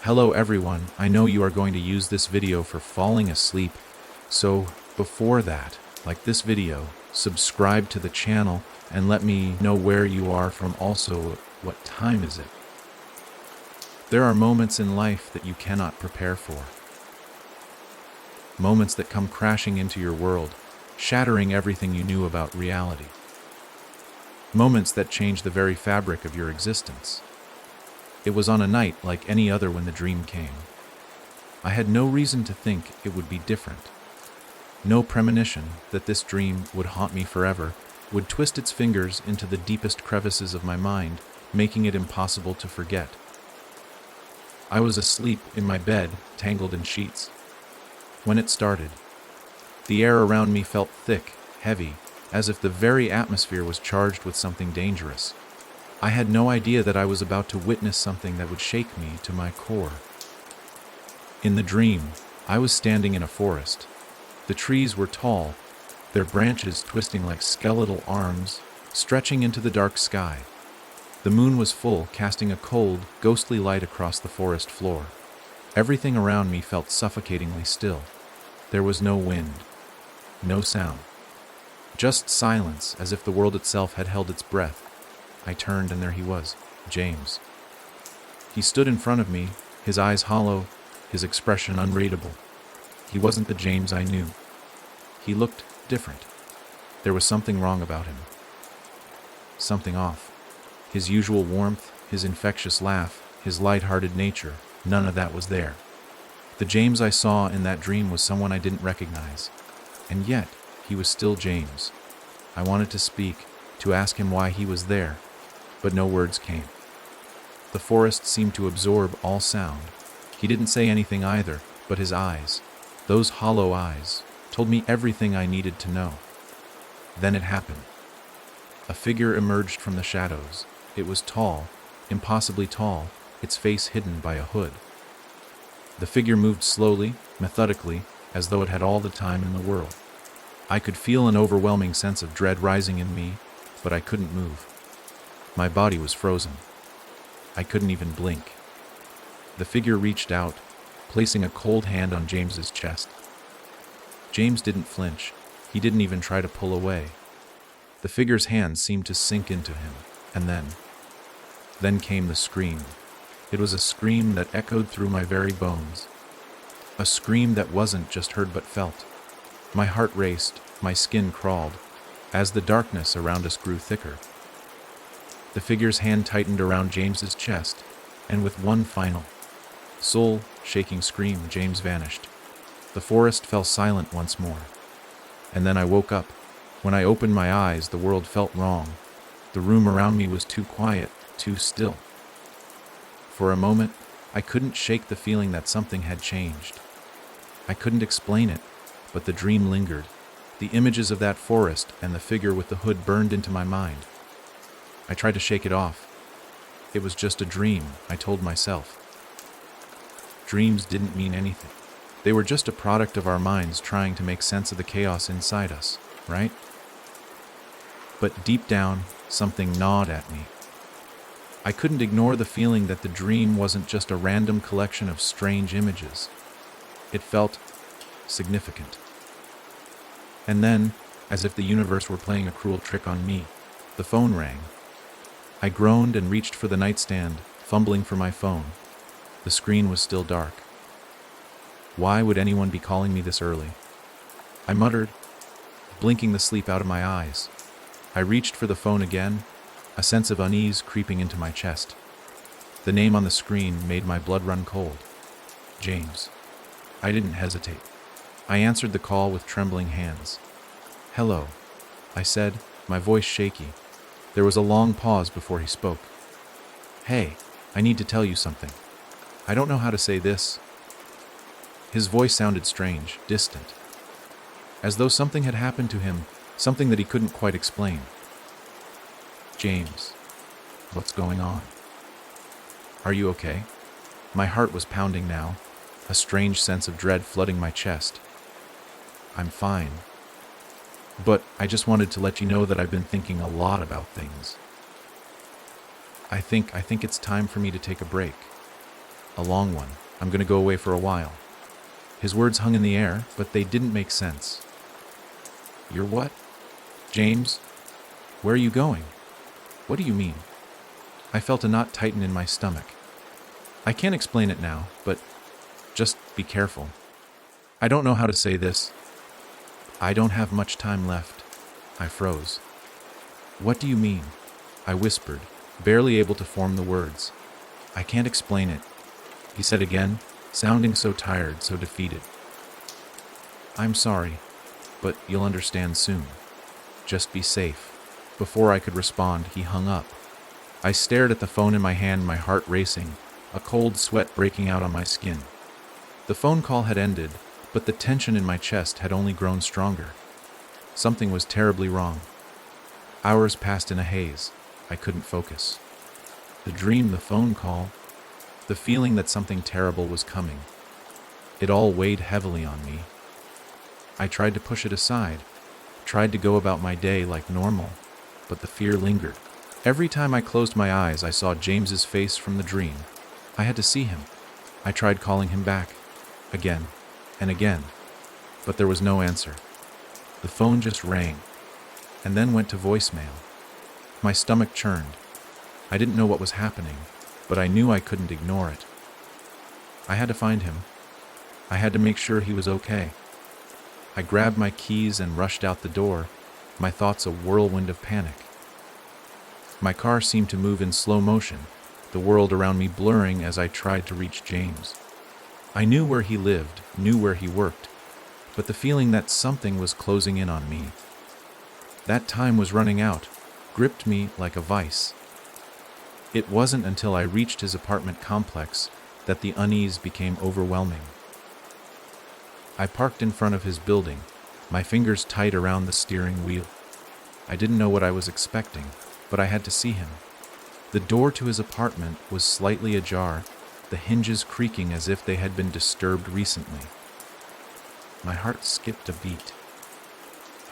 Hello everyone, I know you are going to use this video for falling asleep, so before that, like this video, subscribe to the channel and let me know where you are from, also what time is it. There are moments in life that you cannot prepare for. Moments that come crashing into your world, shattering everything you knew about reality. Moments that change the very fabric of your existence. It was on a night like any other when the dream came. I had no reason to think it would be different. No premonition that this dream would haunt me forever, would twist its fingers into the deepest crevices of my mind, making it impossible to forget. I was asleep in my bed, tangled in sheets. When it started, the air around me felt thick, heavy, as if the very atmosphere was charged with something dangerous. I had no idea that I was about to witness something that would shake me to my core. In the dream, I was standing in a forest. The trees were tall, their branches twisting like skeletal arms, stretching into the dark sky. The moon was full, casting a cold, ghostly light across the forest floor. Everything around me felt suffocatingly still. There was no wind, no sound. Just silence, as if the world itself had held its breath. I turned and there he was, James. He stood in front of me, his eyes hollow, his expression unreadable. He wasn't the James I knew. He looked different. There was something wrong about him. Something off. His usual warmth, his infectious laugh, his light-hearted nature, none of that was there. The James I saw in that dream was someone I didn't recognize. And yet, he was still James. I wanted to speak, to ask him why he was there, but no words came. The forest seemed to absorb all sound. He didn't say anything either, but his eyes, those hollow eyes, told me everything I needed to know. Then it happened. A figure emerged from the shadows. It was tall, impossibly tall, its face hidden by a hood. The figure moved slowly, methodically, as though it had all the time in the world. I could feel an overwhelming sense of dread rising in me, but I couldn't move. My body was frozen. I couldn't even blink. The figure reached out, placing a cold hand on James's chest. James didn't flinch. He didn't even try to pull away. The figure's hand seemed to sink into him, and then came the scream. It was a scream that echoed through my very bones. A scream that wasn't just heard but felt. My heart raced, my skin crawled, as the darkness around us grew thicker. The figure's hand tightened around James's chest, and with one final, soul-shaking scream, James vanished. The forest fell silent once more. And then I woke up. When I opened my eyes, the world felt wrong. The room around me was too quiet, too still. For a moment, I couldn't shake the feeling that something had changed. I couldn't explain it, but the dream lingered. The images of that forest and the figure with the hood burned into my mind. I tried to shake it off. It was just a dream, I told myself. Dreams didn't mean anything. They were just a product of our minds trying to make sense of the chaos inside us, right? But deep down, something gnawed at me. I couldn't ignore the feeling that the dream wasn't just a random collection of strange images. It felt significant. And then, as if the universe were playing a cruel trick on me, the phone rang. I groaned and reached for the nightstand, fumbling for my phone. The screen was still dark. Why would anyone be calling me this early? I muttered, blinking the sleep out of my eyes. I reached for the phone again, a sense of unease creeping into my chest. The name on the screen made my blood run cold. James. I didn't hesitate. I answered the call with trembling hands. "Hello," I said, my voice shaky. There was a long pause before he spoke. "Hey, I need to tell you something. I don't know how to say this." His voice sounded strange, distant, as though something had happened to him, something that he couldn't quite explain. "James, what's going on? Are you okay?" My heart was pounding now, a strange sense of dread flooding my chest. "I'm fine. But I just wanted to let you know that I've been thinking a lot about things. I think it's time for me to take a break." A long one. I'm gonna go away for a while. His words hung in the air, but they didn't make sense. You're what? James? Where are you going? What do you mean? I felt a knot tighten in my stomach. I can't explain it now, but just be careful. I don't know how to say this. I don't have much time left. I froze. What do you mean? I whispered, barely able to form the words. I can't explain it, he said again, sounding so tired, so defeated. I'm sorry, but you'll understand soon. Just be safe. Before I could respond, he hung up. I stared at the phone in my hand, my heart racing, a cold sweat breaking out on my skin. The phone call had ended, but the tension in my chest had only grown stronger. Something was terribly wrong. Hours passed in a haze. I couldn't focus. The dream, the phone call, the feeling that something terrible was coming. It all weighed heavily on me. I tried to push it aside, tried to go about my day like normal, but the fear lingered. Every time I closed my eyes, I saw James's face from the dream. I had to see him. I tried calling him back, again and again, but there was no answer. The phone just rang, and then went to voicemail. My stomach churned. I didn't know what was happening, but I knew I couldn't ignore it. I had to find him. I had to make sure he was okay. I grabbed my keys and rushed out the door, my thoughts a whirlwind of panic. My car seemed to move in slow motion, the world around me blurring as I tried to reach James. I knew where he lived, knew where he worked, but the feeling that something was closing in on me, that time was running out, gripped me like a vice. It wasn't until I reached his apartment complex that the unease became overwhelming. I parked in front of his building, my fingers tight around the steering wheel. I didn't know what I was expecting, but I had to see him. The door to his apartment was slightly ajar, the hinges creaking as if they had been disturbed recently. My heart skipped a beat.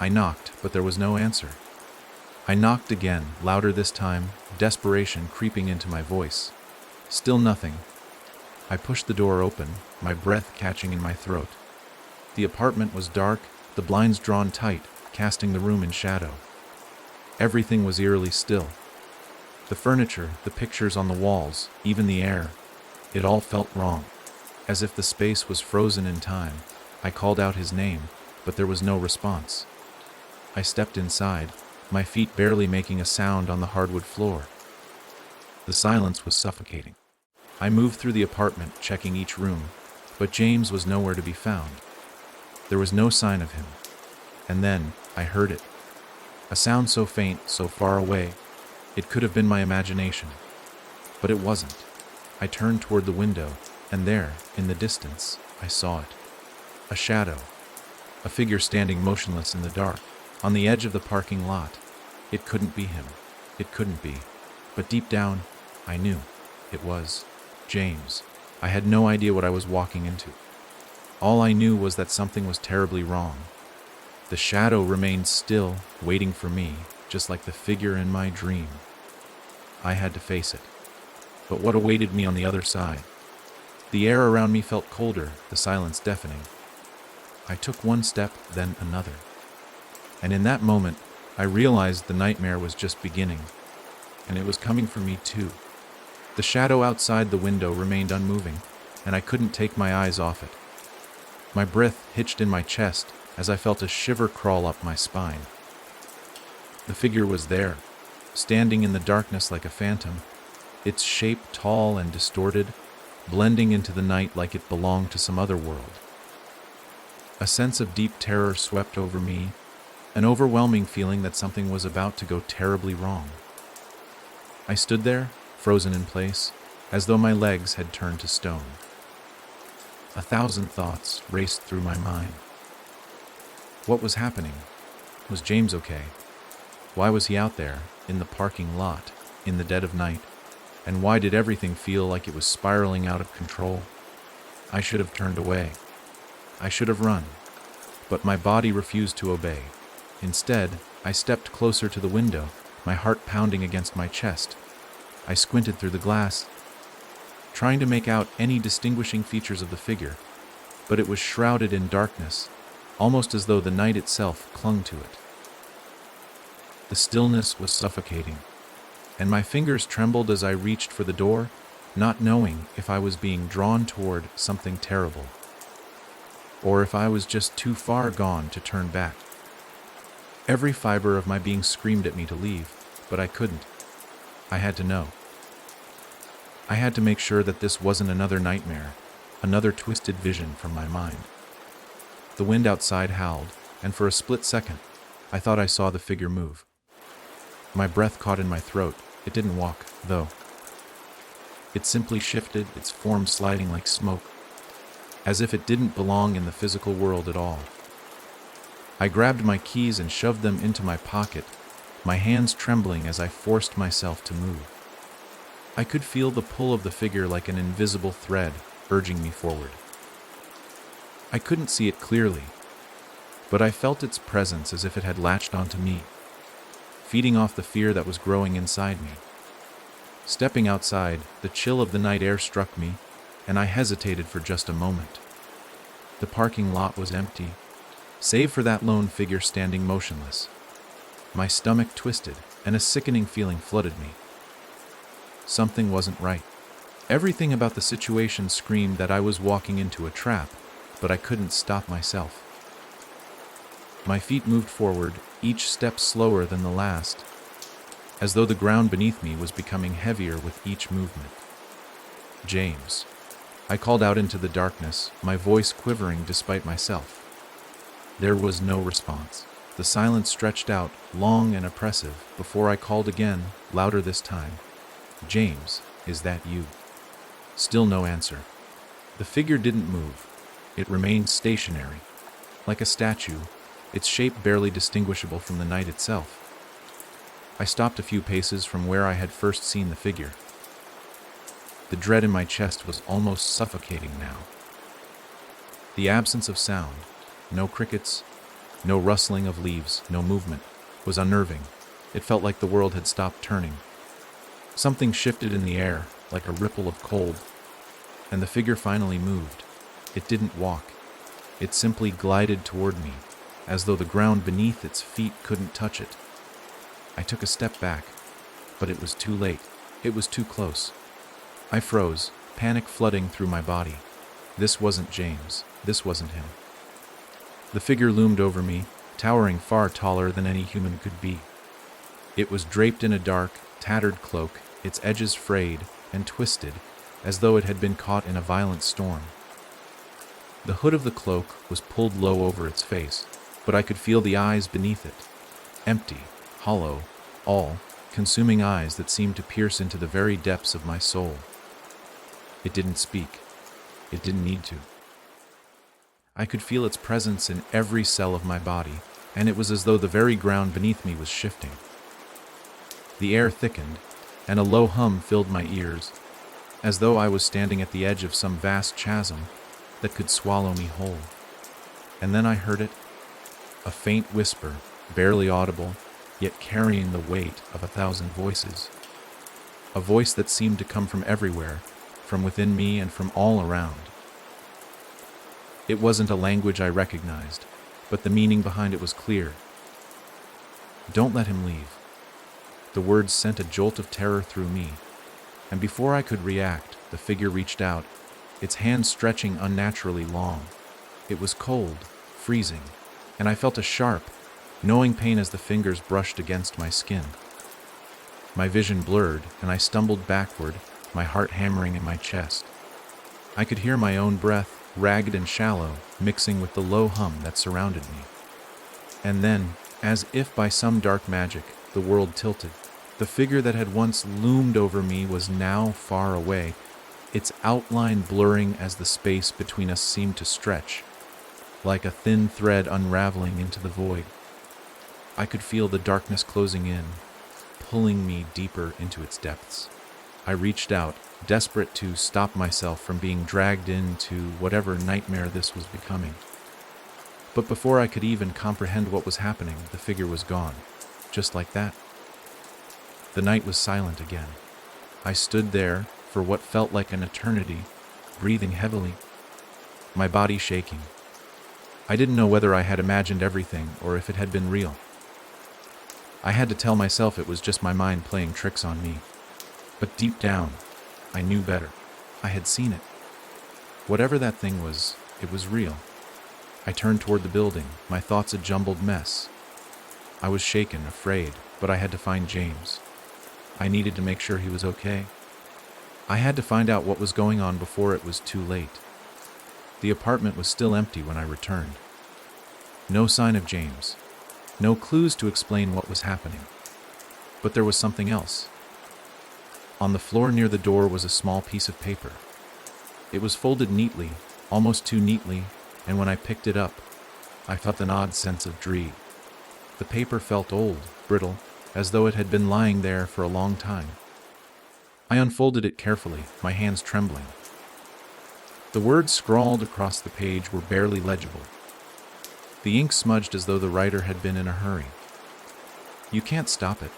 I knocked, but there was no answer. I knocked again, louder this time, desperation creeping into my voice. Still nothing. I pushed the door open, my breath catching in my throat. The apartment was dark, the blinds drawn tight, casting the room in shadow. Everything was eerily still. The furniture, the pictures on the walls, even the air, it all felt wrong, as if the space was frozen in time. I called out his name, but there was no response. I stepped inside, my feet barely making a sound on the hardwood floor. The silence was suffocating. I moved through the apartment, checking each room, but James was nowhere to be found. There was no sign of him. And then I heard it. A sound so faint, so far away, it could have been my imagination. But it wasn't. I turned toward the window, and there, in the distance, I saw it. A shadow. A figure standing motionless in the dark, on the edge of the parking lot. It couldn't be him. It couldn't be. But deep down, I knew. It was James. I had no idea what I was walking into. All I knew was that something was terribly wrong. The shadow remained still, waiting for me, just like the figure in my dream. I had to face it. But what awaited me on the other side? The air around me felt colder, the silence deafening. I took one step, then another. And in that moment, I realized the nightmare was just beginning, and it was coming for me too. The shadow outside the window remained unmoving, and I couldn't take my eyes off it. My breath hitched in my chest as I felt a shiver crawl up my spine. The figure was there, standing in the darkness like a phantom, its shape tall and distorted, blending into the night like it belonged to some other world. A sense of deep terror swept over me, an overwhelming feeling that something was about to go terribly wrong. I stood there, frozen in place, as though my legs had turned to stone. 1,000 thoughts raced through my mind. What was happening? Was James okay? Why was he out there, in the parking lot, in the dead of night? And why did everything feel like it was spiraling out of control? I should have turned away. I should have run. But my body refused to obey. Instead, I stepped closer to the window, my heart pounding against my chest. I squinted through the glass. trying to make out any distinguishing features of the figure, but it was shrouded in darkness, almost as though the night itself clung to it. The stillness was suffocating, and my fingers trembled as I reached for the door, not knowing if I was being drawn toward something terrible, or if I was just too far gone to turn back. Every fiber of my being screamed at me to leave, but I couldn't. I had to know. I had to make sure that this wasn't another nightmare, another twisted vision from my mind. The wind outside howled, and for a split second, I thought I saw the figure move. My breath caught in my throat. It didn't walk, though. It simply shifted, its form sliding like smoke, as if it didn't belong in the physical world at all. I grabbed my keys and shoved them into my pocket, my hands trembling as I forced myself to move. I could feel the pull of the figure like an invisible thread, urging me forward. I couldn't see it clearly, but I felt its presence as if it had latched onto me, feeding off the fear that was growing inside me. Stepping outside, the chill of the night air struck me, and I hesitated for just a moment. The parking lot was empty, save for that lone figure standing motionless. My stomach twisted, and a sickening feeling flooded me. Something wasn't right. Everything about the situation screamed that I was walking into a trap, but I couldn't stop myself. My feet moved forward, each step slower than the last, as though the ground beneath me was becoming heavier with each movement. James. I called out into the darkness, my voice quivering despite myself. There was no response. The silence stretched out, long and oppressive, before I called again, louder this time. James, is that you? Still no answer. The figure didn't move. It remained stationary, like a statue, its shape barely distinguishable from the night itself. I stopped a few paces from where I had first seen the figure. The dread in my chest was almost suffocating now. The absence of sound, no crickets, no rustling of leaves, no movement, was unnerving. It felt like the world had stopped turning. Something shifted in the air, like a ripple of cold, and the figure finally moved. It didn't walk. It simply glided toward me, as though the ground beneath its feet couldn't touch it. I took a step back, but it was too late. It was too close. I froze, panic flooding through my body. This wasn't James. This wasn't him. The figure loomed over me, towering far taller than any human could be. It was draped in a dark, tattered cloak, its edges frayed and twisted, as though it had been caught in a violent storm. The hood of the cloak was pulled low over its face, but I could feel the eyes beneath it. Empty, hollow, all-consuming eyes that seemed to pierce into the very depths of my soul. It didn't speak. It didn't need to. I could feel its presence in every cell of my body, and it was as though the very ground beneath me was shifting. The air thickened, and a low hum filled my ears, as though I was standing at the edge of some vast chasm that could swallow me whole. And then I heard it, a faint whisper, barely audible, yet carrying the weight of 1,000 voices. A voice that seemed to come from everywhere, from within me and from all around. It wasn't a language I recognized, but the meaning behind it was clear. Don't let him leave. The words sent a jolt of terror through me, and before I could react, the figure reached out, its hand stretching unnaturally long. It was cold, freezing, and I felt a sharp, gnawing pain as the fingers brushed against my skin. My vision blurred, and I stumbled backward, my heart hammering in my chest. I could hear my own breath, ragged and shallow, mixing with the low hum that surrounded me. And then, as if by some dark magic, the world tilted. The figure that had once loomed over me was now far away, its outline blurring as the space between us seemed to stretch, like a thin thread unraveling into the void. I could feel the darkness closing in, pulling me deeper into its depths. I reached out, desperate to stop myself from being dragged into whatever nightmare this was becoming. But before I could even comprehend what was happening, the figure was gone, just like that. The night was silent again. I stood there, for what felt like an eternity, breathing heavily, my body shaking. I didn't know whether I had imagined everything or if it had been real. I had to tell myself it was just my mind playing tricks on me. But deep down, I knew better. I had seen it. Whatever that thing was, it was real. I turned toward the building, my thoughts a jumbled mess. I was shaken, afraid, but I had to find James. I needed to make sure he was okay. I had to find out what was going on before it was too late. The apartment was still empty when I returned. No sign of James. No clues to explain what was happening. But there was something else. On the floor near the door was a small piece of paper. It was folded neatly, almost too neatly, and when I picked it up, I felt an odd sense of dread. The paper felt old, brittle, as though it had been lying there for a long time. I unfolded it carefully, my hands trembling. The words scrawled across the page were barely legible. The ink smudged as though the writer had been in a hurry. "You can't stop it.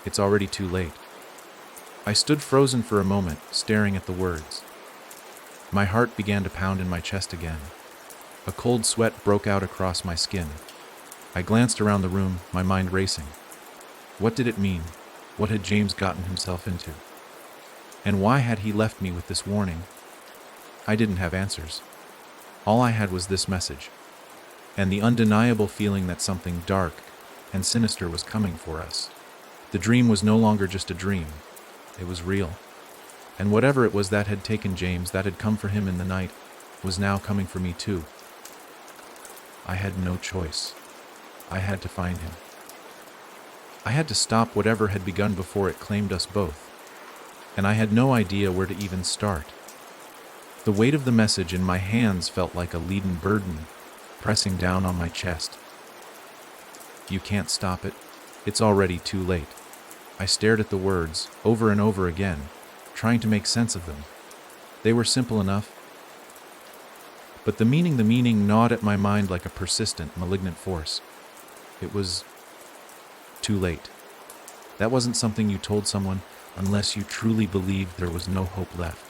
It's already too late." I stood frozen for a moment, staring at the words. My heart began to pound in my chest again. A cold sweat broke out across my skin. I glanced around the room, my mind racing. What did it mean? What had James gotten himself into? And why had he left me with this warning? I didn't have answers. All I had was this message, and the undeniable feeling that something dark and sinister was coming for us. The dream was no longer just a dream. It was real. And whatever it was that had taken James, that had come for him in the night, was now coming for me too. I had no choice. I had to find him. I had to stop whatever had begun before it claimed us both. And I had no idea where to even start. The weight of the message in my hands felt like a leaden burden, pressing down on my chest. "You can't stop it. It's already too late." I stared at the words, over and over again, trying to make sense of them. They were simple enough. But the meaning gnawed at my mind like a persistent, malignant force. It was too late. That wasn't something you told someone unless you truly believed there was no hope left.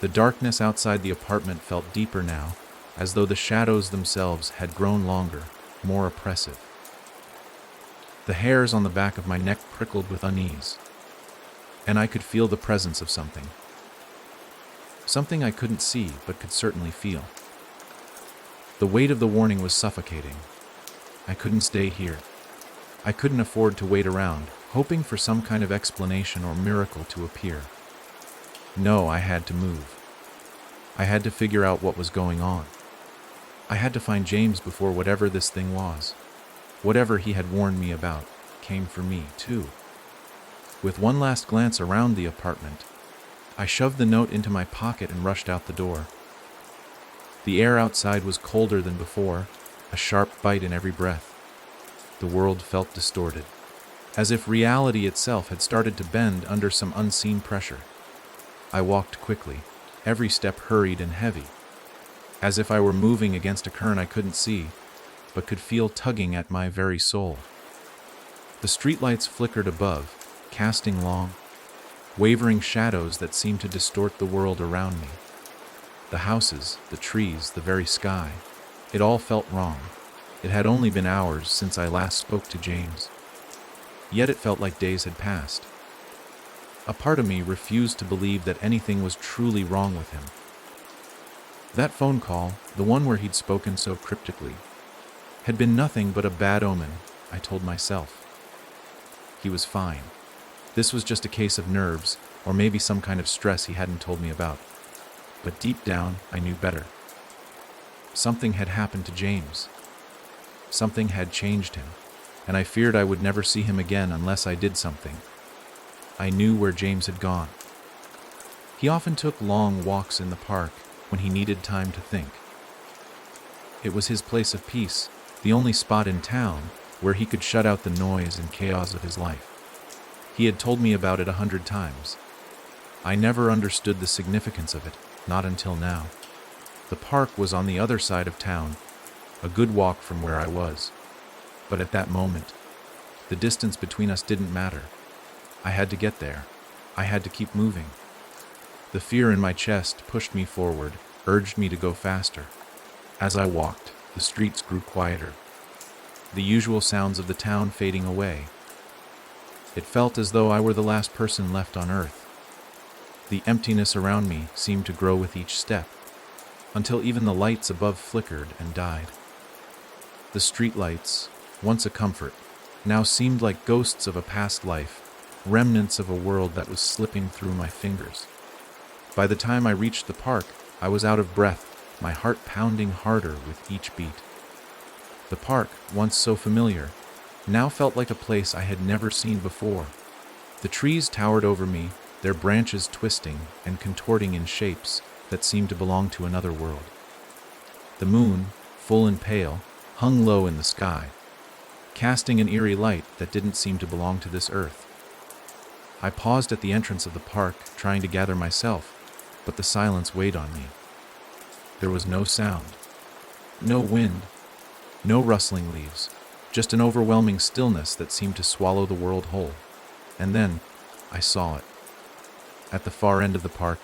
The darkness outside the apartment felt deeper now, as though the shadows themselves had grown longer, more oppressive. The hairs on the back of my neck prickled with unease, and I could feel the presence of something. Something I couldn't see, but could certainly feel. The weight of the warning was suffocating. I couldn't stay here. I couldn't afford to wait around, hoping for some kind of explanation or miracle to appear. No, I had to move. I had to figure out what was going on. I had to find James before whatever this thing was, whatever he had warned me about, came for me too. With one last glance around the apartment, I shoved the note into my pocket and rushed out the door. The air outside was colder than before, a sharp bite in every breath. The world felt distorted, as if reality itself had started to bend under some unseen pressure. I walked quickly, every step hurried and heavy, as if I were moving against a current I couldn't see, but could feel tugging at my very soul. The streetlights flickered above, casting long, wavering shadows that seemed to distort the world around me. The houses, the trees, the very sky, it all felt wrong. It had only been hours since I last spoke to James. Yet it felt like days had passed. A part of me refused to believe that anything was truly wrong with him. That phone call, the one where he'd spoken so cryptically, had been nothing but a bad omen, I told myself. He was fine. This was just a case of nerves, or maybe some kind of stress he hadn't told me about. But deep down, I knew better. Something had happened to James. Something had changed him, and I feared I would never see him again unless I did something. I knew where James had gone. He often took long walks in the park when he needed time to think. It was his place of peace, the only spot in town where he could shut out the noise and chaos of his life. He had told me about it 100 times. I never understood the significance of it, not until now. The park was on the other side of town, a good walk from where I was. But at that moment, the distance between us didn't matter. I had to get there. I had to keep moving. The fear in my chest pushed me forward, urged me to go faster. As I walked, the streets grew quieter, the usual sounds of the town fading away. It felt as though I were the last person left on earth. The emptiness around me seemed to grow with each step, until even the lights above flickered and died. The streetlights, once a comfort, now seemed like ghosts of a past life, remnants of a world that was slipping through my fingers. By the time I reached the park, I was out of breath, my heart pounding harder with each beat. The park, once so familiar, now felt like a place I had never seen before. The trees towered over me, their branches twisting and contorting in shapes that seemed to belong to another world. The moon, full and pale, hung low in the sky, casting an eerie light that didn't seem to belong to this earth. I paused at the entrance of the park, trying to gather myself, but the silence weighed on me. There was no sound, no wind, no rustling leaves, just an overwhelming stillness that seemed to swallow the world whole. And then I saw it. At the far end of the park,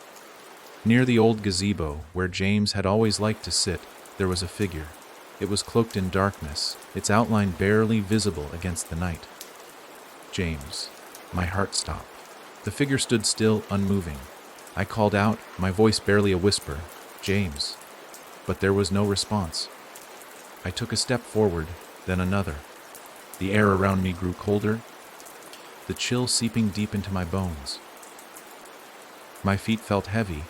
near the old gazebo where James had always liked to sit, there was a figure. It was cloaked in darkness, its outline barely visible against the night. James. My heart stopped. The figure stood still, unmoving. I called out, my voice barely a whisper, "James." But there was no response. I took a step forward, then another. The air around me grew colder, the chill seeping deep into my bones. My feet felt heavy,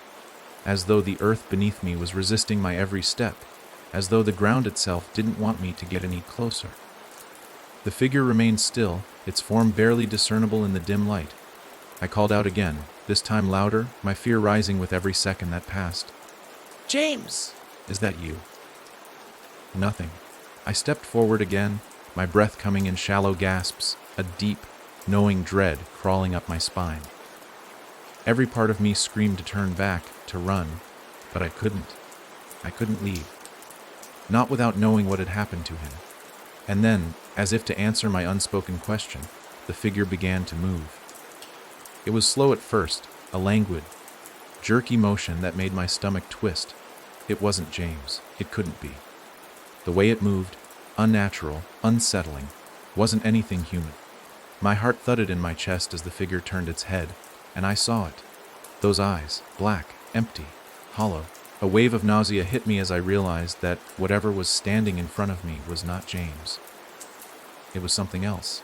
as though the earth beneath me was resisting my every step, as though the ground itself didn't want me to get any closer. The figure remained still, its form barely discernible in the dim light. I called out again, this time louder, my fear rising with every second that passed. "James! Is that you?" Nothing. I stepped forward again, my breath coming in shallow gasps, a deep, knowing dread crawling up my spine. Every part of me screamed to turn back, to run, but I couldn't. I couldn't leave. Not without knowing what had happened to him. And then, as if to answer my unspoken question, the figure began to move. It was slow at first, a languid, jerky motion that made my stomach twist. It wasn't James. It couldn't be. The way it moved, unnatural, unsettling, wasn't anything human. My heart thudded in my chest as the figure turned its head, and I saw it. Those eyes, black, empty, hollow. A wave of nausea hit me as I realized that whatever was standing in front of me was not James. It was something else.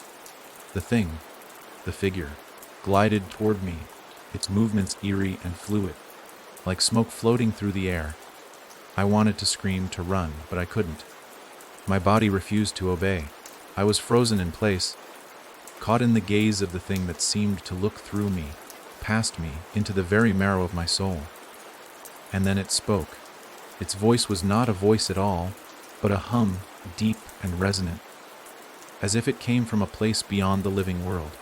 The thing, the figure, glided toward me, its movements eerie and fluid, like smoke floating through the air. I wanted to scream, to run, but I couldn't. My body refused to obey. I was frozen in place, caught in the gaze of the thing that seemed to look through me, past me, into the very marrow of my soul. And then it spoke. Its voice was not a voice at all, but a hum, deep and resonant, as if it came from a place beyond the living world.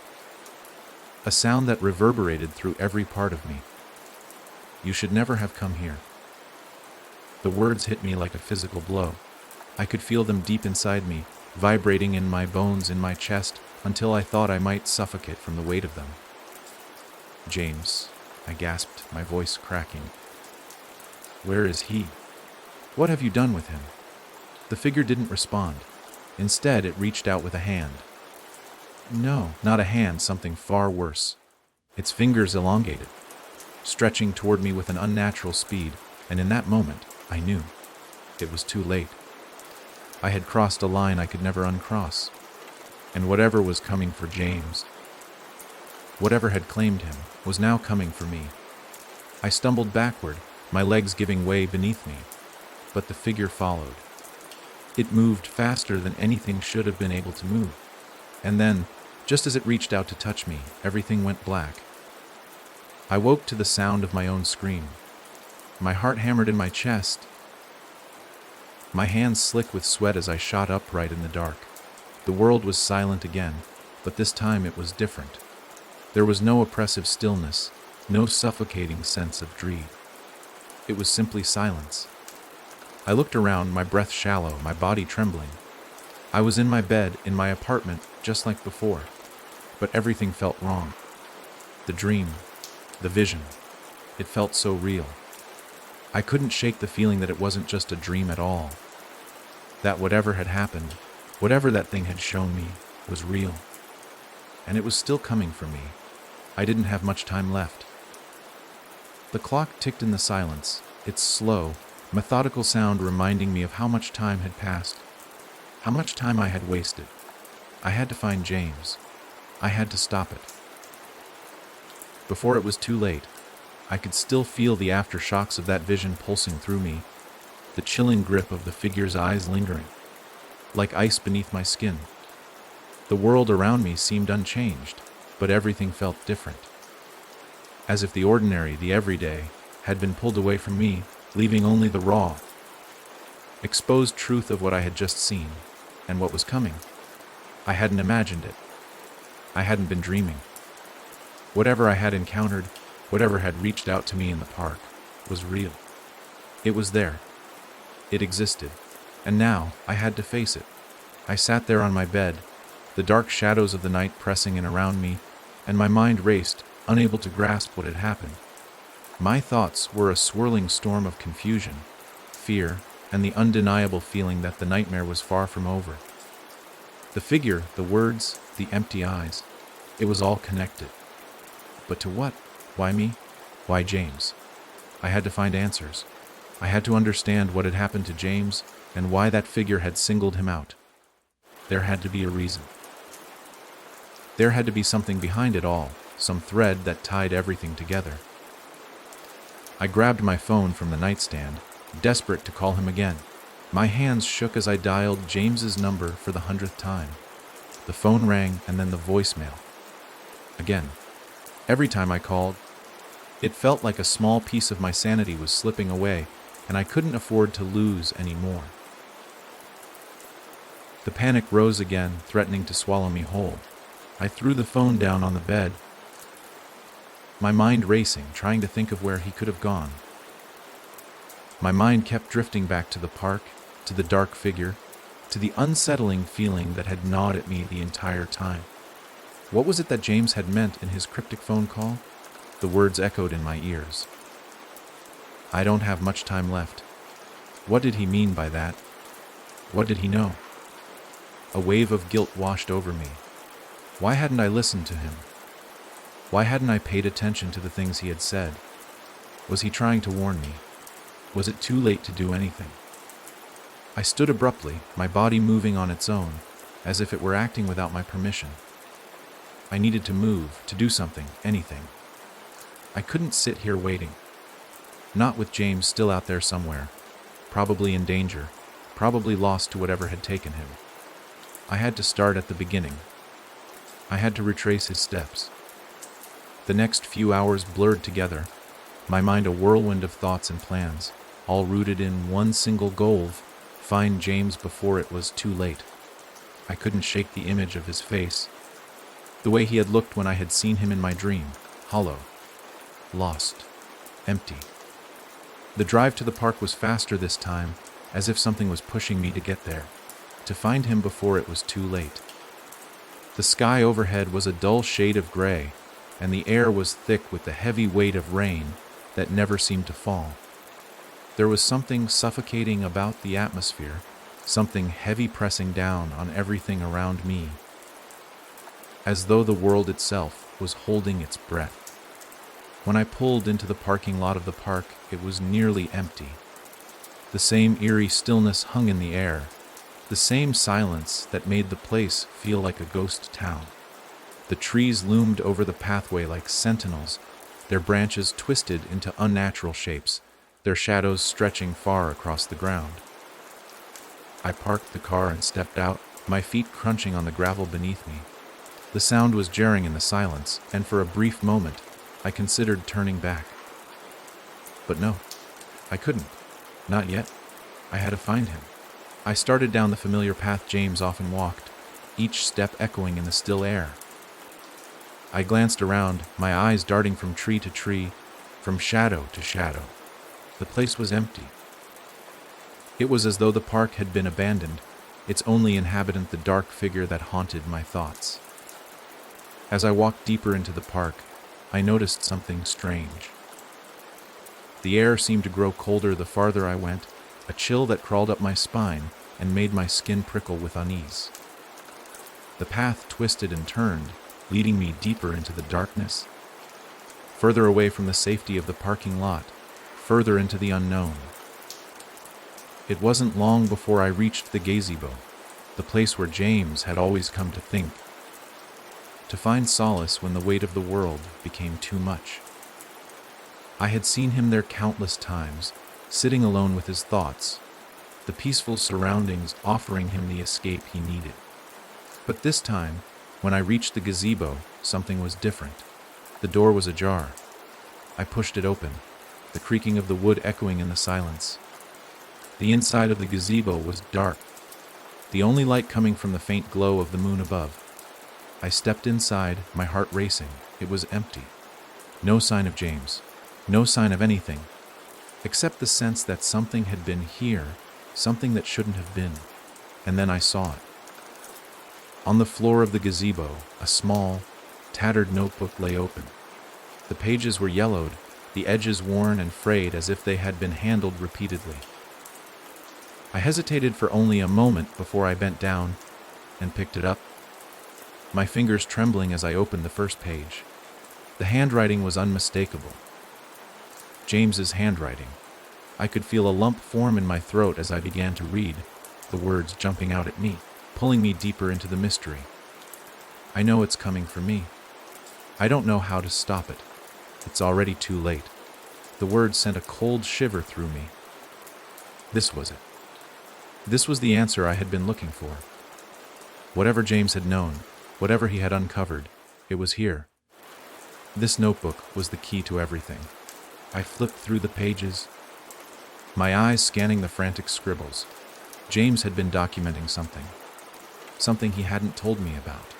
A sound that reverberated through every part of me. "You should never have come here." The words hit me like a physical blow. I could feel them deep inside me, vibrating in my bones, in my chest, until I thought I might suffocate from the weight of them. "James," I gasped, my voice cracking. "Where is he? What have you done with him?" The figure didn't respond. Instead, it reached out with a hand. No, not a hand, something far worse. Its fingers elongated, stretching toward me with an unnatural speed, and in that moment, I knew. It was too late. I had crossed a line I could never uncross, and whatever was coming for James, whatever had claimed him, was now coming for me. I stumbled backward, my legs giving way beneath me, but the figure followed. It moved faster than anything should have been able to move. And then, just as it reached out to touch me, everything went black. I woke to the sound of my own scream. My heart hammered in my chest. My hands slick with sweat as I shot upright in the dark. The world was silent again, but this time it was different. There was no oppressive stillness, no suffocating sense of dread. It was simply silence. I looked around, my breath shallow, my body trembling. I was in my bed, in my apartment, just like before. But everything felt wrong. The dream, the vision, It felt so real. I couldn't shake the feeling that it wasn't just a dream at all. That whatever had happened, whatever that thing had shown me, was real. And it was still coming for me. I didn't have much time left. The clock ticked in the silence, its slow, methodical sound reminding me of how much time had passed, how much time I had wasted. I had to find James. I had to stop it. Before it was too late, I could still feel the aftershocks of that vision pulsing through me, the chilling grip of the figure's eyes lingering, like ice beneath my skin. The world around me seemed unchanged, but everything felt different. As if the ordinary, the everyday, had been pulled away from me, leaving only the raw, exposed truth of what I had just seen, and what was coming. I hadn't imagined it. I hadn't been dreaming. Whatever I had encountered, whatever had reached out to me in the park, was real. It was there. It existed. And now I had to face it. I sat there on my bed, the dark shadows of the night pressing in around me, and my mind raced, unable to grasp what had happened. My thoughts were a swirling storm of confusion, fear, and the undeniable feeling that the nightmare was far from over. The figure, the words, the empty eyes, it was all connected. But to what? Why me? Why James? I had to find answers. I had to understand what had happened to James and why that figure had singled him out. There had to be a reason. There had to be something behind it all, some thread that tied everything together. I grabbed my phone from the nightstand, desperate to call him again. My hands shook as I dialed James's number for the 100th time. The phone rang and then the voicemail. Again. Every time I called, it felt like a small piece of my sanity was slipping away, and I couldn't afford to lose any more. The panic rose again, threatening to swallow me whole. I threw the phone down on the bed, my mind racing, trying to think of where he could have gone. My mind kept drifting back to the park, to the dark figure, to the unsettling feeling that had gnawed at me the entire time. What was it that James had meant in his cryptic phone call? The words echoed in my ears. I don't have much time left. What did he mean by that? What did he know? A wave of guilt washed over me. Why hadn't I listened to him? Why hadn't I paid attention to the things he had said? Was he trying to warn me? Was it too late to do anything? I stood abruptly, my body moving on its own, as if it were acting without my permission. I needed to move, to do something, anything. I couldn't sit here waiting. Not with James still out there somewhere, probably in danger, probably lost to whatever had taken him. I had to start at the beginning. I had to retrace his steps. The next few hours blurred together, my mind a whirlwind of thoughts and plans, all rooted in one single goal: find James before it was too late. I couldn't shake the image of his face, the way he had looked when I had seen him in my dream, hollow, lost, empty. The drive to the park was faster this time, as if something was pushing me to get there, to find him before it was too late. The sky overhead was a dull shade of gray, and the air was thick with the heavy weight of rain that never seemed to fall. There was something suffocating about the atmosphere, something heavy pressing down on everything around me, as though the world itself was holding its breath. When I pulled into the parking lot of the park, it was nearly empty. The same eerie stillness hung in the air, the same silence that made the place feel like a ghost town. The trees loomed over the pathway like sentinels, their branches twisted into unnatural shapes, their shadows stretching far across the ground. I parked the car and stepped out, my feet crunching on the gravel beneath me. The sound was jarring in the silence, and for a brief moment, I considered turning back. But no, I couldn't. Not yet. I had to find him. I started down the familiar path James often walked, each step echoing in the still air. I glanced around, my eyes darting from tree to tree, from shadow to shadow. The place was empty. It was as though the park had been abandoned, its only inhabitant the dark figure that haunted my thoughts. As I walked deeper into the park, I noticed something strange. The air seemed to grow colder the farther I went, a chill that crawled up my spine and made my skin prickle with unease. The path twisted and turned, leading me deeper into the darkness, further away from the safety of the parking lot, further into the unknown. It wasn't long before I reached the gazebo, the place where James had always come to think, to find solace when the weight of the world became too much. I had seen him there countless times, sitting alone with his thoughts, the peaceful surroundings offering him the escape he needed. But this time, when I reached the gazebo, something was different. The door was ajar. I pushed it open, the creaking of the wood echoing in the silence. The inside of the gazebo was dark, the only light coming from the faint glow of the moon above. I stepped inside, my heart racing. It was empty. No sign of James, no sign of anything, except the sense that something had been here, something that shouldn't have been. And then I saw it. On the floor of the gazebo, a small, tattered notebook lay open. The pages were yellowed, the edges worn and frayed as if they had been handled repeatedly. I hesitated for only a moment before I bent down and picked it up, my fingers trembling as I opened the first page. The handwriting was unmistakable. James's handwriting. I could feel a lump form in my throat as I began to read, the words jumping out at me, pulling me deeper into the mystery. I know it's coming for me. I don't know how to stop it. It's already too late. The words sent a cold shiver through me. This was it. This was the answer I had been looking for. Whatever James had known, whatever he had uncovered, it was here. This notebook was the key to everything. I flipped through the pages, my eyes scanning the frantic scribbles. James had been documenting something he hadn't told me about,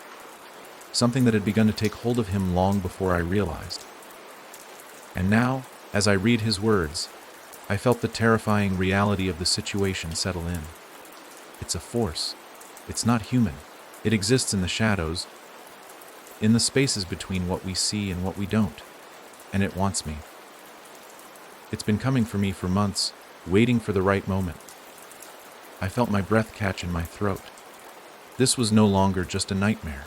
something that had begun to take hold of him long before I realized. And now, as I read his words, I felt the terrifying reality of the situation settle in. It's a force. It's not human. It exists in the shadows, in the spaces between what we see and what we don't, and it wants me. It's been coming for me for months, waiting for the right moment. I felt my breath catch in my throat. This was no longer just a nightmare.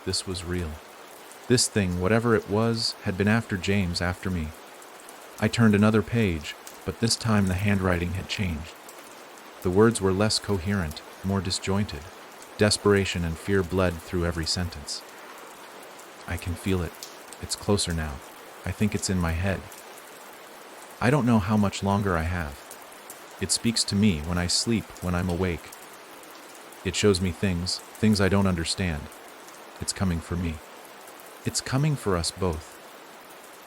This was real. This thing, whatever it was, had been after James, after me. I turned another page, but this time the handwriting had changed. The words were less coherent, more disjointed. Desperation and fear bled through every sentence. I can feel it. It's closer now. I think it's in my head. I don't know how much longer I have. It speaks to me when I sleep, when I'm awake. It shows me things I don't understand. It's coming for me. It's coming for us both.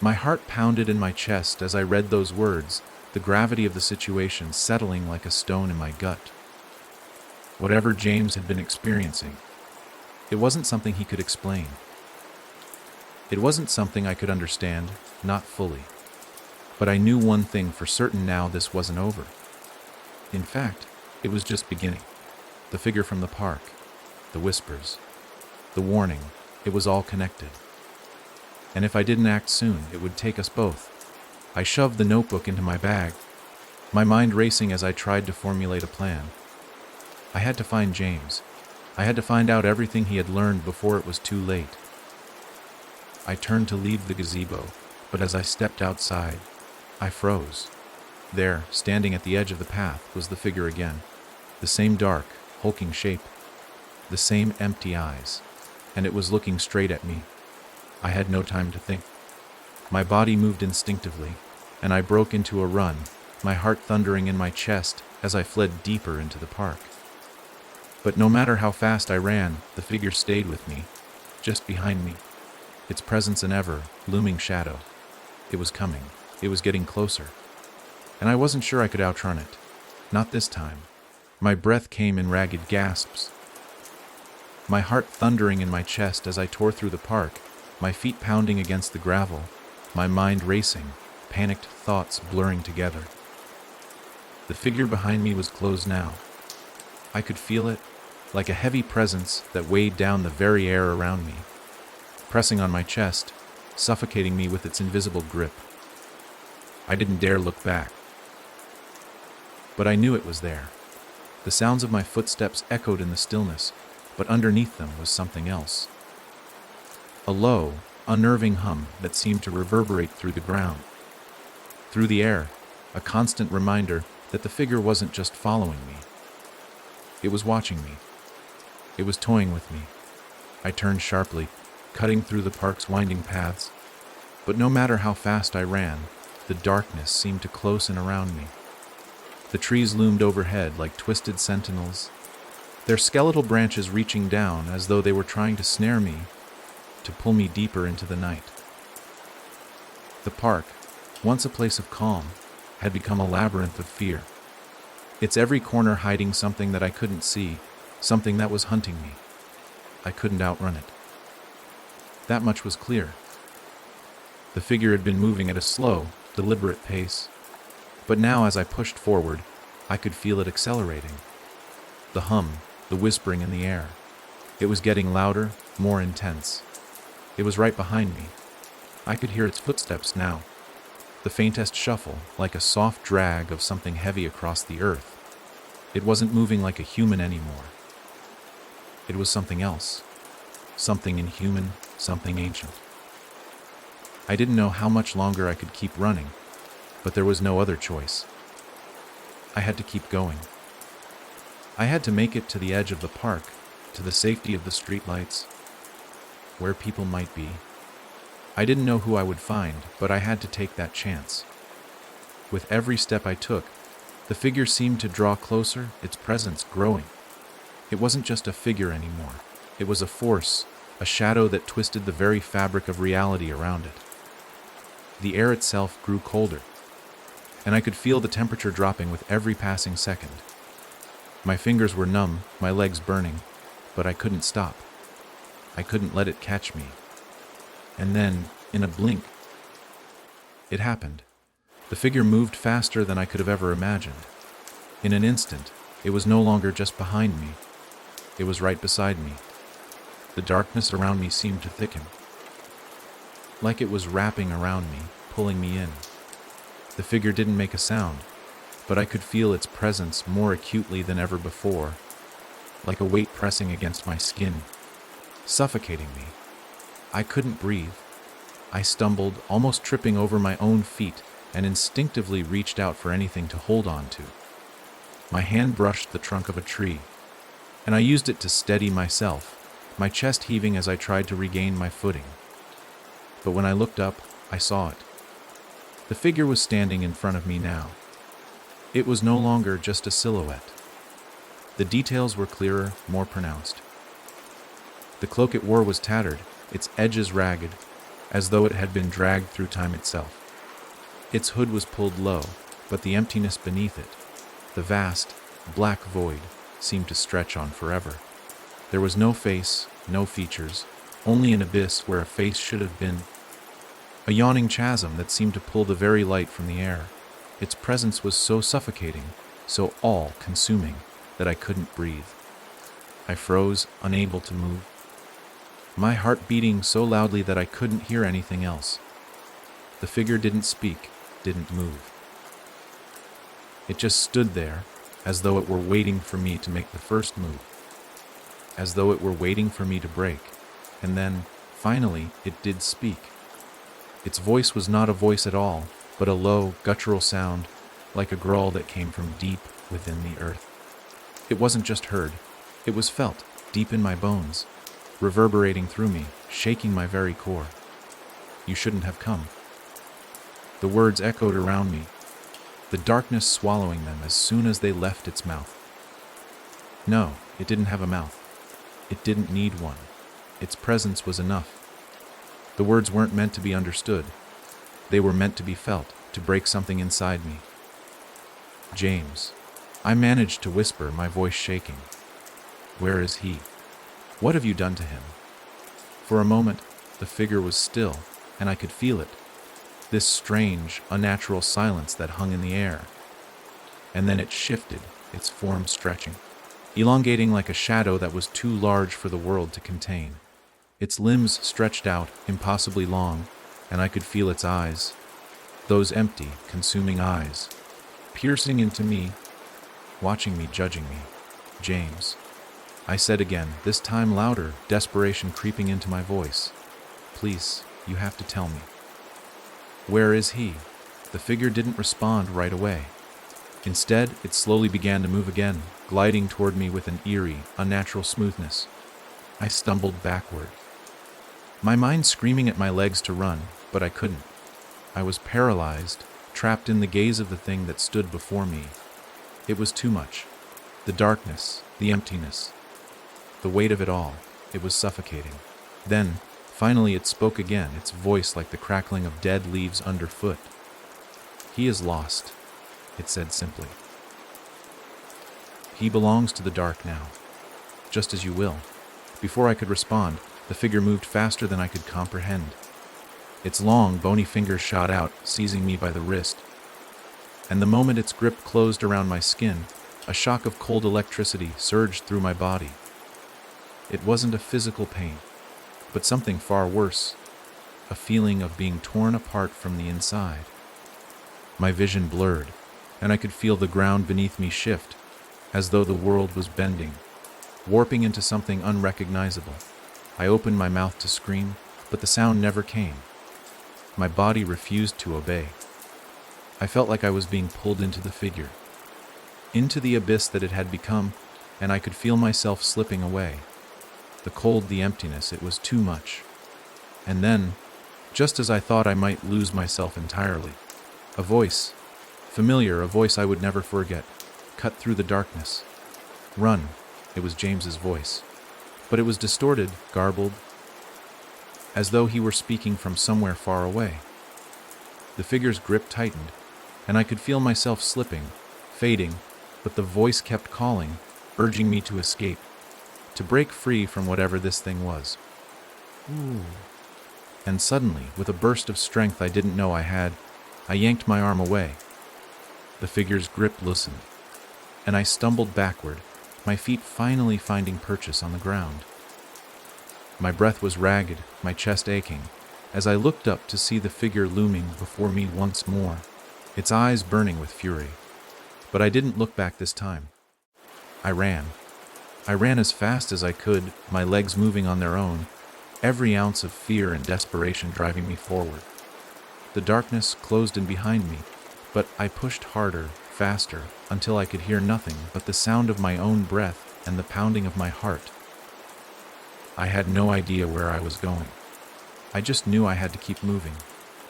My heart pounded in my chest as I read those words, the gravity of the situation settling like a stone in my gut. Whatever James had been experiencing, it wasn't something he could explain. It wasn't something I could understand, not fully. But I knew one thing for certain now: this wasn't over. In fact, it was just beginning. The figure from the park, the whispers, the warning, it was all connected. And if I didn't act soon, it would take us both. I shoved the notebook into my bag, my mind racing as I tried to formulate a plan. I had to find James. I had to find out everything he had learned before it was too late. I turned to leave the gazebo, but as I stepped outside, I froze. There, standing at the edge of the path, was the figure again. The same dark, hulking shape. The same empty eyes. And it was looking straight at me. I had no time to think. My body moved instinctively, and I broke into a run, my heart thundering in my chest as I fled deeper into the park. But no matter how fast I ran, the figure stayed with me, just behind me, its presence an ever looming shadow. It was coming. It was getting closer. And I wasn't sure I could outrun it. Not this time. My breath came in ragged gasps, my heart thundering in my chest as I tore through the park, my feet pounding against the gravel, my mind racing, panicked thoughts blurring together. The figure behind me was close now. I could feel it, like a heavy presence that weighed down the very air around me, pressing on my chest, suffocating me with its invisible grip. I didn't dare look back. But I knew it was there. The sounds of my footsteps echoed in the stillness, but underneath them was something else. A low, unnerving hum that seemed to reverberate through the ground. Through the air, a constant reminder that the figure wasn't just following me. It was watching me. It was toying with me. I turned sharply, cutting through the park's winding paths. But no matter how fast I ran, the darkness seemed to close in around me. The trees loomed overhead like twisted sentinels, their skeletal branches reaching down as though they were trying to snare me, to pull me deeper into the night. The park, once a place of calm, had become a labyrinth of fear. Its every corner hiding something that I couldn't see, something that was hunting me. I couldn't outrun it. That much was clear. The figure had been moving at a slow, deliberate pace, but now as I pushed forward, I could feel it accelerating. The hum, the whispering in the air. It was getting louder, more intense. It was right behind me. I could hear its footsteps now. The faintest shuffle, like a soft drag of something heavy across the earth. It wasn't moving like a human anymore. It was something else. Something inhuman, something ancient. I didn't know how much longer I could keep running, but there was no other choice. I had to keep going. I had to make it to the edge of the park, to the safety of the streetlights, where people might be. I didn't know who I would find, but I had to take that chance. With every step I took, the figure seemed to draw closer, its presence growing. It wasn't just a figure anymore. It was a force, a shadow that twisted the very fabric of reality around it. The air itself grew colder, and I could feel the temperature dropping with every passing second. My fingers were numb, my legs burning, but I couldn't stop. I couldn't let it catch me. And then, in a blink, it happened. The figure moved faster than I could have ever imagined. In an instant, it was no longer just behind me. It was right beside me. The darkness around me seemed to thicken, like it was wrapping around me, pulling me in. The figure didn't make a sound, but I could feel its presence more acutely than ever before, like a weight pressing against my skin, suffocating me. I couldn't breathe. I stumbled, almost tripping over my own feet, and instinctively reached out for anything to hold on to. My hand brushed the trunk of a tree, and I used it to steady myself, my chest heaving as I tried to regain my footing. But when I looked up, I saw it. The figure was standing in front of me now. It was no longer just a silhouette. The details were clearer, more pronounced. The cloak it wore was tattered, its edges ragged, as though it had been dragged through time itself. Its hood was pulled low, but the emptiness beneath it, the vast, black void, seemed to stretch on forever. There was no face, no features, only an abyss where a face should have been. A yawning chasm that seemed to pull the very light from the air. Its presence was so suffocating, so all-consuming, that I couldn't breathe. I froze, unable to move. My heart beating so loudly that I couldn't hear anything else. The figure didn't speak, didn't move. It just stood there, as though it were waiting for me to make the first move. As though it were waiting for me to break. And then, finally, it did speak. Its voice was not a voice at all, but a low, guttural sound, like a growl that came from deep within the earth. It wasn't just heard, it was felt, deep in my bones, reverberating through me, shaking my very core. You shouldn't have come. The words echoed around me, the darkness swallowing them as soon as they left its mouth. No, it didn't have a mouth. It didn't need one. Its presence was enough. The words weren't meant to be understood. They were meant to be felt, to break something inside me. James. I managed to whisper, my voice shaking. Where is he? What have you done to him? For a moment, the figure was still, and I could feel it. This strange, unnatural silence that hung in the air. And then it shifted, its form stretching, elongating like a shadow that was too large for the world to contain. Its limbs stretched out, impossibly long, and I could feel its eyes. Those empty, consuming eyes, piercing into me, watching me, judging me. James, I said again, this time louder, desperation creeping into my voice. Please, you have to tell me. Where is he? The figure didn't respond right away. Instead, it slowly began to move again, gliding toward me with an eerie, unnatural smoothness. I stumbled backward, my mind screaming at my legs to run, but I couldn't. I was paralyzed, trapped in the gaze of the thing that stood before me. It was too much. The darkness, the emptiness, the weight of it all. It was suffocating. Then, finally it spoke again, its voice like the crackling of dead leaves underfoot. He is lost, it said simply. He belongs to the dark now. Just as you will. Before I could respond, the figure moved faster than I could comprehend. Its long, bony fingers shot out, seizing me by the wrist. And the moment its grip closed around my skin, a shock of cold electricity surged through my body. It wasn't a physical pain, but something far worse, a feeling of being torn apart from the inside. My vision blurred, and I could feel the ground beneath me shift, as though the world was bending, warping into something unrecognizable. I opened my mouth to scream, but the sound never came. My body refused to obey. I felt like I was being pulled into the figure, into the abyss that it had become, and I could feel myself slipping away. The cold, the emptiness, it was too much. And then, just as I thought I might lose myself entirely, a voice, familiar, a voice I would never forget, cut through the darkness. Run, it was James's voice. But it was distorted, garbled, as though he were speaking from somewhere far away. The figure's grip tightened, and I could feel myself slipping, fading, but the voice kept calling, urging me to escape, to break free from whatever this thing was. Ooh. And suddenly, with a burst of strength I didn't know I had, I yanked my arm away. The figure's grip loosened, and I stumbled backward, my feet finally finding purchase on the ground. My breath was ragged, my chest aching, as I looked up to see the figure looming before me once more, its eyes burning with fury. But I didn't look back this time. I ran. I ran as fast as I could, my legs moving on their own, every ounce of fear and desperation driving me forward. The darkness closed in behind me, but I pushed harder, faster, until I could hear nothing but the sound of my own breath and the pounding of my heart. I had no idea where I was going. I just knew I had to keep moving,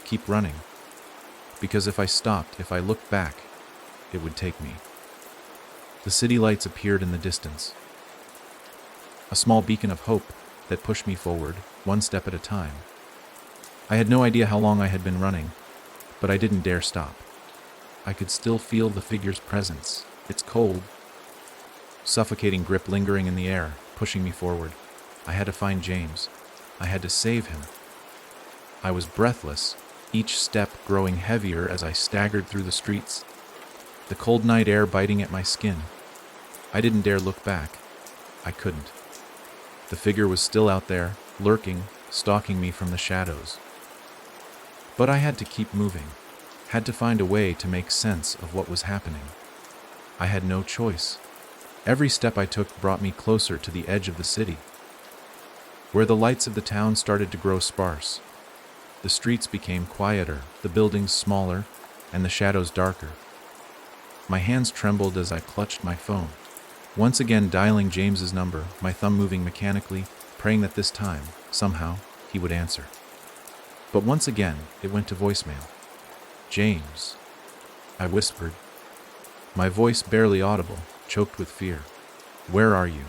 keep running, because if I stopped, if I looked back, it would take me. The city lights appeared in the distance, a small beacon of hope that pushed me forward, one step at a time. I had no idea how long I had been running, but I didn't dare stop. I could still feel the figure's presence, its cold, suffocating grip lingering in the air, pushing me forward. I had to find James. I had to save him. I was breathless, each step growing heavier as I staggered through the streets, the cold night air biting at my skin. I didn't dare look back. I couldn't. The figure was still out there, lurking, stalking me from the shadows. But I had to keep moving, had to find a way to make sense of what was happening. I had no choice. Every step I took brought me closer to the edge of the city, where the lights of the town started to grow sparse. The streets became quieter, the buildings smaller, and the shadows darker. My hands trembled as I clutched my phone, once again dialing James's number, my thumb moving mechanically, praying that this time, somehow, he would answer. But once again, it went to voicemail. James, I whispered, my voice barely audible, choked with fear. Where are you?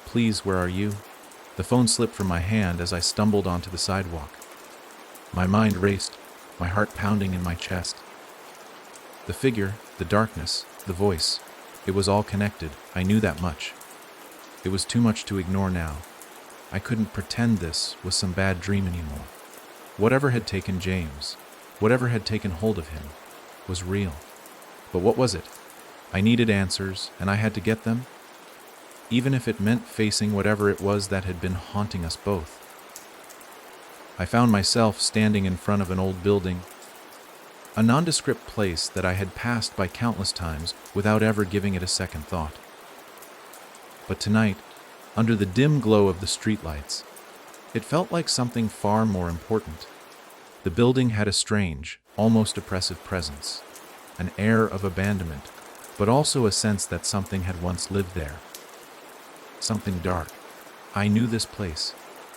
Please, where are you? The phone slipped from my hand as I stumbled onto the sidewalk. My mind raced, my heart pounding in my chest. The figure, the darkness, the voice, it was all connected. I knew that much. It was too much to ignore now. I couldn't pretend this was some bad dream anymore. Whatever had taken James, whatever had taken hold of him, was real. But what was it? I needed answers, and I had to get them, even if it meant facing whatever it was that had been haunting us both. I found myself standing in front of an old building, a nondescript place that I had passed by countless times without ever giving it a second thought. But tonight, under the dim glow of the streetlights, it felt like something far more important. The building had a strange, almost oppressive presence, an air of abandonment, but also a sense that something had once lived there. Something dark. I knew this place.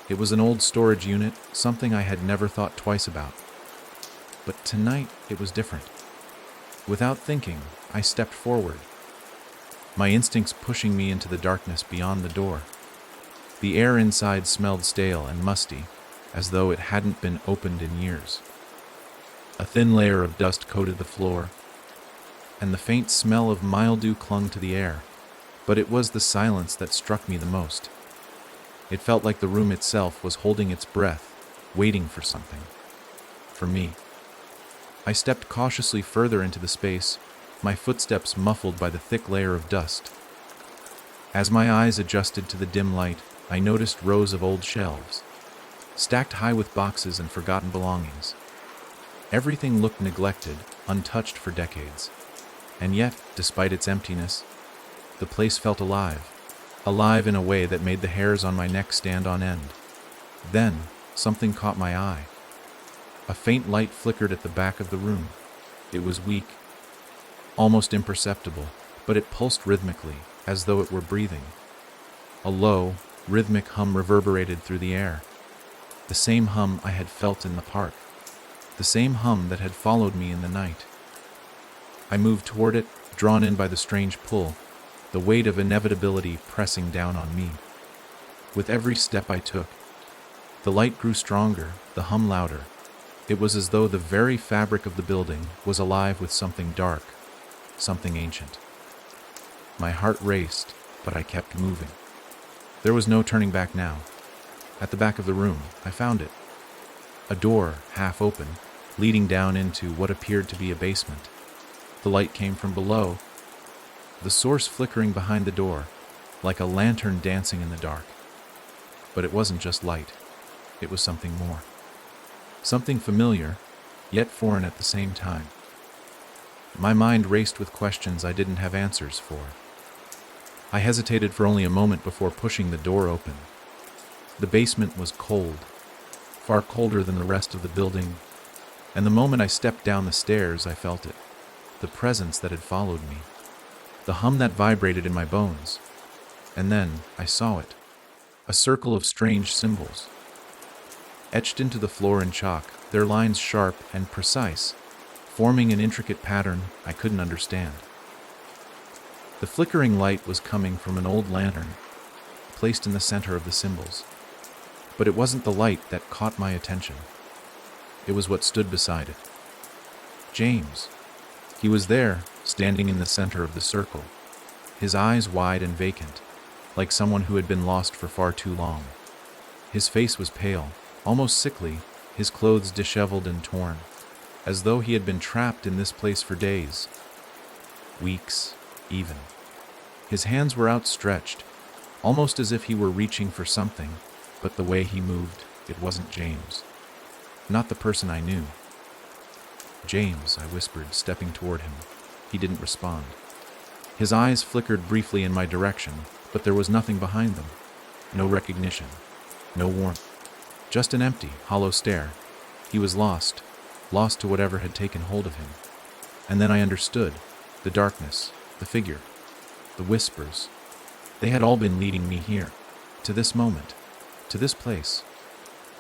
It was an old storage unit, something I had never thought twice about. But tonight, it was different. Without thinking, I stepped forward, my instincts pushing me into the darkness beyond the door. The air inside smelled stale and musty, as though it hadn't been opened in years. A thin layer of dust coated the floor, and the faint smell of mildew clung to the air, but it was the silence that struck me the most. It felt like the room itself was holding its breath, waiting for something. For me. I stepped cautiously further into the space, my footsteps muffled by the thick layer of dust. As my eyes adjusted to the dim light, I noticed rows of old shelves, stacked high with boxes and forgotten belongings. Everything looked neglected, untouched for decades. And yet, despite its emptiness, the place felt alive in a way that made the hairs on my neck stand on end. Then, something caught my eye. A faint light flickered at the back of the room. It was weak, almost imperceptible, but it pulsed rhythmically, as though it were breathing. A low, rhythmic hum reverberated through the air. The same hum I had felt in the park. The same hum that had followed me in the night. I moved toward it, drawn in by the strange pull, the weight of inevitability pressing down on me. With every step I took, the light grew stronger, the hum louder. It was as though the very fabric of the building was alive with something dark, something ancient. My heart raced, but I kept moving. There was no turning back now. At the back of the room, I found it. A door, half open, leading down into what appeared to be a basement. The light came from below, the source flickering behind the door, like a lantern dancing in the dark. But it wasn't just light. It was something more. Something familiar, yet foreign at the same time. My mind raced with questions I didn't have answers for. I hesitated for only a moment before pushing the door open. The basement was cold, far colder than the rest of the building, and the moment I stepped down the stairs, I felt it. The presence that had followed me. The hum that vibrated in my bones. And then I saw it. A circle of strange symbols. Etched into the floor in chalk, their lines sharp and precise, forming an intricate pattern I couldn't understand. The flickering light was coming from an old lantern, placed in the center of the symbols. But it wasn't the light that caught my attention. It was what stood beside it. James. He was there, standing in the center of the circle, his eyes wide and vacant, like someone who had been lost for far too long. His face was pale, almost sickly, his clothes disheveled and torn, as though he had been trapped in this place for days, weeks, even. His hands were outstretched, almost as if he were reaching for something, but the way he moved, it wasn't James. Not the person I knew. "James," I whispered, stepping toward him. He didn't respond. His eyes flickered briefly in my direction, but there was nothing behind them. No recognition, no warmth. Just an empty, hollow stare. He was lost to whatever had taken hold of him. And then I understood. The darkness, the figure, the whispers. They had all been leading me here, to this moment, to this place.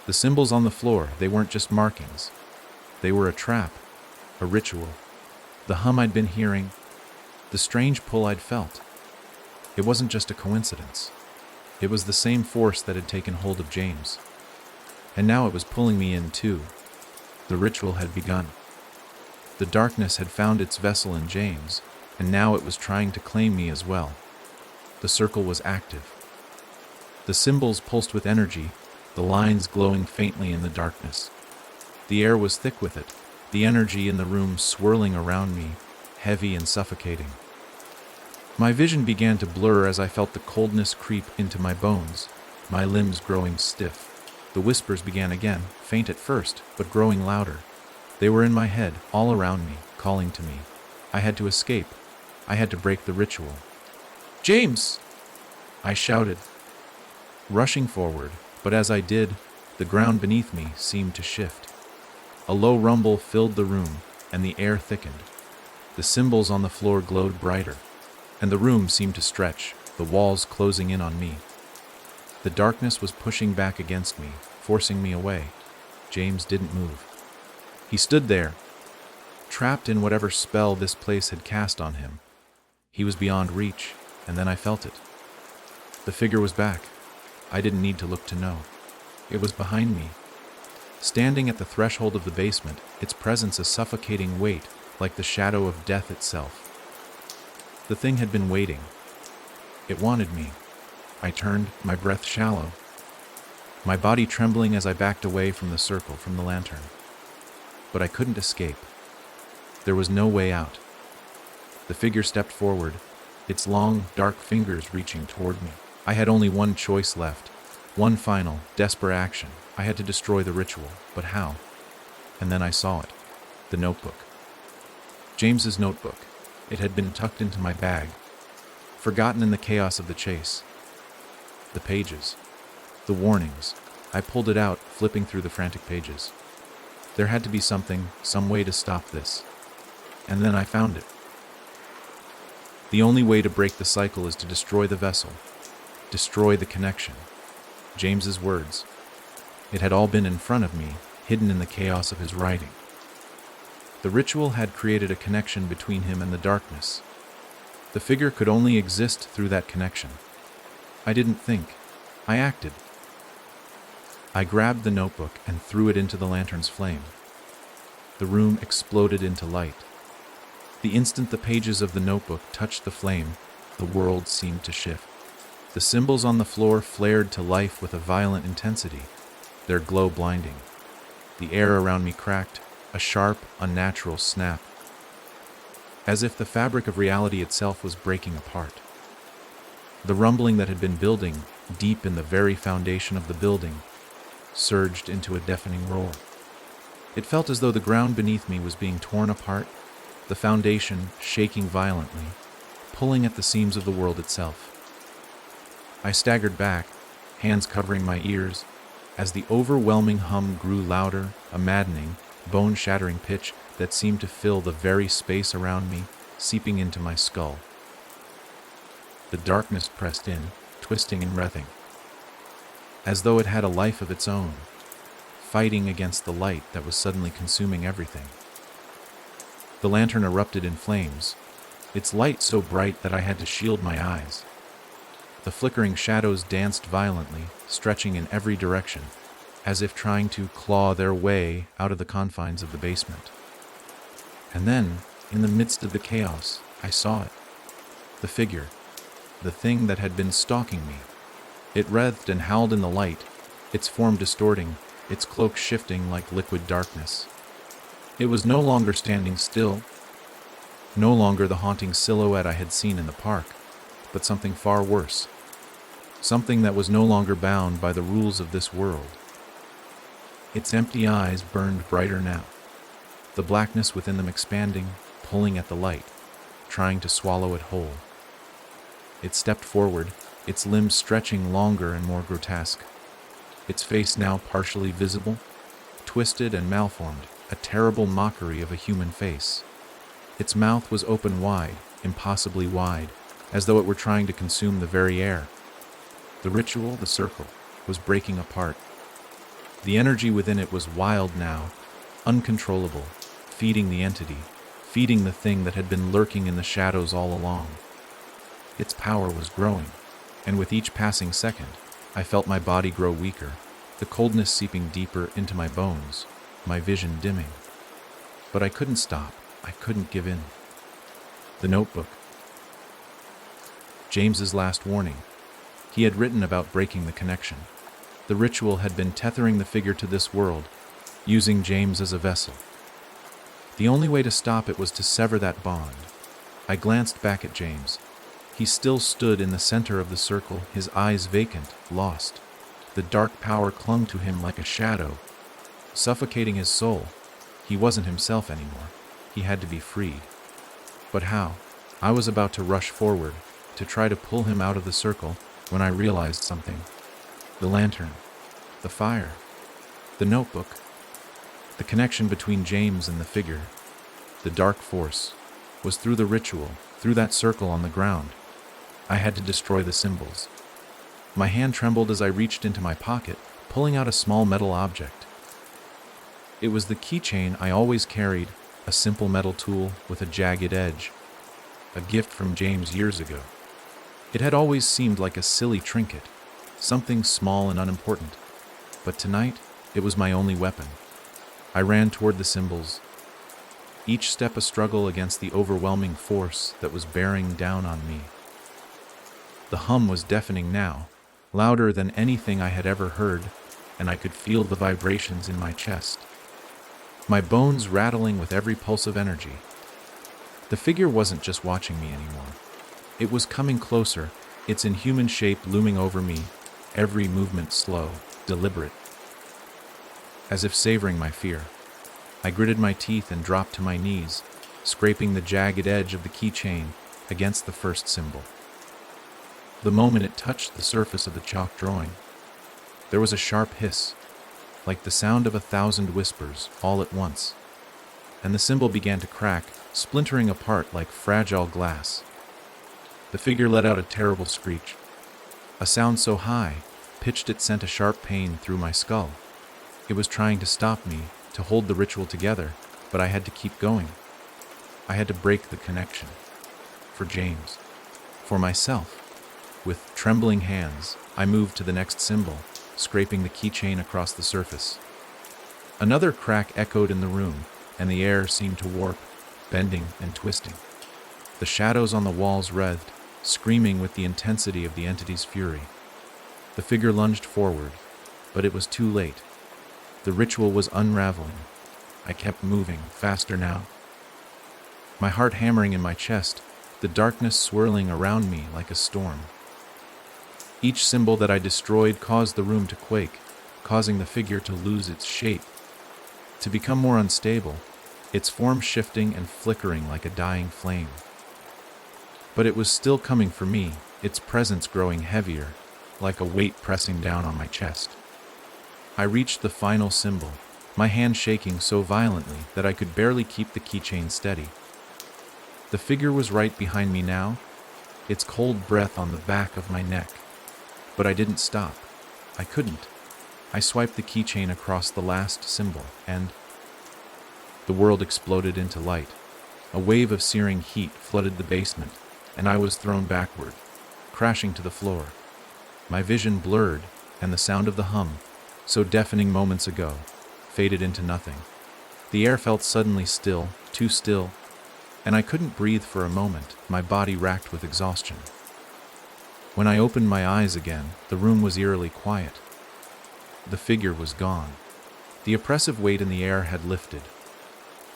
The symbols on the floor, they weren't just markings. They were a trap, a ritual. The hum I'd been hearing, the strange pull I'd felt. It wasn't just a coincidence. It was the same force that had taken hold of James. And now it was pulling me in too. The ritual had begun. The darkness had found its vessel in James, and now it was trying to claim me as well. The circle was active. The symbols pulsed with energy, the lines glowing faintly in the darkness. The air was thick with it, the energy in the room swirling around me, heavy and suffocating. My vision began to blur as I felt the coldness creep into my bones, my limbs growing stiff. The whispers began again, faint at first, but growing louder. They were in my head, all around me, calling to me. I had to escape. I had to break the ritual. "James!" I shouted, rushing forward, but as I did, the ground beneath me seemed to shift. A low rumble filled the room, and the air thickened. The symbols on the floor glowed brighter, and the room seemed to stretch, the walls closing in on me. The darkness was pushing back against me, forcing me away. James didn't move. He stood there, trapped in whatever spell this place had cast on him. He was beyond reach, and then I felt it. The figure was back. I didn't need to look to know. It was behind me. Standing at the threshold of the basement, its presence a suffocating weight, like the shadow of death itself. The thing had been waiting. It wanted me. I turned, my breath shallow, my body trembling as I backed away from the circle, from the lantern. But I couldn't escape. There was no way out. The figure stepped forward, its long, dark fingers reaching toward me. I had only one choice left, one final, desperate action. I had to destroy the ritual, but how? And then I saw it, the notebook. James's notebook. It had been tucked into my bag, forgotten in the chaos of the chase. The pages, the warnings. I pulled it out, flipping through the frantic pages. There had to be something, some way to stop this. And then I found it. The only way to break the cycle is to destroy the vessel, destroy the connection. James's words. It had all been in front of me, hidden in the chaos of his writing. The ritual had created a connection between him and the darkness. The figure could only exist through that connection. I didn't think. I acted. I grabbed the notebook and threw it into the lantern's flame. The room exploded into light. The instant the pages of the notebook touched the flame, the world seemed to shift. The symbols on the floor flared to life with a violent intensity, their glow blinding. The air around me cracked, a sharp, unnatural snap, as if the fabric of reality itself was breaking apart. The rumbling that had been building, deep in the very foundation of the building, surged into a deafening roar. It felt as though the ground beneath me was being torn apart, the foundation shaking violently, pulling at the seams of the world itself. I staggered back, hands covering my ears, as the overwhelming hum grew louder, a maddening, bone-shattering pitch that seemed to fill the very space around me, seeping into my skull. The darkness pressed in, twisting and writhing, as though it had a life of its own, fighting against the light that was suddenly consuming everything. The lantern erupted in flames, its light so bright that I had to shield my eyes. The flickering shadows danced violently, stretching in every direction, as if trying to claw their way out of the confines of the basement. And then, in the midst of the chaos, I saw it. The figure, the thing that had been stalking me. It writhed and howled in the light, its form distorting, its cloak shifting like liquid darkness. It was no longer standing still, no longer the haunting silhouette I had seen in the park, but something far worse. Something that was no longer bound by the rules of this world. Its empty eyes burned brighter now, the blackness within them expanding, pulling at the light, trying to swallow it whole. It stepped forward, its limbs stretching longer and more grotesque. Its face now partially visible, twisted and malformed, a terrible mockery of a human face. Its mouth was open wide, impossibly wide, as though it were trying to consume the very air. The ritual, the circle, was breaking apart. The energy within it was wild now, uncontrollable, feeding the entity, feeding the thing that had been lurking in the shadows all along. Its power was growing, and with each passing second, I felt my body grow weaker, the coldness seeping deeper into my bones, my vision dimming. But I couldn't stop. I couldn't give in. The notebook. James's last warning. He had written about breaking the connection. The ritual had been tethering the figure to this world, using James as a vessel. The only way to stop it was to sever that bond. I glanced back at James. He still stood in the center of the circle, his eyes vacant, lost. The dark power clung to him like a shadow, suffocating his soul. He wasn't himself anymore. He had to be freed. But how? I was about to rush forward, to try to pull him out of the circle, when I realized something. The lantern. The fire. The notebook. The connection between James and the figure. The dark force was through the ritual, through that circle on the ground. I had to destroy the symbols. My hand trembled as I reached into my pocket, pulling out a small metal object. It was the keychain I always carried, a simple metal tool with a jagged edge. A gift from James years ago. It had always seemed like a silly trinket, something small and unimportant. But tonight, it was my only weapon. I ran toward the symbols, each step a struggle against the overwhelming force that was bearing down on me. The hum was deafening now, louder than anything I had ever heard, and I could feel the vibrations in my chest. My bones rattling with every pulse of energy. The figure wasn't just watching me anymore. It was coming closer, its inhuman shape looming over me, every movement slow, deliberate. As if savoring my fear, I gritted my teeth and dropped to my knees, scraping the jagged edge of the keychain against the first symbol. The moment it touched the surface of the chalk drawing, there was a sharp hiss, like the sound of 1,000 whispers all at once, and the symbol began to crack, splintering apart like fragile glass. The figure let out a terrible screech, a sound so high, pitched it sent a sharp pain through my skull. It was trying to stop me, to hold the ritual together, but I had to keep going. I had to break the connection. For James. For myself. With trembling hands, I moved to the next symbol, scraping the keychain across the surface. Another crack echoed in the room, and the air seemed to warp, bending and twisting. The shadows on the walls writhed, screaming with the intensity of the entity's fury. The figure lunged forward, but it was too late. The ritual was unraveling. I kept moving, faster now. My heart hammering in my chest, the darkness swirling around me like a storm. Each symbol that I destroyed caused the room to quake, causing the figure to lose its shape, to become more unstable, its form shifting and flickering like a dying flame. But it was still coming for me, its presence growing heavier, like a weight pressing down on my chest. I reached the final symbol, my hand shaking so violently that I could barely keep the keychain steady. The figure was right behind me now, its cold breath on the back of my neck. But I didn't stop. I couldn't. I swiped the keychain across the last symbol, and the world exploded into light. A wave of searing heat flooded the basement, and I was thrown backward, crashing to the floor. My vision blurred, and the sound of the hum, so deafening moments ago, faded into nothing. The air felt suddenly still, too still, and I couldn't breathe for a moment, my body racked with exhaustion. When I opened my eyes again, the room was eerily quiet. The figure was gone. The oppressive weight in the air had lifted.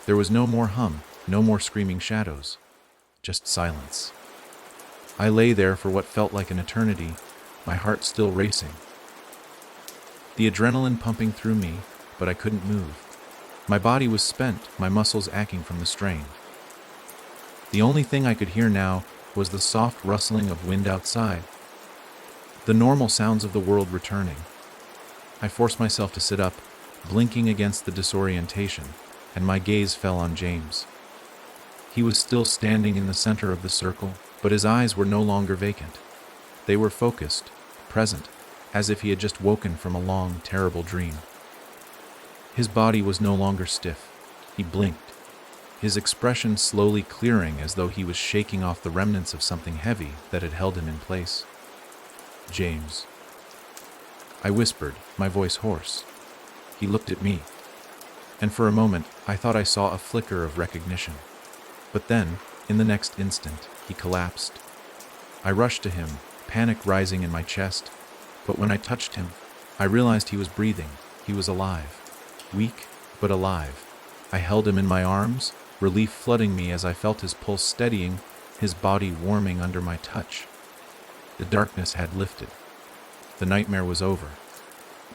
There was no more hum, no more screaming shadows, just silence. I lay there for what felt like an eternity, my heart still racing. The adrenaline pumping through me, but I couldn't move. My body was spent, my muscles aching from the strain. The only thing I could hear now was the soft rustling of wind outside, the normal sounds of the world returning. I forced myself to sit up, blinking against the disorientation, and my gaze fell on James. He was still standing in the center of the circle, but his eyes were no longer vacant. They were focused, present, as if he had just woken from a long, terrible dream. His body was no longer stiff. He blinked, his expression slowly clearing as though he was shaking off the remnants of something heavy that had held him in place. James. I whispered, my voice hoarse. He looked at me, and for a moment I thought I saw a flicker of recognition. But then, in the next instant, he collapsed. I rushed to him, panic rising in my chest, but when I touched him, I realized he was breathing. He was alive. Weak, but alive. I held him in my arms, relief flooding me as I felt his pulse steadying, his body warming under my touch. The darkness had lifted. The nightmare was over.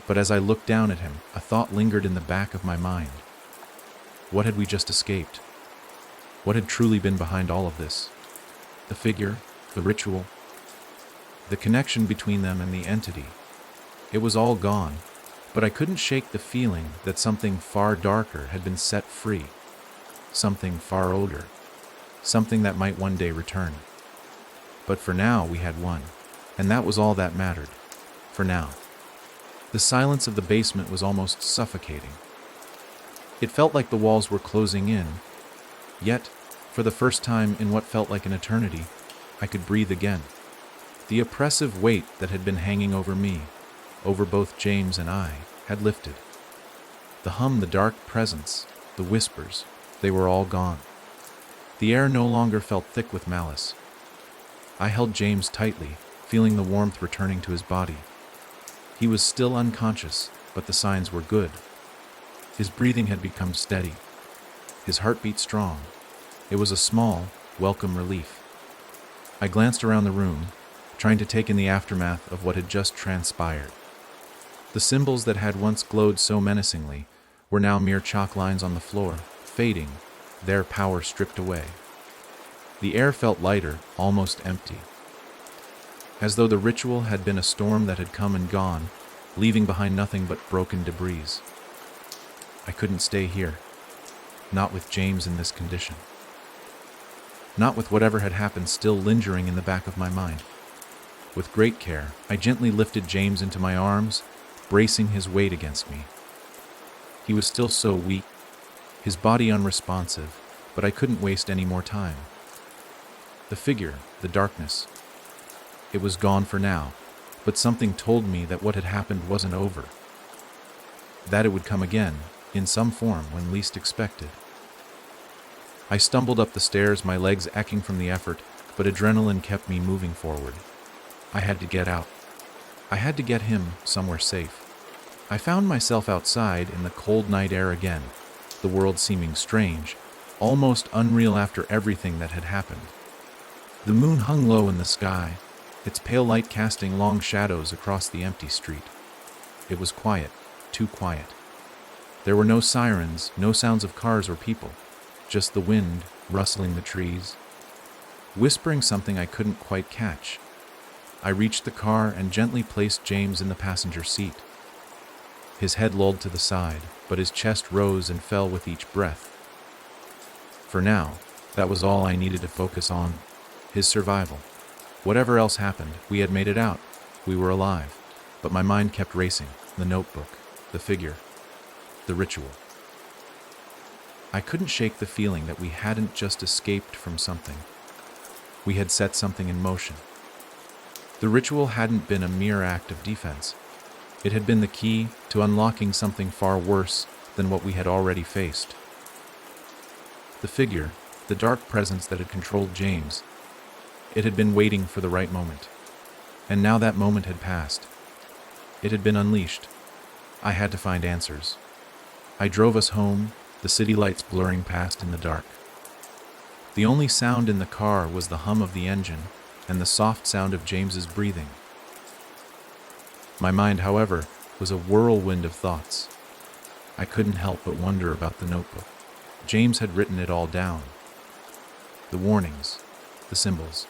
But as I looked down at him, a thought lingered in the back of my mind. What had we just escaped? What had truly been behind all of this? The figure, the ritual, the connection between them and the entity. It was all gone, but I couldn't shake the feeling that something far darker had been set free, something far older, something that might one day return. But for now we had won, and that was all that mattered, for now. The silence of the basement was almost suffocating. It felt like the walls were closing in, yet, for the first time in what felt like an eternity, I could breathe again. The oppressive weight that had been hanging over me, over both James and I, had lifted. The hum, the dark presence, the whispers, they were all gone. The air no longer felt thick with malice. I held James tightly, feeling the warmth returning to his body. He was still unconscious, but the signs were good. His breathing had become steady, his heartbeat strong. It was a small, welcome relief. I glanced around the room, trying to take in the aftermath of what had just transpired. The symbols that had once glowed so menacingly were now mere chalk lines on the floor, fading, their power stripped away. The air felt lighter, almost empty, as though the ritual had been a storm that had come and gone, leaving behind nothing but broken debris. I couldn't stay here, not with James in this condition, not with whatever had happened still lingering in the back of my mind. With great care, I gently lifted James into my arms, bracing his weight against me. He was still so weak, his body unresponsive, but I couldn't waste any more time. The figure, the darkness, it was gone for now, but something told me that what had happened wasn't over, that it would come again, in some form when least expected. I stumbled up the stairs, my legs aching from the effort, but adrenaline kept me moving forward. I had to get out. I had to get him somewhere safe. I found myself outside in the cold night air again, the world seeming strange, almost unreal after everything that had happened. The moon hung low in the sky, its pale light casting long shadows across the empty street. It was quiet, too quiet. There were no sirens, no sounds of cars or people, just the wind rustling the trees, whispering something I couldn't quite catch. I reached the car and gently placed James in the passenger seat. His head lolled to the side, but his chest rose and fell with each breath. For now, that was all I needed to focus on, his survival. Whatever else happened, we had made it out. We were alive, but my mind kept racing, the notebook, the figure, the ritual. I couldn't shake the feeling that we hadn't just escaped from something. We had set something in motion. The ritual hadn't been a mere act of defense. It had been the key to unlocking something far worse than what we had already faced. The figure, the dark presence that had controlled James, it had been waiting for the right moment. And now that moment had passed. It had been unleashed. I had to find answers. I drove us home, the city lights blurring past in the dark. The only sound in the car was the hum of the engine and the soft sound of James's breathing. My mind, however, was a whirlwind of thoughts. I couldn't help but wonder about the notebook. James had written it all down. The warnings, the symbols,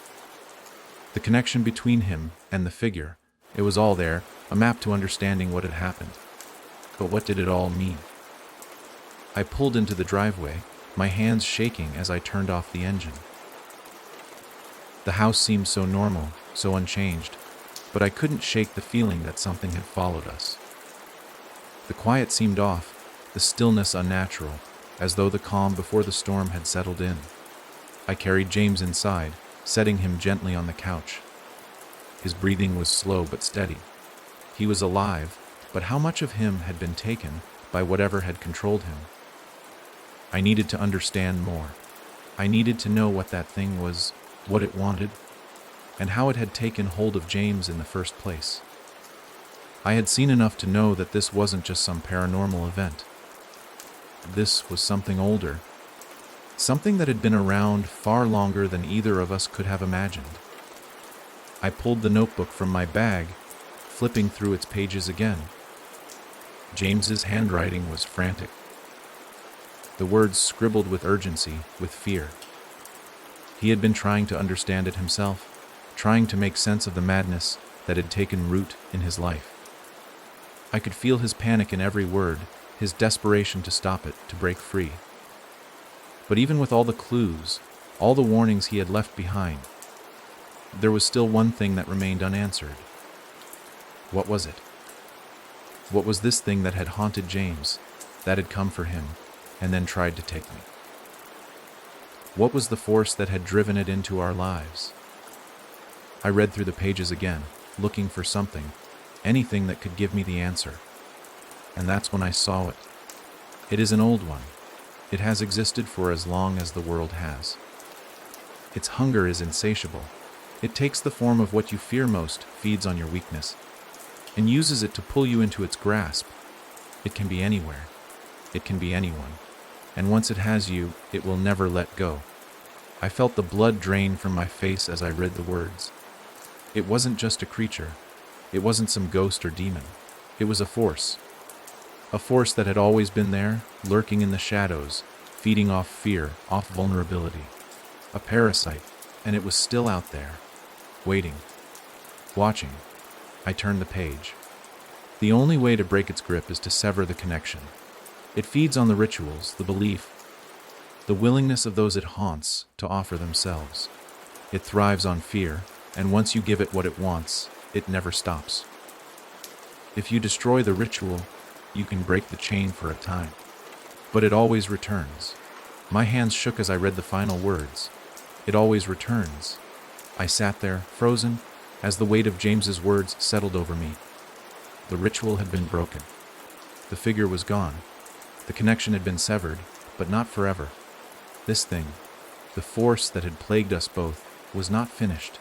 the connection between him and the figure. It was all there, a map to understanding what had happened. But what did it all mean? I pulled into the driveway, my hands shaking as I turned off the engine. The house seemed so normal, so unchanged, but I couldn't shake the feeling that something had followed us. The quiet seemed off, the stillness unnatural, as though the calm before the storm had settled in. I carried James inside, setting him gently on the couch. His breathing was slow but steady. He was alive, but how much of him had been taken by whatever had controlled him? I needed to understand more. I needed to know what that thing was, what it wanted, and how it had taken hold of James in the first place. I had seen enough to know that this wasn't just some paranormal event. This was something older, something that had been around far longer than either of us could have imagined. I pulled the notebook from my bag, flipping through its pages again. James's handwriting was frantic. the words scribbled with urgency, with fear. He had been trying to understand it himself, trying to make sense of the madness that had taken root in his life. I could feel his panic in every word, his desperation to stop it, to break free. But even with all the clues, all the warnings he had left behind, there was still one thing that remained unanswered. What was it? What was this thing that had haunted James, that had come for him, and then tried to take me? What was the force that had driven it into our lives? I read through the pages again, looking for something, anything that could give me the answer. And that's when I saw it. It is an old one. It has existed for as long as the world has. Its hunger is insatiable. It takes the form of what you fear most, feeds on your weakness, and uses it to pull you into its grasp. It can be anywhere. It can be anyone. And once it has you, it will never let go. I felt the blood drain from my face as I read the words. It wasn't just a creature. It wasn't some ghost or demon. It was a force. A force that had always been there, lurking in the shadows, feeding off fear, off vulnerability. A parasite, and it was still out there, waiting, watching. I turned the page. The only way to break its grip is to sever the connection. It feeds on the rituals, the belief, the willingness of those it haunts to offer themselves. It thrives on fear, and once you give it what it wants, it never stops. If you destroy the ritual, you can break the chain for a time, but it always returns. My hands shook as I read the final words. It always returns. I sat there, frozen, as the weight of James's words settled over me. The ritual had been broken. The figure was gone. The connection had been severed, but not forever. This thing, the force that had plagued us both, was not finished.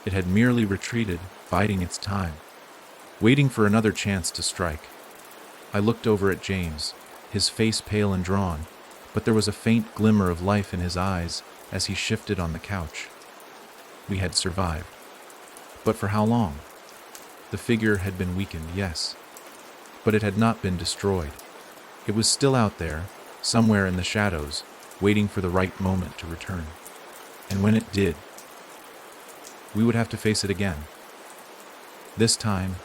It had merely retreated, biding its time, waiting for another chance to strike. I looked over at James, his face pale and drawn, but there was a faint glimmer of life in his eyes as he shifted on the couch. We had survived. But for how long? The figure had been weakened, yes, but it had not been destroyed. It was still out there, somewhere in the shadows, waiting for the right moment to return. And when it did, we would have to face it again. This time,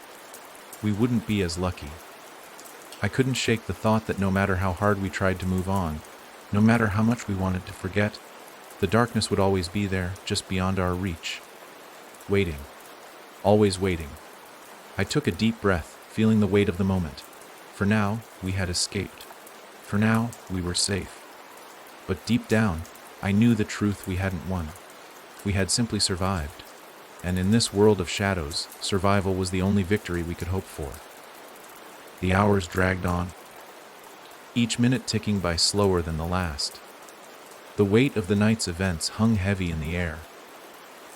we wouldn't be as lucky. I couldn't shake the thought that no matter how hard we tried to move on, no matter how much we wanted to forget, the darkness would always be there, just beyond our reach. Waiting. Always waiting. I took a deep breath, feeling the weight of the moment. For now, we had escaped. For now, we were safe. But deep down, I knew the truth: we hadn't won. We had simply survived. And in this world of shadows, survival was the only victory we could hope for. The hours dragged on, each minute ticking by slower than the last. The weight of the night's events hung heavy in the air.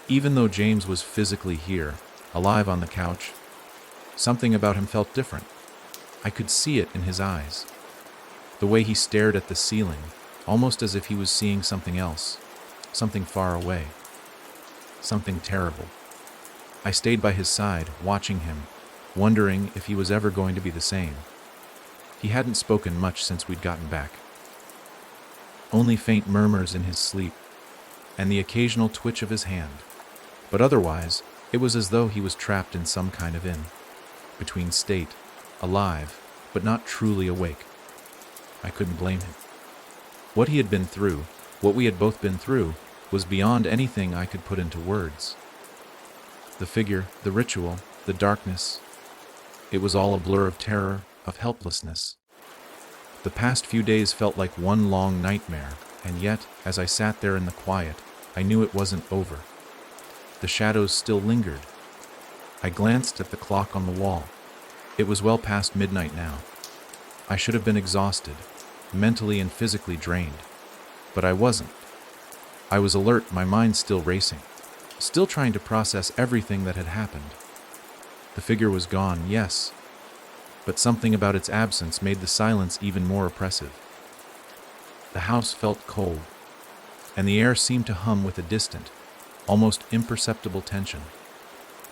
Even though James was physically here, alive on the couch, something about him felt different. I could see it in his eyes. The way he stared at the ceiling, almost as if he was seeing something else, something far away, something terrible. I stayed by his side, watching him, wondering if he was ever going to be the same. He hadn't spoken much since we'd gotten back. Only faint murmurs in his sleep, and the occasional twitch of his hand. But otherwise, it was as though he was trapped in some kind of inn, between state, alive, but not truly awake. I couldn't blame him. What he had been through, what we had both been through, was beyond anything I could put into words. The figure, the ritual, the darkness, it was all a blur of terror, of helplessness. The past few days felt like one long nightmare, and yet, as I sat there in the quiet, I knew it wasn't over. The shadows still lingered. I glanced at the clock on the wall. It was well past midnight now. I should have been exhausted, mentally and physically drained. But I wasn't. I was alert, my mind still racing, still trying to process everything that had happened. The figure was gone, yes, but something about its absence made the silence even more oppressive. The house felt cold, and the air seemed to hum with a distant, almost imperceptible tension.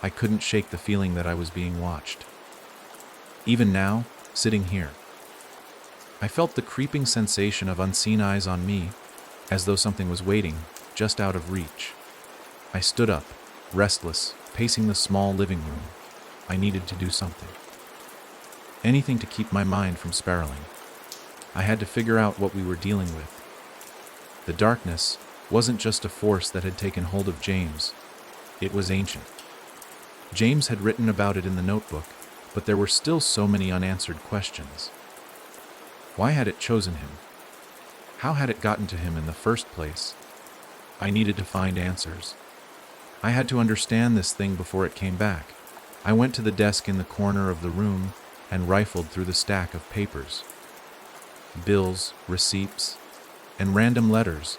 I couldn't shake the feeling that I was being watched. Even now, sitting here, I felt the creeping sensation of unseen eyes on me, as though something was waiting, just out of reach. I stood up, restless, pacing the small living room. I needed to do something. Anything to keep my mind from spiraling. I had to figure out what we were dealing with. The darkness wasn't just a force that had taken hold of James. It was ancient. James had written about it in the notebook, but there were still so many unanswered questions. Why had it chosen him? How had it gotten to him in the first place? I needed to find answers. I had to understand this thing before it came back. I went to the desk in the corner of the room and rifled through the stack of papers. Bills, receipts, and random letters.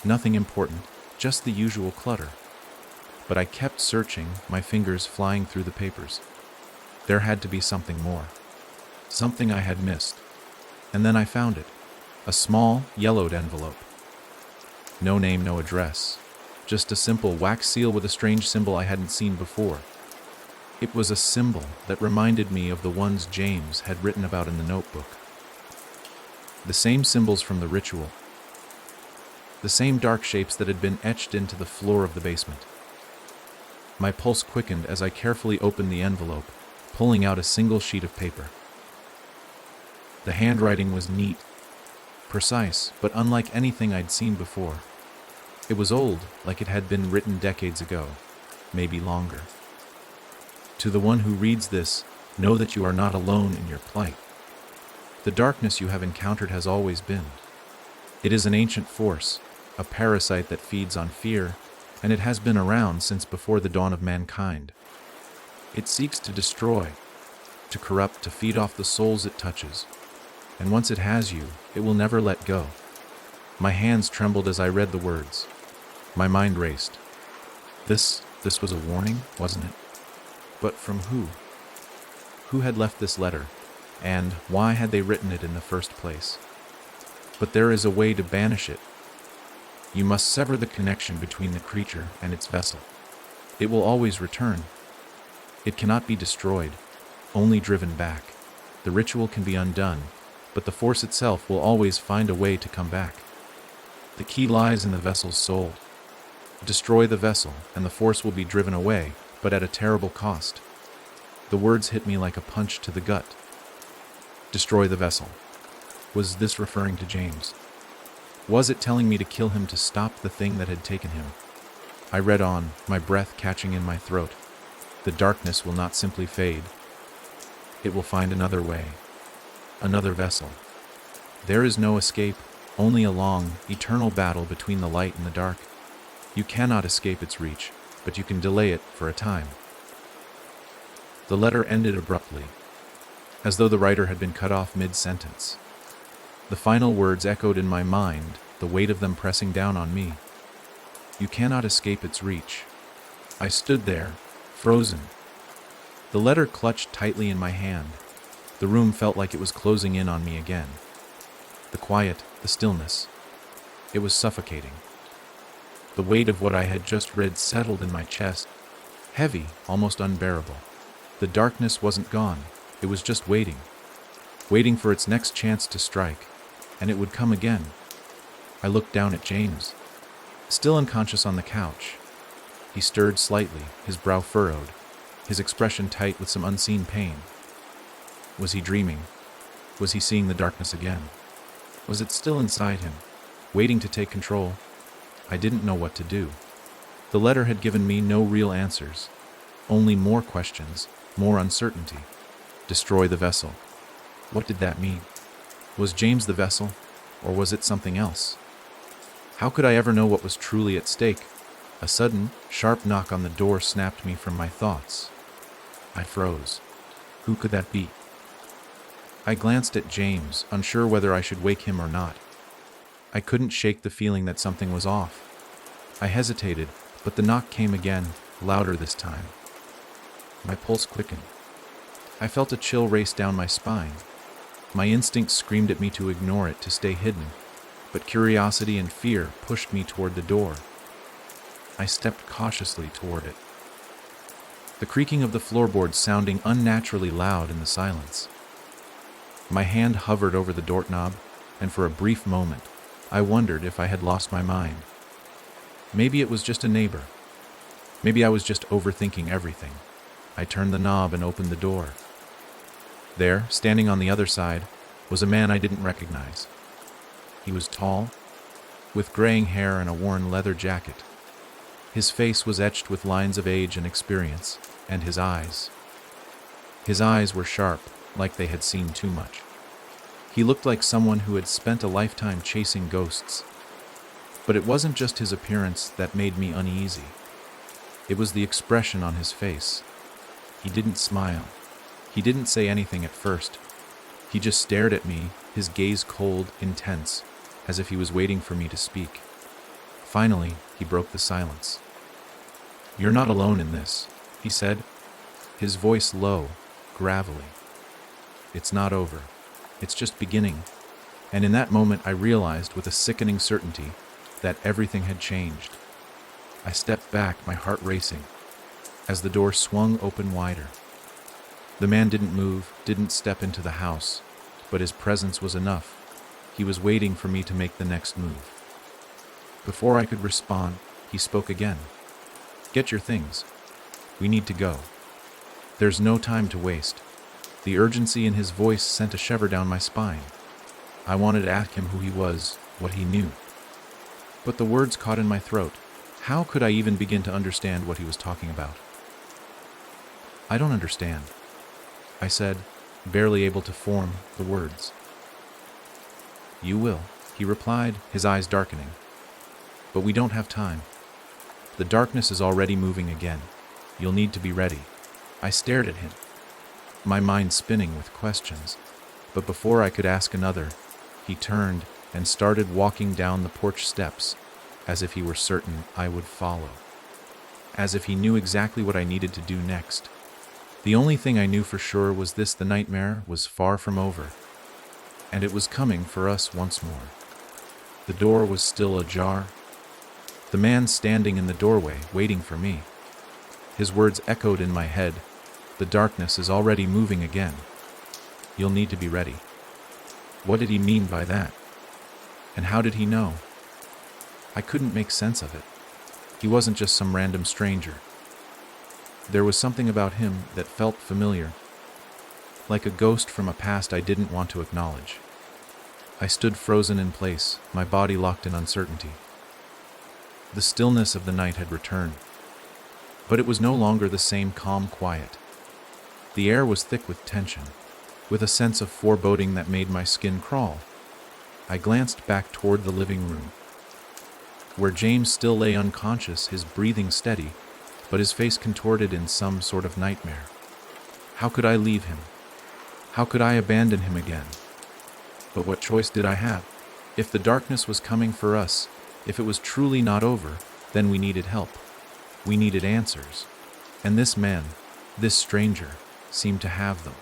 Nothing important, just the usual clutter. But I kept searching, my fingers flying through the papers. There had to be something more. Something I had missed. And then I found it. A small, yellowed envelope. No name, no address. Just a simple wax seal with a strange symbol I hadn't seen before. It was a symbol that reminded me of the ones James had written about in the notebook. The same symbols from the ritual. The same dark shapes that had been etched into the floor of the basement. My pulse quickened as I carefully opened the envelope, pulling out a single sheet of paper. The handwriting was neat, precise, but unlike anything I'd seen before. It was old, like it had been written decades ago, maybe longer. To the one who reads this, know that you are not alone in your plight. The darkness you have encountered has always been. It is an ancient force, a parasite that feeds on fear, and it has been around since before the dawn of mankind. It seeks to destroy, to corrupt, to feed off the souls it touches. And once it has you, it will never let go. My hands trembled as I read the words. My mind raced. This was a warning, wasn't it? But from who? Who had left this letter? And why had they written it in the first place? But there is a way to banish it. You must sever the connection between the creature and its vessel. It will always return. It cannot be destroyed, only driven back. The ritual can be undone, but the force itself will always find a way to come back. The key lies in the vessel's soul. Destroy the vessel, and the force will be driven away, but at a terrible cost. The words hit me like a punch to the gut. Destroy the vessel. Was this referring to James? Was it telling me to kill him to stop the thing that had taken him? I read on, my breath catching in my throat. The darkness will not simply fade. It will find another way. Another vessel. There is no escape, only a long, eternal battle between the light and the dark. You cannot escape its reach, but you can delay it for a time. The letter ended abruptly, as though the writer had been cut off mid-sentence. The final words echoed in my mind, the weight of them pressing down on me. You cannot escape its reach. I stood there, frozen. The letter clutched tightly in my hand. The room felt like it was closing in on me again. The quiet, the stillness. It was suffocating. The weight of what I had just read settled in my chest, heavy, almost unbearable. The darkness wasn't gone. It was just waiting. Waiting for its next chance to strike, and it would come again. I looked down at James, still unconscious on the couch. He stirred slightly, his brow furrowed, his expression tight with some unseen pain. Was he dreaming? Was he seeing the darkness again? Was it still inside him, waiting to take control? I didn't know what to do. The letter had given me no real answers, only more questions, more uncertainty. Destroy the vessel. What did that mean? Was James the vessel, or was it something else? How could I ever know what was truly at stake? A sudden, sharp knock on the door snapped me from my thoughts. I froze. Who could that be? I glanced at James, unsure whether I should wake him or not. I couldn't shake the feeling that something was off. I hesitated, but the knock came again, louder this time. My pulse quickened. I felt a chill race down my spine. My instincts screamed at me to ignore it, to stay hidden, but curiosity and fear pushed me toward the door. I stepped cautiously toward it, the creaking of the floorboards sounding unnaturally loud in the silence. My hand hovered over the doorknob, and for a brief moment, I wondered if I had lost my mind. Maybe it was just a neighbor. Maybe I was just overthinking everything. I turned the knob and opened the door. There, standing on the other side, was a man I didn't recognize. He was tall, with graying hair and a worn leather jacket. His face was etched with lines of age and experience, and his eyes were sharp, like they had seen too much. He looked like someone who had spent a lifetime chasing ghosts. But it wasn't just his appearance that made me uneasy. It was the expression on his face. He didn't smile. He didn't say anything at first. He just stared at me, his gaze cold, intense, as if he was waiting for me to speak. Finally, he broke the silence. "You're not alone in this," he said, his voice low, gravelly. "It's not over. It's just beginning." And in that moment I realized with a sickening certainty that everything had changed. I stepped back, my heart racing, as the door swung open wider. The man didn't move, didn't step into the house, but his presence was enough. He was waiting for me to make the next move. Before I could respond, he spoke again. "Get your things. We need to go. There's no time to waste." The urgency in his voice sent a shiver down my spine. I wanted to ask him who he was, what he knew. But the words caught in my throat. How could I even begin to understand what he was talking about? "I don't understand," I said, barely able to form the words. "You will," he replied, his eyes darkening. "But we don't have time. The darkness is already moving again. You'll need to be ready." I stared at him, my mind spinning with questions. But before I could ask another, he turned and started walking down the porch steps, as if he were certain I would follow. As if he knew exactly what I needed to do next. The only thing I knew for sure was this: the nightmare was far from over, and it was coming for us once more. The door was still ajar. The man standing in the doorway, waiting for me. His words echoed in my head. "The darkness is already moving again. You'll need to be ready." What did he mean by that? And how did he know? I couldn't make sense of it. He wasn't just some random stranger. There was something about him that felt familiar, like a ghost from a past I didn't want to acknowledge. I stood frozen in place, my body locked in uncertainty. The stillness of the night had returned, but it was no longer the same calm quiet. The air was thick with tension, with a sense of foreboding that made my skin crawl. I glanced back toward the living room, where James still lay unconscious, his breathing steady, but his face contorted in some sort of nightmare. How could I leave him? How could I abandon him again? But what choice did I have? If the darkness was coming for us, if it was truly not over, then we needed help. We needed answers. And this man, this stranger, seemed to have them.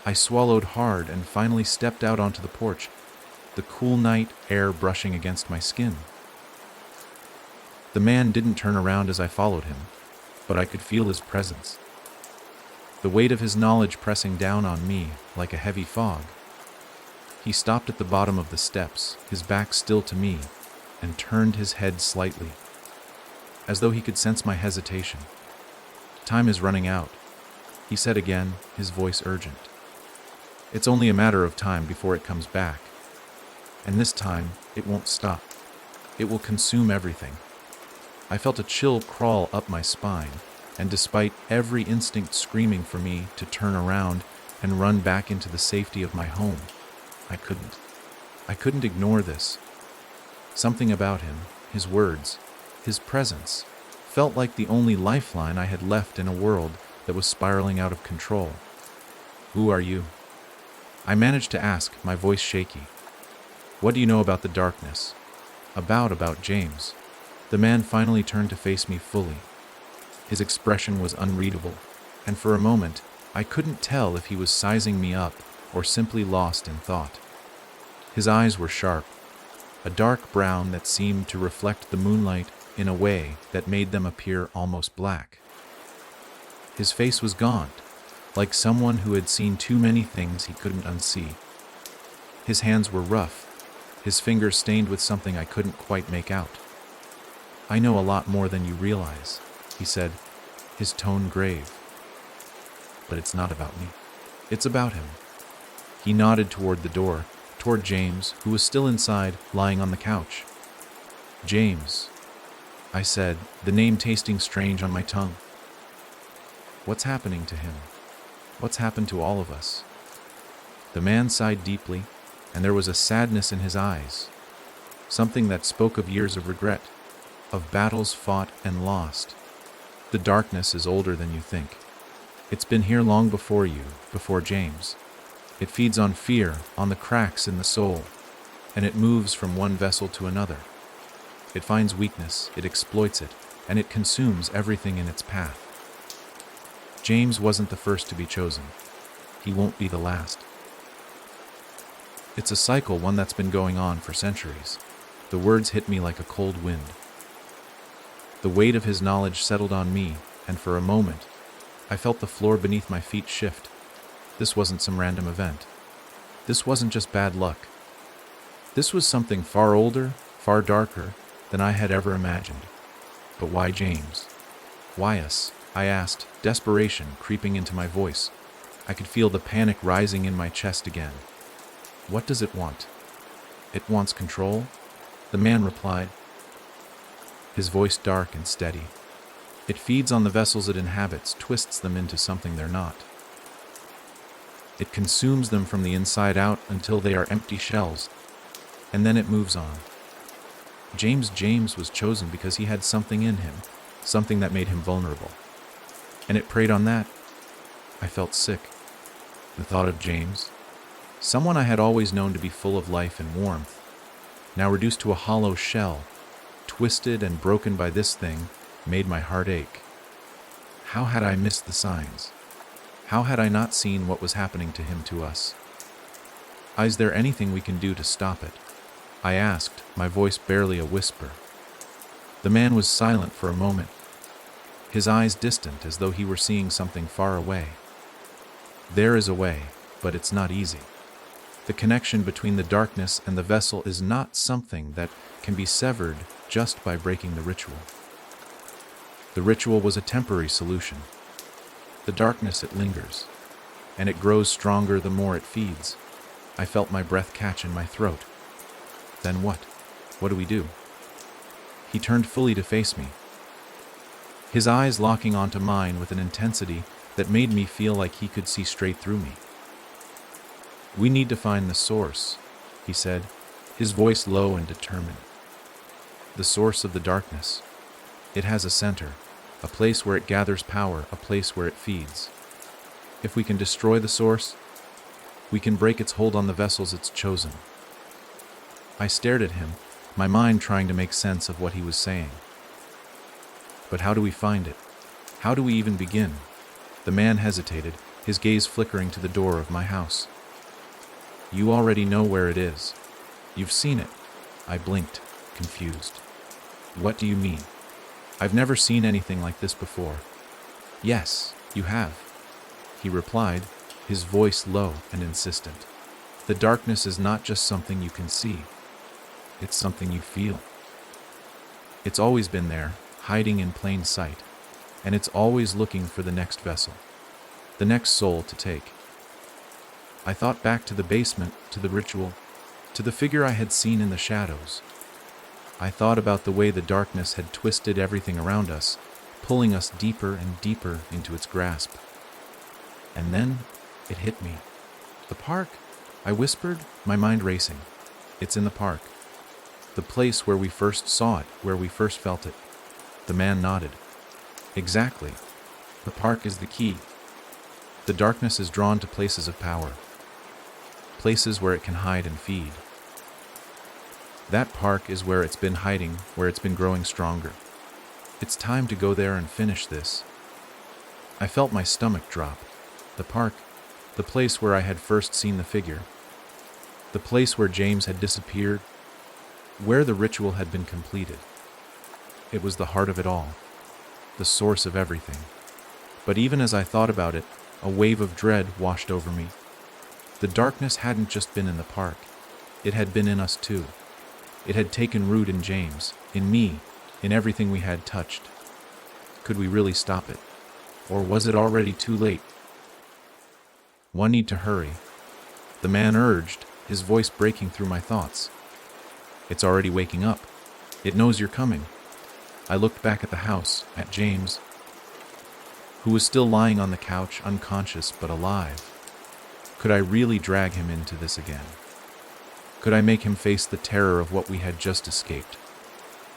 I swallowed hard and finally stepped out onto the porch, the cool night air brushing against my skin. The man didn't turn around as I followed him, but I could feel his presence. The weight of his knowledge pressing down on me like a heavy fog. He stopped at the bottom of the steps, his back still to me, and turned his head slightly, as though he could sense my hesitation. "Time is running out," he said again, his voice urgent. "It's only a matter of time before it comes back. And this time, it won't stop. It will consume everything." I felt a chill crawl up my spine, and despite every instinct screaming for me to turn around and run back into the safety of my home, I couldn't. I couldn't ignore this. Something about him, his words, his presence, felt like the only lifeline I had left in a world that was spiraling out of control. "Who are you?" I managed to ask, my voice shaky. "What do you know about the darkness? About James?" The man finally turned to face me fully. His expression was unreadable, and for a moment, I couldn't tell if he was sizing me up or simply lost in thought. His eyes were sharp, a dark brown that seemed to reflect the moonlight in a way that made them appear almost black. His face was gaunt, like someone who had seen too many things he couldn't unsee. His hands were rough, his fingers stained with something I couldn't quite make out. "I know a lot more than you realize," he said, his tone grave. "But it's not about me. It's about him." He nodded toward the door, toward James, who was still inside, lying on the couch. "James," I said, the name tasting strange on my tongue. "What's happening to him? What's happened to all of us?" The man sighed deeply, and there was a sadness in his eyes, something that spoke of years of regret, of battles fought and lost. "The darkness is older than you think. It's been here long before you, before James. It feeds on fear, on the cracks in the soul, and it moves from one vessel to another. It finds weakness, it exploits it, and it consumes everything in its path. James wasn't the first to be chosen. He won't be the last. It's a cycle, one that's been going on for centuries." The words hit me like a cold wind. The weight of his knowledge settled on me, and for a moment, I felt the floor beneath my feet shift. This wasn't some random event. This wasn't just bad luck. This was something far older, far darker than I had ever imagined. But why James? Why us? I asked, desperation creeping into my voice. I could feel the panic rising in my chest again. "What does it want?" "It wants control," the man replied, his voice dark and steady. "It feeds on the vessels it inhabits, twists them into something they're not. It consumes them from the inside out until they are empty shells, and then it moves on." James was chosen because he had something in him, something that made him vulnerable. And it preyed on that. I felt sick. The thought of James, someone I had always known to be full of life and warmth, now reduced to a hollow shell, twisted and broken by this thing, made my heart ache. How had I missed the signs? How had I not seen what was happening to him, to us? "Is there anything we can do to stop it?" I asked, my voice barely a whisper. The man was silent for a moment, his eyes distant as though he were seeing something far away. "There is a way, but it's not easy. The connection between the darkness and the vessel is not something that can be severed just by breaking the ritual." The ritual was a temporary solution. The darkness, it lingers, and it grows stronger the more it feeds. I felt my breath catch in my throat. "Then what? What do we do?" He turned fully to face me, his eyes locking onto mine with an intensity that made me feel like he could see straight through me. "We need to find the source," he said, his voice low and determined. "The source of the darkness. It has a center, a place where it gathers power, a place where it feeds. If we can destroy the source, we can break its hold on the vessels it's chosen." I stared at him, my mind trying to make sense of what he was saying. "But how do we find it? How do we even begin?" The man hesitated, his gaze flickering to the door of my house. "You already know where it is. You've seen it." I blinked, confused. "What do you mean? I've never seen anything like this before." "Yes, you have," he replied, his voice low and insistent. "The darkness is not just something you can see. It's something you feel. It's always been there, hiding in plain sight, and it's always looking for the next vessel, the next soul to take." I thought back to the basement, to the ritual, to the figure I had seen in the shadows. I thought about the way the darkness had twisted everything around us, pulling us deeper and deeper into its grasp. And then it hit me. "The park," I whispered, my mind racing. "It's in the park. The place where we first saw it, where we first felt it." The man nodded. "Exactly. The park is the key. The darkness is drawn to places of power, places where it can hide and feed. That park is where it's been hiding, where it's been growing stronger. It's time to go there and finish this." I felt my stomach drop. The park, the place where I had first seen the figure, the place where James had disappeared, where the ritual had been completed. It was the heart of it all, the source of everything. But even as I thought about it, a wave of dread washed over me. The darkness hadn't just been in the park. It had been in us too. It had taken root in James, in me, in everything we had touched. Could we really stop it? Or was it already too late? One need to hurry, the man urged, his voice breaking through my thoughts. It's already waking up. It knows you're coming. I looked back at the house, at James, who was still lying on the couch, unconscious but alive. Could I really drag him into this again? Could I make him face the terror of what we had just escaped?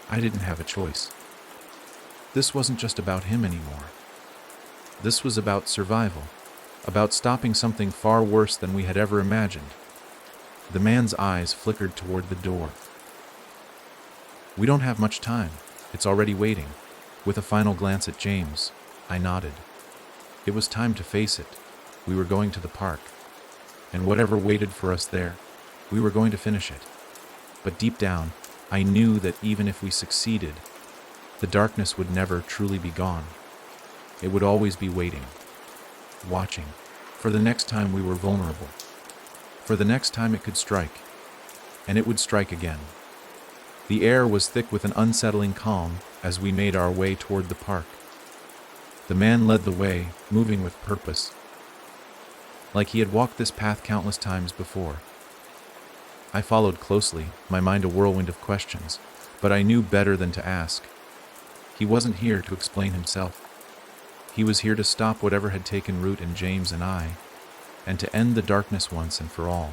I didn't have a choice. This wasn't just about him anymore. This was about survival, about stopping something far worse than we had ever imagined. The man's eyes flickered toward the door. We don't have much time. It's already waiting. With a final glance at James, I nodded. It was time to face it. We were going to the park. And whatever waited for us there, we were going to finish it. But deep down, I knew that even if we succeeded, the darkness would never truly be gone. It would always be waiting, watching, for the next time we were vulnerable, for the next time it could strike, and it would strike again. The air was thick with an unsettling calm as we made our way toward the park. The man led the way, moving with purpose, like he had walked this path countless times before. I followed closely, my mind a whirlwind of questions, but I knew better than to ask. He wasn't here to explain himself. He was here to stop whatever had taken root in James and I, and to end the darkness once and for all.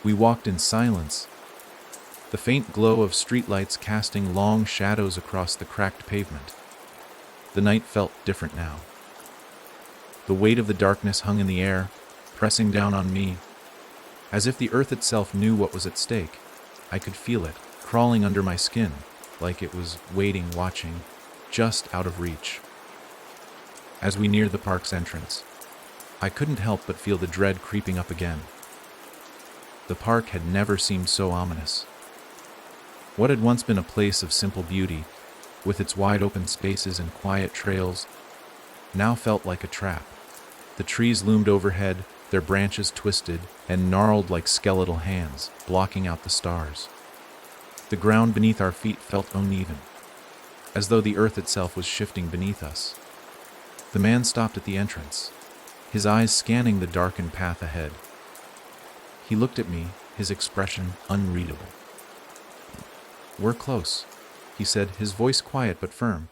We walked in silence, the faint glow of streetlights casting long shadows across the cracked pavement. The night felt different now. The weight of the darkness hung in the air, pressing down on me, as if the earth itself knew what was at stake. I could feel it, crawling under my skin, like it was waiting, watching, just out of reach. As we neared the park's entrance, I couldn't help but feel the dread creeping up again. The park had never seemed so ominous. What had once been a place of simple beauty, with its wide-open spaces and quiet trails, now felt like a trap. The trees loomed overhead, their branches twisted and gnarled like skeletal hands, blocking out the stars. The ground beneath our feet felt uneven, as though the earth itself was shifting beneath us. The man stopped at the entrance, his eyes scanning the darkened path ahead. He looked at me, his expression unreadable. "We're close," he said, his voice quiet but firm.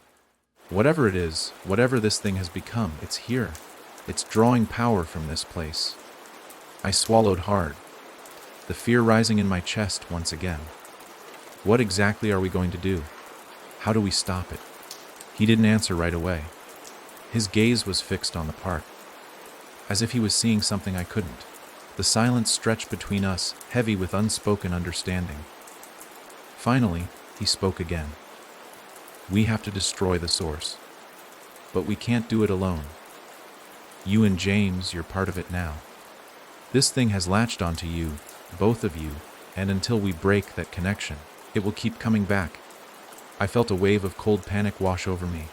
"Whatever it is, whatever this thing has become, it's here. It's drawing power from this place." I swallowed hard, the fear rising in my chest once again. What exactly are we going to do? How do we stop it? He didn't answer right away. His gaze was fixed on the park, as if he was seeing something I couldn't. The silence stretched between us, heavy with unspoken understanding. Finally, he spoke again. "We have to destroy the source, but we can't do it alone. You and James, you're part of it now. This thing has latched onto you, both of you, and until we break that connection, it will keep coming back." I felt a wave of cold panic wash over me.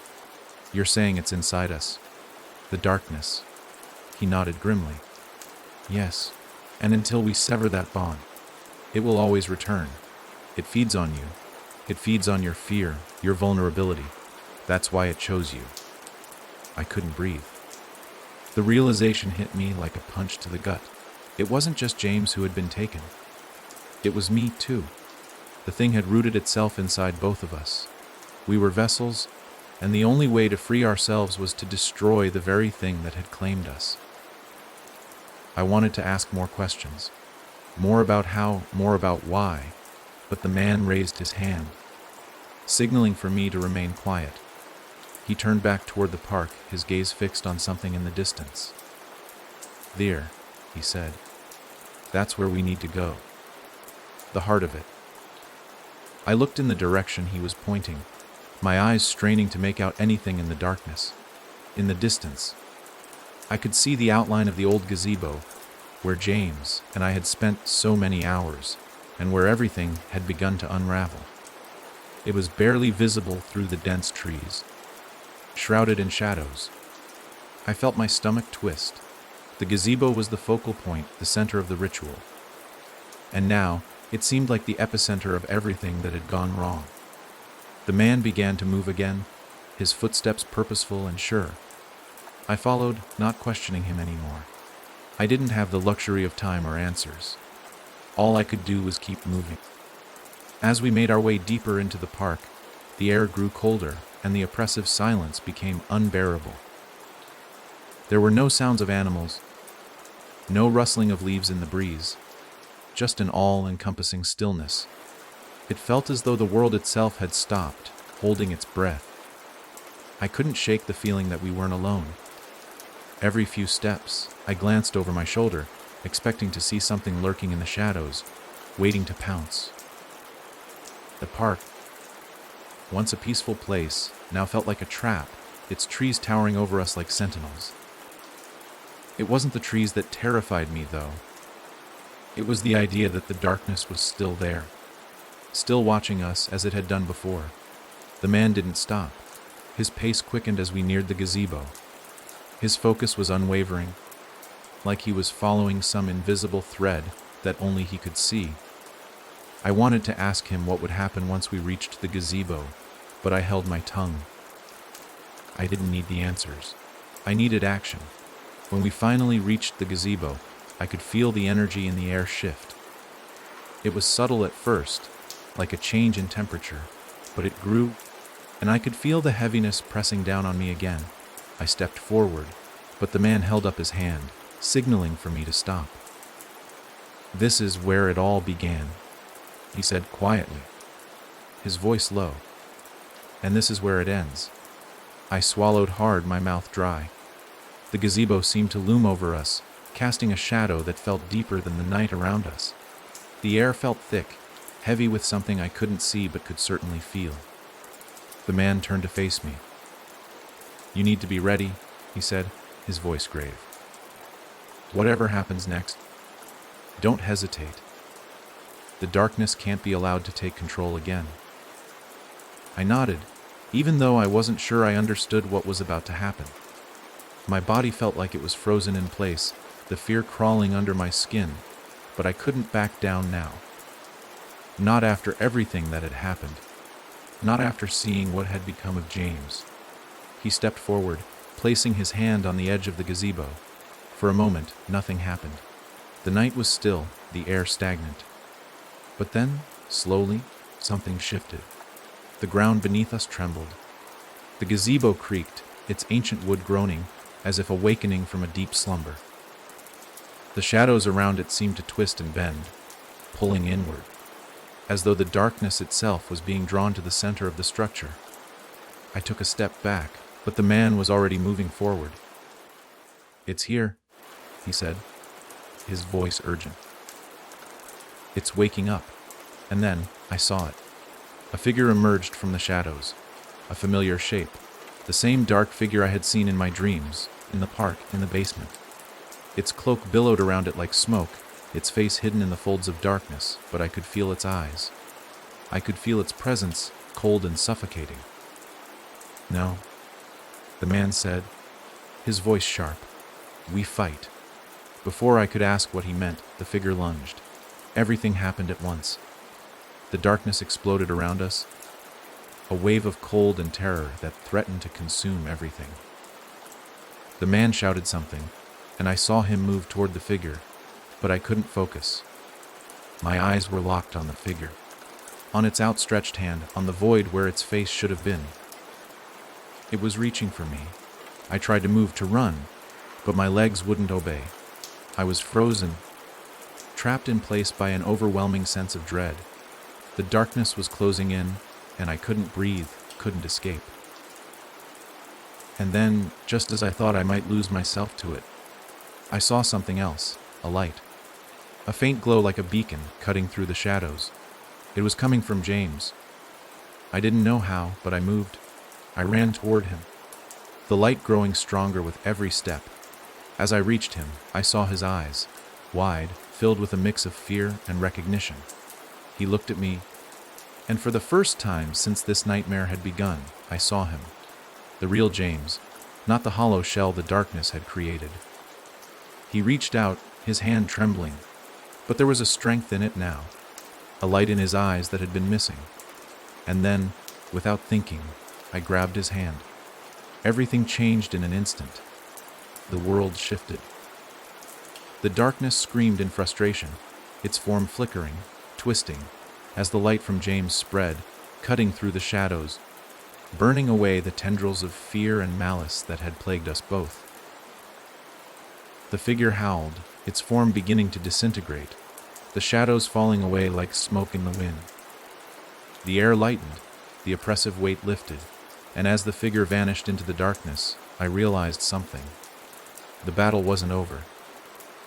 "You're saying it's inside us? The darkness?" He nodded grimly. "Yes, and until we sever that bond, it will always return. It feeds on you. It feeds on your fear, your vulnerability. That's why it chose you." I couldn't breathe. The realization hit me like a punch to the gut. It wasn't just James who had been taken. It was me, too. The thing had rooted itself inside both of us. We were vessels, and the only way to free ourselves was to destroy the very thing that had claimed us. I wanted to ask more questions. More about how, more about why, but the man raised his hand, signaling for me to remain quiet. He turned back toward the park, his gaze fixed on something in the distance. "There," he said. "That's where we need to go. The heart of it." I looked in the direction he was pointing, my eyes straining to make out anything in the darkness. In the distance, I could see the outline of the old gazebo, where James and I had spent so many hours, and where everything had begun to unravel. It was barely visible through the dense trees, shrouded in shadows. I felt my stomach twist. The gazebo was the focal point, the center of the ritual. And now, it seemed like the epicenter of everything that had gone wrong. The man began to move again, his footsteps purposeful and sure. I followed, not questioning him anymore. I didn't have the luxury of time or answers. All I could do was keep moving. As we made our way deeper into the park, the air grew colder, and the oppressive silence became unbearable. There were no sounds of animals, no rustling of leaves in the breeze, just an all-encompassing stillness. It felt as though the world itself had stopped, holding its breath. I couldn't shake the feeling that we weren't alone. Every few steps, I glanced over my shoulder, expecting to see something lurking in the shadows, waiting to pounce. The park, once a peaceful place, now felt like a trap, its trees towering over us like sentinels. It wasn't the trees that terrified me, though. It was the idea that the darkness was still there, still watching us as it had done before. The man didn't stop. His pace quickened as we neared the gazebo. His focus was unwavering, like he was following some invisible thread that only he could see. I wanted to ask him what would happen once we reached the gazebo, but I held my tongue. I didn't need the answers. I needed action. When we finally reached the gazebo, I could feel the energy in the air shift. It was subtle at first, like a change in temperature, but it grew, and I could feel the heaviness pressing down on me again. I stepped forward, but the man held up his hand, signaling for me to stop. "This is where it all began," he said quietly, his voice low. "And this is where it ends." I swallowed hard, my mouth dry. The gazebo seemed to loom over us, casting a shadow that felt deeper than the night around us. The air felt thick, heavy with something I couldn't see but could certainly feel. The man turned to face me. "You need to be ready," he said, his voice grave. "Whatever happens next, don't hesitate. The darkness can't be allowed to take control again." I nodded, even though I wasn't sure I understood what was about to happen. My body felt like it was frozen in place, the fear crawling under my skin, but I couldn't back down now. Not after everything that had happened. Not after seeing what had become of James. He stepped forward, placing his hand on the edge of the gazebo. For a moment, nothing happened. The night was still, the air stagnant. But then, slowly, something shifted. The ground beneath us trembled. The gazebo creaked, its ancient wood groaning, as if awakening from a deep slumber. The shadows around it seemed to twist and bend, pulling inward, as though the darkness itself was being drawn to the center of the structure. I took a step back, but the man was already moving forward. "It's here," he said, his voice urgent. "It's waking up." And then I saw it. A figure emerged from the shadows, a familiar shape, the same dark figure I had seen in my dreams, in the park, in the basement. Its cloak billowed around it like smoke, its face hidden in the folds of darkness, but I could feel its eyes. I could feel its presence, cold and suffocating. "No," the man said, his voice sharp. "We fight." Before I could ask what he meant, the figure lunged. Everything happened at once. The darkness exploded around us, a wave of cold and terror that threatened to consume everything. The man shouted something, and I saw him move toward the figure, but I couldn't focus. My eyes were locked on the figure, on its outstretched hand, on the void where its face should have been. It was reaching for me. I tried to move, to run, but my legs wouldn't obey. I was frozen, trapped in place by an overwhelming sense of dread. The darkness was closing in, and I couldn't breathe, couldn't escape. And then, just as I thought I might lose myself to it, I saw something else, a light. A faint glow like a beacon cutting through the shadows. It was coming from James. I didn't know how, but I moved. I ran toward him, the light growing stronger with every step. As I reached him, I saw his eyes, wide, filled with a mix of fear and recognition. He looked at me, and for the first time since this nightmare had begun, I saw him. The real James, not the hollow shell the darkness had created. He reached out, his hand trembling, but there was a strength in it now, a light in his eyes that had been missing. And then, without thinking, I grabbed his hand. Everything changed in an instant. The world shifted. The darkness screamed in frustration, its form flickering, twisting, as the light from James spread, cutting through the shadows, burning away the tendrils of fear and malice that had plagued us both. The figure howled, its form beginning to disintegrate, the shadows falling away like smoke in the wind. The air lightened, the oppressive weight lifted, and as the figure vanished into the darkness, I realized something. The battle wasn't over.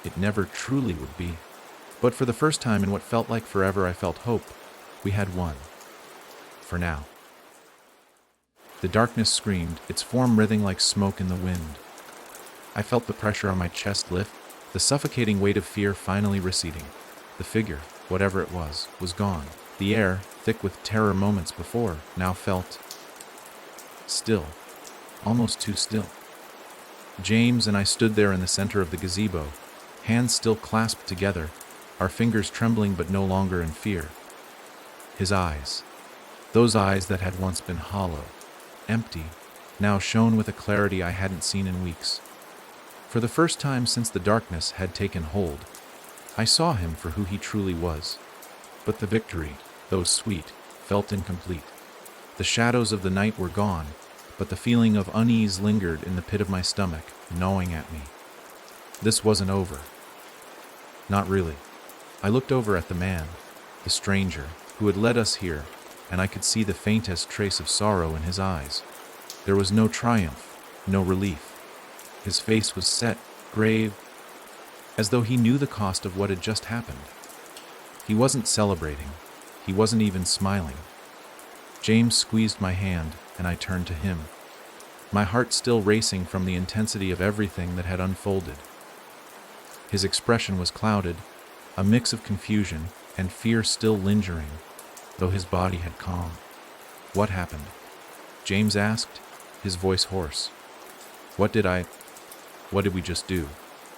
It never truly would be. But for the first time in what felt like forever, I felt hope. We had won. For now. The darkness screamed, its form writhing like smoke in the wind. I felt the pressure on my chest lift, the suffocating weight of fear finally receding. The figure, whatever it was gone. The air, thick with terror moments before, now felt still, almost too still. James and I stood there in the center of the gazebo, hands still clasped together, our fingers trembling but no longer in fear. His eyes, those eyes that had once been hollow, empty, now shone with a clarity I hadn't seen in weeks. For the first time since the darkness had taken hold, I saw him for who he truly was. But the victory, though sweet, felt incomplete. The shadows of the night were gone, but the feeling of unease lingered in the pit of my stomach, gnawing at me. This wasn't over. Not really. I looked over at the man, the stranger, who had led us here, and I could see the faintest trace of sorrow in his eyes. There was no triumph, no relief. His face was set, grave, as though he knew the cost of what had just happened. He wasn't celebrating. He wasn't even smiling. James squeezed my hand, and I turned to him, my heart still racing from the intensity of everything that had unfolded. His expression was clouded, a mix of confusion and fear still lingering, though his body had calmed. "What happened?" James asked, his voice hoarse. What did we just do?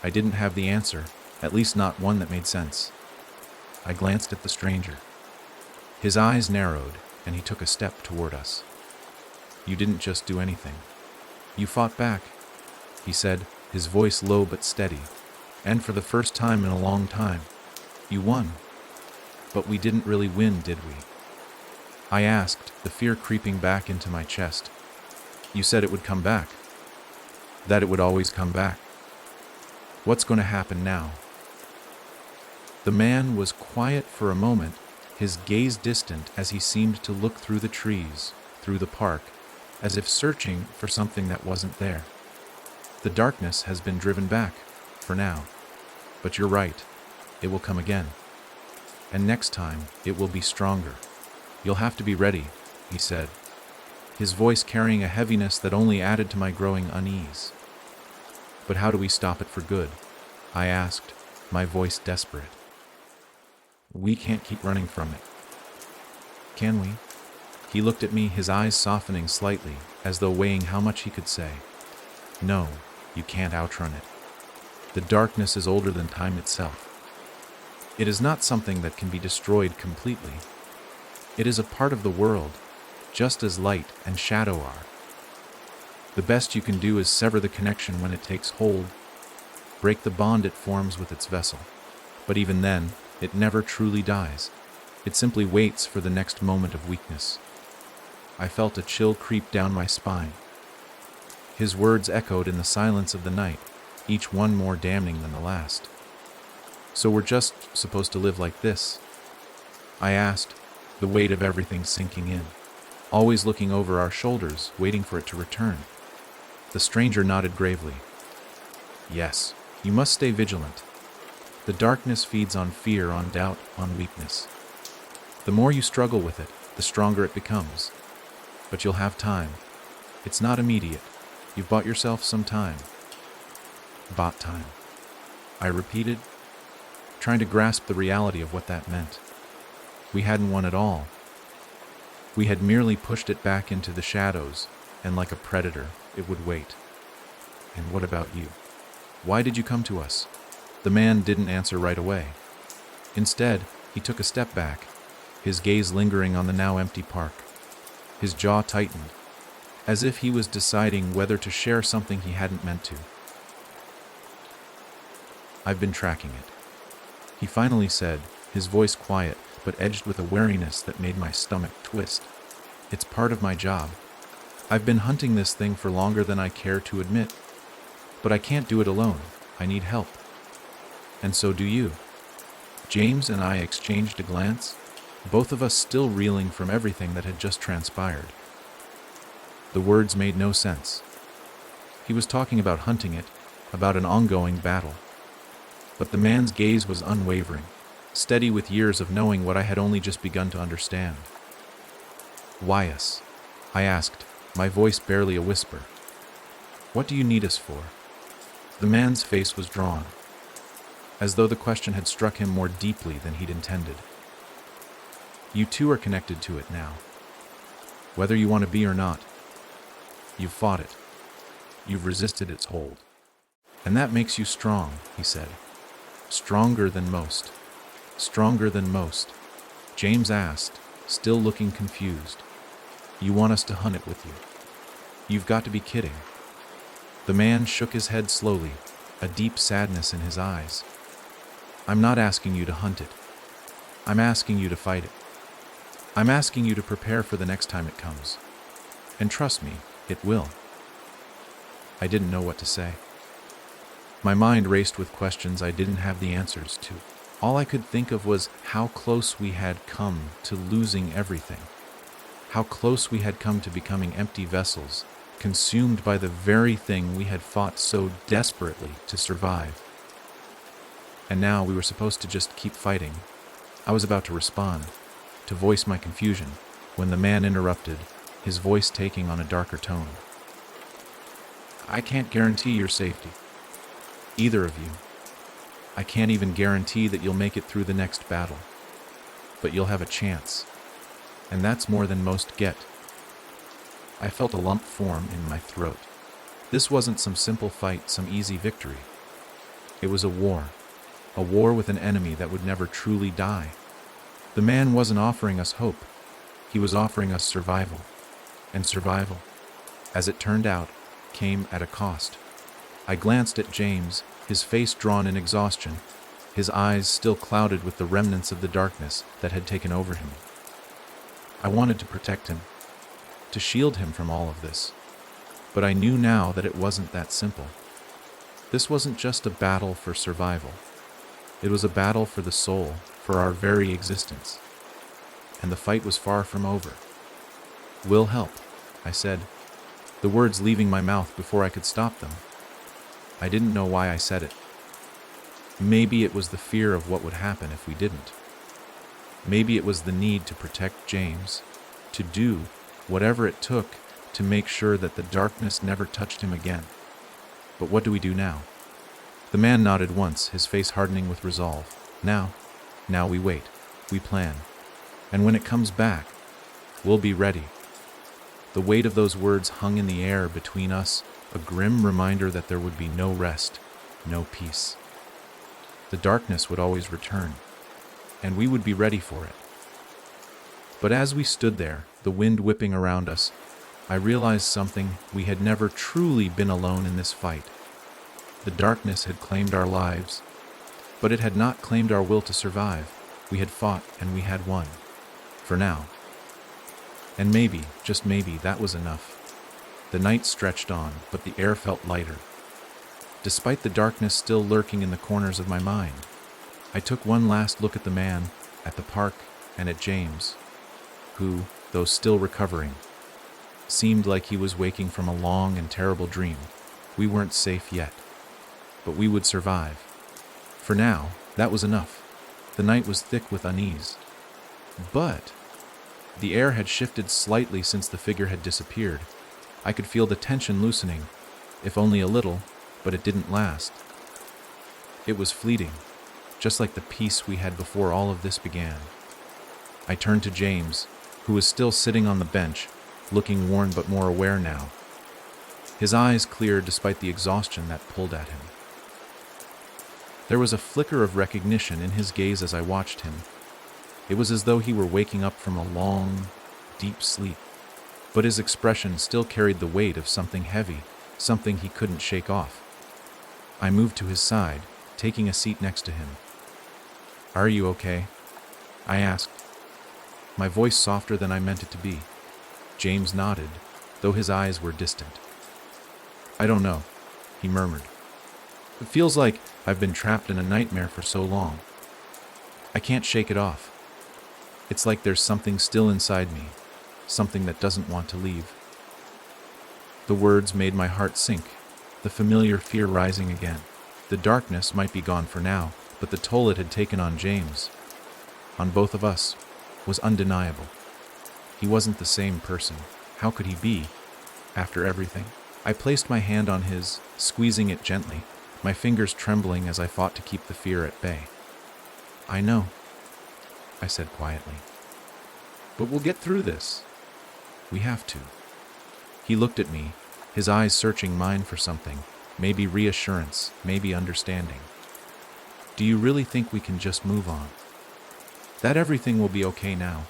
I didn't have the answer, at least not one that made sense. I glanced at the stranger. His eyes narrowed, and he took a step toward us. "You didn't just do anything. You fought back," he said, his voice low but steady. "And for the first time in a long time, you won. But we didn't really win, did we?" I asked, the fear creeping back into my chest. "You said it would come back. That it would always come back. What's going to happen now?" The man was quiet for a moment, his gaze distant as he seemed to look through the trees, through the park, as if searching for something that wasn't there. "The darkness has been driven back, for now. But you're right, it will come again. And next time, it will be stronger. You'll have to be ready," he said, his voice carrying a heaviness that only added to my growing unease. "But how do we stop it for good?" I asked, my voice desperate. "We can't keep running from it. Can we?" He looked at me, his eyes softening slightly, as though weighing how much he could say. "No, you can't outrun it. The darkness is older than time itself. It is not something that can be destroyed completely. It is a part of the world, just as light and shadow are. The best you can do is sever the connection when it takes hold, break the bond it forms with its vessel. But even then, it never truly dies. It simply waits for the next moment of weakness." I felt a chill creep down my spine. His words echoed in the silence of the night, each one more damning than the last. "So we're just supposed to live like this?" I asked, the weight of everything sinking in, always looking over our shoulders, waiting for it to return. The stranger nodded gravely. "Yes, you must stay vigilant. The darkness feeds on fear, on doubt, on weakness. The more you struggle with it, the stronger it becomes. But you'll have time. It's not immediate. You've bought yourself some time." "Bought time," I repeated, trying to grasp the reality of what that meant. We hadn't won at all. We had merely pushed it back into the shadows, and like a predator, it would wait. And what about you? Why did you come to us?" The man didn't answer right away. Instead, he took a step back, his gaze lingering on the now empty park. His jaw tightened, as if he was deciding whether to share something he hadn't meant to. "I've been tracking it," he finally said, his voice quiet but edged with a wariness that made my stomach twist. "It's part of my job. I've been hunting this thing for longer than I care to admit. But I can't do it alone. I need help. And so do you." James and I exchanged a glance, both of us still reeling from everything that had just transpired. The words made no sense. He was talking about hunting it, about an ongoing battle. But the man's gaze was unwavering, steady with years of knowing what I had only just begun to understand. "Why us?" I asked, my voice barely a whisper. "What do you need us for?" The man's face was drawn, as though the question had struck him more deeply than he'd intended. "You too are connected to it now. Whether you want to be or not, you've fought it. You've resisted its hold. And that makes you strong," he said. "Stronger than most." "Stronger than most?" James asked, still looking confused. "You want us to hunt it with you? You've got to be kidding." The man shook his head slowly, a deep sadness in his eyes. "I'm not asking you to hunt it. I'm asking you to fight it. I'm asking you to prepare for the next time it comes. And trust me, it will." I didn't know what to say. My mind raced with questions I didn't have the answers to. All I could think of was how close we had come to losing everything. How close we had come to becoming empty vessels, consumed by the very thing we had fought so desperately to survive. And now we were supposed to just keep fighting. I was about to respond, to voice my confusion, when the man interrupted, his voice taking on a darker tone. "I can't guarantee your safety. Either of you. I can't even guarantee that you'll make it through the next battle. But you'll have a chance. And that's more than most get." I felt a lump form in my throat. This wasn't some simple fight, some easy victory. It was a war with an enemy that would never truly die. The man wasn't offering us hope. He was offering us survival. And survival, as it turned out, came at a cost. I glanced at James, his face drawn in exhaustion, his eyes still clouded with the remnants of the darkness that had taken over him. I wanted to protect him, to shield him from all of this. But I knew now that it wasn't that simple. This wasn't just a battle for survival. It was a battle for the soul, for our very existence. And the fight was far from over. "We'll help," I said, the words leaving my mouth before I could stop them. I didn't know why I said it. Maybe it was the fear of what would happen if we didn't. Maybe it was the need to protect James, to do whatever it took to make sure that the darkness never touched him again. But what do we do now? The man nodded once, his face hardening with resolve. Now we wait, we plan. And when it comes back, we'll be ready." The weight of those words hung in the air between us, a grim reminder that there would be no rest, no peace. The darkness would always return, and we would be ready for it. But as we stood there, the wind whipping around us, I realized something: we had never truly been alone in this fight. The darkness had claimed our lives, but it had not claimed our will to survive. We had fought, and we had won. For now. And maybe, just maybe, that was enough. The night stretched on, but the air felt lighter. Despite the darkness still lurking in the corners of my mind, I took one last look at the man, at the park, and at James, who, though still recovering, seemed like he was waking from a long and terrible dream. We weren't safe yet, but we would survive. For now, that was enough. The night was thick with unease. But the air had shifted slightly since the figure had disappeared. I could feel the tension loosening, if only a little, but it didn't last. It was fleeting, just like the peace we had before all of this began. I turned to James, who was still sitting on the bench, looking worn but more aware now. His eyes cleared despite the exhaustion that pulled at him. There was a flicker of recognition in his gaze as I watched him. It was as though he were waking up from a long, deep sleep, but his expression still carried the weight of something heavy, something he couldn't shake off. I moved to his side, taking a seat next to him. "Are you okay?" I asked, my voice softer than I meant it to be. James nodded, though his eyes were distant. "I don't know," he murmured. "It feels like I've been trapped in a nightmare for so long. I can't shake it off. It's like there's something still inside me, something that doesn't want to leave." The words made my heart sink, the familiar fear rising again. The darkness might be gone for now, but the toll it had taken on James, on both of us, was undeniable. He wasn't the same person. How could he be, after everything? I placed my hand on his, squeezing it gently, my fingers trembling as I fought to keep the fear at bay. "I know," I said quietly. "But we'll get through this. We have to." He looked at me, his eyes searching mine for something, maybe reassurance, maybe understanding. "Do you really think we can just move on? That everything will be okay now?"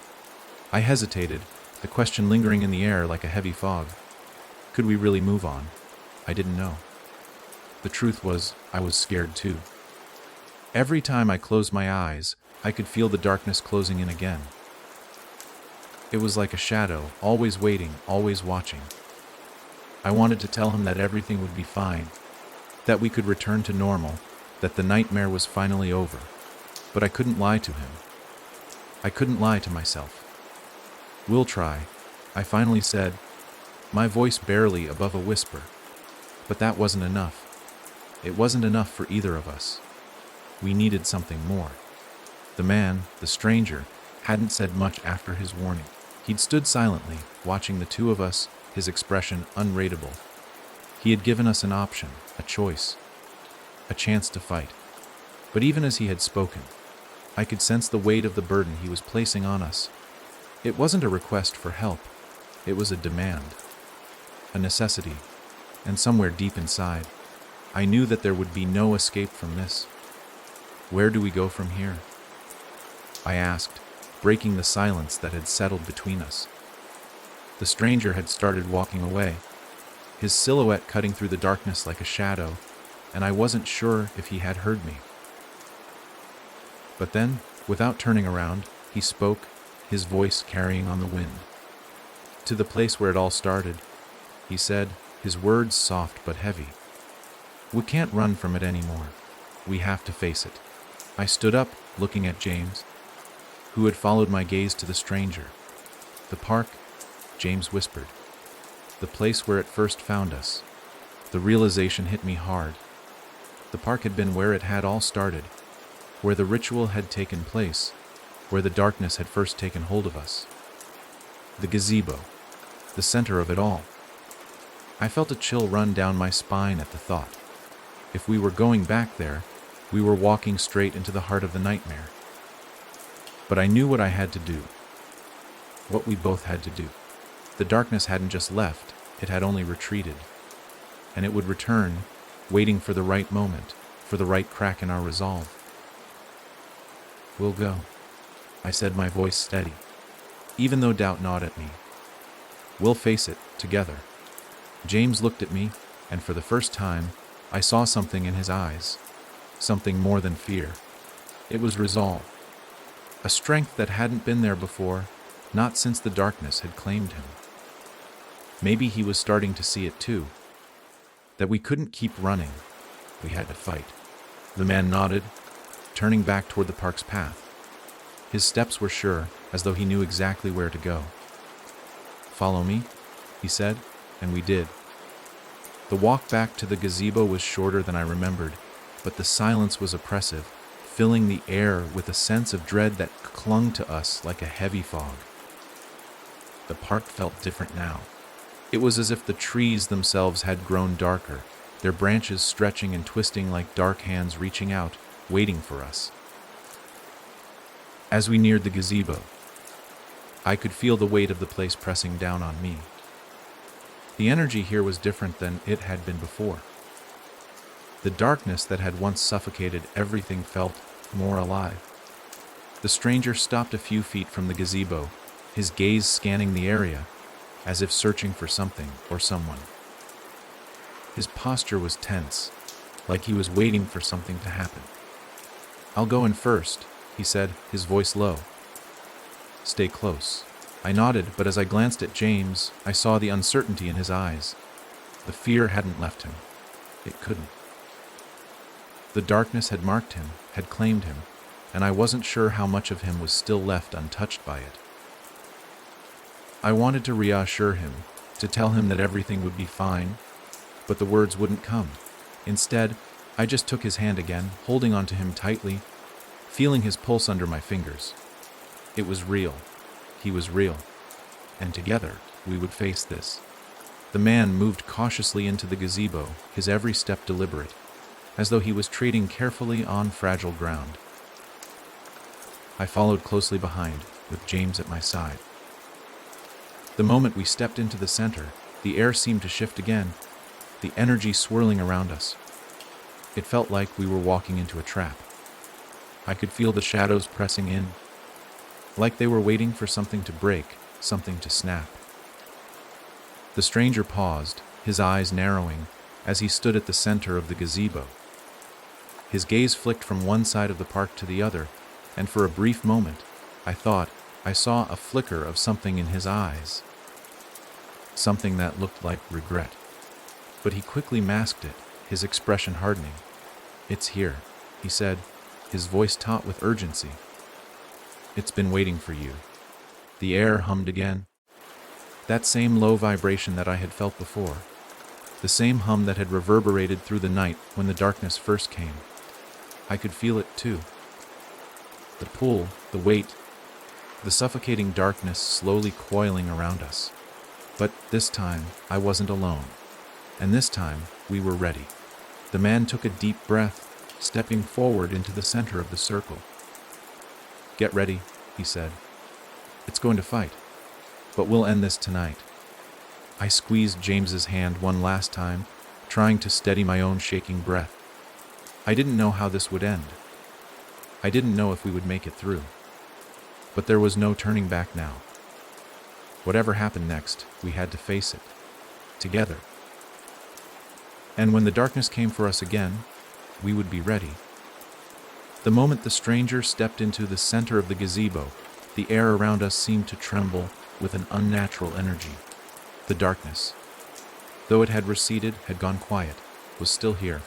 I hesitated, the question lingering in the air like a heavy fog. Could we really move on? I didn't know. The truth was, I was scared too. Every time I closed my eyes, I could feel the darkness closing in again. It was like a shadow, always waiting, always watching. I wanted to tell him that everything would be fine, that we could return to normal, that the nightmare was finally over. But I couldn't lie to him. I couldn't lie to myself. "We'll try," I finally said, my voice barely above a whisper. But that wasn't enough. It wasn't enough for either of us. We needed something more. The man, the stranger, hadn't said much after his warning. He'd stood silently, watching the two of us, his expression unreadable. He had given us an option, a choice, a chance to fight. But even as he had spoken, I could sense the weight of the burden he was placing on us. It wasn't a request for help. It was a demand, a necessity, and somewhere deep inside, I knew that there would be no escape from this. "Where do we go from here?" I asked, breaking the silence that had settled between us. The stranger had started walking away, his silhouette cutting through the darkness like a shadow, and I wasn't sure if he had heard me. But then, without turning around, he spoke, his voice carrying on the wind. "To the place where it all started," he said, his words soft but heavy. "We can't run from it anymore. We have to face it." I stood up, looking at James, who had followed my gaze to the stranger. "The park," James whispered. "The place where it first found us." The realization hit me hard. The park had been where it had all started, where the ritual had taken place, where the darkness had first taken hold of us. The gazebo, the center of it all. I felt a chill run down my spine at the thought. If we were going back there, we were walking straight into the heart of the nightmare. But I knew what I had to do, what we both had to do. The darkness hadn't just left, it had only retreated. And it would return, waiting for the right moment, for the right crack in our resolve. "We'll go," I said, my voice steady, even though doubt gnawed at me. "We'll face it, together." James looked at me, and for the first time, I saw something in his eyes, something more than fear. It was resolve, a strength that hadn't been there before, not since the darkness had claimed him. Maybe he was starting to see it too, that we couldn't keep running, we had to fight. The man nodded, turning back toward the park's path. His steps were sure, as though he knew exactly where to go. "Follow me," he said, and we did. The walk back to the gazebo was shorter than I remembered, but the silence was oppressive, filling the air with a sense of dread that clung to us like a heavy fog. The park felt different now. It was as if the trees themselves had grown darker, their branches stretching and twisting like dark hands reaching out, waiting for us. As we neared the gazebo, I could feel the weight of the place pressing down on me. The energy here was different than it had been before. The darkness that had once suffocated everything felt more alive. The stranger stopped a few feet from the gazebo, his gaze scanning the area, as if searching for something or someone. His posture was tense, like he was waiting for something to happen. "I'll go in first," he said, his voice low. "Stay close." I nodded, but as I glanced at James, I saw the uncertainty in his eyes. The fear hadn't left him. It couldn't. The darkness had marked him, had claimed him, and I wasn't sure how much of him was still left untouched by it. I wanted to reassure him, to tell him that everything would be fine, but the words wouldn't come. Instead, I just took his hand again, holding onto him tightly, feeling his pulse under my fingers. It was real. He was real. And together, we would face this. The man moved cautiously into the gazebo, his every step deliberate, as though he was treading carefully on fragile ground. I followed closely behind, with James at my side. The moment we stepped into the center, the air seemed to shift again, the energy swirling around us. It felt like we were walking into a trap. I could feel the shadows pressing in, like they were waiting for something to break, something to snap. The stranger paused, his eyes narrowing, as he stood at the center of the gazebo. His gaze flicked from one side of the park to the other, and for a brief moment, I thought I saw a flicker of something in his eyes. Something that looked like regret. But he quickly masked it, his expression hardening. "It's here," he said, his voice taut with urgency. "It's been waiting for you." The air hummed again. That same low vibration that I had felt before. The same hum that had reverberated through the night when the darkness first came. I could feel it too. The pull, the weight, the suffocating darkness slowly coiling around us. But this time, I wasn't alone. And this time, we were ready. The man took a deep breath, stepping forward into the center of the circle. "Get ready," he said. "It's going to fight, but we'll end this tonight." I squeezed James's hand one last time, trying to steady my own shaking breath. I didn't know how this would end. I didn't know if we would make it through. But there was no turning back now. Whatever happened next, we had to face it. Together. And when the darkness came for us again, we would be ready. The moment the stranger stepped into the center of the gazebo, the air around us seemed to tremble with an unnatural energy. The darkness, though it had receded, had gone quiet, was still here.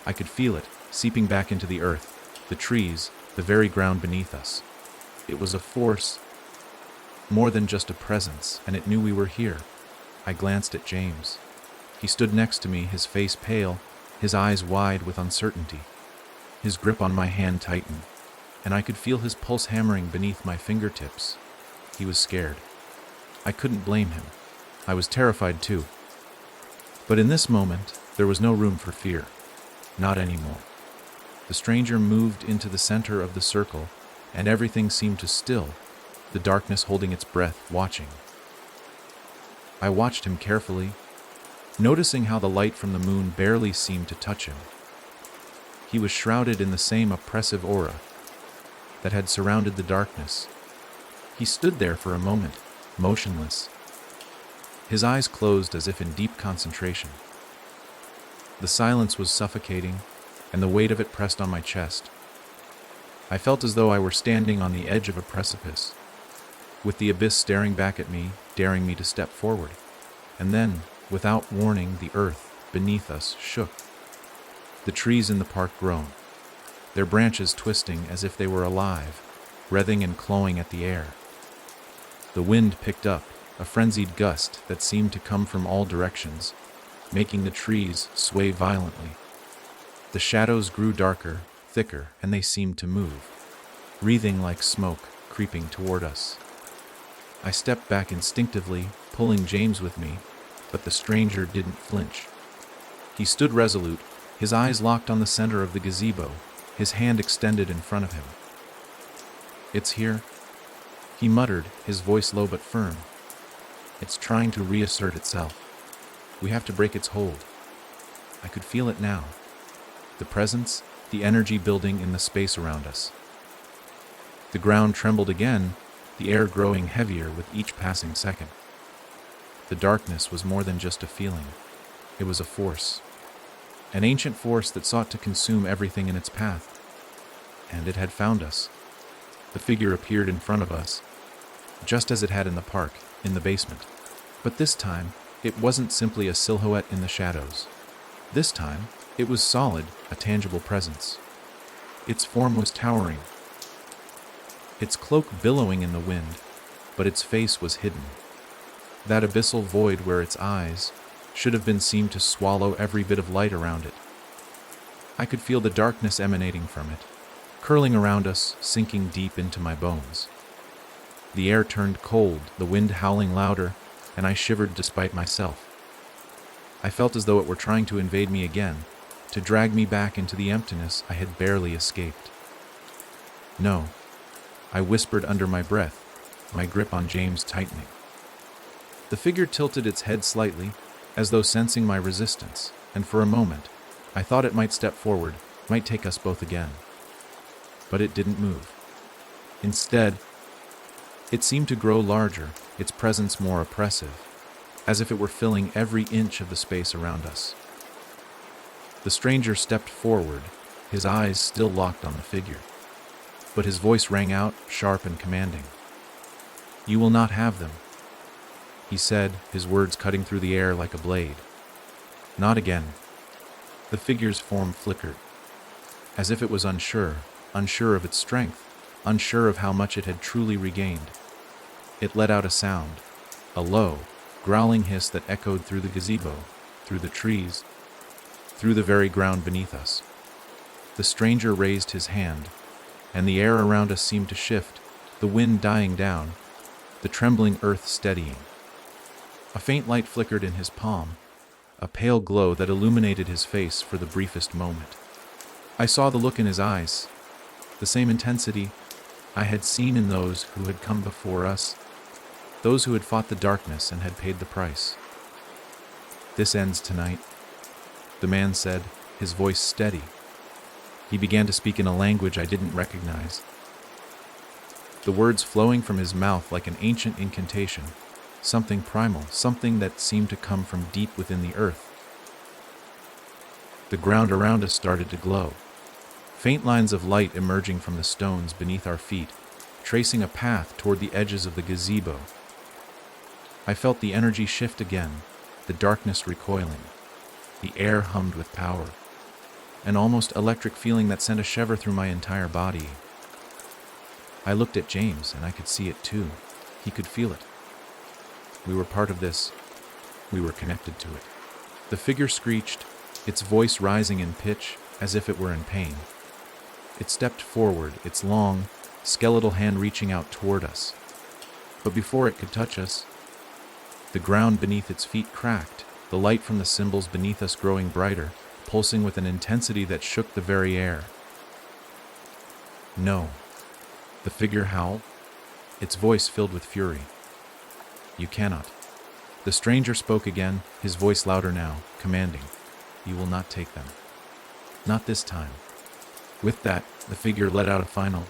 I could feel it, seeping back into the earth, the trees, the very ground beneath us. It was a force, more than just a presence, and it knew we were here. I glanced at James. He stood next to me, his face pale, his eyes wide with uncertainty. His grip on my hand tightened, and I could feel his pulse hammering beneath my fingertips. He was scared. I couldn't blame him. I was terrified too. But in this moment, there was no room for fear. Not anymore. The stranger moved into the center of the circle, and everything seemed to still, the darkness holding its breath, watching. I watched him carefully, noticing how the light from the moon barely seemed to touch him. He was shrouded in the same oppressive aura that had surrounded the darkness. He stood there for a moment, motionless, his eyes closed as if in deep concentration. The silence was suffocating, and the weight of it pressed on my chest. I felt as though I were standing on the edge of a precipice, with the abyss staring back at me, daring me to step forward. And then, without warning, the earth beneath us shook. The trees in the park groaned, their branches twisting as if they were alive, writhing and clawing at the air. The wind picked up, a frenzied gust that seemed to come from all directions, making the trees sway violently. The shadows grew darker, thicker, and they seemed to move, wreathing like smoke, creeping toward us. I stepped back instinctively, pulling James with me, but the stranger didn't flinch. He stood resolute, his eyes locked on the center of the gazebo, his hand extended in front of him. "It's here," he muttered, his voice low but firm. "It's trying to reassert itself." We have to break its hold. I could feel it now. The presence, the energy building in the space around us. The ground trembled again, the air growing heavier with each passing second. The darkness was more than just a feeling. It was a force. An ancient force that sought to consume everything in its path. And it had found us. The figure appeared in front of us, just as it had in the park, in the basement. But this time, it wasn't simply a silhouette in the shadows. This time, it was solid, a tangible presence. Its form was towering, its cloak billowing in the wind, but its face was hidden. That abyssal void where its eyes should have been seen to swallow every bit of light around it. I could feel the darkness emanating from it, curling around us, sinking deep into my bones. The air turned cold, the wind howling louder, and I shivered despite myself. I felt as though it were trying to invade me again, to drag me back into the emptiness I had barely escaped. No, I whispered under my breath, my grip on James tightening. The figure tilted its head slightly, as though sensing my resistance, and for a moment, I thought it might step forward, might take us both again. But it didn't move. Instead, it seemed to grow larger, its presence more oppressive, as if it were filling every inch of the space around us. The stranger stepped forward, his eyes still locked on the figure. But his voice rang out, sharp and commanding. "You will not have them," he said, his words cutting through the air like a blade. "Not again." The figure's form flickered, as if it was unsure of its strength, unsure of how much it had truly regained. It let out a sound, a low, growling hiss that echoed through the gazebo, through the trees, through the very ground beneath us. The stranger raised his hand, and the air around us seemed to shift, the wind dying down, the trembling earth steadying. A faint light flickered in his palm, a pale glow that illuminated his face for the briefest moment. I saw the look in his eyes, the same intensity I had seen in those who had come before us, those who had fought the darkness and had paid the price. "This ends tonight," the man said, his voice steady. He began to speak in a language I didn't recognize, the words flowing from his mouth like an ancient incantation, something primal, something that seemed to come from deep within the earth. The ground around us started to glow, faint lines of light emerging from the stones beneath our feet, tracing a path toward the edges of the gazebo. I felt the energy shift again, the darkness recoiling. The air hummed with power, an almost electric feeling that sent a shiver through my entire body. I looked at James, and I could see it too. He could feel it. We were part of this. We were connected to it. The figure screeched, its voice rising in pitch, as if it were in pain. It stepped forward, its long, skeletal hand reaching out toward us. But before it could touch us, the ground beneath its feet cracked, the light from the symbols beneath us growing brighter, pulsing with an intensity that shook the very air. "No," the figure howled, its voice filled with fury. "You cannot." The stranger spoke again, his voice louder now, commanding. "You will not take them. Not this time." With that, the figure let out a final,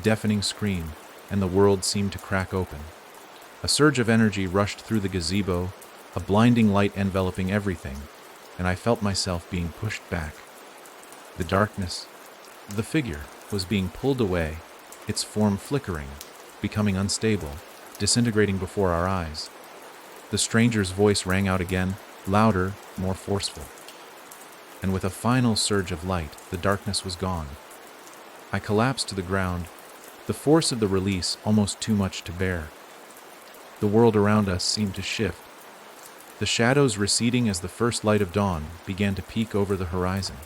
deafening scream, and the world seemed to crack open. A surge of energy rushed through the gazebo, a blinding light enveloping everything, and I felt myself being pushed back. The darkness, the figure, was being pulled away, its form flickering, becoming unstable, disintegrating before our eyes. The stranger's voice rang out again, louder, more forceful. And with a final surge of light, the darkness was gone. I collapsed to the ground, the force of the release almost too much to bear. The world around us seemed to shift, the shadows receding as the first light of dawn began to peek over the horizon.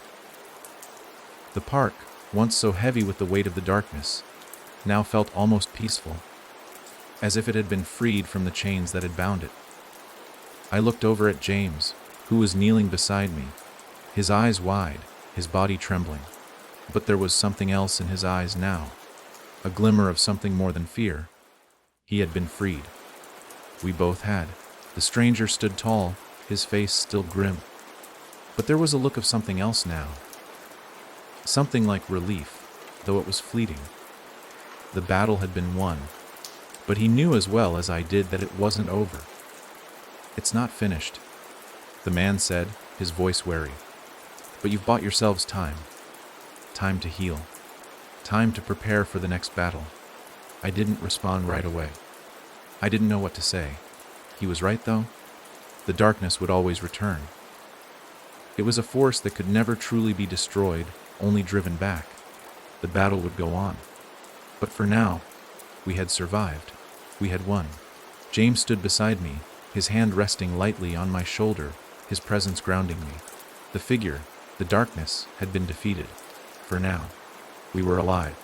The park, once so heavy with the weight of the darkness, now felt almost peaceful, as if it had been freed from the chains that had bound it. I looked over at James, who was kneeling beside me, his eyes wide, his body trembling. But there was something else in his eyes now, a glimmer of something more than fear. He had been freed. We both had. The stranger stood tall, his face still grim. But there was a look of something else now. Something like relief, though it was fleeting. The battle had been won, but he knew as well as I did that it wasn't over. "It's not finished," the man said, his voice wary. "But you've bought yourselves time. Time to heal. Time to prepare for the next battle." I didn't respond right away. I didn't know what to say. He was right, though. The darkness would always return. It was a force that could never truly be destroyed, only driven back. The battle would go on. But for now, we had survived. We had won. James stood beside me, his hand resting lightly on my shoulder, his presence grounding me. The figure, the darkness, had been defeated. For now, we were alive.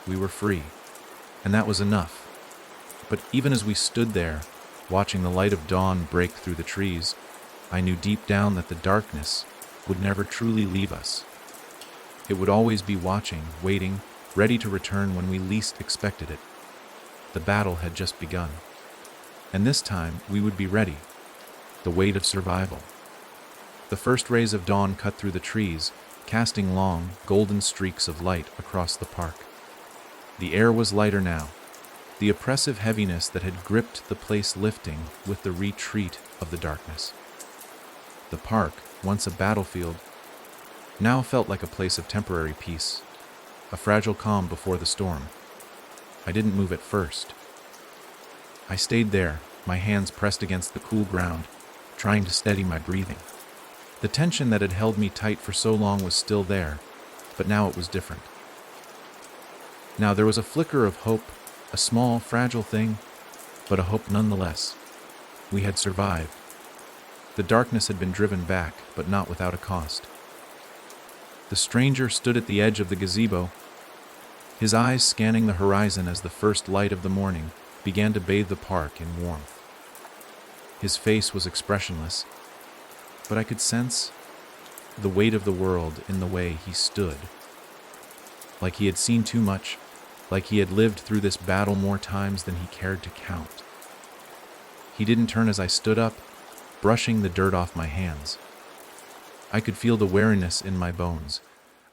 We were free. And that was enough. But even as we stood there, watching the light of dawn break through the trees, I knew deep down that the darkness would never truly leave us. It would always be watching, waiting, ready to return when we least expected it. The battle had just begun. And this time, we would be ready. The weight of survival. The first rays of dawn cut through the trees, casting long, golden streaks of light across the park. The air was lighter now, the oppressive heaviness that had gripped the place lifting with the retreat of the darkness. The park, once a battlefield, now felt like a place of temporary peace, a fragile calm before the storm. I didn't move at first. I stayed there, my hands pressed against the cool ground, trying to steady my breathing. The tension that had held me tight for so long was still there, but now it was different. Now there was a flicker of hope, a small, fragile thing, but a hope nonetheless. We had survived. The darkness had been driven back, but not without a cost. The stranger stood at the edge of the gazebo, his eyes scanning the horizon as the first light of the morning began to bathe the park in warmth. His face was expressionless, but I could sense the weight of the world in the way he stood. Like he had seen too much, like he had lived through this battle more times than he cared to count. He didn't turn as I stood up, brushing the dirt off my hands. I could feel the weariness in my bones,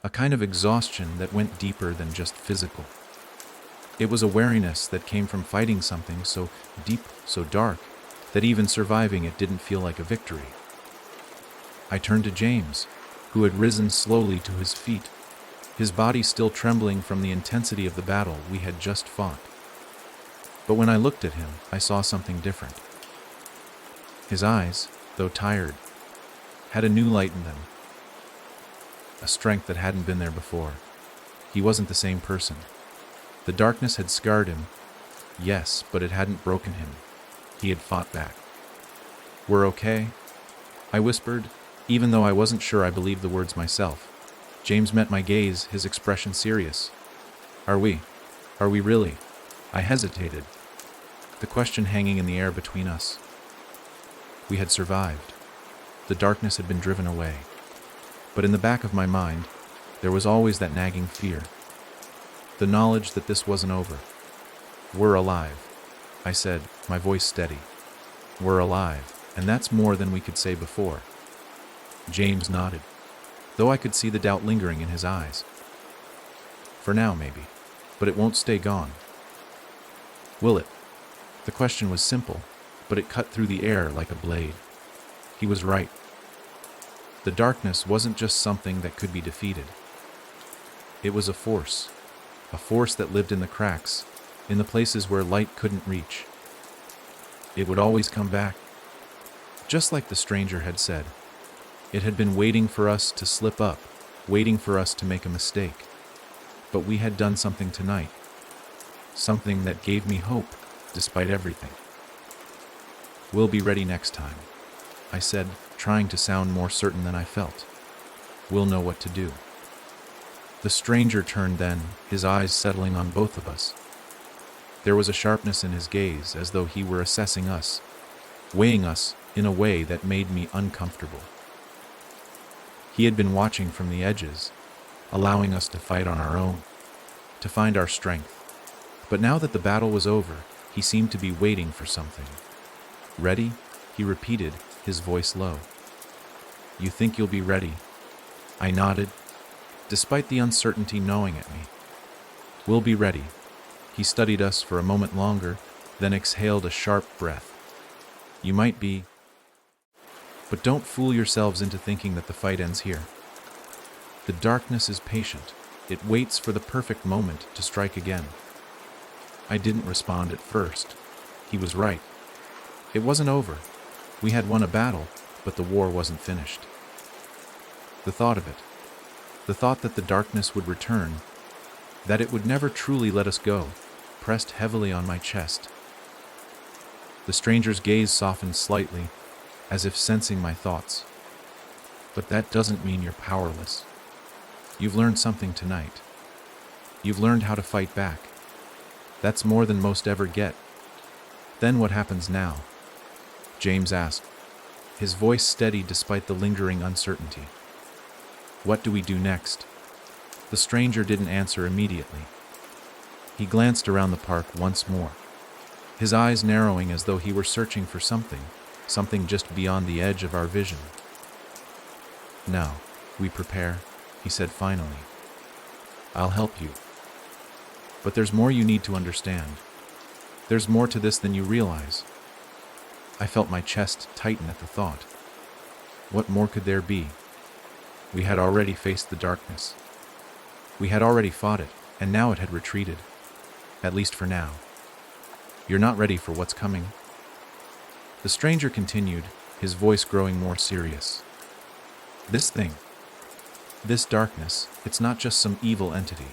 a kind of exhaustion that went deeper than just physical. It was a weariness that came from fighting something so deep, so dark, that even surviving it didn't feel like a victory. I turned to James, who had risen slowly to his feet, his body still trembling from the intensity of the battle we had just fought. But when I looked at him, I saw something different. His eyes, though tired, had a new light in them, a strength that hadn't been there before. He wasn't the same person. The darkness had scarred him, yes, but it hadn't broken him. He had fought back. "We're okay?" I whispered, even though I wasn't sure I believed the words myself. James met my gaze, his expression serious. Are we really?" I hesitated, the question hanging in the air between us. We had survived. The darkness had been driven away. But in the back of my mind, there was always that nagging fear. The knowledge that this wasn't over. "We're alive," I said, my voice steady. "We're alive, and that's more than we could say before." James nodded, though I could see the doubt lingering in his eyes. "For now, maybe, but it won't stay gone." "Will it?" The question was simple, but it cut through the air like a blade. He was right. The darkness wasn't just something that could be defeated. It was a force that lived in the cracks, in the places where light couldn't reach. It would always come back. Just like the stranger had said, it had been waiting for us to slip up, waiting for us to make a mistake. But we had done something tonight, something that gave me hope, despite everything. "We'll be ready next time," I said, trying to sound more certain than I felt. "We'll know what to do." The stranger turned then, his eyes settling on both of us. There was a sharpness in his gaze, as though he were assessing us, weighing us in a way that made me uncomfortable. He had been watching from the edges, allowing us to fight on our own, to find our strength. But now that the battle was over, he seemed to be waiting for something. "Ready?" he repeated, his voice low. "You think you'll be ready?" I nodded, despite the uncertainty gnawing at me. "We'll be ready." He studied us for a moment longer, then exhaled a sharp breath. "You might be, but don't fool yourselves into thinking that the fight ends here. The darkness is patient. It waits for the perfect moment to strike again." I didn't respond at first. He was right. It wasn't over. We had won a battle, but the war wasn't finished. The thought of it, the thought that the darkness would return, that it would never truly let us go, pressed heavily on my chest. The stranger's gaze softened slightly, as if sensing my thoughts. "But that doesn't mean you're powerless. You've learned something tonight. You've learned how to fight back. That's more than most ever get." "Then what happens now?" James asked, his voice steady despite the lingering uncertainty. "What do we do next?" The stranger didn't answer immediately. He glanced around the park once more, his eyes narrowing as though he were searching for something just beyond the edge of our vision. "Now, we prepare," he said finally. "I'll help you. But there's more you need to understand. There's more to this than you realize." I felt my chest tighten at the thought. What more could there be? We had already faced the darkness. We had already fought it, and now it had retreated. At least for now. "You're not ready for what's coming?" The stranger continued, his voice growing more serious. "This thing, this darkness, it's not just some evil entity.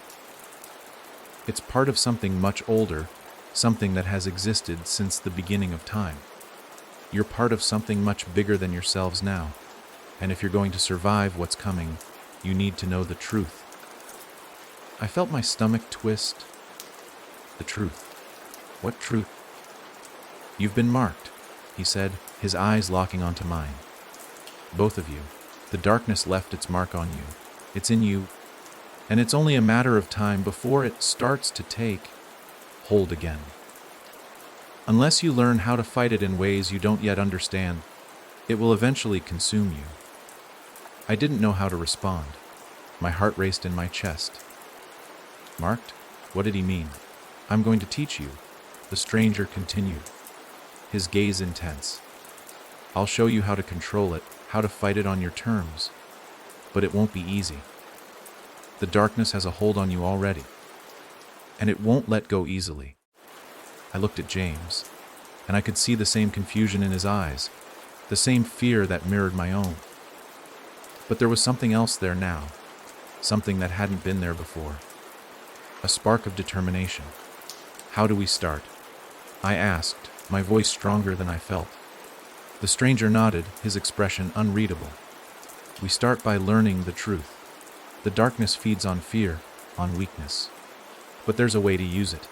It's part of something much older, something that has existed since the beginning of time. You're part of something much bigger than yourselves now, and if you're going to survive what's coming, you need to know the truth." I felt my stomach twist. The truth. What truth? "You've been marked," he said, his eyes locking onto mine. "Both of you. The darkness left its mark on you. It's in you, and it's only a matter of time before it starts to take hold again. Unless you learn how to fight it in ways you don't yet understand, it will eventually consume you." I didn't know how to respond. My heart raced in my chest. "Marked? What did he mean?" "I'm going to teach you," the stranger continued, his gaze intense. "I'll show you how to control it, how to fight it on your terms. But it won't be easy. The darkness has a hold on you already, and it won't let go easily." I looked at James, and I could see the same confusion in his eyes, the same fear that mirrored my own. But there was something else there now, something that hadn't been there before. A spark of determination. "How do we start?" I asked, my voice stronger than I felt. The stranger nodded, his expression unreadable. "We start by learning the truth. The darkness feeds on fear, on weakness. But there's a way to use it.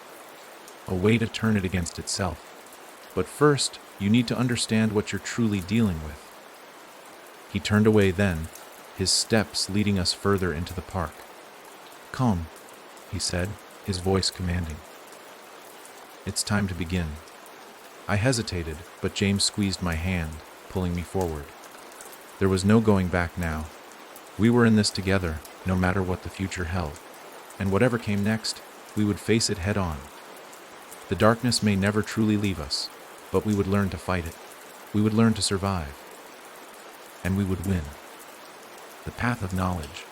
A way to turn it against itself. But first, you need to understand what you're truly dealing with." He turned away then, his steps leading us further into the park. "Calm," he said, his voice commanding. "It's time to begin." I hesitated, but James squeezed my hand, pulling me forward. There was no going back now. We were in this together, no matter what the future held. And whatever came next, we would face it head on. The darkness may never truly leave us, but we would learn to fight it. We would learn to survive. And we would win. The path of knowledge.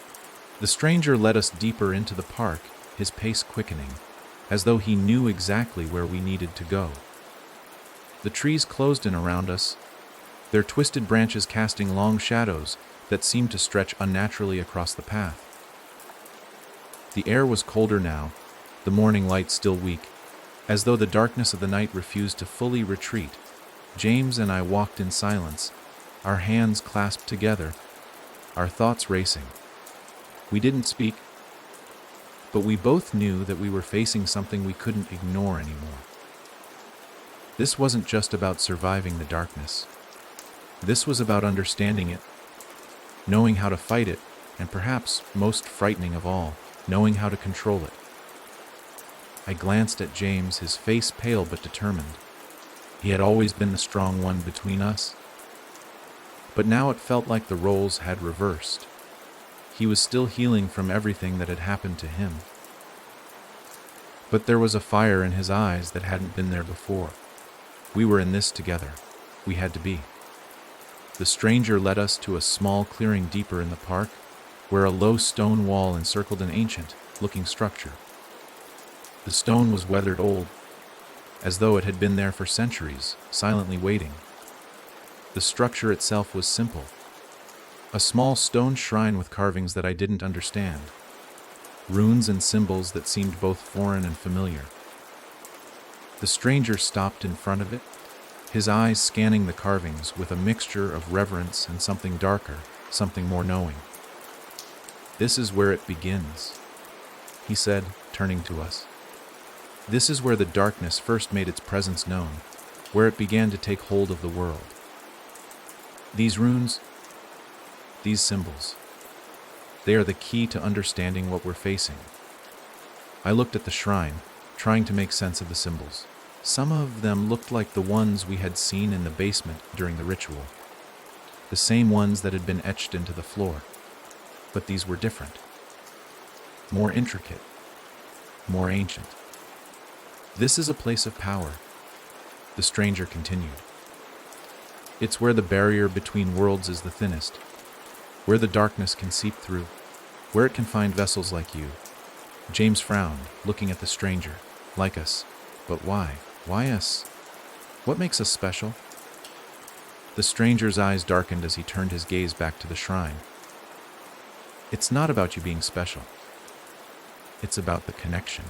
The stranger led us deeper into the park, his pace quickening, as though he knew exactly where we needed to go. The trees closed in around us, their twisted branches casting long shadows that seemed to stretch unnaturally across the path. The air was colder now, the morning light still weak, as though the darkness of the night refused to fully retreat. James and I walked in silence, our hands clasped together, our thoughts racing. We didn't speak, but we both knew that we were facing something we couldn't ignore anymore. This wasn't just about surviving the darkness. This was about understanding it, knowing how to fight it, and perhaps, most frightening of all, knowing how to control it. I glanced at James, his face pale but determined. He had always been the strong one between us. But now it felt like the roles had reversed. He was still healing from everything that had happened to him. But there was a fire in his eyes that hadn't been there before. We were in this together. We had to be. The stranger led us to a small clearing deeper in the park, where a low stone wall encircled an ancient-looking structure. The stone was weathered old, as though it had been there for centuries, silently waiting. The structure itself was simple. A small stone shrine with carvings that I didn't understand. Runes and symbols that seemed both foreign and familiar. The stranger stopped in front of it, his eyes scanning the carvings with a mixture of reverence and something darker, something more knowing. "This is where it begins," he said, turning to us. "This is where the darkness first made its presence known, where it began to take hold of the world. These runes, these symbols, they are the key to understanding what we're facing." I looked at the shrine, trying to make sense of the symbols. Some of them looked like the ones we had seen in the basement during the ritual, the same ones that had been etched into the floor. But these were different, more intricate, more ancient. "This is a place of power," the stranger continued. "It's where the barrier between worlds is the thinnest, where the darkness can seep through, where it can find vessels like you." James frowned, looking at the stranger. "Like us. But why? Why us? What makes us special?" The stranger's eyes darkened as he turned his gaze back to the shrine. "It's not about you being special. It's about the connection.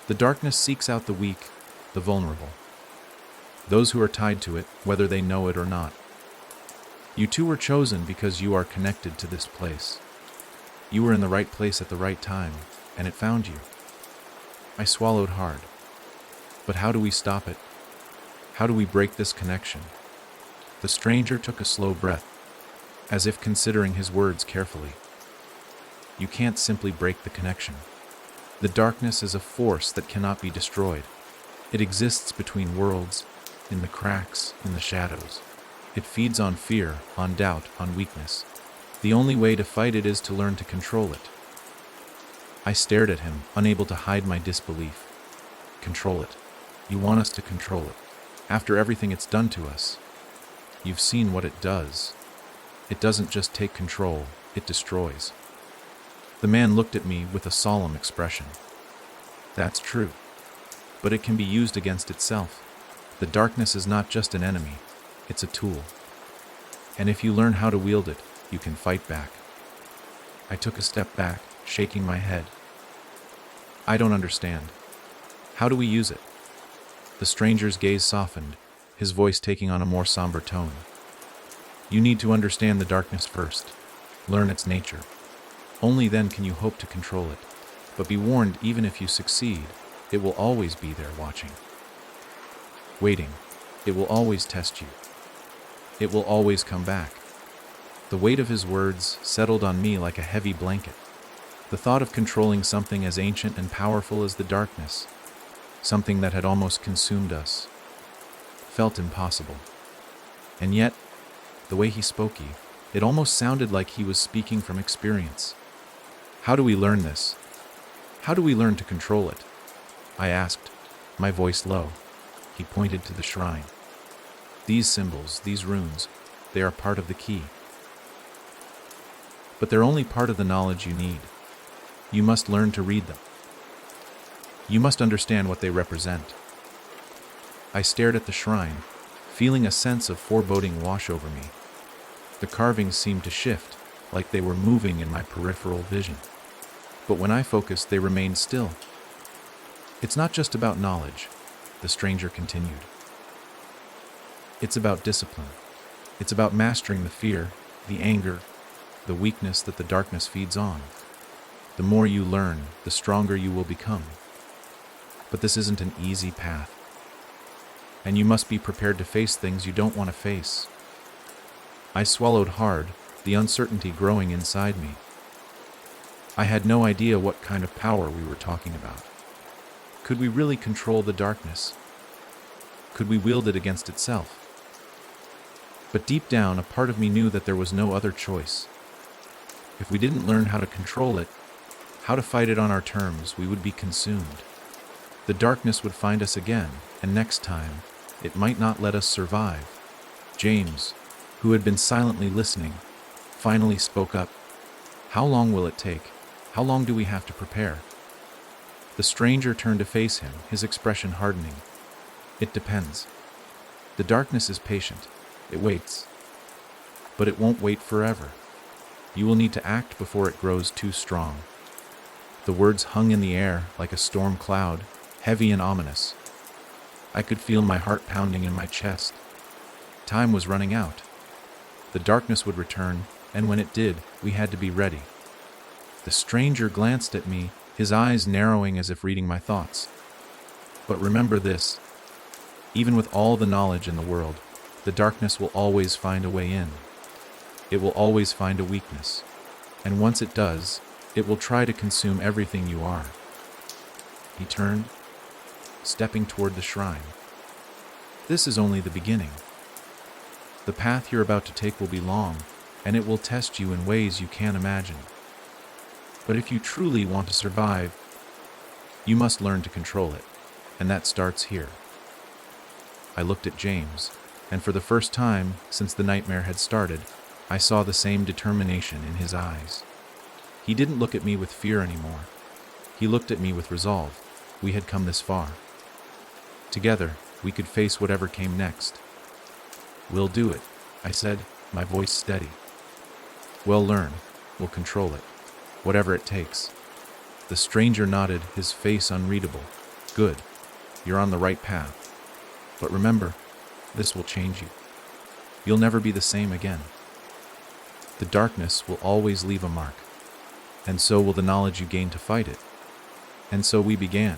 The darkness seeks out the weak, the vulnerable, those who are tied to it, whether they know it or not. You two were chosen because you are connected to this place. You were in the right place at the right time, and it found you." I swallowed hard. But how do we stop it? How do we break this connection? The stranger took a slow breath, as if considering his words carefully. "You can't simply break the connection. The darkness is a force that cannot be destroyed. It exists between worlds, in the cracks, in the shadows. It feeds on fear, on doubt, on weakness. The only way to fight it is to learn to control it." I stared at him, unable to hide my disbelief. "Control it? You want us to control it? After everything it's done to us? You've seen what it does. It doesn't just take control, it destroys." The man looked at me with a solemn expression. "That's true. But it can be used against itself. The darkness is not just an enemy, it's a tool. And if you learn how to wield it, you can fight back." I took a step back, shaking my head. "I don't understand. How do we use it?" The stranger's gaze softened, his voice taking on a more somber tone. "You need to understand the darkness first. Learn its nature. Only then can you hope to control it. But be warned, even if you succeed, it will always be there watching. Waiting. It will always test you. It will always come back." The weight of his words settled on me like a heavy blanket. The thought of controlling something as ancient and powerful as the darkness, something that had almost consumed us, felt impossible. And yet, the way he spoke, it almost sounded like he was speaking from experience. "How do we learn this? How do we learn to control it?" I asked, my voice low. He pointed to the shrine. "These symbols, these runes, they are part of the key. But they're only part of the knowledge you need. You must learn to read them. You must understand what they represent." I stared at the shrine, feeling a sense of foreboding wash over me. The carvings seemed to shift, like they were moving in my peripheral vision. But when I focused, they remained still. "It's not just about knowledge," the stranger continued. "It's about discipline. It's about mastering the fear, the anger, the weakness that the darkness feeds on. The more you learn, the stronger you will become. But this isn't an easy path. And you must be prepared to face things you don't want to face." I swallowed hard, the uncertainty growing inside me. I had no idea what kind of power we were talking about. Could we really control the darkness? Could we wield it against itself? But deep down, a part of me knew that there was no other choice. If we didn't learn how to control it, how to fight it on our terms, we would be consumed. The darkness would find us again, and next time, it might not let us survive. James, who had been silently listening, finally spoke up. How long will it take? How long do we have to prepare? The stranger turned to face him, his expression hardening. It depends. The darkness is patient. It waits. But it won't wait forever. You will need to act before it grows too strong. The words hung in the air like a storm cloud, heavy and ominous. I could feel my heart pounding in my chest. Time was running out. The darkness would return, and when it did, we had to be ready. The stranger glanced at me, his eyes narrowing as if reading my thoughts. But remember this. Even with all the knowledge in the world, the darkness will always find a way in. It will always find a weakness. And once it does, it will try to consume everything you are. He turned, stepping toward the shrine. This is only the beginning. The path you're about to take will be long, and it will test you in ways you can't imagine. But if you truly want to survive, you must learn to control it, and that starts here. I looked at James, and for the first time since the nightmare had started, I saw the same determination in his eyes. He didn't look at me with fear anymore. He looked at me with resolve. We had come this far. Together, we could face whatever came next. We'll do it, I said, my voice steady. We'll learn. We'll control it. Whatever it takes. The stranger nodded, his face unreadable. Good. You're on the right path. But remember, this will change you. You'll never be the same again. The darkness will always leave a mark, and so will the knowledge you gain to fight it. And so we began.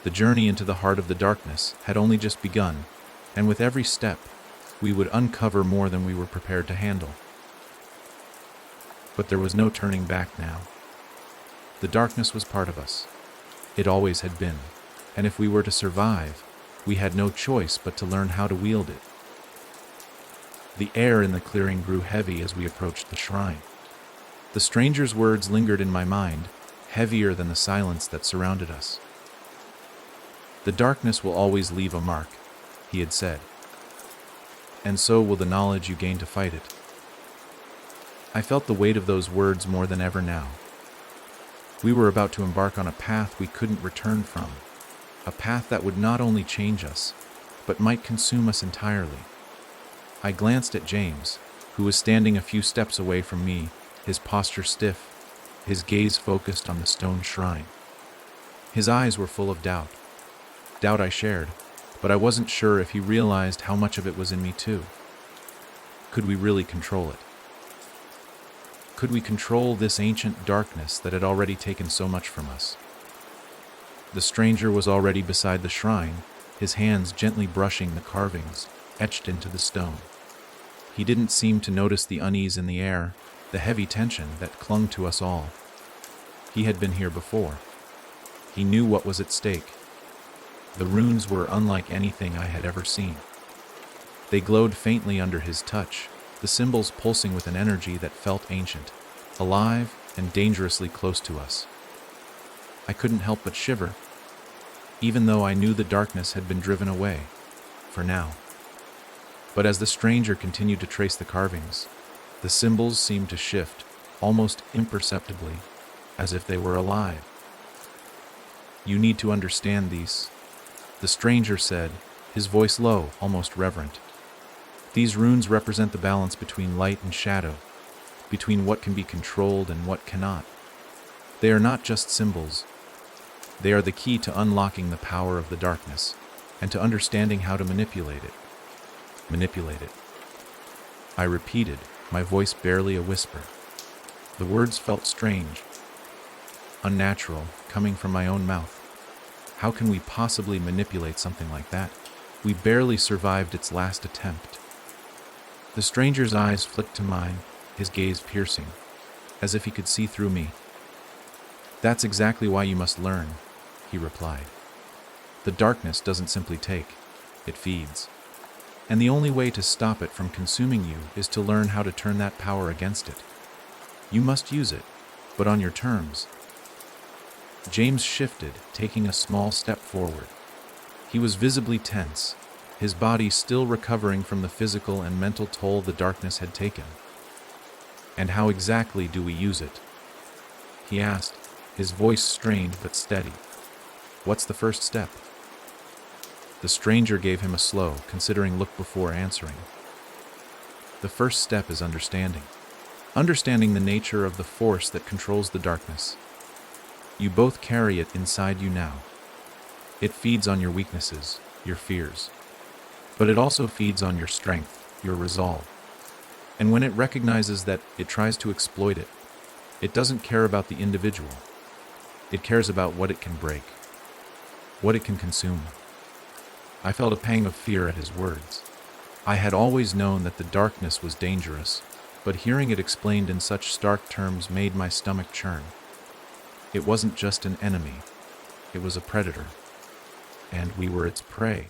The journey into the heart of the darkness had only just begun, and with every step, we would uncover more than we were prepared to handle. But there was no turning back now. The darkness was part of us. It always had been, and if we were to survive, we had no choice but to learn how to wield it. The air in the clearing grew heavy as we approached the shrine. The stranger's words lingered in my mind, heavier than the silence that surrounded us. The darkness will always leave a mark, he had said. And so will the knowledge you gain to fight it. I felt the weight of those words more than ever now. We were about to embark on a path we couldn't return from, a path that would not only change us, but might consume us entirely. I glanced at James, who was standing a few steps away from me, his posture stiff, his gaze focused on the stone shrine. His eyes were full of doubt. Doubt I shared, but I wasn't sure if he realized how much of it was in me too. Could we really control it? Could we control this ancient darkness that had already taken so much from us? The stranger was already beside the shrine, his hands gently brushing the carvings etched into the stone. He didn't seem to notice the unease in the air, the heavy tension that clung to us all. He had been here before. He knew what was at stake. The runes were unlike anything I had ever seen. They glowed faintly under his touch, the symbols pulsing with an energy that felt ancient, alive, and dangerously close to us. I couldn't help but shiver, even though I knew the darkness had been driven away, for now. But as the stranger continued to trace the carvings, the symbols seemed to shift, almost imperceptibly, as if they were alive. You need to understand these, the stranger said, his voice low, almost reverent. These runes represent the balance between light and shadow, between what can be controlled and what cannot. They are not just symbols. They are the key to unlocking the power of the darkness and to understanding how to manipulate it. Manipulate it. I repeated, my voice barely a whisper. The words felt strange, unnatural, coming from my own mouth. How can we possibly manipulate something like that? We barely survived its last attempt. The stranger's eyes flicked to mine, his gaze piercing, as if he could see through me. That's exactly why you must learn, he replied. The darkness doesn't simply take, it feeds. And the only way to stop it from consuming you is to learn how to turn that power against it. You must use it, but on your terms. James shifted, taking a small step forward. He was visibly tense, his body still recovering from the physical and mental toll the darkness had taken. "And how exactly do we use it?" he asked, his voice strained but steady. "What's the first step?" The stranger gave him a slow, considering look before answering. "The first step is understanding. Understanding the nature of the force that controls the darkness. You both carry it inside you now. It feeds on your weaknesses, your fears. But it also feeds on your strength, your resolve. And when it recognizes that, it tries to exploit it. It doesn't care about the individual. It cares about what it can break, what it can consume." I felt a pang of fear at his words. I had always known that the darkness was dangerous, but hearing it explained in such stark terms made my stomach churn. It wasn't just an enemy, it was a predator, and we were its prey.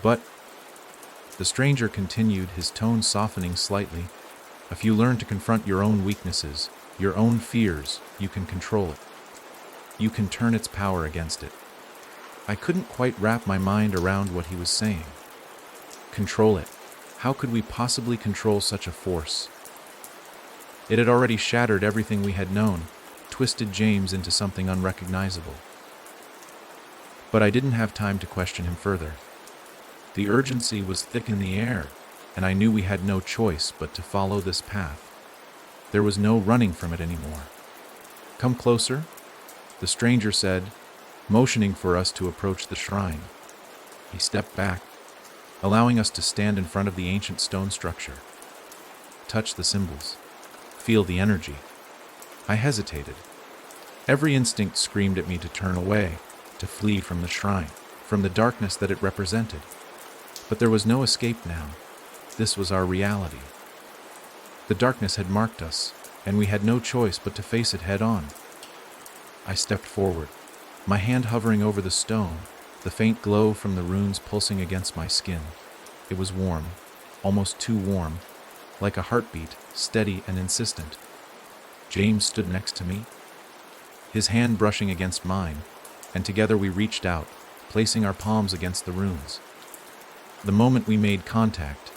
"But," the stranger continued, his tone softening slightly, "if you learn to confront your own weaknesses, your own fears, you can control it. You can turn its power against it." I couldn't quite wrap my mind around what he was saying. Control it. How could we possibly control such a force? It had already shattered everything we had known, twisted James into something unrecognizable. But I didn't have time to question him further. The urgency was thick in the air, and I knew we had no choice but to follow this path. There was no running from it anymore. "Come closer," the stranger said, motioning for us to approach the shrine. He stepped back, allowing us to stand in front of the ancient stone structure. Touch the symbols. Feel the energy. I hesitated. Every instinct screamed at me to turn away, to flee from the shrine, from the darkness that it represented. But there was no escape now. This was our reality. The darkness had marked us, and we had no choice but to face it head on. I stepped forward, my hand hovering over the stone, the faint glow from the runes pulsing against my skin. It was warm, almost too warm, like a heartbeat, steady and insistent. James stood next to me, his hand brushing against mine, and together we reached out, placing our palms against the runes. The moment we made contact,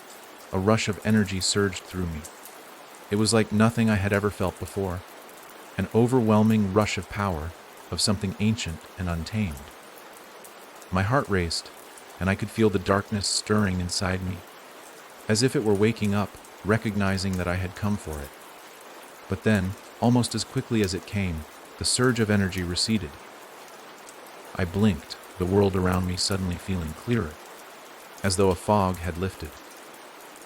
a rush of energy surged through me. It was like nothing I had ever felt before, an overwhelming rush of power, of something ancient and untamed. My heart raced, and I could feel the darkness stirring inside me, as if it were waking up, recognizing that I had come for it. But then, almost as quickly as it came, the surge of energy receded. I blinked, the world around me suddenly feeling clearer, as though a fog had lifted.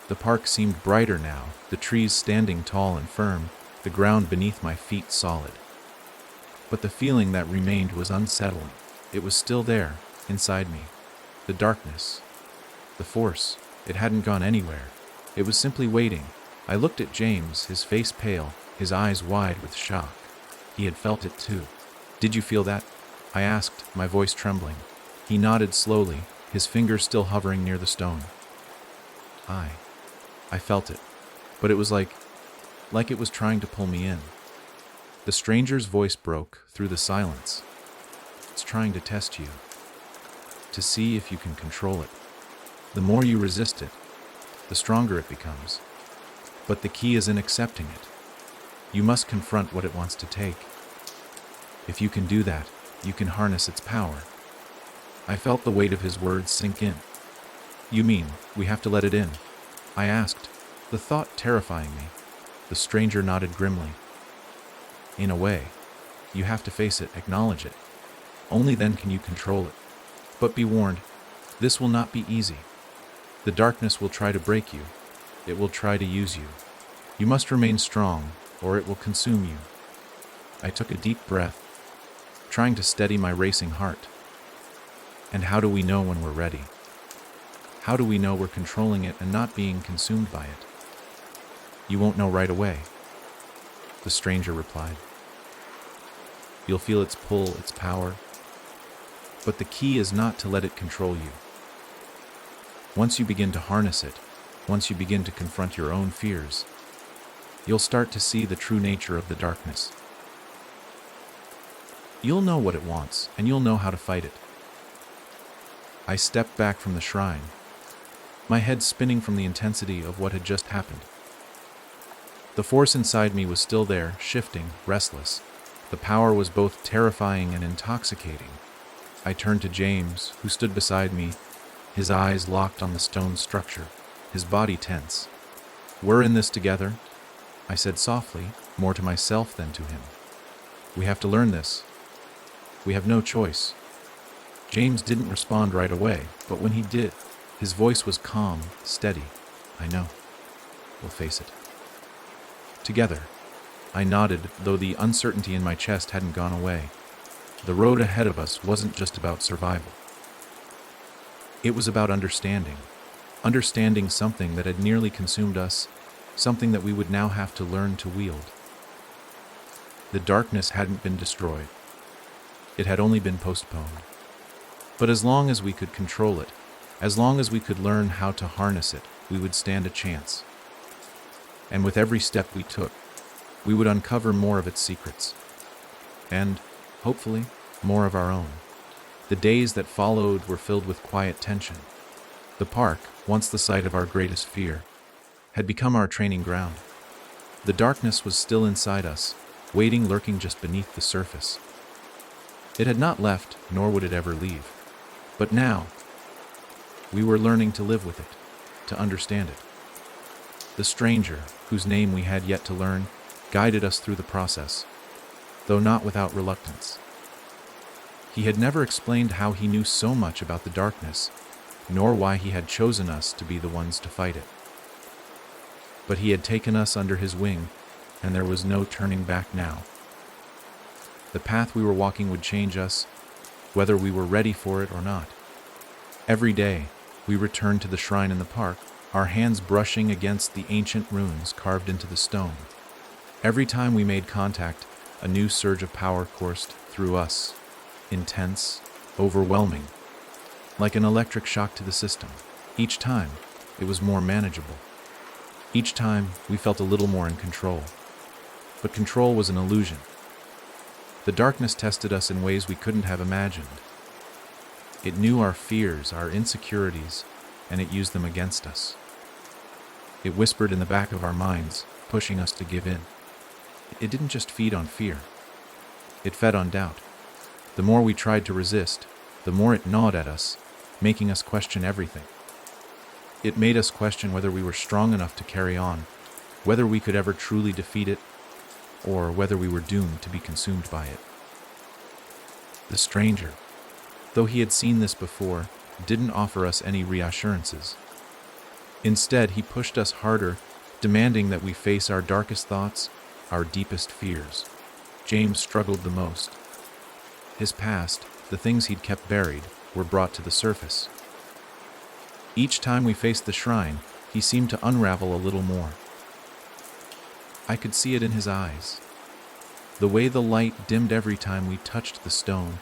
The park seemed brighter now, the trees standing tall and firm, the ground beneath my feet solid. But the feeling that remained was unsettling. It was still there, inside me. The darkness, the force, it hadn't gone anywhere. It was simply waiting. I looked at James, his face pale, his eyes wide with shock. He had felt it too. "Did you feel that?" I asked, my voice trembling. He nodded slowly, his fingers still hovering near the stone. I felt it, but it was like it was trying to pull me in. The stranger's voice broke through the silence. "It's trying to test you, to see if you can control it. The more you resist it, the stronger it becomes. But the key is in accepting it. You must confront what it wants to take. If you can do that, you can harness its power." I felt the weight of his words sink in. "You mean, we have to let it in?" I asked, the thought terrifying me. The stranger nodded grimly. "In a way. You have to face it, acknowledge it. Only then can you control it. But be warned, this will not be easy. The darkness will try to break you. It will try to use you. You must remain strong, or it will consume you." I took a deep breath, trying to steady my racing heart. "And how do we know when we're ready? How do we know we're controlling it and not being consumed by it?" "You won't know right away," the stranger replied. "You'll feel its pull, its power. But the key is not to let it control you. Once you begin to harness it, once you begin to confront your own fears, you'll start to see the true nature of the darkness. You'll know what it wants, and you'll know how to fight it. I stepped back from the shrine, my head spinning from the intensity of what had just happened. The force inside me was still there, shifting, restless. The power was both terrifying and intoxicating. I turned to James, who stood beside me, his eyes locked on the stone structure, his body tense. "We're in this together," I said softly, more to myself than to him. "We have to learn this. We have no choice." James didn't respond right away, but when he did, his voice was calm, steady. "I know. We'll face it." Together, I nodded, though the uncertainty in my chest hadn't gone away. The road ahead of us wasn't just about survival. It was about understanding something that had nearly consumed us, something that we would now have to learn to wield. The darkness hadn't been destroyed. It had only been postponed. But as long as we could control it, as long as we could learn how to harness it, we would stand a chance. And with every step we took, we would uncover more of its secrets. And, hopefully, more of our own. The days that followed were filled with quiet tension. The park, once the site of our greatest fear, had become our training ground. The darkness was still inside us, waiting, lurking just beneath the surface. It had not left, nor would it ever leave. But now, we were learning to live with it, to understand it. The stranger, whose name we had yet to learn, guided us through the process, though not without reluctance. He had never explained how he knew so much about the darkness, nor why he had chosen us to be the ones to fight it. But he had taken us under his wing, and there was no turning back now. The path we were walking would change us, whether we were ready for it or not. Every day, we returned to the shrine in the park, our hands brushing against the ancient runes carved into the stone. Every time we made contact, a new surge of power coursed through us, intense, overwhelming, like an electric shock to the system. Each time, it was more manageable. Each time, we felt a little more in control. But control was an illusion. The darkness tested us in ways we couldn't have imagined. It knew our fears, our insecurities, and it used them against us. It whispered in the back of our minds, pushing us to give in. It didn't just feed on fear. It fed on doubt. The more we tried to resist, the more it gnawed at us, making us question everything. It made us question whether we were strong enough to carry on, whether we could ever truly defeat it, or whether we were doomed to be consumed by it. The stranger, though he had seen this before, didn't offer us any reassurances. Instead, he pushed us harder, demanding that we face our darkest thoughts, our deepest fears. James struggled the most. His past, the things he'd kept buried, were brought to the surface. Each time we faced the shrine, he seemed to unravel a little more. I could see it in his eyes. The way the light dimmed every time we touched the stone,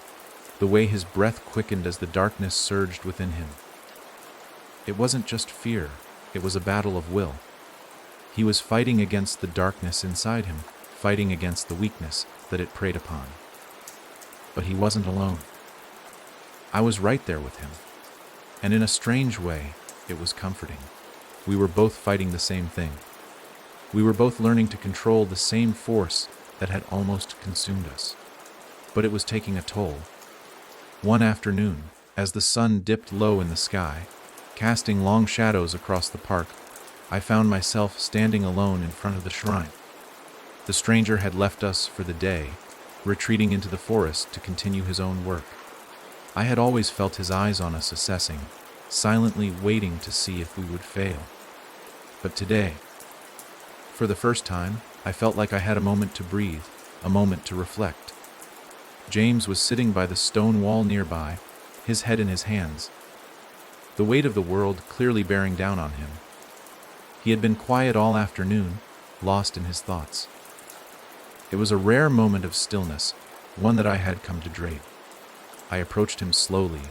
the way his breath quickened as the darkness surged within him. It wasn't just fear, it was a battle of will. He was fighting against the darkness inside him, fighting against the weakness that it preyed upon. But he wasn't alone. I was right there with him. And in a strange way, it was comforting. We were both fighting the same thing. We were both learning to control the same force that had almost consumed us. But it was taking a toll. One afternoon, as the sun dipped low in the sky, casting long shadows across the park, I found myself standing alone in front of the shrine. The stranger had left us for the day, retreating into the forest to continue his own work. I had always felt his eyes on us, assessing, silently waiting to see if we would fail. But today, for the first time, I felt like I had a moment to breathe, a moment to reflect. James was sitting by the stone wall nearby, his head in his hands, the weight of the world clearly bearing down on him. He had been quiet all afternoon, lost in his thoughts. It was a rare moment of stillness, one that I had come to dread. I approached him slowly,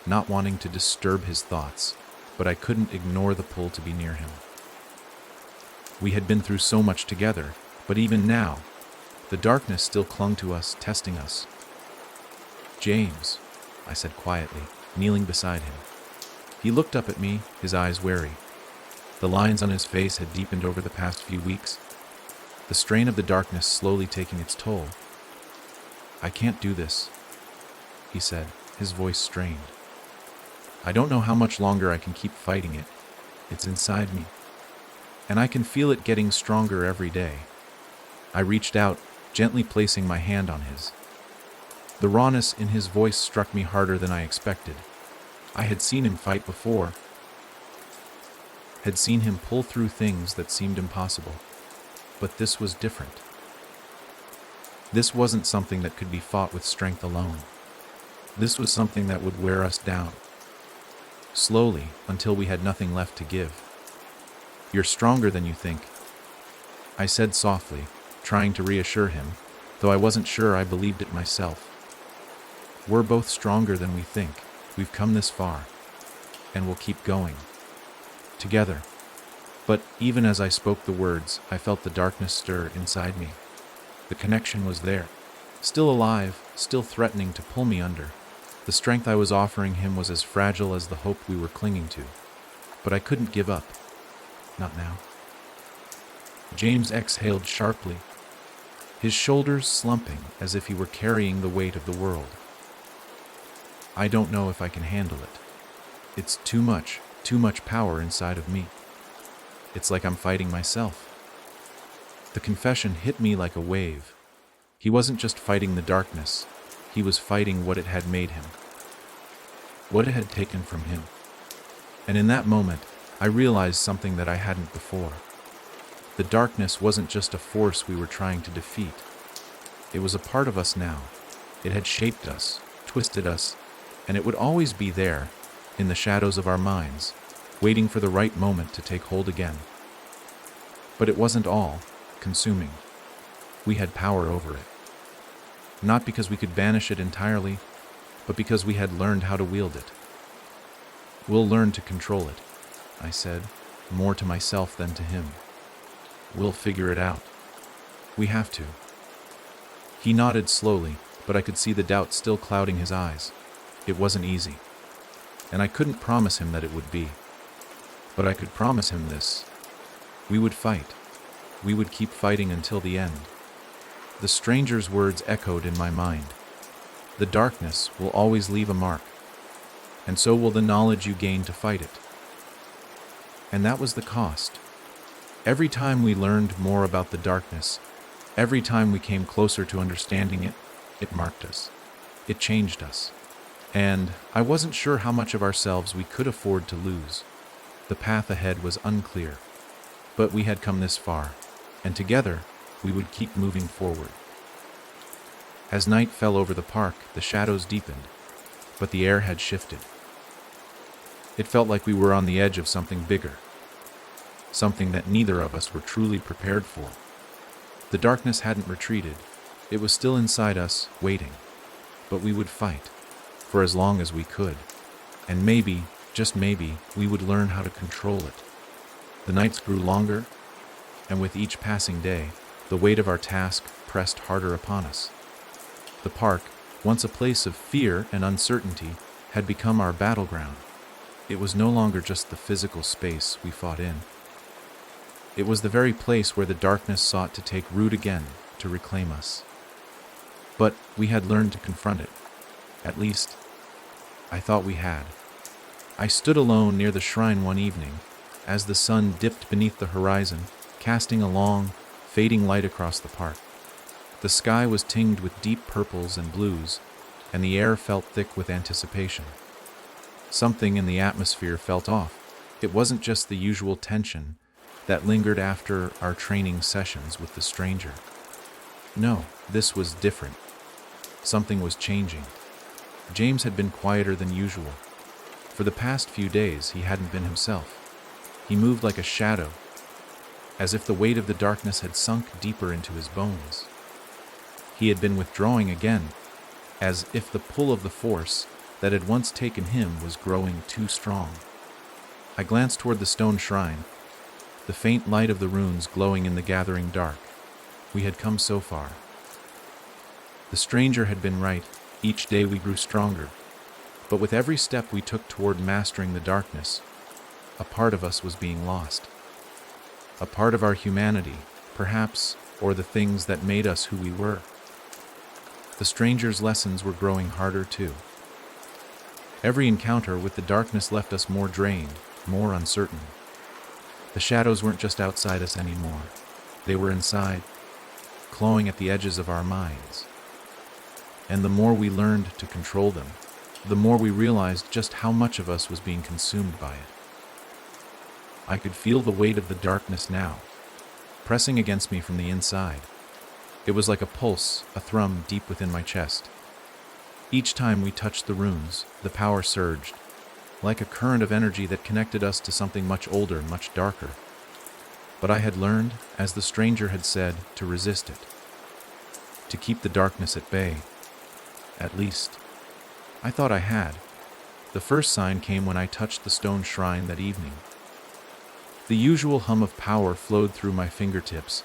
not wanting to disturb his thoughts, but I couldn't ignore the pull to be near him. We had been through so much together, but even now, the darkness still clung to us, testing us. "James," I said quietly, kneeling beside him. He looked up at me, his eyes wary. The lines on his face had deepened over the past few weeks, the strain of the darkness slowly taking its toll. "I can't do this," he said, his voice strained. "I don't know how much longer I can keep fighting it. It's inside me, and I can feel it getting stronger every day." I reached out, gently placing my hand on his. The rawness in his voice struck me harder than I expected. I had seen him fight before, had seen him pull through things that seemed impossible. But this was different. This wasn't something that could be fought with strength alone. This was something that would wear us down, slowly, until we had nothing left to give. "You're stronger than you think," I said softly, trying to reassure him, though I wasn't sure I believed it myself. "We're both stronger than we think. We've come this far, and we'll keep going. Together." But even as I spoke the words, I felt the darkness stir inside me. The connection was there, still alive, still threatening to pull me under. The strength I was offering him was as fragile as the hope we were clinging to. But I couldn't give up. Not now. James exhaled sharply, his shoulders slumping as if he were carrying the weight of the world. "I don't know if I can handle it. It's too much power inside of me. It's like I'm fighting myself." The confession hit me like a wave. He wasn't just fighting the darkness, he was fighting what it had made him, what it had taken from him. And in that moment, I realized something that I hadn't before. The darkness wasn't just a force we were trying to defeat. It was a part of us now. It had shaped us, twisted us, and it would always be there, in the shadows of our minds, waiting for the right moment to take hold again. But it wasn't all consuming. We had power over it. Not because we could banish it entirely, but because we had learned how to wield it. "We'll learn to control it," I said, more to myself than to him. "We'll figure it out. We have to." He nodded slowly, but I could see the doubt still clouding his eyes. It wasn't easy, and I couldn't promise him that it would be. But I could promise him this. We would fight. We would keep fighting until the end. The stranger's words echoed in my mind. The darkness will always leave a mark, and so will the knowledge you gain to fight it. And that was the cost. Every time we learned more about the darkness, every time we came closer to understanding it, it marked us. It changed us. And I wasn't sure how much of ourselves we could afford to lose. The path ahead was unclear. But we had come this far, and together we would keep moving forward. As night fell over the park, the shadows deepened, but the air had shifted. It felt like we were on the edge of something bigger, something that neither of us were truly prepared for. The darkness hadn't retreated. It was still inside us, waiting. But we would fight, for as long as we could. And maybe, just maybe, we would learn how to control it. The nights grew longer, and with each passing day, the weight of our task pressed harder upon us. The park, once a place of fear and uncertainty, had become our battleground. It was no longer just the physical space we fought in. It was the very place where the darkness sought to take root again, to reclaim us. But we had learned to confront it. At least, I thought we had. I stood alone near the shrine one evening, as the sun dipped beneath the horizon, casting a long, fading light across the park. The sky was tinged with deep purples and blues, and the air felt thick with anticipation. Something in the atmosphere felt off. It wasn't just the usual tension that lingered after our training sessions with the stranger. No, this was different. Something was changing. James had been quieter than usual. For the past few days, he hadn't been himself. He moved like a shadow, as if the weight of the darkness had sunk deeper into his bones. He had been withdrawing again, as if the pull of the force that had once taken him was growing too strong. I glanced toward the stone shrine, the faint light of the runes glowing in the gathering dark. We had come so far. The stranger had been right. Each day we grew stronger. But with every step we took toward mastering the darkness, a part of us was being lost. A part of our humanity, perhaps, or the things that made us who we were. The stranger's lessons were growing harder too. Every encounter with the darkness left us more drained, more uncertain. The shadows weren't just outside us anymore. They were inside, clawing at the edges of our minds. And the more we learned to control them, the more we realized just how much of us was being consumed by it. I could feel the weight of the darkness now, pressing against me from the inside. It was like a pulse, a thrum deep within my chest. Each time we touched the runes, the power surged, like a current of energy that connected us to something much older, much darker. But I had learned, as the stranger had said, to resist it, to keep the darkness at bay. At least, I thought I had. The first sign came when I touched the stone shrine that evening. The usual hum of power flowed through my fingertips,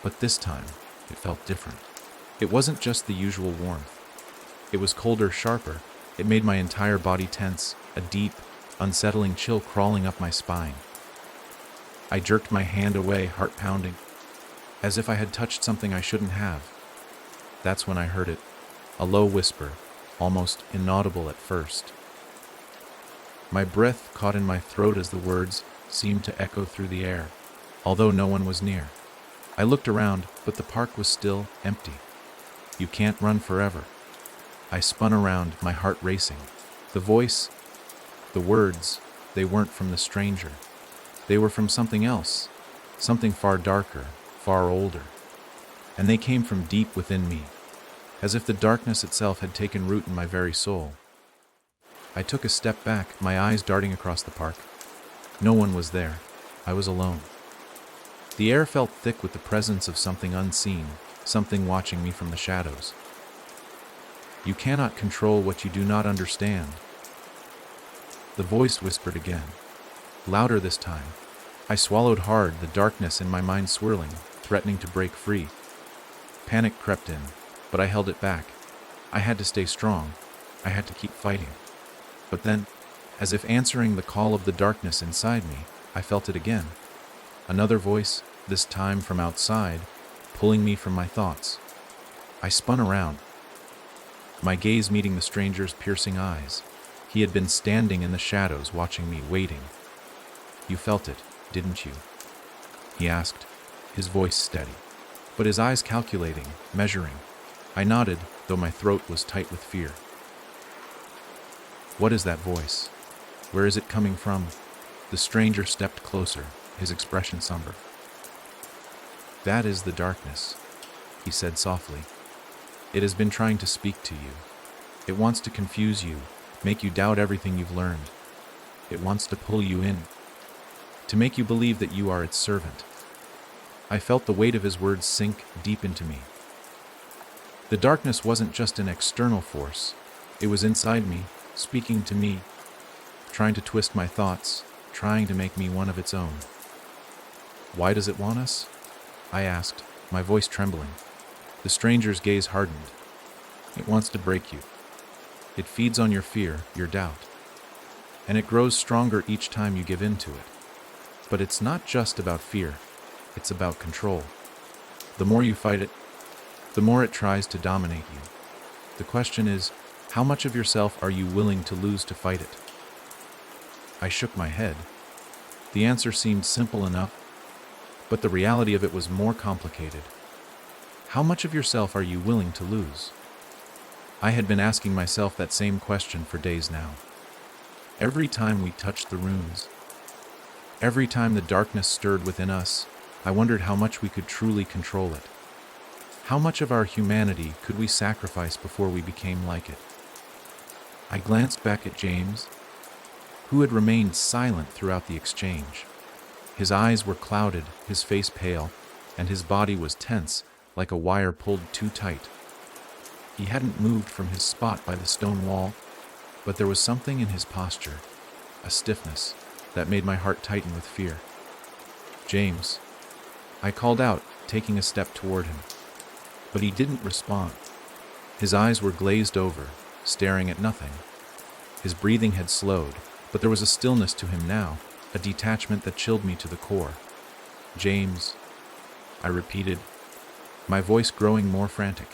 but this time it felt different. It wasn't just the usual warmth. It was colder, sharper. It made my entire body tense, a deep, unsettling chill crawling up my spine. I jerked my hand away, heart pounding, as if I had touched something I shouldn't have. That's when I heard it, a low whisper, almost inaudible at first. My breath caught in my throat as the words seemed to echo through the air, although no one was near. I looked around, but the park was still empty. You can't run forever. I spun around, my heart racing. The voice, the words, they weren't from the stranger. They were from something else, something far darker, far older. And they came from deep within me, as if the darkness itself had taken root in my very soul. I took a step back, my eyes darting across the park. No one was there. I was alone. The air felt thick with the presence of something unseen, something watching me from the shadows. You cannot control what you do not understand. The voice whispered again, louder this time. I swallowed hard, the darkness in my mind swirling, threatening to break free. Panic crept in, but I held it back. I had to stay strong. I had to keep fighting. But then, as if answering the call of the darkness inside me, I felt it again. Another voice, this time from outside, pulling me from my thoughts. I spun around, my gaze meeting the stranger's piercing eyes. He had been standing in the shadows, watching me, waiting. You felt it, didn't you? He asked, his voice steady, but his eyes calculating, measuring. I nodded, though my throat was tight with fear. What is that voice? Where is it coming from? The stranger stepped closer, his expression somber. That is the darkness, he said softly. It has been trying to speak to you. It wants to confuse you, make you doubt everything you've learned. It wants to pull you in, to make you believe that you are its servant. I felt the weight of his words sink deep into me. The darkness wasn't just an external force. It was inside me, speaking to me, trying to twist my thoughts, trying to make me one of its own. Why does it want us? I asked, my voice trembling. The stranger's gaze hardened. It wants to break you. It feeds on your fear, your doubt. And it grows stronger each time you give in to it. But it's not just about fear. It's about control. The more you fight it, the more it tries to dominate you. The question is, how much of yourself are you willing to lose to fight it? I shook my head. The answer seemed simple enough, but the reality of it was more complicated. How much of yourself are you willing to lose? I had been asking myself that same question for days now. Every time we touched the runes, every time the darkness stirred within us, I wondered how much we could truly control it. How much of our humanity could we sacrifice before we became like it? I glanced back at James, who had remained silent throughout the exchange. His eyes were clouded, his face pale, and his body was tense, like a wire pulled too tight. He hadn't moved from his spot by the stone wall, but there was something in his posture, a stiffness, that made my heart tighten with fear. "James," I called out, taking a step toward him. But he didn't respond. His eyes were glazed over, staring at nothing. His breathing had slowed, but there was a stillness to him now, a detachment that chilled me to the core. "James," I repeated, my voice growing more frantic.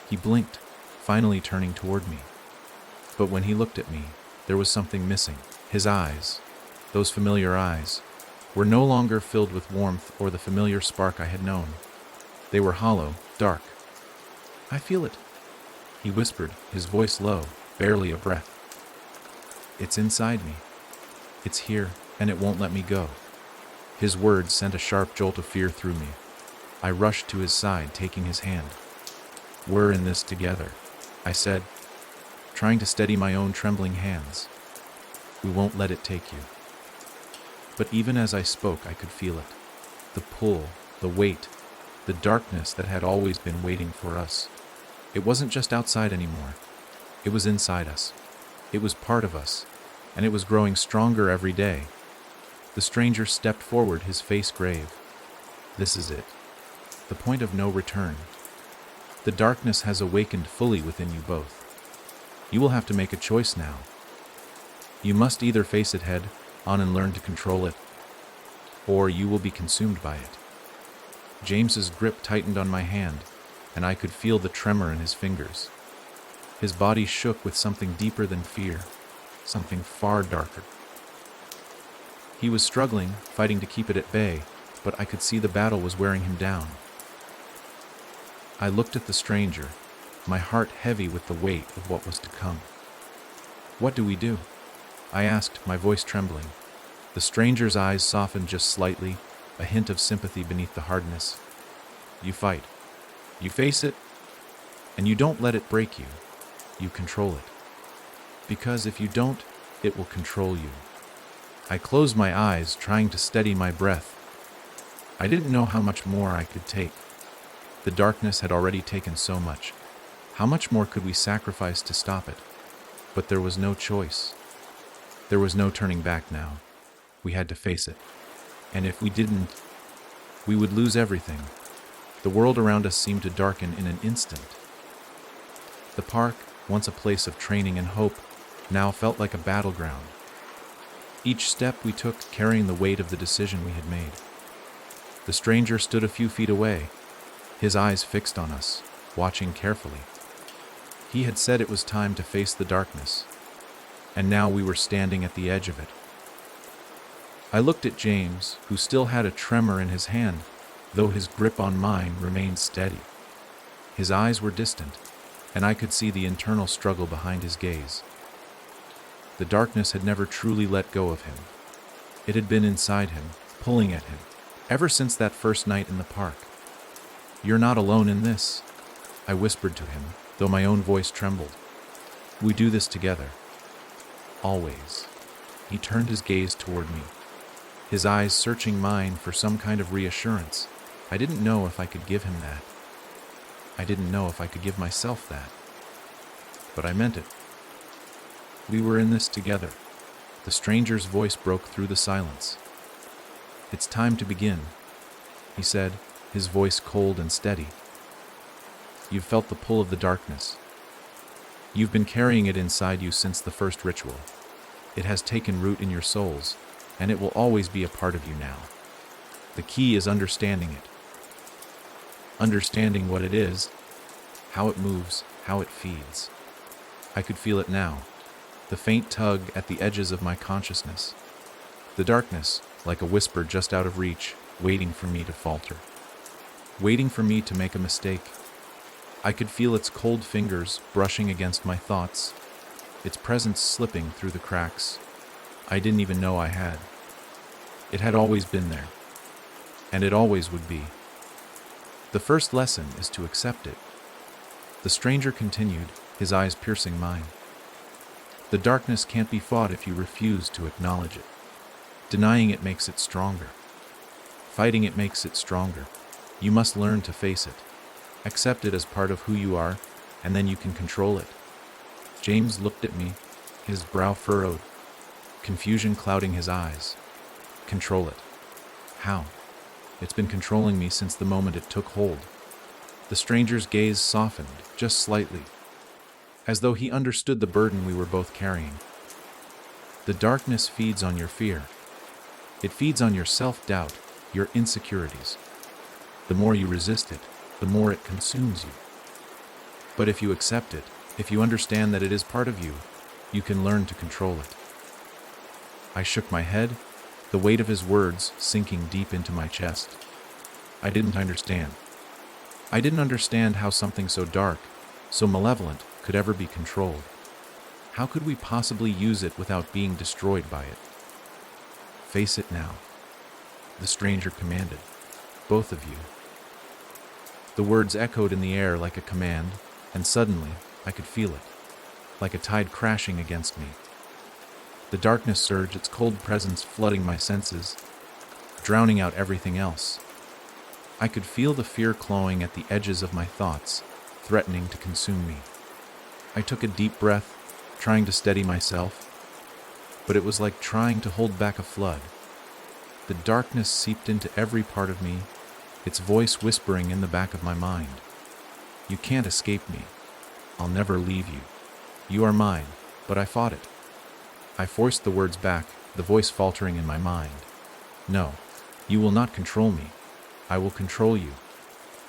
He blinked, finally turning toward me. But when he looked at me, there was something missing. His eyes, those familiar eyes, were no longer filled with warmth or the familiar spark I had known. They were hollow, dark. "I feel it," he whispered, his voice low, barely a breath. "It's inside me. It's here, and it won't let me go." His words sent a sharp jolt of fear through me. I rushed to his side, taking his hand. "We're in this together," I said, trying to steady my own trembling hands. "We won't let it take you." But even as I spoke, I could feel it. The pull, the weight, the darkness that had always been waiting for us. It wasn't just outside anymore. It was inside us. It was part of us, and it was growing stronger every day. The stranger stepped forward, his face grave. "This is it. The point of no return. The darkness has awakened fully within you both. You will have to make a choice now. You must either face it head on and learn to control it, or you will be consumed by it." James's grip tightened on my hand, and I could feel the tremor in his fingers. His body shook with something deeper than fear, something far darker. He was struggling, fighting to keep it at bay, but I could see the battle was wearing him down. I looked at the stranger, my heart heavy with the weight of what was to come. "What do we do?" I asked, my voice trembling. The stranger's eyes softened just slightly, a hint of sympathy beneath the hardness. "You fight. You face it, and you don't let it break you. You control it. Because if you don't, it will control you." I closed my eyes, trying to steady my breath. I didn't know how much more I could take. The darkness had already taken so much. How much more could we sacrifice to stop it? But there was no choice. There was no turning back now. We had to face it. And if we didn't, we would lose everything. The world around us seemed to darken in an instant. The park, once a place of training and hope, now felt like a battleground. Each step we took carrying the weight of the decision we had made. The stranger stood a few feet away, his eyes fixed on us, watching carefully. He had said it was time to face the darkness, and now we were standing at the edge of it. I looked at James, who still had a tremor in his hand, though his grip on mine remained steady. His eyes were distant, and I could see the internal struggle behind his gaze. The darkness had never truly let go of him. It had been inside him, pulling at him, ever since that first night in the park. "You're not alone in this," I whispered to him, though my own voice trembled. "We do this together. Always." He turned his gaze toward me, his eyes searching mine for some kind of reassurance. I didn't know if I could give him that. I didn't know if I could give myself that. But I meant it. We were in this together. The stranger's voice broke through the silence. "It's time to begin," he said, his voice cold and steady. "You've felt the pull of the darkness. You've been carrying it inside you since the first ritual. It has taken root in your souls, and it will always be a part of you now. The key is understanding it. Understanding what it is, how it moves, how it feeds." I could feel it now, the faint tug at the edges of my consciousness. The darkness, like a whisper just out of reach, waiting for me to falter. Waiting for me to make a mistake. I could feel its cold fingers brushing against my thoughts, its presence slipping through the cracks I didn't even know I had. It had always been there, and it always would be. The first lesson is to accept it. The stranger continued, his eyes piercing mine. The darkness can't be fought if you refuse to acknowledge it. Denying it makes it stronger. Fighting it makes it stronger. You must learn to face it. Accept it as part of who you are, and then you can control it. James looked at me, his brow furrowed. confusion clouding his eyes. Control it. How? It's been controlling me since the moment it took hold. The stranger's gaze softened, just slightly, as though he understood the burden we were both carrying. The darkness feeds on your fear. It feeds on your self-doubt, your insecurities. The more you resist it, the more it consumes you. But if you accept it, if you understand that it is part of you, you can learn to control it. I shook my head, the weight of his words sinking deep into my chest. I didn't understand. I didn't understand how something so dark, so malevolent, could ever be controlled. How could we possibly use it without being destroyed by it? Face it now, the stranger commanded. Both of you. The words echoed in the air like a command, and suddenly I could feel it, like a tide crashing against me. The darkness surged, its cold presence flooding my senses, drowning out everything else. I could feel the fear clawing at the edges of my thoughts, threatening to consume me. I took a deep breath, trying to steady myself, but it was like trying to hold back a flood. The darkness seeped into every part of me, its voice whispering in the back of my mind. You can't escape me. I'll never leave you. You are mine, but I fought it. I forced the words back, the voice faltering in my mind. No, you will not control me. I will control you.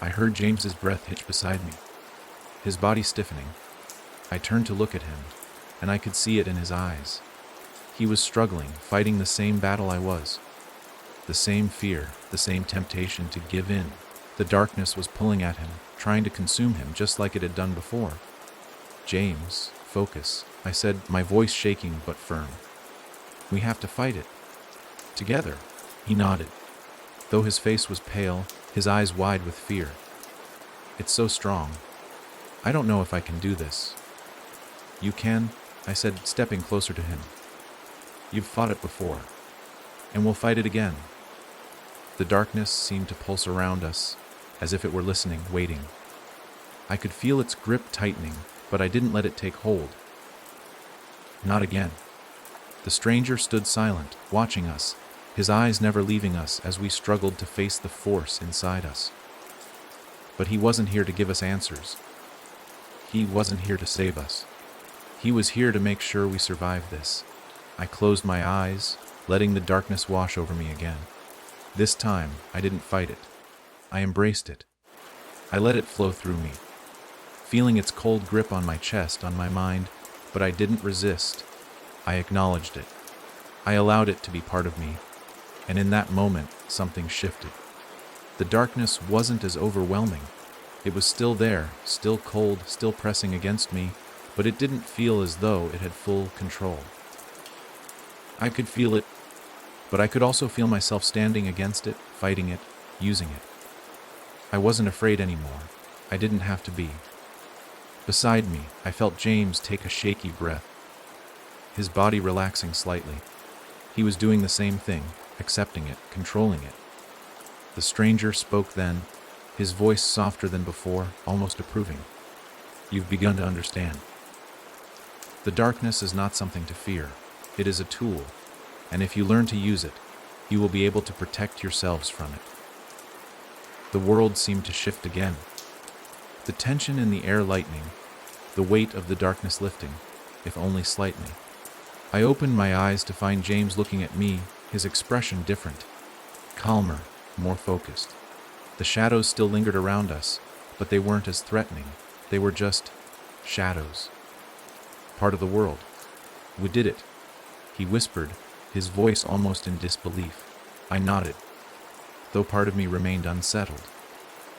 I heard James's breath hitch beside me, his body stiffening. I turned to look at him, and I could see it in his eyes. He was struggling, fighting the same battle I was. The same fear, the same temptation to give in. The darkness was pulling at him, trying to consume him just like it had done before. James, focus, I said, my voice shaking but firm. We have to fight it. Together. He nodded. Though his face was pale, his eyes wide with fear. It's so strong. I don't know if I can do this. You can, I said, stepping closer to him. You've fought it before, and we'll fight it again. The darkness seemed to pulse around us, as if it were listening, waiting. I could feel its grip tightening, but I didn't let it take hold. Not again. The stranger stood silent, watching us, his eyes never leaving us as we struggled to face the force inside us. But he wasn't here to give us answers. He wasn't here to save us. He was here to make sure we survived this. I closed my eyes, letting the darkness wash over me again. This time, I didn't fight it. I embraced it. I let it flow through me, feeling its cold grip on my chest, on my mind, but I didn't resist. I acknowledged it. I allowed it to be part of me, and in that moment, something shifted. The darkness wasn't as overwhelming. It was still there, still cold, still pressing against me, but it didn't feel as though it had full control. I could feel it, but I could also feel myself standing against it, fighting it, using it. I wasn't afraid anymore. I didn't have to be. Beside me, I felt James take a shaky breath, his body relaxing slightly. He was doing the same thing, accepting it, controlling it. The stranger spoke then, his voice softer than before, almost approving. You've begun to understand. The darkness is not something to fear. It is a tool, and if you learn to use it, you will be able to protect yourselves from it. The world seemed to shift again. The tension in the air lightening, the weight of the darkness lifting, if only slightly. I opened my eyes to find James looking at me, his expression different, calmer, more focused. The shadows still lingered around us, but they weren't as threatening. They were just shadows. Part of the world. We did it, he whispered, his voice almost in disbelief. I nodded, though part of me remained unsettled.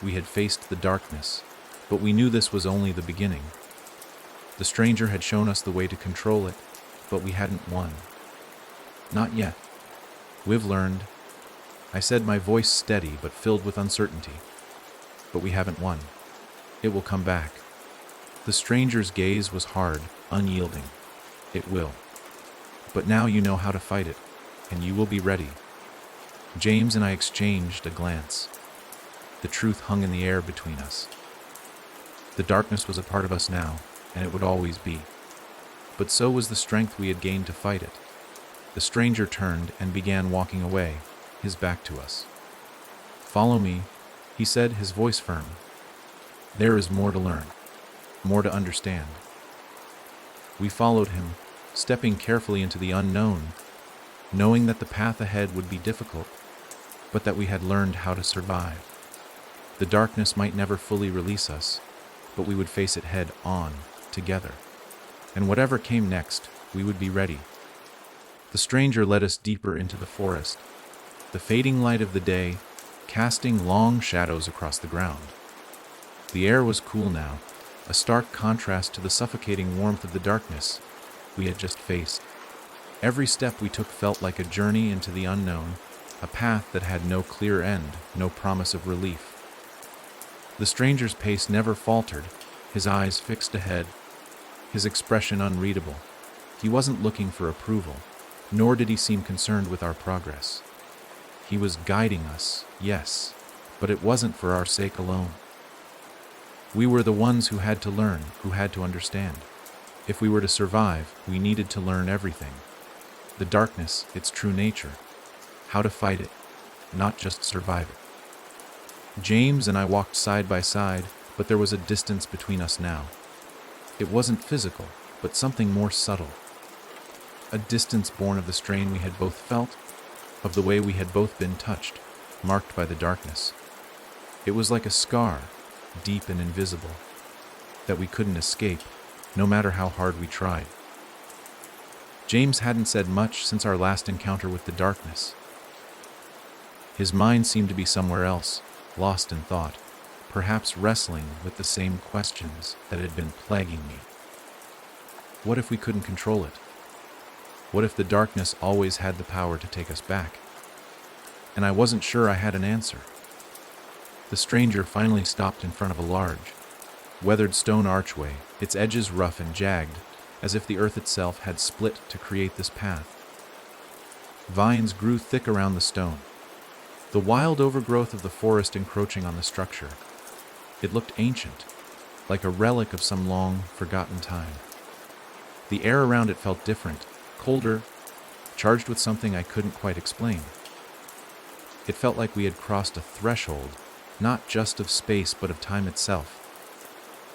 We had faced the darkness, but we knew this was only the beginning. The stranger had shown us the way to control it, but we hadn't won. Not yet. We've learned, I said, my voice steady but filled with uncertainty. But we haven't won. It will come back. The stranger's gaze was hard, unyielding. It will. But now you know how to fight it, and you will be ready. James and I exchanged a glance. The truth hung in the air between us. The darkness was a part of us now, and it would always be. But so was the strength we had gained to fight it. The stranger turned and began walking away, his back to us. "Follow me," he said, his voice firm. "There is more to learn, more to understand." We followed him, stepping carefully into the unknown, knowing that the path ahead would be difficult, but that we had learned how to survive. The darkness might never fully release us, but we would face it head on, together. And whatever came next, we would be ready. The stranger led us deeper into the forest, the fading light of the day casting long shadows across the ground. The air was cool now, a stark contrast to the suffocating warmth of the darkness we had just faced. Every step we took felt like a journey into the unknown, a path that had no clear end, no promise of relief. The stranger's pace never faltered, his eyes fixed ahead, his expression unreadable. He wasn't looking for approval, nor did he seem concerned with our progress. He was guiding us, yes, but it wasn't for our sake alone. We were the ones who had to learn, who had to understand. If we were to survive, we needed to learn everything. The darkness, its true nature, how to fight it, not just survive it. James and I walked side by side, but there was a distance between us now. It wasn't physical, but something more subtle. A distance born of the strain we had both felt, of the way we had both been touched, marked by the darkness. It was like a scar, deep and invisible, that we couldn't escape, no matter how hard we tried. James hadn't said much since our last encounter with the darkness. His mind seemed to be somewhere else, lost in thought, perhaps wrestling with the same questions that had been plaguing me. What if we couldn't control it? What if the darkness always had the power to take us back? And I wasn't sure I had an answer. The stranger finally stopped in front of a large, weathered stone archway, its edges rough and jagged, as if the earth itself had split to create this path. Vines grew thick around the stone, the wild overgrowth of the forest encroaching on the structure. It looked ancient, like a relic of some long, forgotten time. The air around it felt different, colder, charged with something I couldn't quite explain. It felt like we had crossed a threshold, not just of space but of time itself.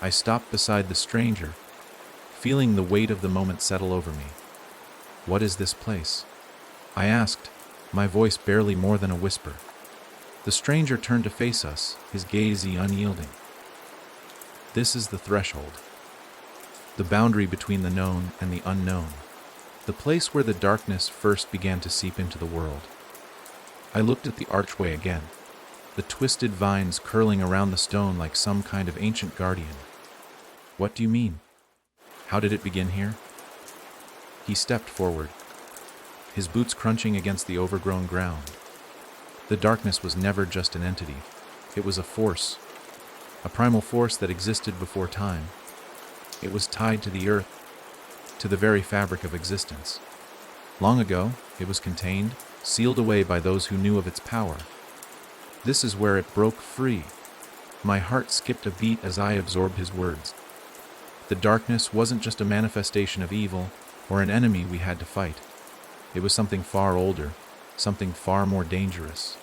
I stopped beside the stranger, feeling the weight of the moment settle over me. "What is this place?" I asked, my voice barely more than a whisper. The stranger turned to face us, his gaze unyielding. "This is the threshold, the boundary between the known and the unknown, the place where the darkness first began to seep into the world." I looked at the archway again, the twisted vines curling around the stone like some kind of ancient guardian. "What do you mean? How did it begin here?" He stepped forward, his boots crunching against the overgrown ground. The darkness was never just an entity. It was a force, a primal force that existed before time. It was tied to the earth, to the very fabric of existence. Long ago, it was contained, sealed away by those who knew of its power. This is where it broke free. My heart skipped a beat as I absorbed his words. The darkness wasn't just a manifestation of evil or an enemy we had to fight. It was something far older, something far more dangerous.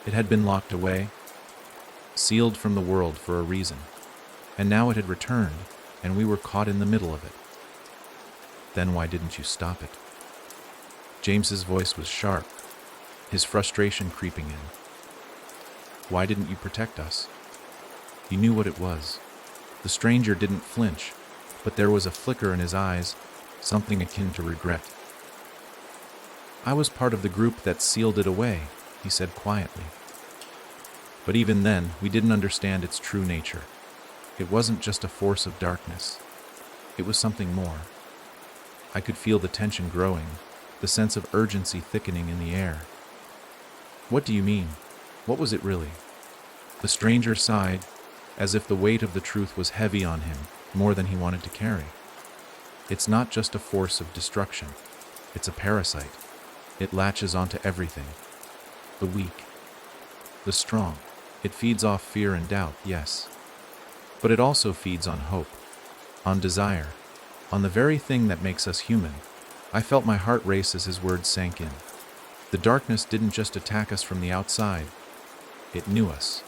It had been locked away, sealed from the world for a reason, and now it had returned, and we were caught in the middle of it. "Then why didn't you stop it?" James's voice was sharp, his frustration creeping in. "Why didn't you protect us? You knew what it was." The stranger didn't flinch, but there was a flicker in his eyes, something akin to regret. "I was part of the group that sealed it away," he said quietly. But even then, we didn't understand its true nature. It wasn't just a force of darkness. It was something more. I could feel the tension growing, the sense of urgency thickening in the air. "What do you mean? What was it really?" The stranger sighed, as if the weight of the truth was heavy on him, more than he wanted to carry. "It's not just a force of destruction. It's a parasite. It latches onto everything. The weak, the strong. It feeds off fear and doubt, yes. But it also feeds on hope, on desire, on the very thing that makes us human. I felt my heart race as his words sank in. The darkness didn't just attack us from the outside, it knew us.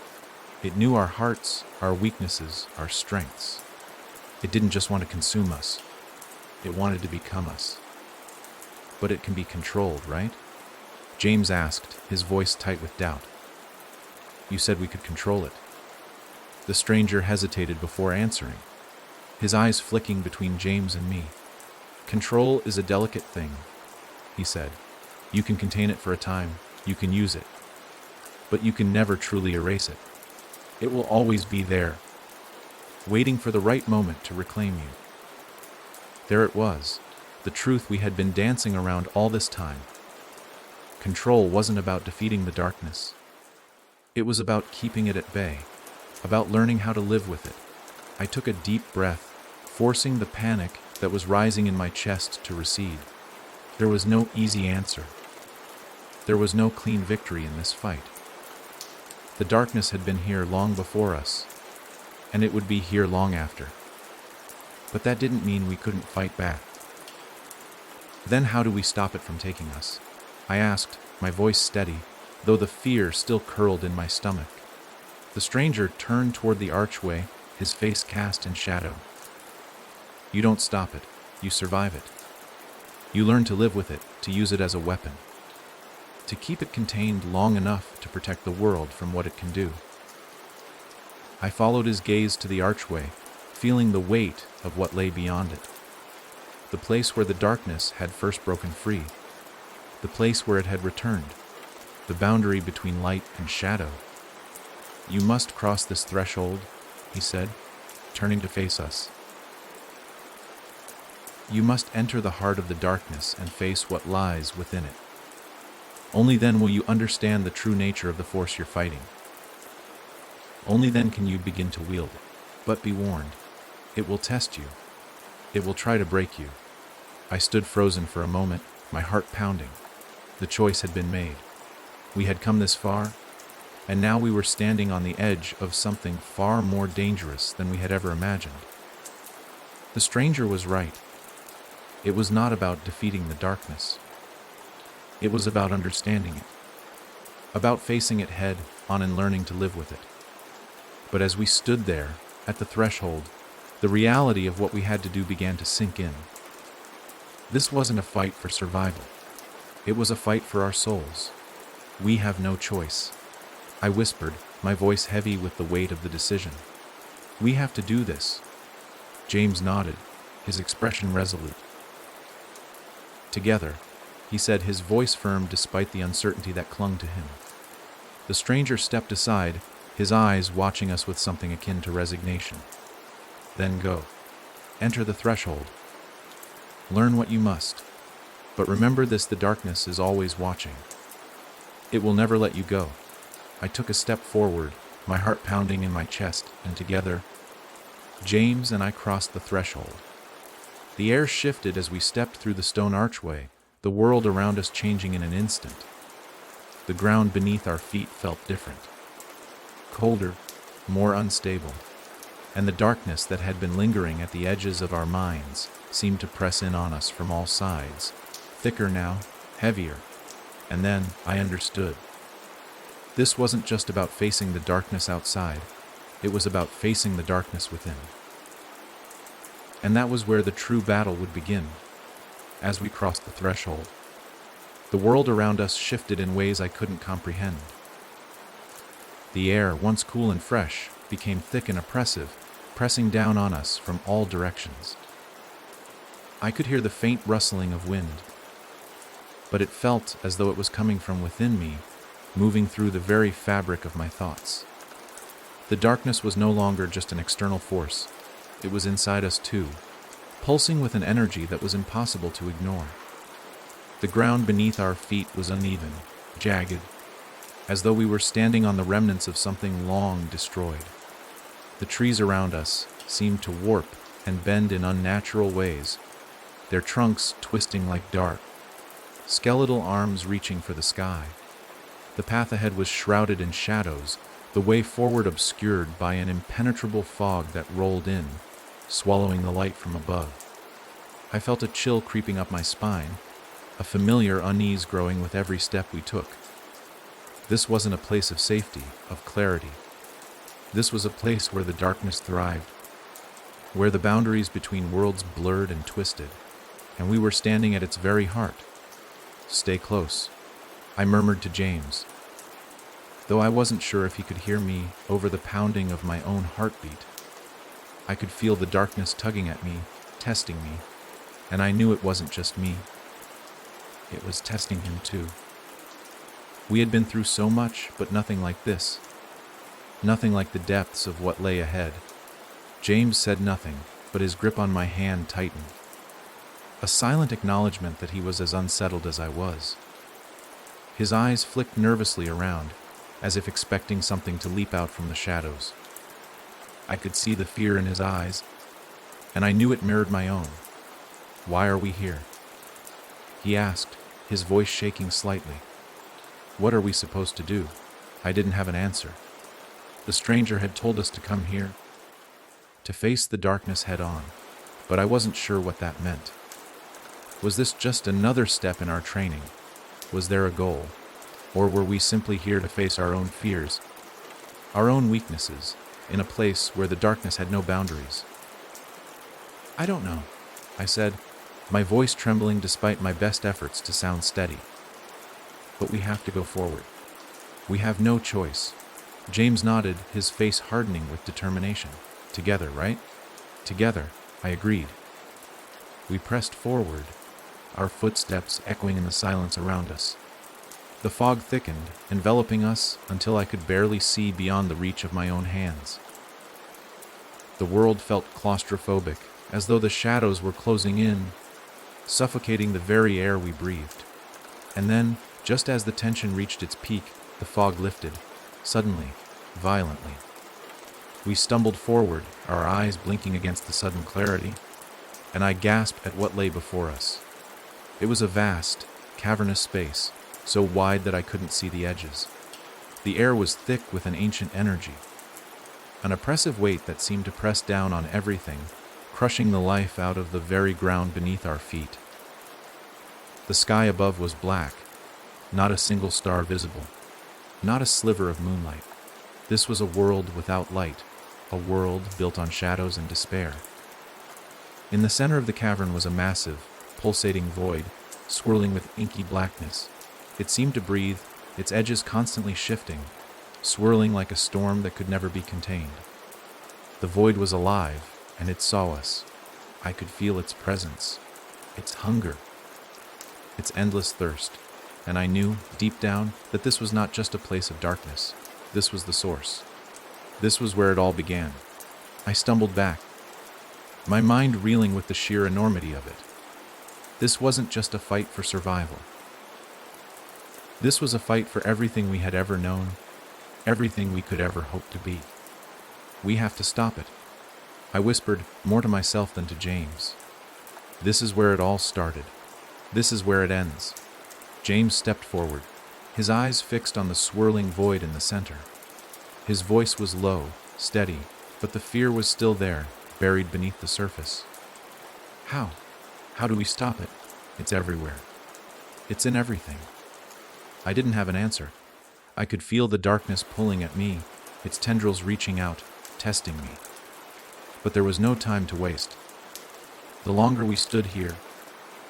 It knew our hearts, our weaknesses, our strengths. It didn't just want to consume us, it wanted to become us. But it can be controlled, right? James asked, his voice tight with doubt. You said we could control it. The stranger hesitated before answering, his eyes flicking between James and me. Control is a delicate thing, he said. You can contain it for a time, you can use it, but you can never truly erase it. It will always be there, waiting for the right moment to reclaim you. There it was, the truth we had been dancing around all this time. Control wasn't about defeating the darkness. It was about keeping it at bay, about learning how to live with it. I took a deep breath, forcing the panic that was rising in my chest to recede. There was no easy answer. There was no clean victory in this fight. The darkness had been here long before us, and it would be here long after. But that didn't mean we couldn't fight back. Then how do we stop it from taking us? I asked, my voice steady, though the fear still curled in my stomach. The stranger turned toward the archway, his face cast in shadow. You don't stop it, you survive it. You learn to live with it, to use it as a weapon. To keep it contained long enough to protect the world from what it can do. I followed his gaze to the archway, feeling the weight of what lay beyond it. The place where the darkness had first broken free. The place where it had returned. The boundary between light and shadow. You must cross this threshold, he said, turning to face us. You must enter the heart of the darkness and face what lies within it. Only then will you understand the true nature of the force you're fighting. Only then can you begin to wield it. But be warned, it will test you. It will try to break you. I stood frozen for a moment, my heart pounding. The choice had been made. We had come this far, and now we were standing on the edge of something far more dangerous than we had ever imagined. The stranger was right. It was not about defeating the darkness. It was about understanding it, about facing it head on and learning to live with it. But as we stood there, at the threshold, the reality of what we had to do began to sink in. This wasn't a fight for survival. It was a fight for our souls. We have no choice. I whispered, my voice heavy with the weight of the decision. We have to do this. James nodded, his expression resolute. Together, he said, his voice firm despite the uncertainty that clung to him. The stranger stepped aside, his eyes watching us with something akin to resignation. Then go. Enter the threshold. Learn what you must. But remember this, the darkness is always watching. It will never let you go. I took a step forward, my heart pounding in my chest, and together, James and I crossed the threshold. The air shifted as we stepped through the stone archway, the world around us changing in an instant. The ground beneath our feet felt different. Colder, more unstable, and the darkness that had been lingering at the edges of our minds seemed to press in on us from all sides, thicker now, heavier. And then I understood. This wasn't just about facing the darkness outside, it was about facing the darkness within. And that was where the true battle would begin. As we crossed the threshold, the world around us shifted in ways I couldn't comprehend. The air, once cool and fresh, became thick and oppressive, pressing down on us from all directions. I could hear the faint rustling of wind, but it felt as though it was coming from within me, moving through the very fabric of my thoughts. The darkness was no longer just an external force, it was inside us too, pulsing with an energy that was impossible to ignore. The ground beneath our feet was uneven, jagged, as though we were standing on the remnants of something long destroyed. The trees around us seemed to warp and bend in unnatural ways, their trunks twisting like dark, skeletal arms reaching for the sky. The path ahead was shrouded in shadows, the way forward obscured by an impenetrable fog that rolled in, swallowing the light from above. I felt a chill creeping up my spine, a familiar unease growing with every step we took. This wasn't a place of safety, of clarity. This was a place where the darkness thrived, where the boundaries between worlds blurred and twisted, and we were standing at its very heart. "Stay close," I murmured to James, though I wasn't sure if he could hear me over the pounding of my own heartbeat. I could feel the darkness tugging at me, testing me, and I knew it wasn't just me. It was testing him too. We had been through so much, but nothing like this. Nothing like the depths of what lay ahead. James said nothing, but his grip on my hand tightened. A silent acknowledgement that he was as unsettled as I was. His eyes flicked nervously around, as if expecting something to leap out from the shadows. I could see the fear in his eyes, and I knew it mirrored my own. "Why are we here?" he asked, his voice shaking slightly. "What are we supposed to do?" I didn't have an answer. The stranger had told us to come here, to face the darkness head on, but I wasn't sure what that meant. Was this just another step in our training? Was there a goal? Or were we simply here to face our own fears, our own weaknesses, in a place where the darkness had no boundaries? "I don't know," I said, my voice trembling despite my best efforts to sound steady. "But we have to go forward. We have no choice." James nodded, his face hardening with determination. "Together, right?" "Together," I agreed. We pressed forward, our footsteps echoing in the silence around us. The fog thickened, enveloping us until I could barely see beyond the reach of my own hands. The world felt claustrophobic, as though the shadows were closing in, suffocating the very air we breathed. And then, just as the tension reached its peak, the fog lifted, suddenly, violently. We stumbled forward, our eyes blinking against the sudden clarity, and I gasped at what lay before us. It was a vast, cavernous space, so wide that I couldn't see the edges. The air was thick with an ancient energy, an oppressive weight that seemed to press down on everything, crushing the life out of the very ground beneath our feet. The sky above was black, not a single star visible, not a sliver of moonlight. This was a world without light, a world built on shadows and despair. In the center of the cavern was a massive, pulsating void, swirling with inky blackness. It seemed to breathe, its edges constantly shifting, swirling like a storm that could never be contained. The void was alive, and it saw us. I could feel its presence, its hunger, its endless thirst, and I knew, deep down, that this was not just a place of darkness. This was the source. This was where it all began. I stumbled back, my mind reeling with the sheer enormity of it. This wasn't just a fight for survival. This was a fight for everything we had ever known, everything we could ever hope to be. "We have to stop it," I whispered, more to myself than to James. "This is where it all started. This is where it ends." James stepped forward, his eyes fixed on the swirling void in the center. His voice was low, steady, but the fear was still there, buried beneath the surface. "How? How do we stop it? It's everywhere. It's in everything." I didn't have an answer. I could feel the darkness pulling at me, its tendrils reaching out, testing me. But there was no time to waste. The longer we stood here,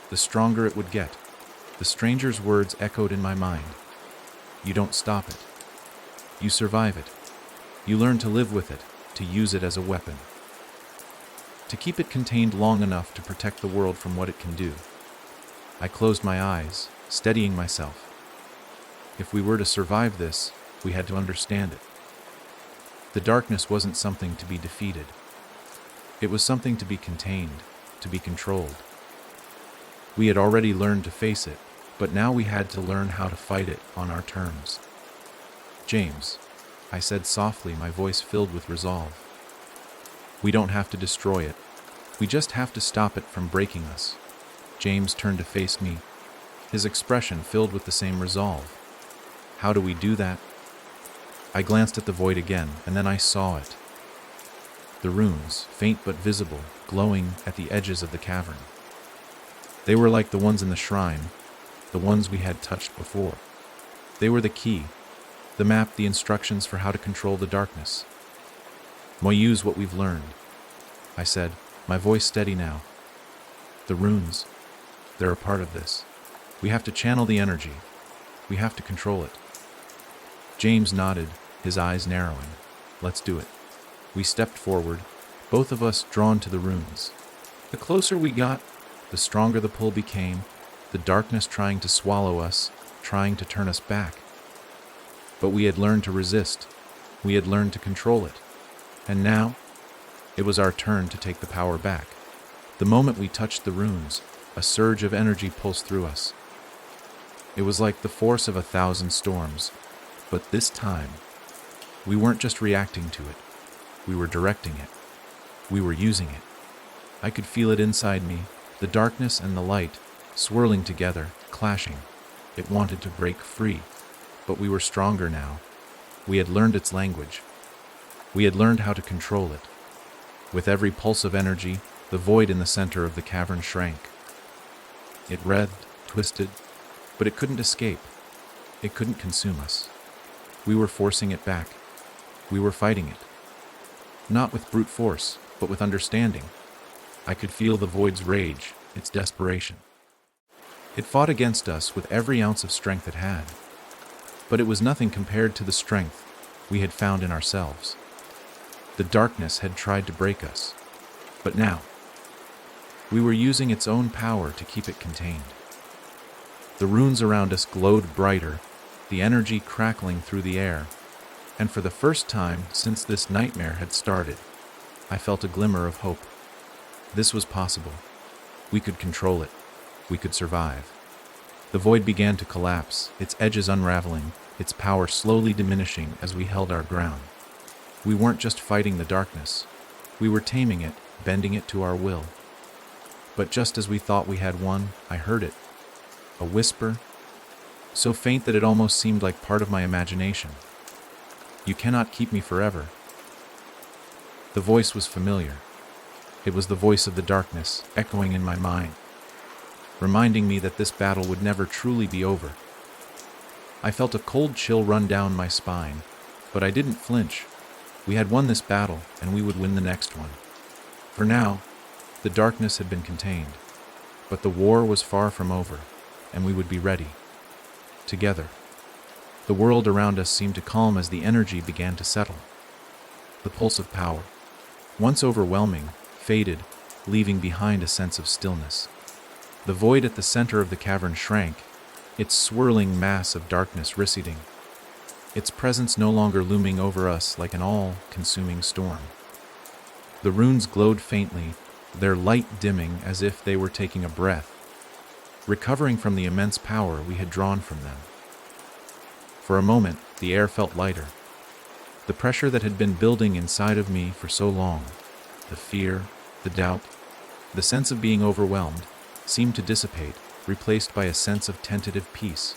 the stronger it would get. The stranger's words echoed in my mind. "You don't stop it. You survive it. You learn to live with it, to use it as a weapon. To keep it contained long enough to protect the world from what it can do." I closed my eyes, steadying myself. If we were to survive this, we had to understand it. The darkness wasn't something to be defeated. It was something to be contained, to be controlled. We had already learned to face it, but now we had to learn how to fight it on our terms. "James," I said softly, my voice filled with resolve. "We don't have to destroy it. We just have to stop it from breaking us." James turned to face me, his expression filled with the same resolve. "How do we do that?" I glanced at the void again, and then I saw it. The runes, faint but visible, glowing at the edges of the cavern. They were like the ones in the shrine, the ones we had touched before. They were the key, the map, the instructions for how to control the darkness. "We'll use what we've learned," I said, my voice steady now. "The runes, they're a part of this. We have to channel the energy. We have to control it." James nodded, his eyes narrowing. "Let's do it." We stepped forward, both of us drawn to the runes. The closer we got, the stronger the pull became, the darkness trying to swallow us, trying to turn us back. But we had learned to resist. We had learned to control it. And now, it was our turn to take the power back. The moment we touched the runes, a surge of energy pulsed through us. It was like the force of 1,000 storms, but this time, we weren't just reacting to it. We were directing it. We were using it. I could feel it inside me, the darkness and the light, swirling together, clashing. It wanted to break free, but we were stronger now. We had learned its language. We had learned how to control it. With every pulse of energy, the void in the center of the cavern shrank. It writhed, twisted, but it couldn't escape. It couldn't consume us. We were forcing it back. We were fighting it. Not with brute force, but with understanding. I could feel the void's rage, its desperation. It fought against us with every ounce of strength it had. But it was nothing compared to the strength we had found in ourselves. The darkness had tried to break us, but now, we were using its own power to keep it contained. The runes around us glowed brighter, the energy crackling through the air, and for the first time since this nightmare had started, I felt a glimmer of hope. This was possible. We could control it. We could survive. The void began to collapse, its edges unraveling, its power slowly diminishing as we held our ground. We weren't just fighting the darkness. We were taming it, bending it to our will. But just as we thought we had won, I heard it. A whisper, so faint that it almost seemed like part of my imagination. "You cannot keep me forever." The voice was familiar. It was the voice of the darkness, echoing in my mind, reminding me that this battle would never truly be over. I felt a cold chill run down my spine, but I didn't flinch. We had won this battle, and we would win the next one. For now, the darkness had been contained, but the war was far from over, and we would be ready. Together. The world around us seemed to calm as the energy began to settle. The pulse of power, once overwhelming, faded, leaving behind a sense of stillness. The void at the center of the cavern shrank, its swirling mass of darkness receding, its presence no longer looming over us like an all-consuming storm. The runes glowed faintly, their light dimming as if they were taking a breath, recovering from the immense power we had drawn from them. For a moment, the air felt lighter. The pressure that had been building inside of me for so long, the fear, the doubt, the sense of being overwhelmed, seemed to dissipate, replaced by a sense of tentative peace.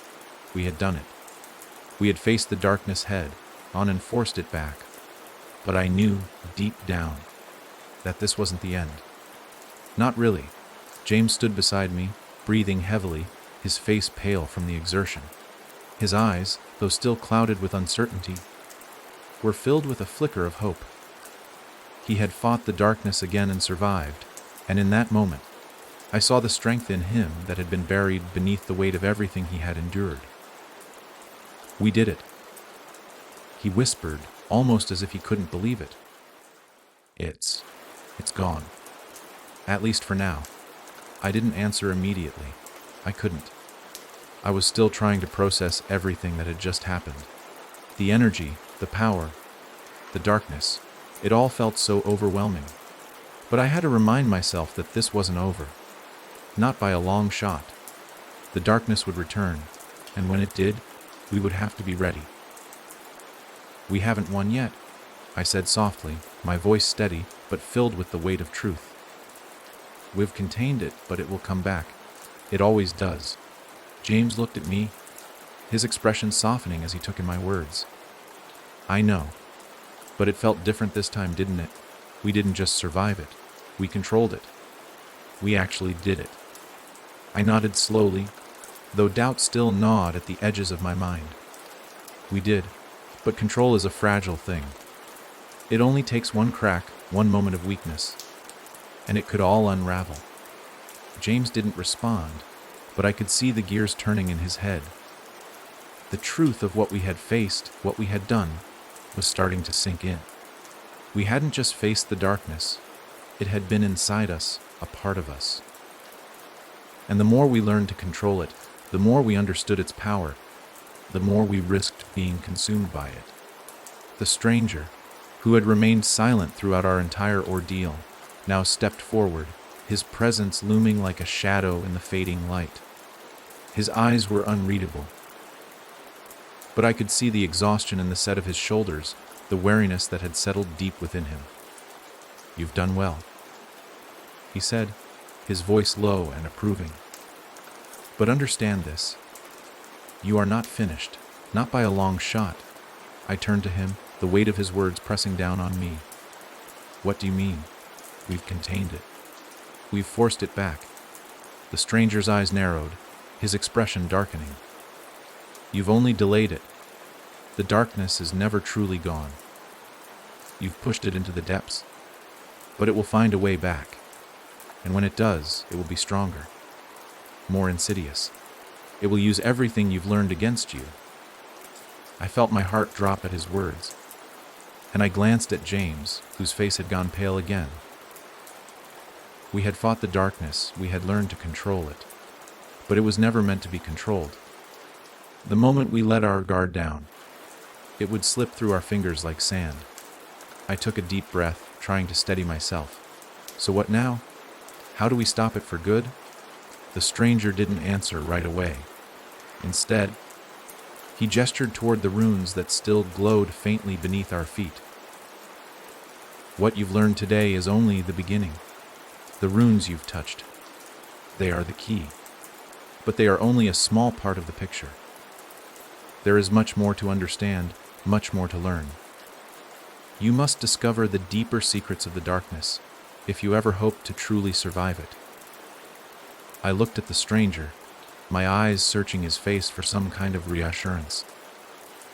We had done it. We had faced the darkness head on and forced it back. But I knew, deep down, that this wasn't the end. Not really. James stood beside me, breathing heavily, his face pale from the exertion. His eyes, though still clouded with uncertainty, were filled with a flicker of hope. He had fought the darkness again and survived, and in that moment, I saw the strength in him that had been buried beneath the weight of everything he had endured. "We did it," he whispered, almost as if he couldn't believe it. It's gone. At least for now." I didn't answer immediately. I couldn't. I was still trying to process everything that had just happened. The energy, the power, the darkness, it all felt so overwhelming. But I had to remind myself that this wasn't over. Not by a long shot. The darkness would return, and when it did, we would have to be ready. "We haven't won yet," I said softly, my voice steady, but filled with the weight of truth. "We've contained it, but it will come back. It always does." James looked at me, his expression softening as he took in my words. "I know. But it felt different this time, didn't it? We didn't just survive it. We controlled it. We actually did it." I nodded slowly, though doubt still gnawed at the edges of my mind. We did, but control is a fragile thing. It only takes one crack, one moment of weakness, and it could all unravel. James didn't respond, but I could see the gears turning in his head. The truth of what we had faced, what we had done, was starting to sink in. We hadn't just faced the darkness, it had been inside us, a part of us. And the more we learned to control it, the more we understood its power, the more we risked being consumed by it. The stranger, who had remained silent throughout our entire ordeal, now stepped forward, his presence looming like a shadow in the fading light. His eyes were unreadable, but I could see the exhaustion in the set of his shoulders, the weariness that had settled deep within him. "You've done well," he said, his voice low and approving. "But understand this. You are not finished, not by a long shot." I turned to him, the weight of his words pressing down on me. "What do you mean?" "We've contained it. We've forced it back." The stranger's eyes narrowed, his expression darkening. "You've only delayed it. The darkness is never truly gone. You've pushed it into the depths, but it will find a way back. And when it does, it will be stronger, more insidious. It will use everything you've learned against you." I felt my heart drop at his words, and I glanced at James, whose face had gone pale again. We had fought the darkness, we had learned to control it, but it was never meant to be controlled. The moment we let our guard down, it would slip through our fingers like sand. I took a deep breath, trying to steady myself. "So what now? How do we stop it for good?" The stranger didn't answer right away. Instead, he gestured toward the runes that still glowed faintly beneath our feet. "What you've learned today is only the beginning. The runes you've touched, they are the key. But they are only a small part of the picture. There is much more to understand, much more to learn. You must discover the deeper secrets of the darkness, if you ever hope to truly survive it." I looked at the stranger, my eyes searching his face for some kind of reassurance,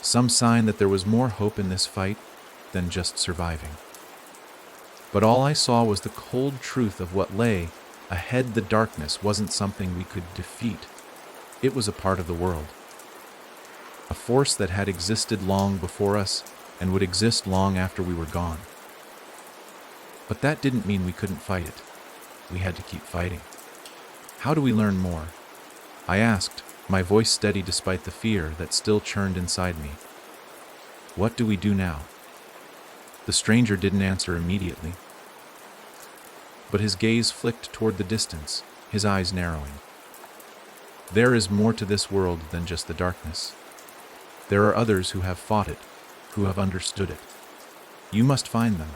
some sign that there was more hope in this fight than just surviving. But all I saw was the cold truth of what lay ahead. The darkness wasn't something we could defeat. It was a part of the world, a force that had existed long before us and would exist long after we were gone. But that didn't mean we couldn't fight it. We had to keep fighting. "How do we learn more?" I asked, my voice steady despite the fear that still churned inside me. "What do we do now?" The stranger didn't answer immediately, but his gaze flicked toward the distance, his eyes narrowing. "There is more to this world than just the darkness. There are others who have fought it, who have understood it. You must find them.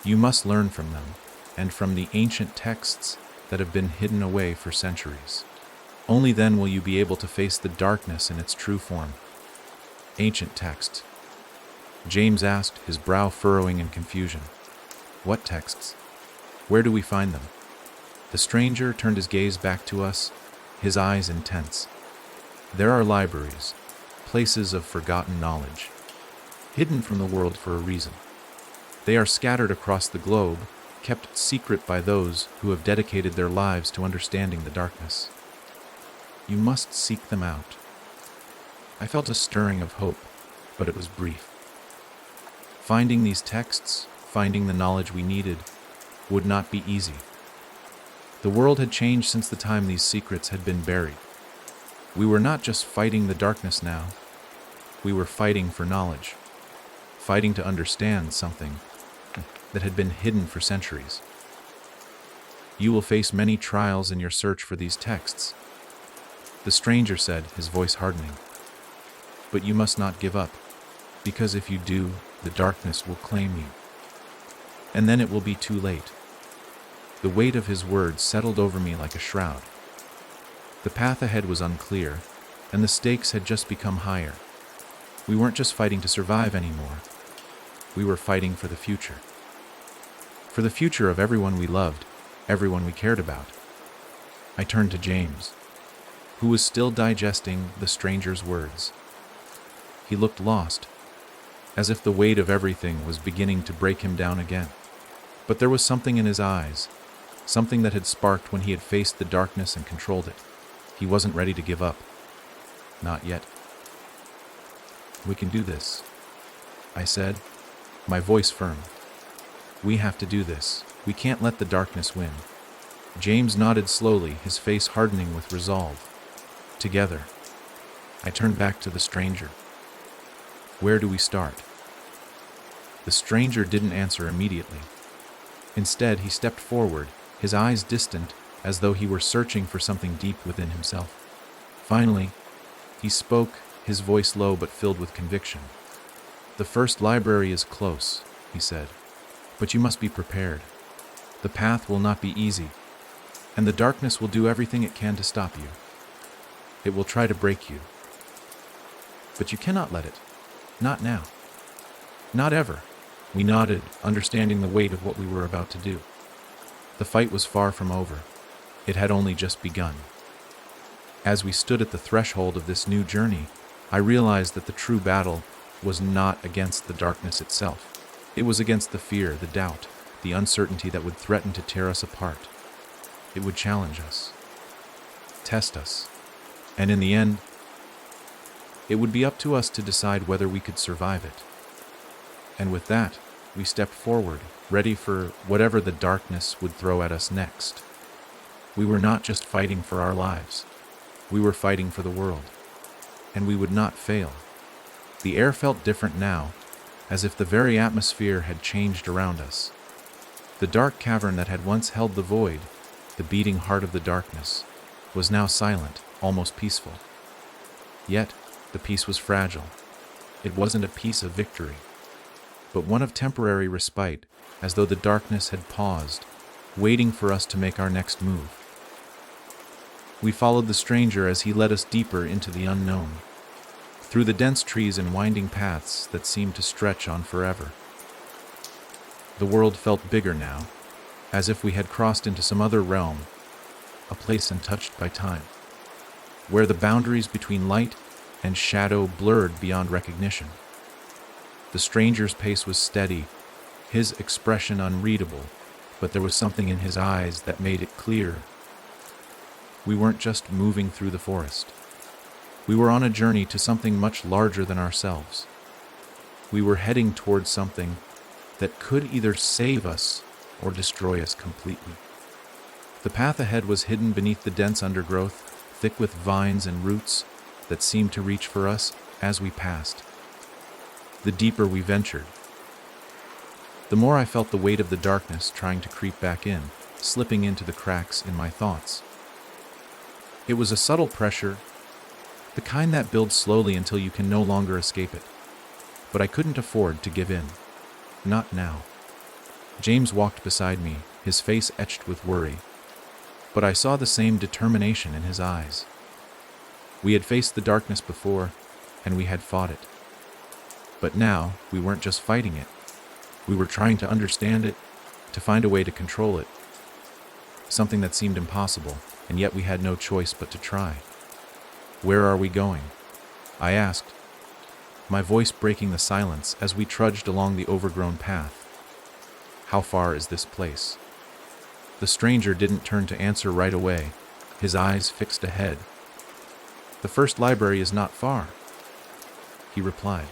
You must learn from them, and from the ancient texts that have been hidden away for centuries. Only then will you be able to face the darkness in its true form." "Ancient texts?" James asked, his brow furrowing in confusion. "What texts? Where do we find them?" The stranger turned his gaze back to us, his eyes intense. "There are libraries, places of forgotten knowledge, hidden from the world for a reason. They are scattered across the globe, kept secret by those who have dedicated their lives to understanding the darkness. You must seek them out." I felt a stirring of hope, but it was brief. Finding these texts, finding the knowledge we needed, would not be easy. The world had changed since the time these secrets had been buried. We were not just fighting the darkness now. We were fighting for knowledge, fighting to understand something that had been hidden for centuries. "You will face many trials in your search for these texts," the stranger said, his voice hardening. "But you must not give up, because if you do, the darkness will claim you. And then it will be too late." The weight of his words settled over me like a shroud. The path ahead was unclear, and the stakes had just become higher. We weren't just fighting to survive anymore. We were fighting for the future. For the future of everyone we loved, everyone we cared about. I turned to James, who was still digesting the stranger's words. He looked lost, as if the weight of everything was beginning to break him down again. But there was something in his eyes, something that had sparked when he had faced the darkness and controlled it. He wasn't ready to give up. Not yet. "We can do this," I said, my voice firm. "We have to do this. We can't let the darkness win." James nodded slowly, his face hardening with resolve. Together. I turned back to the stranger. "Where do we start?" The stranger didn't answer immediately. Instead, he stepped forward, his eyes distant, as though he were searching for something deep within himself. Finally, he spoke, his voice low but filled with conviction. "The first library is close," he said, "but you must be prepared. The path will not be easy, and the darkness will do everything it can to stop you. It will try to break you. But you cannot let it. Not now. Not ever." We nodded, understanding the weight of what we were about to do. The fight was far from over. It had only just begun. As we stood at the threshold of this new journey, I realized that the true battle was not against the darkness itself. It was against the fear, the doubt, the uncertainty that would threaten to tear us apart. It would challenge us, test us, and in the end, it would be up to us to decide whether we could survive it. And with that, we stepped forward, ready for whatever the darkness would throw at us next. We were not just fighting for our lives. We were fighting for the world. And we would not fail. The air felt different now, as if the very atmosphere had changed around us. The dark cavern that had once held the void, the beating heart of the darkness, was now silent, almost peaceful. Yet, the peace was fragile. It wasn't a peace of victory, but one of temporary respite, as though the darkness had paused, waiting for us to make our next move. We followed the stranger as he led us deeper into the unknown, through the dense trees and winding paths that seemed to stretch on forever. The world felt bigger now, as if we had crossed into some other realm, a place untouched by time, where the boundaries between light and shadow blurred beyond recognition. The stranger's pace was steady, his expression unreadable, but there was something in his eyes that made it clear. We weren't just moving through the forest. We were on a journey to something much larger than ourselves. We were heading towards something that could either save us or destroy us completely. The path ahead was hidden beneath the dense undergrowth, thick with vines and roots that seemed to reach for us as we passed. The deeper we ventured, the more I felt the weight of the darkness trying to creep back in, slipping into the cracks in my thoughts. It was a subtle pressure, the kind that builds slowly until you can no longer escape it. But I couldn't afford to give in. Not now. James walked beside me, his face etched with worry, but I saw the same determination in his eyes. We had faced the darkness before, and we had fought it. But now, we weren't just fighting it. We were trying to understand it, to find a way to control it. Something that seemed impossible, and yet we had no choice but to try. "Where are we going?" I asked, my voice breaking the silence as we trudged along the overgrown path. "How far is this place?" The stranger didn't turn to answer right away, his eyes fixed ahead. "The first library is not far," he replied.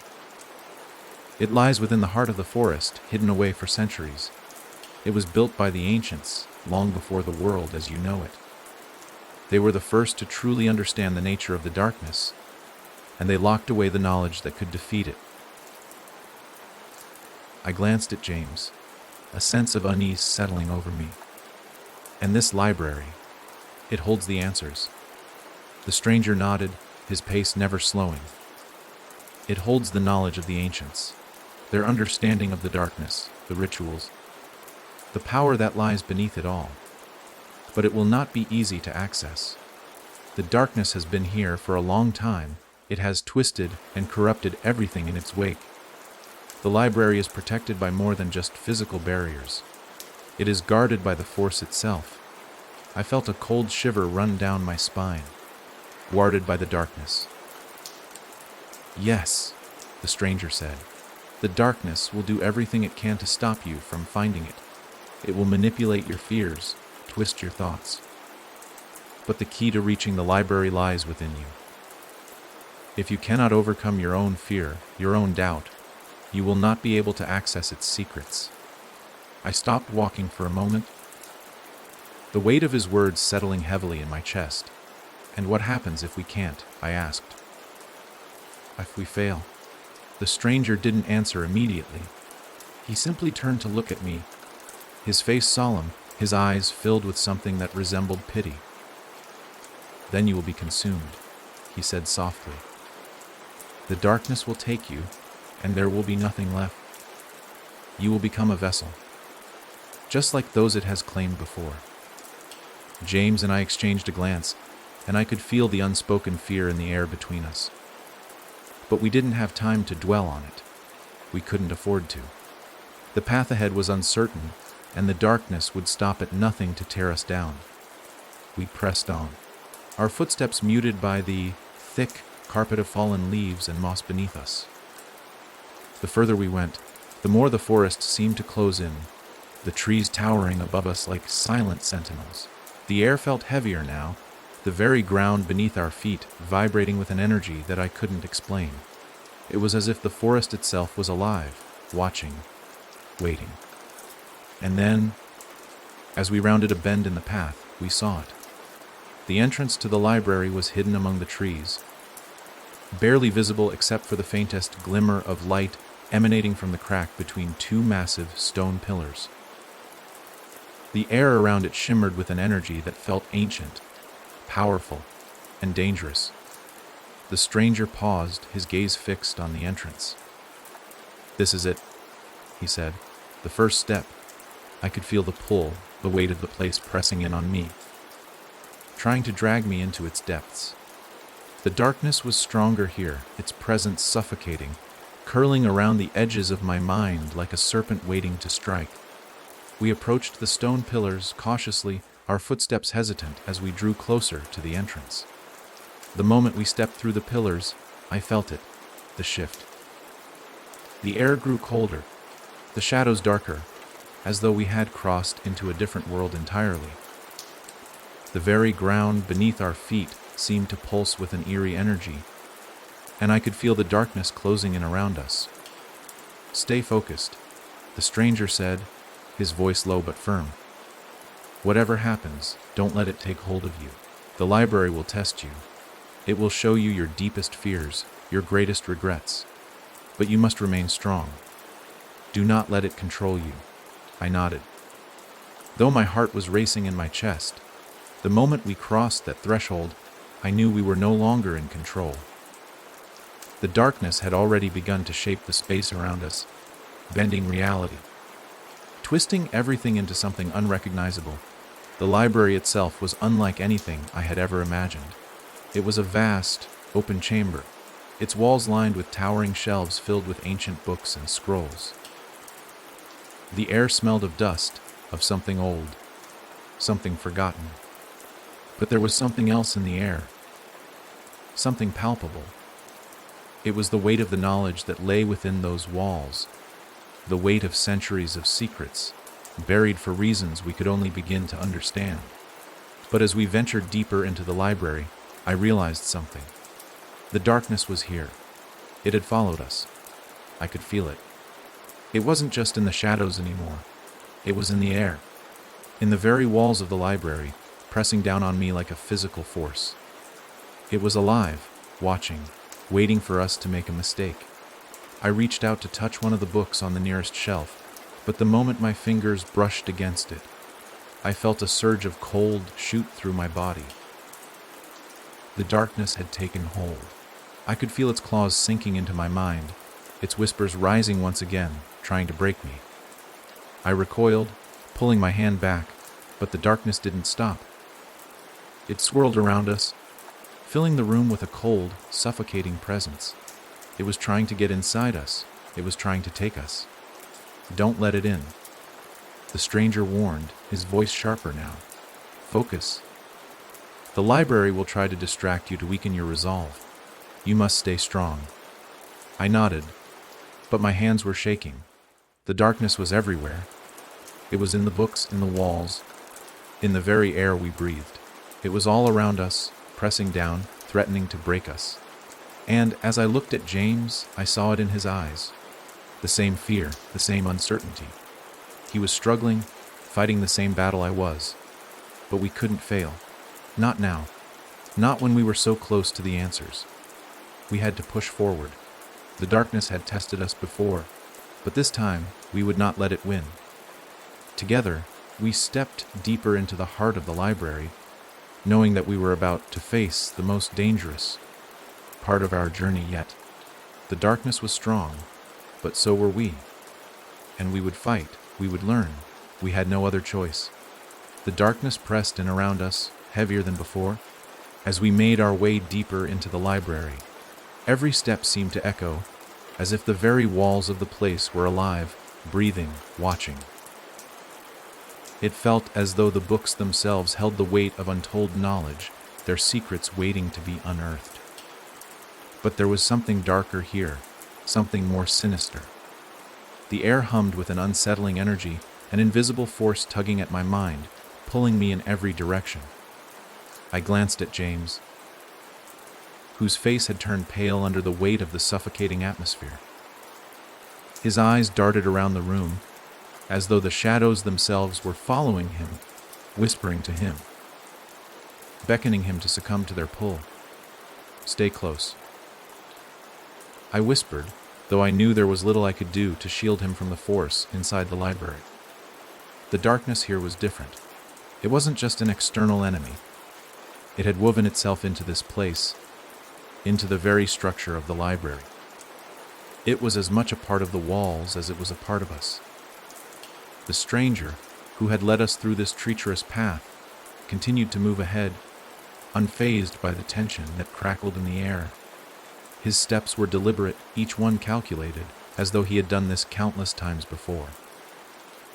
"It lies within the heart of the forest, hidden away for centuries. It was built by the ancients, long before the world as you know it. They were the first to truly understand the nature of the darkness, and they locked away the knowledge that could defeat it." I glanced at James, a sense of unease settling over me. "And this library, it holds the answers." The stranger nodded, his pace never slowing. "It holds the knowledge of the ancients, their understanding of the darkness, the rituals, the power that lies beneath it all. But it will not be easy to access. The darkness has been here for a long time. It has twisted and corrupted everything in its wake. The library is protected by more than just physical barriers. It is guarded by the force itself, I felt a cold shiver run down my spine, warded by the darkness. "Yes," the stranger said. "The darkness will do everything it can to stop you from finding it. It will manipulate your fears, twist your thoughts. But the key to reaching the library lies within you. If you cannot overcome your own fear, your own doubt, you will not be able to access its secrets." I stopped walking for a moment, the weight of his words settling heavily in my chest. "And what happens if we can't?" I asked. "If we fail?" The stranger didn't answer immediately. He simply turned to look at me, his face solemn, his eyes filled with something that resembled pity. "Then you will be consumed," he said softly. "The darkness will take you, and there will be nothing left. You will become a vessel, just like those it has claimed before." James and I exchanged a glance, and I could feel the unspoken fear in the air between us. But we didn't have time to dwell on it. We couldn't afford to. The path ahead was uncertain, and the darkness would stop at nothing to tear us down. We pressed on, our footsteps muted by the thick carpet of fallen leaves and moss beneath us. The further we went, the more the forest seemed to close in, the trees towering above us like silent sentinels. The air felt heavier now, the very ground beneath our feet vibrating with an energy that I couldn't explain. It was as if the forest itself was alive, watching, waiting. And then, as we rounded a bend in the path, we saw it. The entrance to the library was hidden among the trees, barely visible except for the faintest glimmer of light emanating from the crack between two massive stone pillars. The air around it shimmered with an energy that felt ancient, powerful, and dangerous. The stranger paused, his gaze fixed on the entrance. "This is it," he said. "The first step." I could feel the pull, the weight of the place pressing in on me, trying to drag me into its depths. The darkness was stronger here, its presence suffocating, curling around the edges of my mind like a serpent waiting to strike. We approached the stone pillars cautiously, our footsteps hesitant as we drew closer to the entrance. The moment we stepped through the pillars, I felt it, the shift. The air grew colder, the shadows darker, as though we had crossed into a different world entirely. The very ground beneath our feet seemed to pulse with an eerie energy, and I could feel the darkness closing in around us. "Stay focused," the stranger said, his voice low but firm. "Whatever happens, don't let it take hold of you. The library will test you. It will show you your deepest fears, your greatest regrets. But you must remain strong. Do not let it control you." I nodded, though my heart was racing in my chest. The moment we crossed that threshold, I knew we were no longer in control. The darkness had already begun to shape the space around us, bending reality, twisting everything into something unrecognizable. The library itself was unlike anything I had ever imagined. It was a vast, open chamber, its walls lined with towering shelves filled with ancient books and scrolls. The air smelled of dust, of something old, something forgotten. But there was something else in the air, something palpable. It was the weight of the knowledge that lay within those walls, the weight of centuries of secrets, buried for reasons we could only begin to understand. But as we ventured deeper into the library, I realized something. The darkness was here. It had followed us. I could feel it. It wasn't just in the shadows anymore. It was in the air, in the very walls of the library, pressing down on me like a physical force. It was alive, watching, waiting for us to make a mistake. I reached out to touch one of the books on the nearest shelf, but the moment my fingers brushed against it, I felt a surge of cold shoot through my body. The darkness had taken hold. I could feel its claws sinking into my mind, its whispers rising once again, trying to break me. I recoiled, pulling my hand back, but the darkness didn't stop. It swirled around us, filling the room with a cold, suffocating presence. It was trying to get inside us. It was trying to take us. "Don't let it in," the stranger warned, his voice sharper now. Focus. The library will try to distract you to weaken your resolve. You must stay strong. I nodded, but my hands were shaking. The darkness was everywhere. It was in the books, in the walls, in the very air we breathed. It was all around us, pressing down, threatening to break us. And as I looked at James, I saw it in his eyes. The same fear, the same uncertainty. He was struggling, fighting the same battle I was. But we couldn't fail. Not now. Not when we were so close to the answers. We had to push forward. The darkness had tested us before, but this time we would not let it win. Together, we stepped deeper into the heart of the library, knowing that we were about to face the most dangerous part of our journey yet. The darkness was strong, but so were we. And we would fight, we would learn. We had no other choice. The darkness pressed in around us, heavier than before, as we made our way deeper into the library. Every step seemed to echo, as if the very walls of the place were alive, breathing, watching. It felt as though the books themselves held the weight of untold knowledge, their secrets waiting to be unearthed. But there was something darker here, something more sinister. The air hummed with an unsettling energy, an invisible force tugging at my mind, pulling me in every direction. I glanced at James, whose face had turned pale under the weight of the suffocating atmosphere. His eyes darted around the room, as though the shadows themselves were following him, whispering to him, beckoning him to succumb to their pull. Stay close. I whispered, though I knew there was little I could do to shield him from the force inside the library. The darkness here was different. It wasn't just an external enemy. It had woven itself into this place, into the very structure of the library. It was as much a part of the walls as it was a part of us. The stranger, who had led us through this treacherous path, continued to move ahead, unfazed by the tension that crackled in the air. His steps were deliberate, each one calculated, as though he had done this countless times before.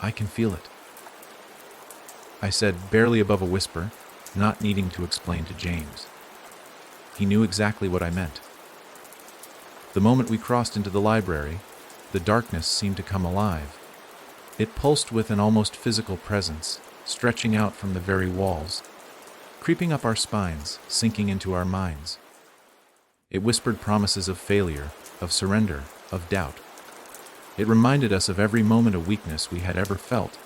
I can feel it, I said, barely above a whisper, not needing to explain to James. He knew exactly what I meant. The moment we crossed into the library, the darkness seemed to come alive. It pulsed with an almost physical presence, stretching out from the very walls, creeping up our spines, sinking into our minds. It whispered promises of failure, of surrender, of doubt. It reminded us of every moment of weakness we had ever felt,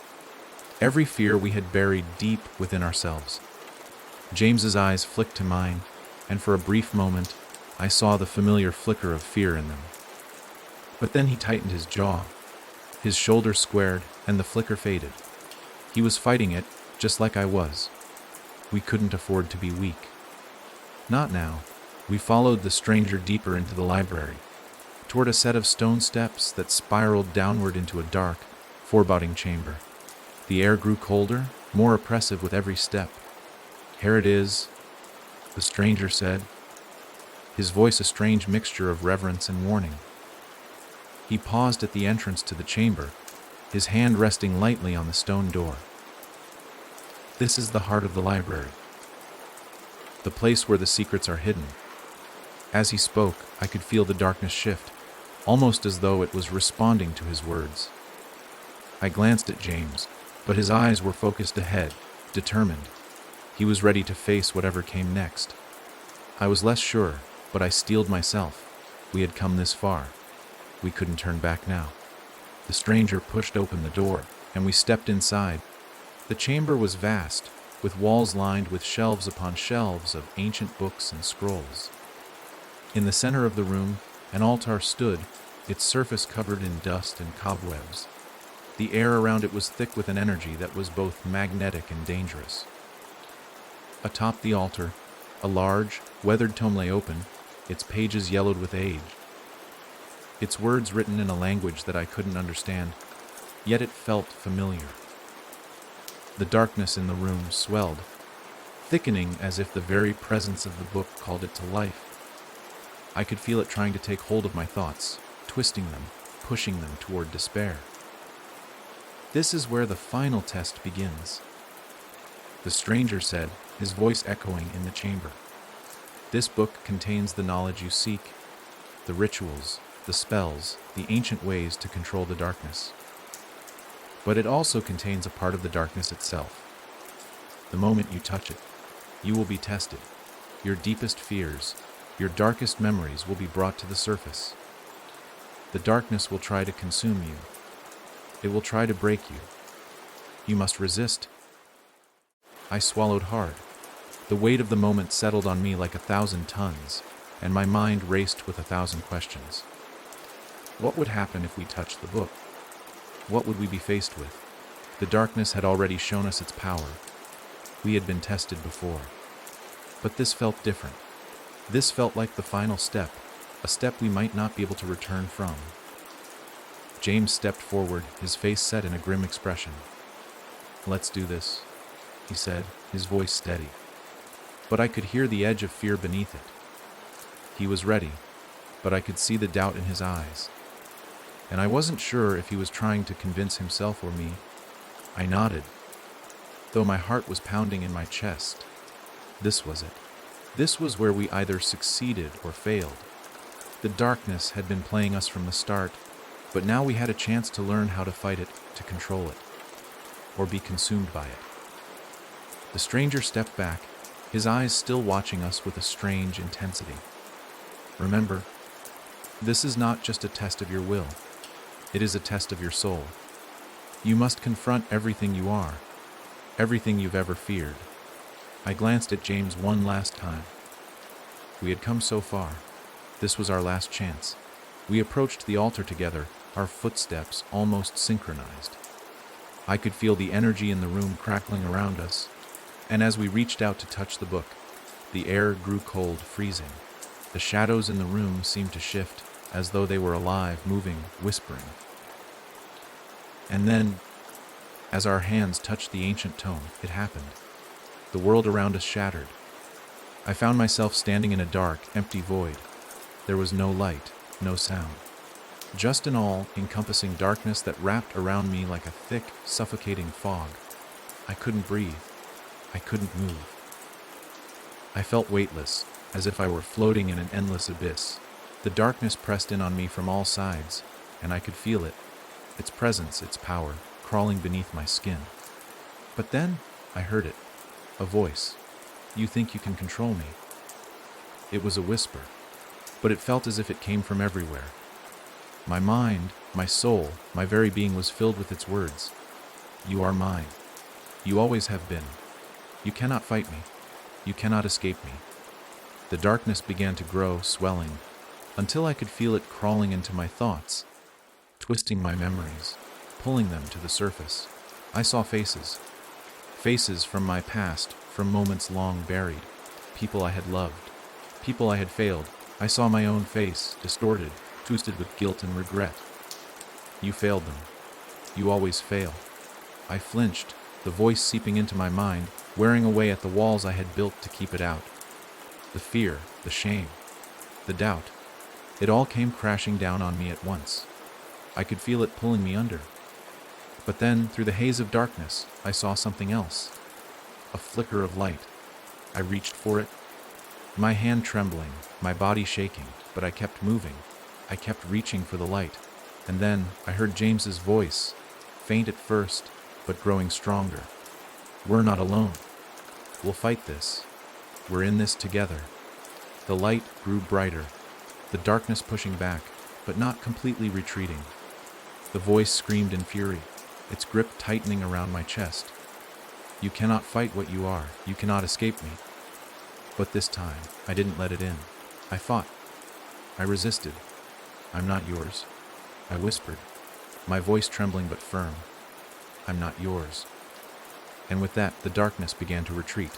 every fear we had buried deep within ourselves. James's eyes flicked to mine, and for a brief moment, I saw the familiar flicker of fear in them. But then he tightened his jaw. His shoulders squared, and the flicker faded. He was fighting it, just like I was. We couldn't afford to be weak. Not now. We followed the stranger deeper into the library, toward a set of stone steps that spiraled downward into a dark, foreboding chamber. The air grew colder, more oppressive with every step. "Here it is," the stranger said, his voice a strange mixture of reverence and warning. He paused at the entrance to the chamber, his hand resting lightly on the stone door. "This is the heart of the library, the place where the secrets are hidden." As he spoke, I could feel the darkness shift, almost as though it was responding to his words. I glanced at James, but his eyes were focused ahead, determined. He was ready to face whatever came next. I was less sure, but I steeled myself. We had come this far. We couldn't turn back now. The stranger pushed open the door, and we stepped inside. The chamber was vast, with walls lined with shelves upon shelves of ancient books and scrolls. In the center of the room, an altar stood, its surface covered in dust and cobwebs. The air around it was thick with an energy that was both magnetic and dangerous. Atop the altar, a large, weathered tome lay open, its pages yellowed with age. Its words written in a language that I couldn't understand, yet it felt familiar. The darkness in the room swelled, thickening as if the very presence of the book called it to life. I could feel it trying to take hold of my thoughts, twisting them, pushing them toward despair. This is where the final test begins. the stranger said, his voice echoing in the chamber. This book contains the knowledge you seek, the rituals, the spells, the ancient ways to control the darkness. But it also contains a part of the darkness itself. The moment you touch it, you will be tested. Your deepest fears, your darkest memories will be brought to the surface. The darkness will try to consume you. It will try to break you. You must resist. I swallowed hard. The weight of the moment settled on me like 1,000 tons, and my mind raced with 1,000 questions. What would happen if we touched the book? What would we be faced with? The darkness had already shown us its power. We had been tested before. But this felt different. This felt like the final step, a step we might not be able to return from. James stepped forward, his face set in a grim expression. "Let's do this," he said, his voice steady. But I could hear the edge of fear beneath it. He was ready, but I could see the doubt in his eyes. And I wasn't sure if he was trying to convince himself or me. I nodded, though my heart was pounding in my chest. This was it. This was where we either succeeded or failed. The darkness had been playing us from the start, but now we had a chance to learn how to fight it, to control it, or be consumed by it. The stranger stepped back, his eyes still watching us with a strange intensity. "Remember, this is not just a test of your will. It is a test of your soul. You must confront everything you are, everything you've ever feared." I glanced at James one last time. We had come so far. This was our last chance. We approached the altar together, our footsteps almost synchronized. I could feel the energy in the room crackling around us, and as we reached out to touch the book, the air grew cold, freezing. The shadows in the room seemed to shift, as though they were alive, moving, whispering. And then, as our hands touched the ancient tome, it happened. The world around us shattered. I found myself standing in a dark, empty void. There was no light, no sound. Just an all-encompassing darkness that wrapped around me like a thick, suffocating fog. I couldn't breathe. I couldn't move. I felt weightless, as if I were floating in an endless abyss. The darkness pressed in on me from all sides, and I could feel it, its presence, its power, crawling beneath my skin. But then, I heard it. A voice. "You think you can control me?" It was a whisper, but it felt as if it came from everywhere. My mind, my soul, my very being was filled with its words. "You are mine. You always have been. You cannot fight me. You cannot escape me." The darkness began to grow, swelling, until I could feel it crawling into my thoughts, twisting my memories, pulling them to the surface. I saw faces. Faces from my past, from moments long buried. People I had loved. People I had failed. I saw my own face, distorted, twisted with guilt and regret. "You failed them. You always fail." I flinched, the voice seeping into my mind, wearing away at the walls I had built to keep it out. The fear, the shame, the doubt. It all came crashing down on me at once. I could feel it pulling me under. But then, through the haze of darkness, I saw something else. A flicker of light. I reached for it, my hand trembling, my body shaking, but I kept moving. I kept reaching for the light. And then I heard James's voice, faint at first, but growing stronger. "We're not alone. We'll fight this. We're in this together." The light grew brighter, the darkness pushing back, but not completely retreating. The voice screamed in fury, its grip tightening around my chest. "You cannot fight what you are. You cannot escape me." But this time, I didn't let it in. I fought. I resisted. "I'm not yours," I whispered, my voice trembling but firm. "I'm not yours." And with that, the darkness began to retreat.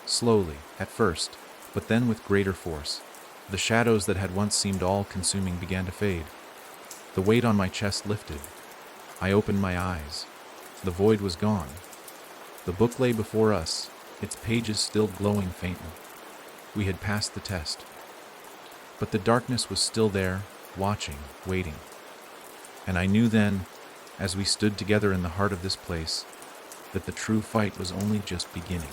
Slowly, at first, but then with greater force. The shadows that had once seemed all-consuming began to fade. The weight on my chest lifted. I opened my eyes. The void was gone. The book lay before us, its pages still glowing faintly. We had passed the test. But the darkness was still there, watching, waiting. And I knew then, as we stood together in the heart of this place, that the true fight was only just beginning.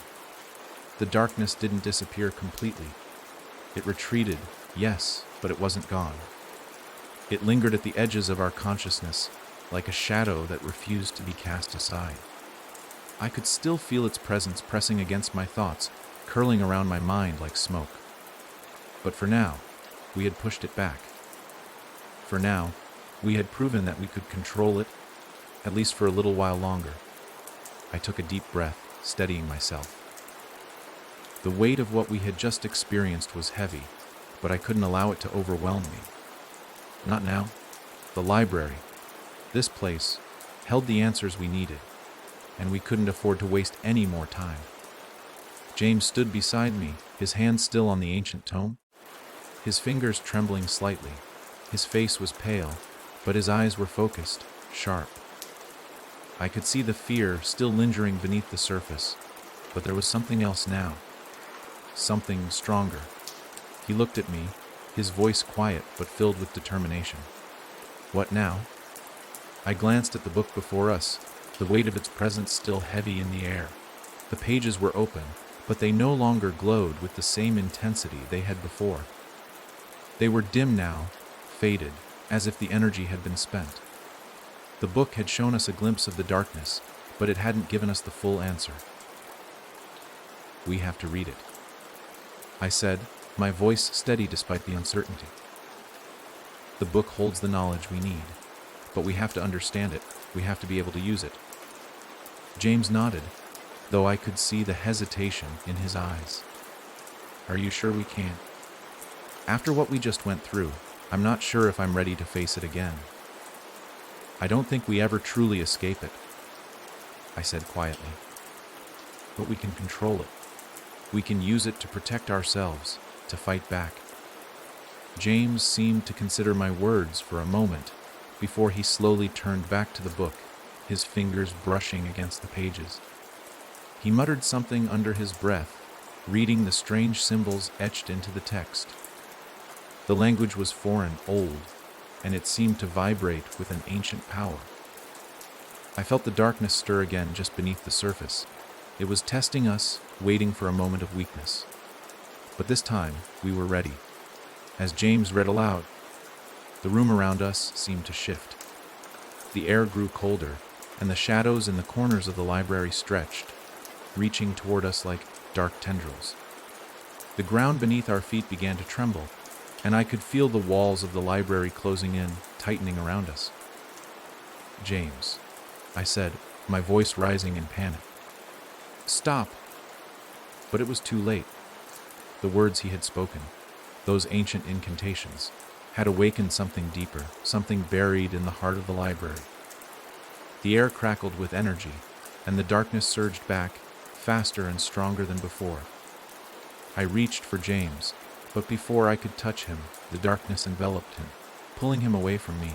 The darkness didn't disappear completely. It retreated, yes, but it wasn't gone. It lingered at the edges of our consciousness, like a shadow that refused to be cast aside. I could still feel its presence pressing against my thoughts, curling around my mind like smoke. But for now, we had pushed it back. For now, we had proven that we could control it, at least for a little while longer. I took a deep breath, steadying myself. The weight of what we had just experienced was heavy, but I couldn't allow it to overwhelm me. Not now. The library, this place, held the answers we needed, and we couldn't afford to waste any more time. James stood beside me, his hand still on the ancient tome, his fingers trembling slightly. His face was pale, but his eyes were focused, sharp. I could see the fear still lingering beneath the surface, but there was something else now. Something stronger. He looked at me, his voice quiet but filled with determination. What now? I glanced at the book before us, the weight of its presence still heavy in the air. The pages were open, but they no longer glowed with the same intensity they had before. They were dim now, faded, as if the energy had been spent. The book had shown us a glimpse of the darkness, but it hadn't given us the full answer. We have to read it, I said, my voice steady despite the uncertainty. The book holds the knowledge we need, but we have to understand it, we have to be able to use it. James nodded, though I could see the hesitation in his eyes. Are you sure we can? After what we just went through, I'm not sure if I'm ready to face it again. I don't think we ever truly escape it, I said quietly. But we can control it. We can use it to protect ourselves, to fight back. James seemed to consider my words for a moment before he slowly turned back to the book, his fingers brushing against the pages. He muttered something under his breath, reading the strange symbols etched into the text. The language was foreign, old, and it seemed to vibrate with an ancient power. I felt the darkness stir again just beneath the surface. It was testing us, waiting for a moment of weakness. But this time, we were ready. As James read aloud, the room around us seemed to shift. The air grew colder, and the shadows in the corners of the library stretched, reaching toward us like dark tendrils. The ground beneath our feet began to tremble, and I could feel the walls of the library closing in, tightening around us. James, I said, my voice rising in panic. Stop! But it was too late. The words he had spoken, those ancient incantations, had awakened something deeper, something buried in the heart of the library. The air crackled with energy, and the darkness surged back, faster and stronger than before. I reached for James, but before I could touch him, the darkness enveloped him, pulling him away from me.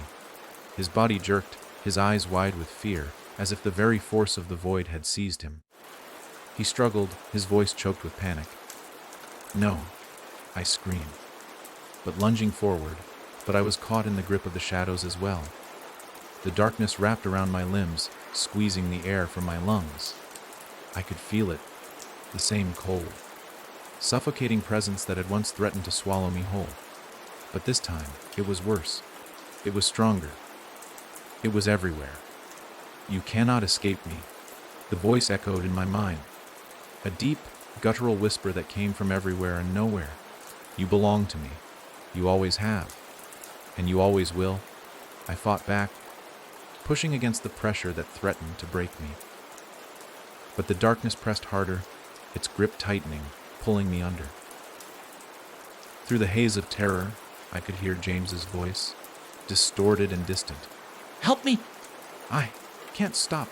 His body jerked, his eyes wide with fear, as if the very force of the void had seized him. He struggled, his voice choked with panic. No, I screamed, but lunging forward, but I was caught in the grip of the shadows as well. The darkness wrapped around my limbs, squeezing the air from my lungs. I could feel it, the same cold, suffocating presence that had once threatened to swallow me whole. But this time, it was worse. It was stronger. It was everywhere. You cannot escape me, the voice echoed in my mind. A deep, guttural whisper that came from everywhere and nowhere. You belong to me. You always have. And you always will. I fought back, pushing against the pressure that threatened to break me. But the darkness pressed harder, its grip tightening, pulling me under. Through the haze of terror, I could hear James's voice, distorted and distant. Help me! I can't stop.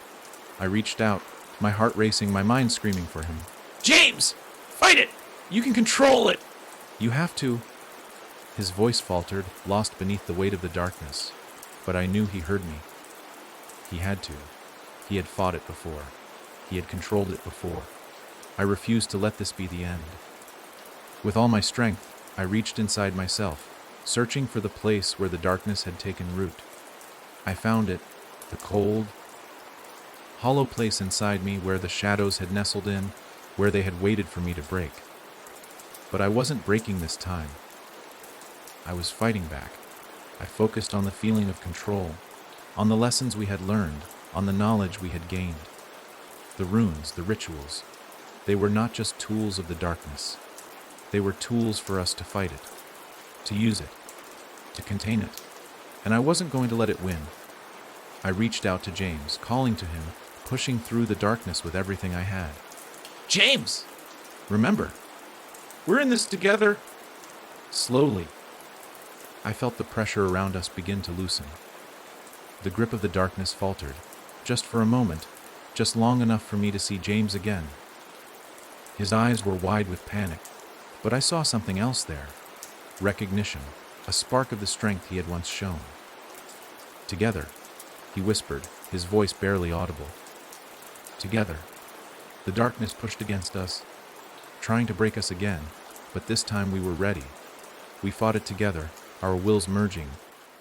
I reached out, my heart racing, my mind screaming for him. James! Fight it! You can control it! You have to. His voice faltered, lost beneath the weight of the darkness, but I knew he heard me. He had to. He had fought it before. He had controlled it before. I refused to let this be the end. With all my strength, I reached inside myself, searching for the place where the darkness had taken root. I found it, the cold, hollow place inside me where the shadows had nestled in, where they had waited for me to break. But I wasn't breaking this time. I was fighting back. I focused on the feeling of control, on the lessons we had learned, on the knowledge we had gained. The runes, the rituals, they were not just tools of the darkness. They were tools for us to fight it, to use it, to contain it. And I wasn't going to let it win. I reached out to James, calling to him, pushing through the darkness with everything I had. James! Remember, we're in this together. Slowly, I felt the pressure around us begin to loosen. The grip of the darkness faltered, just for a moment, just long enough for me to see James again. His eyes were wide with panic, but I saw something else there. Recognition, a spark of the strength he had once shown. Together, he whispered, his voice barely audible. Together. The darkness pushed against us, trying to break us again, but this time we were ready. We fought it together, our wills merging,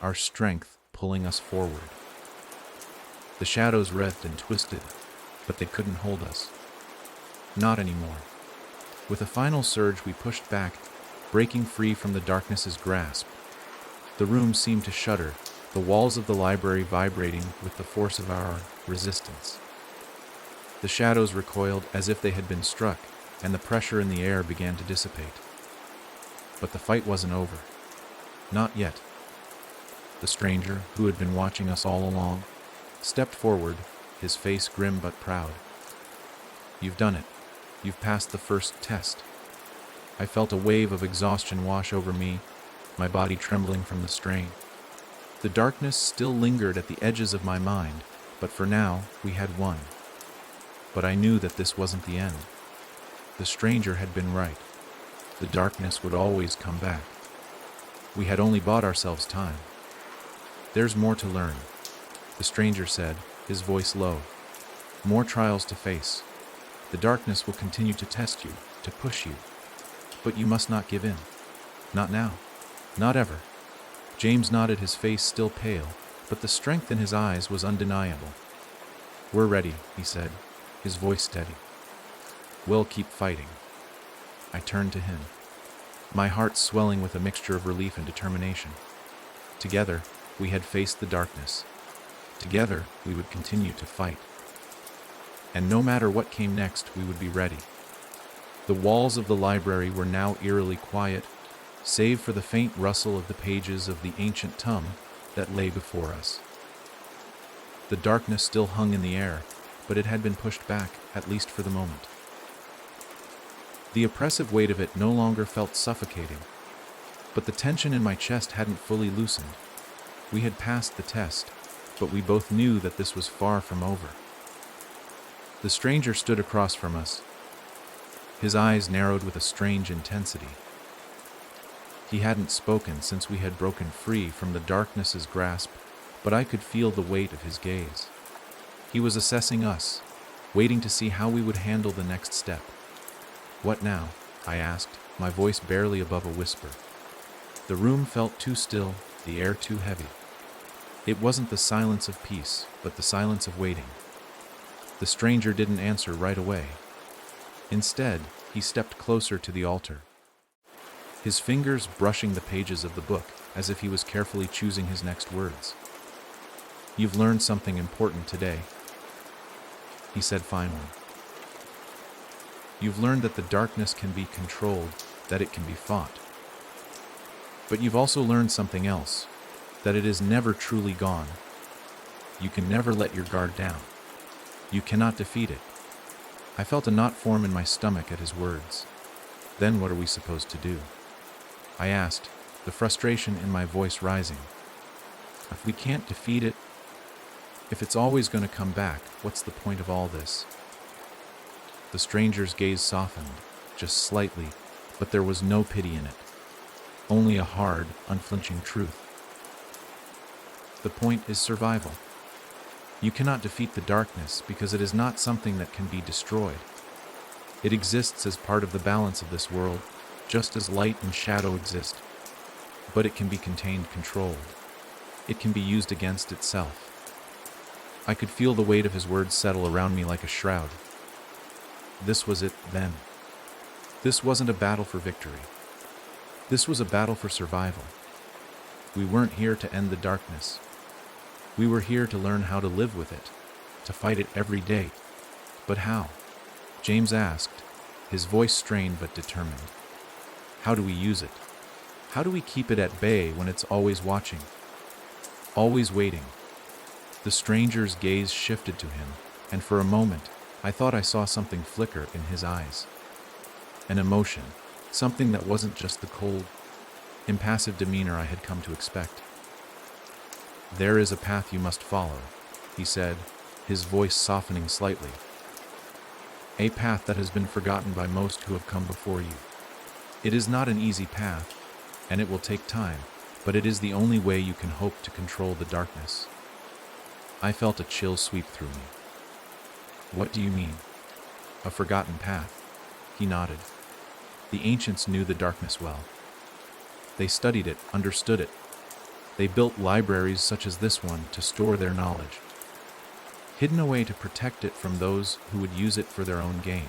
our strength pulling us forward. The shadows writhed and twisted, but they couldn't hold us. Not anymore. With a final surge, we pushed back, breaking free from the darkness's grasp. The room seemed to shudder, the walls of the library vibrating with the force of our resistance. The shadows recoiled as if they had been struck, and the pressure in the air began to dissipate. But the fight wasn't over. Not yet. The stranger, who had been watching us all along, stepped forward, his face grim but proud. You've done it. You've passed the first test. I felt a wave of exhaustion wash over me, my body trembling from the strain. The darkness still lingered at the edges of my mind, but for now, we had won. But I knew that this wasn't the end. The stranger had been right. The darkness would always come back. We had only bought ourselves time. There's more to learn, the stranger said, his voice low. More trials to face. The darkness will continue to test you, to push you. But you must not give in. Not now. Not ever. James nodded, his face still pale, but the strength in his eyes was undeniable. We're ready, he said, his voice steady. We'll keep fighting. I turned to him, my heart swelling with a mixture of relief and determination. Together, we had faced the darkness. Together, we would continue to fight. And no matter what came next, we would be ready. The walls of the library were now eerily quiet, save for the faint rustle of the pages of the ancient tome that lay before us. The darkness still hung in the air, but it had been pushed back, at least for the moment. The oppressive weight of it no longer felt suffocating, but the tension in my chest hadn't fully loosened. We had passed the test, but we both knew that this was far from over. The stranger stood across from us. His eyes narrowed with a strange intensity. He hadn't spoken since we had broken free from the darkness's grasp, but I could feel the weight of his gaze. He was assessing us, waiting to see how we would handle the next step. What now? I asked, my voice barely above a whisper. The room felt too still, the air too heavy. It wasn't the silence of peace, but the silence of waiting. The stranger didn't answer right away. Instead, he stepped closer to the altar, his fingers brushing the pages of the book as if he was carefully choosing his next words. You've learned something important today, he said finally. You've learned that the darkness can be controlled, that it can be fought. But you've also learned something else, that it is never truly gone. You can never let your guard down. You cannot defeat it. I felt a knot form in my stomach at his words. Then what are we supposed to do? I asked, the frustration in my voice rising. If we can't defeat it, if it's always going to come back, what's the point of all this? The stranger's gaze softened, just slightly, but there was no pity in it. Only a hard, unflinching truth. The point is survival. You cannot defeat the darkness because it is not something that can be destroyed. It exists as part of the balance of this world, just as light and shadow exist. But it can be contained, controlled. It can be used against itself. I could feel the weight of his words settle around me like a shroud. This was it, then. This wasn't a battle for victory. This was a battle for survival. We weren't here to end the darkness. We were here to learn how to live with it, to fight it every day. But how? James asked, his voice strained but determined. How do we use it? How do we keep it at bay when it's always watching? Always waiting. The stranger's gaze shifted to him, and for a moment, I thought I saw something flicker in his eyes. An emotion, something that wasn't just the cold, impassive demeanor I had come to expect. There is a path you must follow, he said, his voice softening slightly. A path that has been forgotten by most who have come before you. It is not an easy path, and it will take time, but it is the only way you can hope to control the darkness. I felt a chill sweep through me. What do you mean? A forgotten path? He nodded. The ancients knew the darkness well. They studied it, understood it. They built libraries such as this one to store their knowledge, hidden away to protect it from those who would use it for their own gain.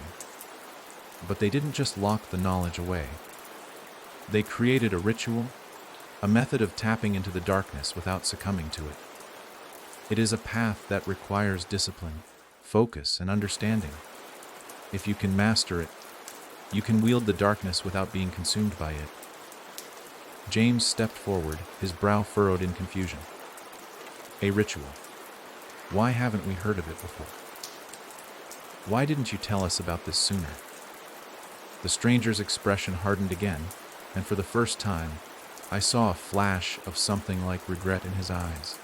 But they didn't just lock the knowledge away. They created a ritual, a method of tapping into the darkness without succumbing to it. It is a path that requires discipline, focus, and understanding. If you can master it, you can wield the darkness without being consumed by it. James stepped forward, his brow furrowed in confusion. A ritual. Why haven't we heard of it before? Why didn't you tell us about this sooner? The stranger's expression hardened again, and for the first time, I saw a flash of something like regret in his eyes.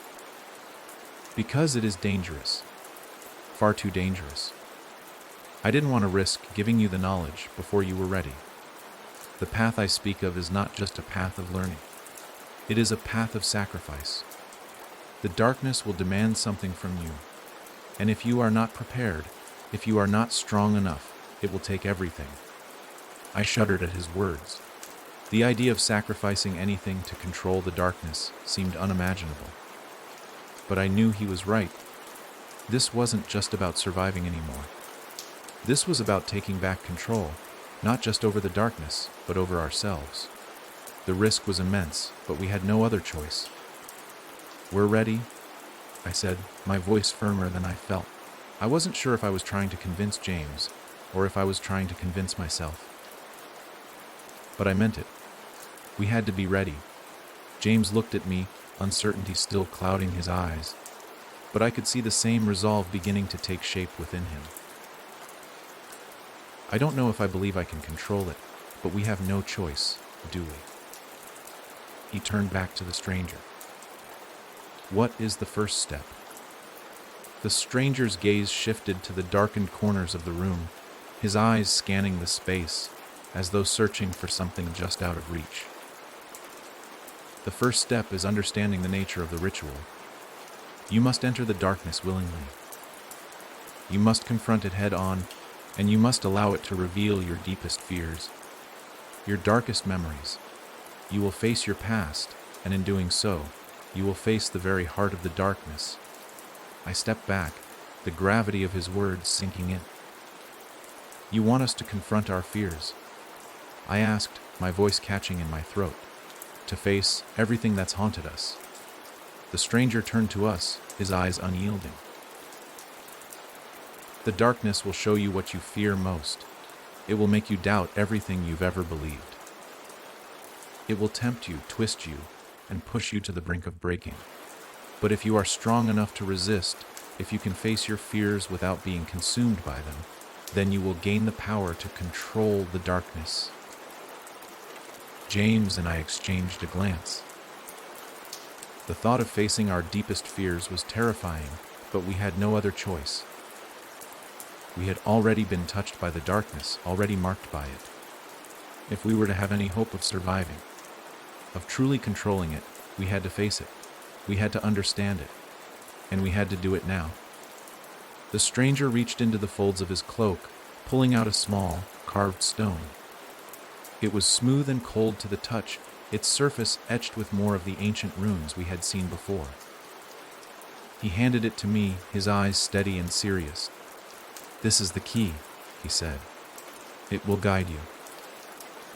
Because it is dangerous. Far too dangerous. I didn't want to risk giving you the knowledge before you were ready. The path I speak of is not just a path of learning. It is a path of sacrifice. The darkness will demand something from you. And if you are not prepared, if you are not strong enough, it will take everything. I shuddered at his words. The idea of sacrificing anything to control the darkness seemed unimaginable. But I knew he was right. This wasn't just about surviving anymore. This was about taking back control, not just over the darkness, but over ourselves. The risk was immense, but we had no other choice. We're ready, I said, my voice firmer than I felt. I wasn't sure if I was trying to convince James, or if I was trying to convince myself. But I meant it. We had to be ready. James looked at me, uncertainty still clouding his eyes, but I could see the same resolve beginning to take shape within him. I don't know if I believe I can control it, but we have no choice, do we? He turned back to the stranger. What is the first step? The stranger's gaze shifted to the darkened corners of the room, his eyes scanning the space, as though searching for something just out of reach. The first step is understanding the nature of the ritual. You must enter the darkness willingly. You must confront it head on, and you must allow it to reveal your deepest fears, your darkest memories. You will face your past, and in doing so, you will face the very heart of the darkness. I stepped back, the gravity of his words sinking in. You want us to confront our fears? I asked, my voice catching in my throat. To face everything that's haunted us. The stranger turned to us, his eyes unyielding. The darkness will show you what you fear most. It will make you doubt everything you've ever believed. It will tempt you, twist you, and push you to the brink of breaking. But if you are strong enough to resist, if you can face your fears without being consumed by them, then you will gain the power to control the darkness. James and I exchanged a glance. The thought of facing our deepest fears was terrifying, but we had no other choice. We had already been touched by the darkness, already marked by it. If we were to have any hope of surviving, of truly controlling it, we had to face it. We had to understand it. And we had to do it now. The stranger reached into the folds of his cloak, pulling out a small, carved stone. It was smooth and cold to the touch, its surface etched with more of the ancient runes we had seen before. He handed it to me, his eyes steady and serious. "This is the key," he said. "It will guide you.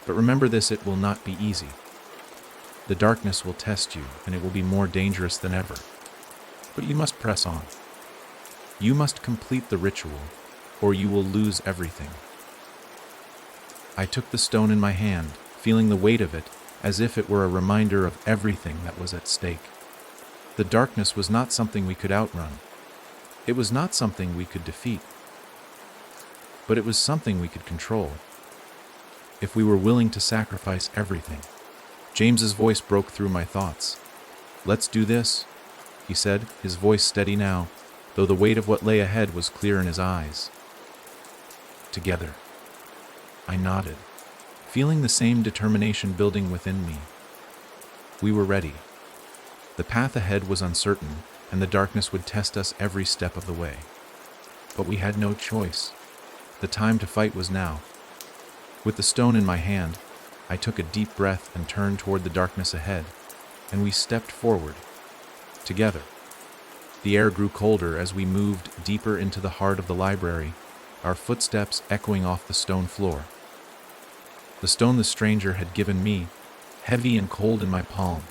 But remember this, it will not be easy. The darkness will test you, and it will be more dangerous than ever. But you must press on. You must complete the ritual, or you will lose everything." I took the stone in my hand, feeling the weight of it, as if it were a reminder of everything that was at stake. The darkness was not something we could outrun. It was not something we could defeat. But it was something we could control, if we were willing to sacrifice everything. James's voice broke through my thoughts. "Let's do this," he said, his voice steady now, though the weight of what lay ahead was clear in his eyes. "Together." I nodded, feeling the same determination building within me. We were ready. The path ahead was uncertain, and the darkness would test us every step of the way. But we had no choice. The time to fight was now. With the stone in my hand, I took a deep breath and turned toward the darkness ahead, and we stepped forward, together. The air grew colder as we moved deeper into the heart of the library, our footsteps echoing off the stone floor. The stone the stranger had given me, heavy and cold in my palm,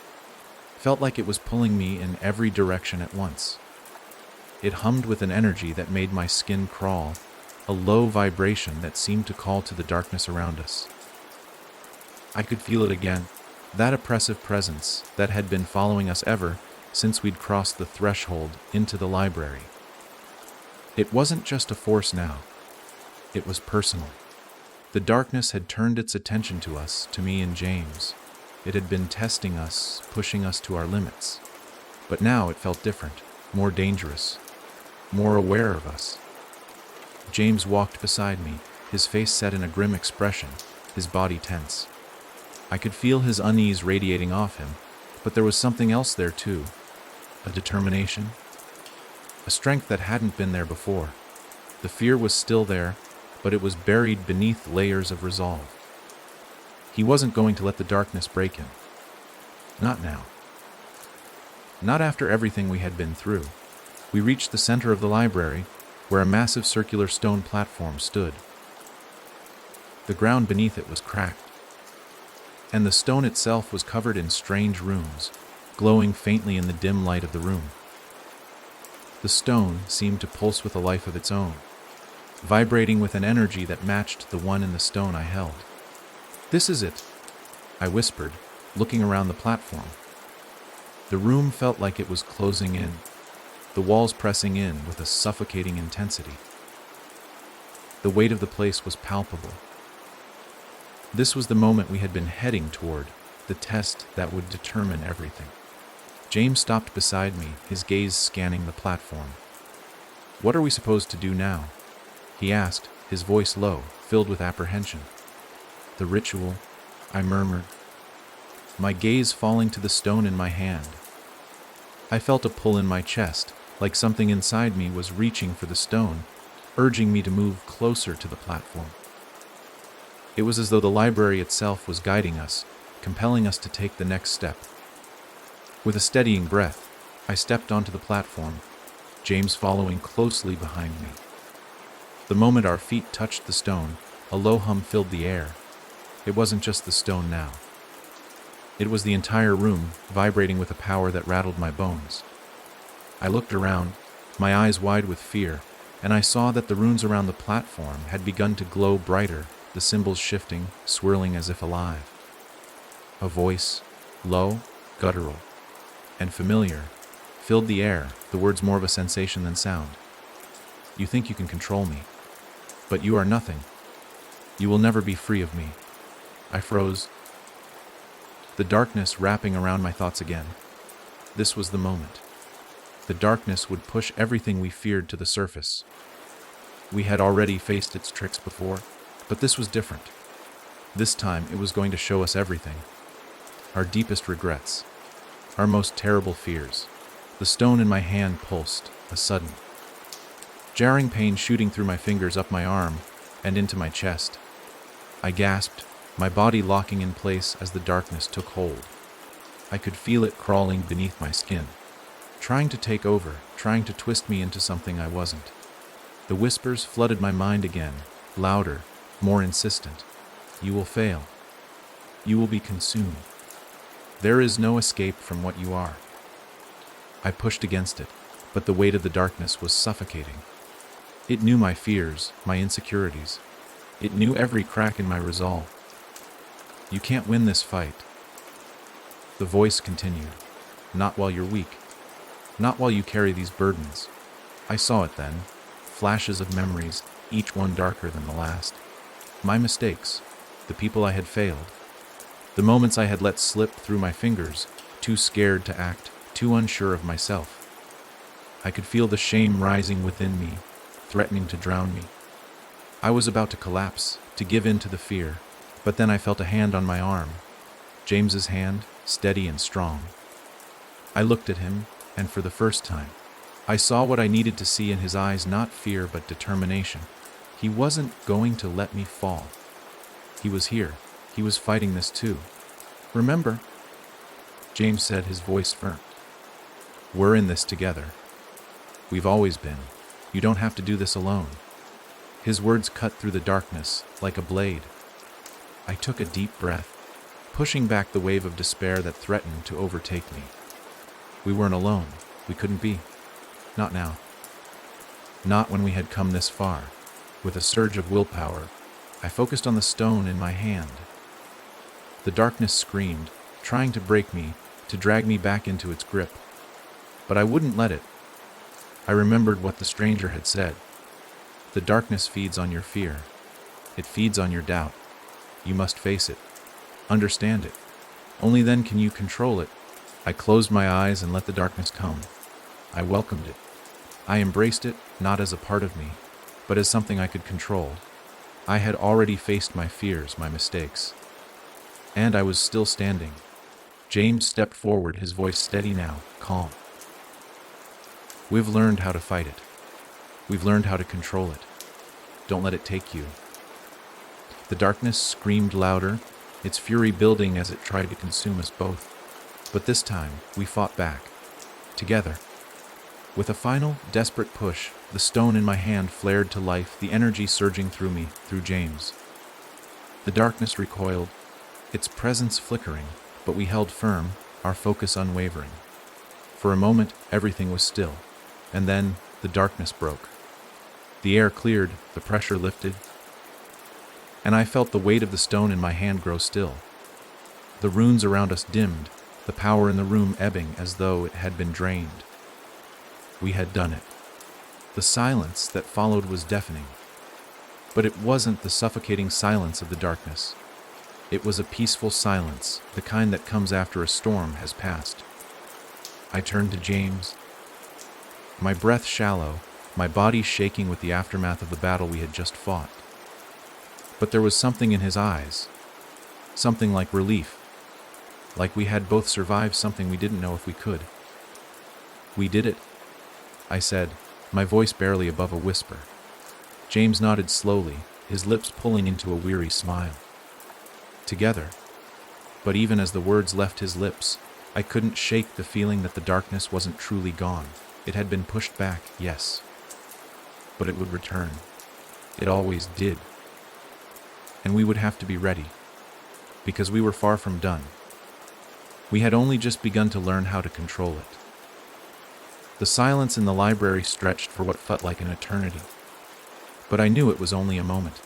felt like it was pulling me in every direction at once. It hummed with an energy that made my skin crawl, a low vibration that seemed to call to the darkness around us. I could feel it again, that oppressive presence that had been following us ever since we'd crossed the threshold into the library. It wasn't just a force now. It was personal. The darkness had turned its attention to us, to me and James. It had been testing us, pushing us to our limits. But now it felt different, more dangerous, more aware of us. James walked beside me, his face set in a grim expression, his body tense. I could feel his unease radiating off him, but there was something else there too. A determination, a strength that hadn't been there before. The fear was still there, but it was buried beneath layers of resolve. He wasn't going to let the darkness break him. Not now. Not after everything we had been through. We reached the center of the library, where a massive circular stone platform stood. The ground beneath it was cracked, and the stone itself was covered in strange runes, glowing faintly in the dim light of the room. The stone seemed to pulse with a life of its own, vibrating with an energy that matched the one in the stone I held. "This is it," I whispered, looking around the platform. The room felt like it was closing in, the walls pressing in with a suffocating intensity. The weight of the place was palpable. This was the moment we had been heading toward, the test that would determine everything. James stopped beside me, his gaze scanning the platform. "What are we supposed to do now?" he asked, his voice low, filled with apprehension. "The ritual," I murmured, my gaze falling to the stone in my hand. I felt a pull in my chest, like something inside me was reaching for the stone, urging me to move closer to the platform. It was as though the library itself was guiding us, compelling us to take the next step. With a steadying breath, I stepped onto the platform, James following closely behind me. The moment our feet touched the stone, a low hum filled the air. It wasn't just the stone now. It was the entire room, vibrating with a power that rattled my bones. I looked around, my eyes wide with fear, and I saw that the runes around the platform had begun to glow brighter, the symbols shifting, swirling as if alive. A voice, low, guttural, and familiar, filled the air, the words more of a sensation than sound. "You think you can control me, but you are nothing. You will never be free of me." I froze, the darkness wrapping around my thoughts again. This was the moment. The darkness would push everything we feared to the surface. We had already faced its tricks before, but this was different. This time it was going to show us everything. Our deepest regrets, our most terrible fears. The stone in my hand pulsed, a sudden, jarring pain shooting through my fingers up my arm and into my chest. I gasped, my body locking in place as the darkness took hold. I could feel it crawling beneath my skin, trying to take over, trying to twist me into something I wasn't. The whispers flooded my mind again, louder, more insistent. You will fail. You will be consumed. There is no escape from what you are. I pushed against it, but the weight of the darkness was suffocating. It knew my fears, my insecurities. It knew every crack in my resolve. You can't win this fight. The voice continued. Not while you're weak. Not while you carry these burdens. I saw it then. Flashes of memories, each one darker than the last. My mistakes. The people I had failed. The moments I had let slip through my fingers, too scared to act, too unsure of myself. I could feel the shame rising within me, threatening to drown me. I was about to collapse, to give in to the fear, but then I felt a hand on my arm. James's hand, steady and strong. I looked at him, and for the first time, I saw what I needed to see in his eyes, not fear but determination. He wasn't going to let me fall. He was here. He was fighting this too. Remember? James said, his voice firm. We're in this together. We've always been. You don't have to do this alone. His words cut through the darkness like a blade. I took a deep breath, pushing back the wave of despair that threatened to overtake me. We weren't alone. We couldn't be. Not now. Not when we had come this far. With a surge of willpower, I focused on the stone in my hand. The darkness screamed, trying to break me, to drag me back into its grip. But I wouldn't let it. I remembered what the stranger had said. The darkness feeds on your fear. It feeds on your doubt. You must face it. Understand it. Only then can you control it. I closed my eyes and let the darkness come. I welcomed it. I embraced it, not as a part of me, but as something I could control. I had already faced my fears, my mistakes. And I was still standing. James stepped forward, his voice steady now, calm. We've learned how to fight it. We've learned how to control it. Don't let it take you. The darkness screamed louder, its fury building as it tried to consume us both. But this time, we fought back. Together. With a final, desperate push, the stone in my hand flared to life, the energy surging through me, through James. The darkness recoiled, its presence flickering, but we held firm, our focus unwavering. For a moment, everything was still, and then the darkness broke. The air cleared, the pressure lifted, and I felt the weight of the stone in my hand grow still. The runes around us dimmed, the power in the room ebbing as though it had been drained. We had done it. The silence that followed was deafening. But it wasn't the suffocating silence of the darkness. It was a peaceful silence, the kind that comes after a storm has passed. I turned to James, my breath shallow, my body shaking with the aftermath of the battle we had just fought. But there was something in his eyes, something like relief, like we had both survived something we didn't know if we could. We did it, I said, my voice barely above a whisper. James nodded slowly, his lips pulling into a weary smile. Together. But even as the words left his lips, I couldn't shake the feeling that the darkness wasn't truly gone. It had been pushed back, yes. But it would return. It always did. And we would have to be ready. Because we were far from done. We had only just begun to learn how to control it. The silence in the library stretched for what felt like an eternity. But I knew it was only a moment.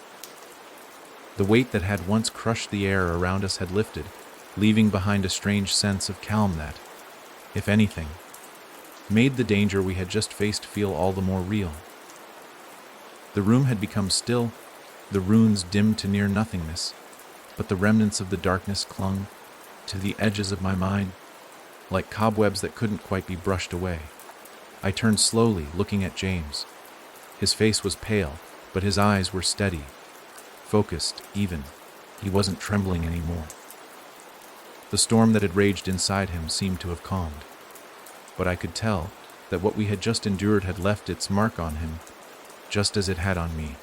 The weight that had once crushed the air around us had lifted, leaving behind a strange sense of calm that, if anything, made the danger we had just faced feel all the more real. The room had become still, the runes dimmed to near nothingness, but the remnants of the darkness clung to the edges of my mind, like cobwebs that couldn't quite be brushed away. I turned slowly, looking at James. His face was pale, but his eyes were steady, focused, even. He wasn't trembling anymore. The storm that had raged inside him seemed to have calmed. But I could tell that what we had just endured had left its mark on him, just as it had on me.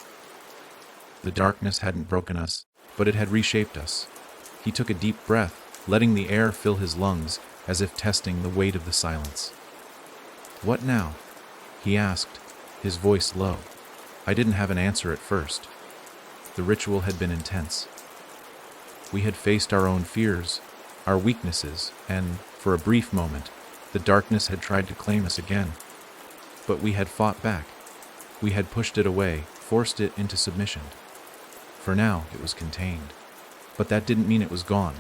The darkness hadn't broken us, but it had reshaped us. He took a deep breath, letting the air fill his lungs, as if testing the weight of the silence. "What now?" he asked, his voice low. I didn't have an answer at first. The ritual had been intense. We had faced our own fears, our weaknesses, and, for a brief moment, the darkness had tried to claim us again. But we had fought back. We had pushed it away, forced it into submission. For now, it was contained. But that didn't mean it was gone.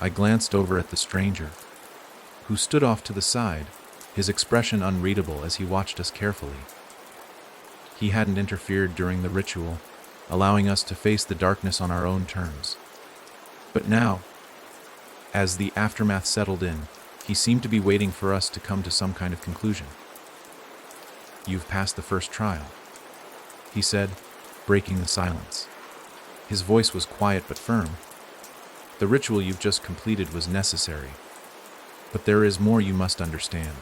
I glanced over at the stranger, who stood off to the side, his expression unreadable as he watched us carefully. He hadn't interfered during the ritual, allowing us to face the darkness on our own terms. But now, as the aftermath settled in, he seemed to be waiting for us to come to some kind of conclusion. "You've passed the first trial," he said, breaking the silence. His voice was quiet but firm. "The ritual you've just completed was necessary. But there is more you must understand."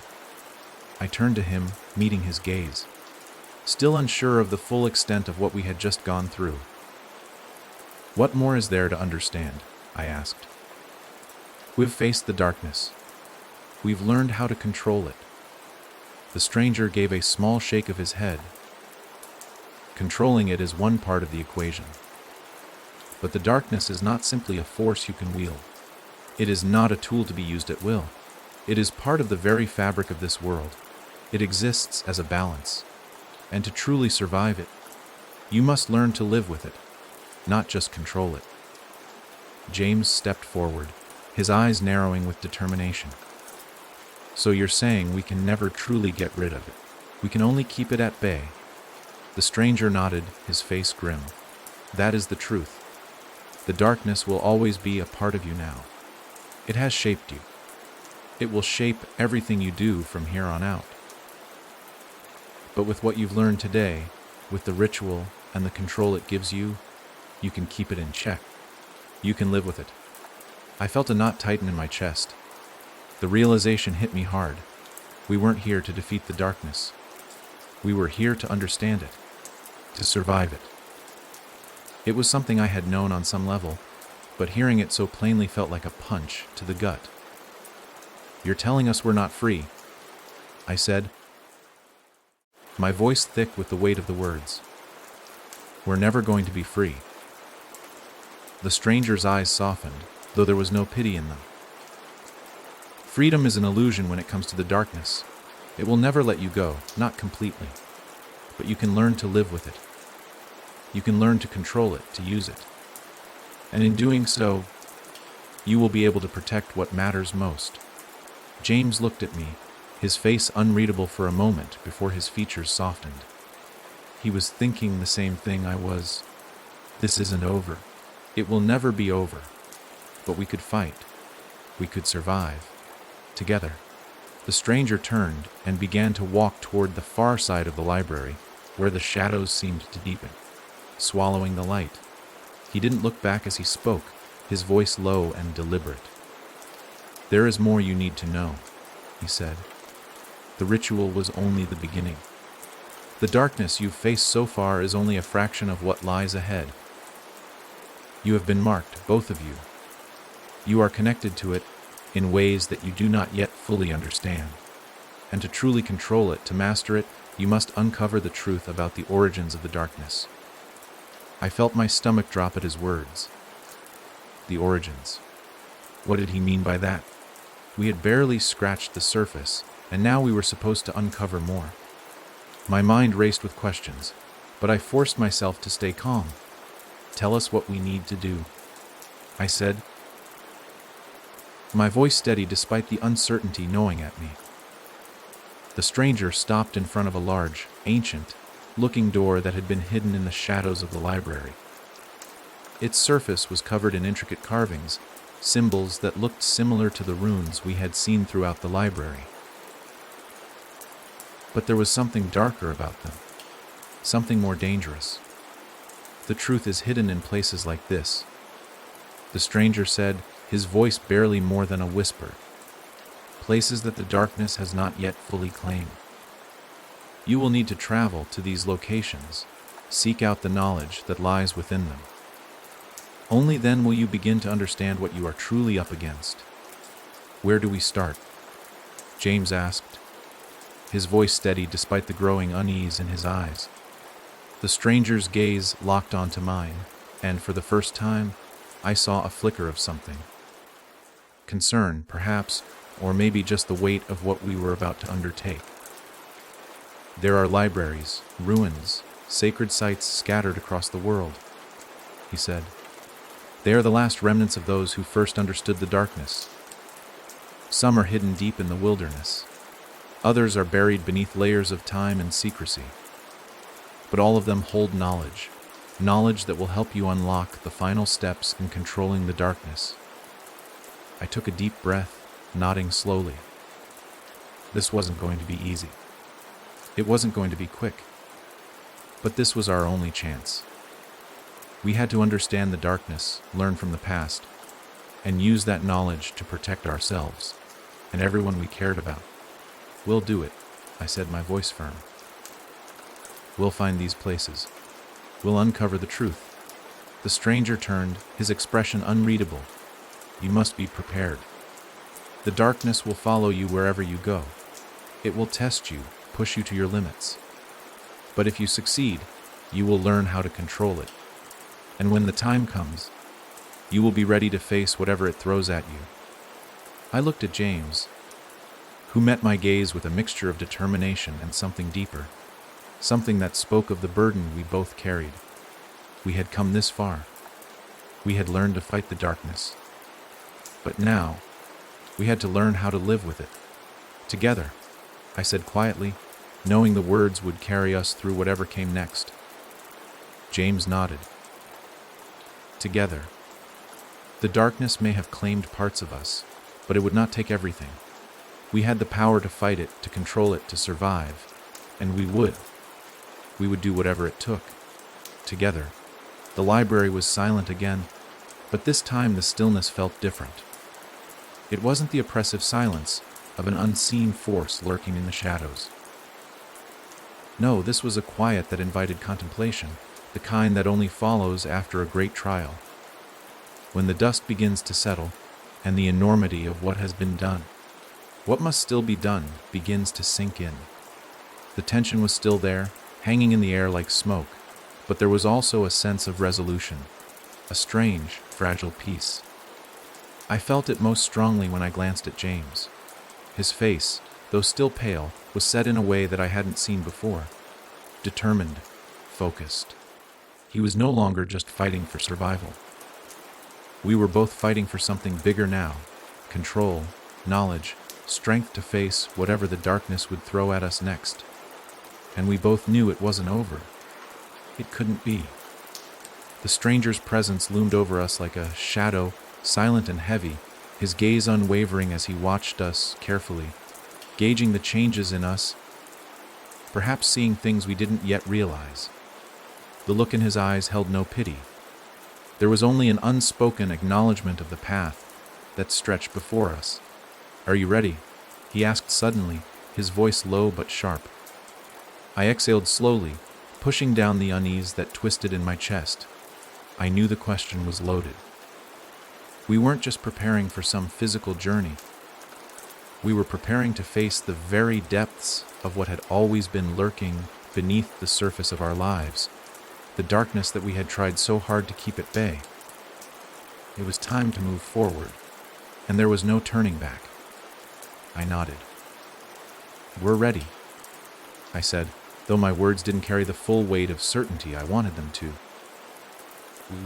I turned to him, meeting his gaze, still unsure of the full extent of what we had just gone through. "What more is there to understand?" I asked. "We've faced the darkness. We've learned how to control it." The stranger gave a small shake of his head. "Controlling it is one part of the equation. But the darkness is not simply a force you can wield. It is not a tool to be used at will. It is part of the very fabric of this world. It exists as a balance. And to truly survive it, you must learn to live with it, not just control it." James stepped forward, his eyes narrowing with determination. "So you're saying we can never truly get rid of it. We can only keep it at bay." The stranger nodded, his face grim. "That is the truth. The darkness will always be a part of you now. It has shaped you. It will shape everything you do from here on out. But with what you've learned today, with the ritual and the control it gives you, you can keep it in check. You can live with it." I felt a knot tighten in my chest. The realization hit me hard. We weren't here to defeat the darkness. We were here to understand it, to survive it. It was something I had known on some level, but hearing it so plainly felt like a punch to the gut. "You're telling us we're not free," I said, my voice thick with the weight of the words. "We're never going to be free." The stranger's eyes softened, though there was no pity in them. "Freedom is an illusion when it comes to the darkness. It will never let you go, not completely. But you can learn to live with it. You can learn to control it, to use it. And in doing so, you will be able to protect what matters most." James looked at me, his face unreadable for a moment before his features softened. He was thinking the same thing I was. This isn't over. It will never be over. But we could fight. We could survive. Together. The stranger turned and began to walk toward the far side of the library, where the shadows seemed to deepen, swallowing the light. He didn't look back as he spoke, his voice low and deliberate. "There is more you need to know," he said. "The ritual was only the beginning. The darkness you've faced so far is only a fraction of what lies ahead. You have been marked, both of you. You are connected to it in ways that you do not yet fully understand. And to truly control it, to master it, you must uncover the truth about the origins of the darkness." I felt my stomach drop at his words. The origins. What did he mean by that? We had barely scratched the surface, and now we were supposed to uncover more. My mind raced with questions, but I forced myself to stay calm. "Tell us what we need to do," I said, my voice steady despite the uncertainty gnawing at me. The stranger stopped in front of a large, ancient-looking door that had been hidden in the shadows of the library. Its surface was covered in intricate carvings, symbols that looked similar to the runes we had seen throughout the library. But there was something darker about them, something more dangerous. "The truth is hidden in places like this," the stranger said, his voice barely more than a whisper. "Places that the darkness has not yet fully claimed. You will need to travel to these locations, seek out the knowledge that lies within them. Only then will you begin to understand what you are truly up against." "Where do we start?" James asked. his voice steady despite the growing unease in his eyes. The stranger's gaze locked onto mine, and for the first time, I saw a flicker of something. Concern, perhaps, or maybe just the weight of what we were about to undertake. There are libraries, ruins, sacred sites scattered across the world, he said. They are the last remnants of those who first understood the darkness. Some are hidden deep in the wilderness. Others are buried beneath layers of time and secrecy. But all of them hold knowledge that will help you unlock the final steps in controlling the darkness. I took a deep breath, nodding slowly. This wasn't going to be easy. It wasn't going to be quick. But this was our only chance. We had to understand the darkness, learn from the past, and use that knowledge to protect ourselves and everyone we cared about. We'll do it, I said, my voice firm. We'll find these places. We'll uncover the truth. The stranger turned, his expression unreadable. You must be prepared. The darkness will follow you wherever you go. It will test you, push you to your limits. But if you succeed, you will learn how to control it. And when the time comes, you will be ready to face whatever it throws at you. I looked at James, who met my gaze with a mixture of determination and something deeper, something that spoke of the burden we both carried. We had come this far. We had learned to fight the darkness. But now, we had to learn how to live with it. Together, I said quietly, knowing the words would carry us through whatever came next. James nodded. Together. The darkness may have claimed parts of us, but it would not take everything. We had the power to fight it, to control it, to survive, and we would. We would do whatever it took. Together. The library was silent again, but this time the stillness felt different. It wasn't the oppressive silence of an unseen force lurking in the shadows. No, this was a quiet that invited contemplation, the kind that only follows after a great trial. When the dust begins to settle, and the enormity of what has been done, what must still be done, begins to sink in. The tension was still there, hanging in the air like smoke, but there was also a sense of resolution, a strange, fragile peace. I felt it most strongly when I glanced at James. His face, though still pale, was set in a way that I hadn't seen before. Determined, focused. He was no longer just fighting for survival. We were both fighting for something bigger now: control, knowledge, strength to face whatever the darkness would throw at us next. And we both knew it wasn't over. It couldn't be. The stranger's presence loomed over us like a shadow, silent and heavy, his gaze unwavering as he watched us carefully, gauging the changes in us, perhaps seeing things we didn't yet realize. The look in his eyes held no pity. There was only an unspoken acknowledgement of the path that stretched before us. "Are you ready?" he asked suddenly, his voice low but sharp. I exhaled slowly, pushing down the unease that twisted in my chest. I knew the question was loaded. We weren't just preparing for some physical journey. We were preparing to face the very depths of what had always been lurking beneath the surface of our lives, the darkness that we had tried so hard to keep at bay. It was time to move forward, and there was no turning back. I nodded. "We're ready," I said, though my words didn't carry the full weight of certainty I wanted them to.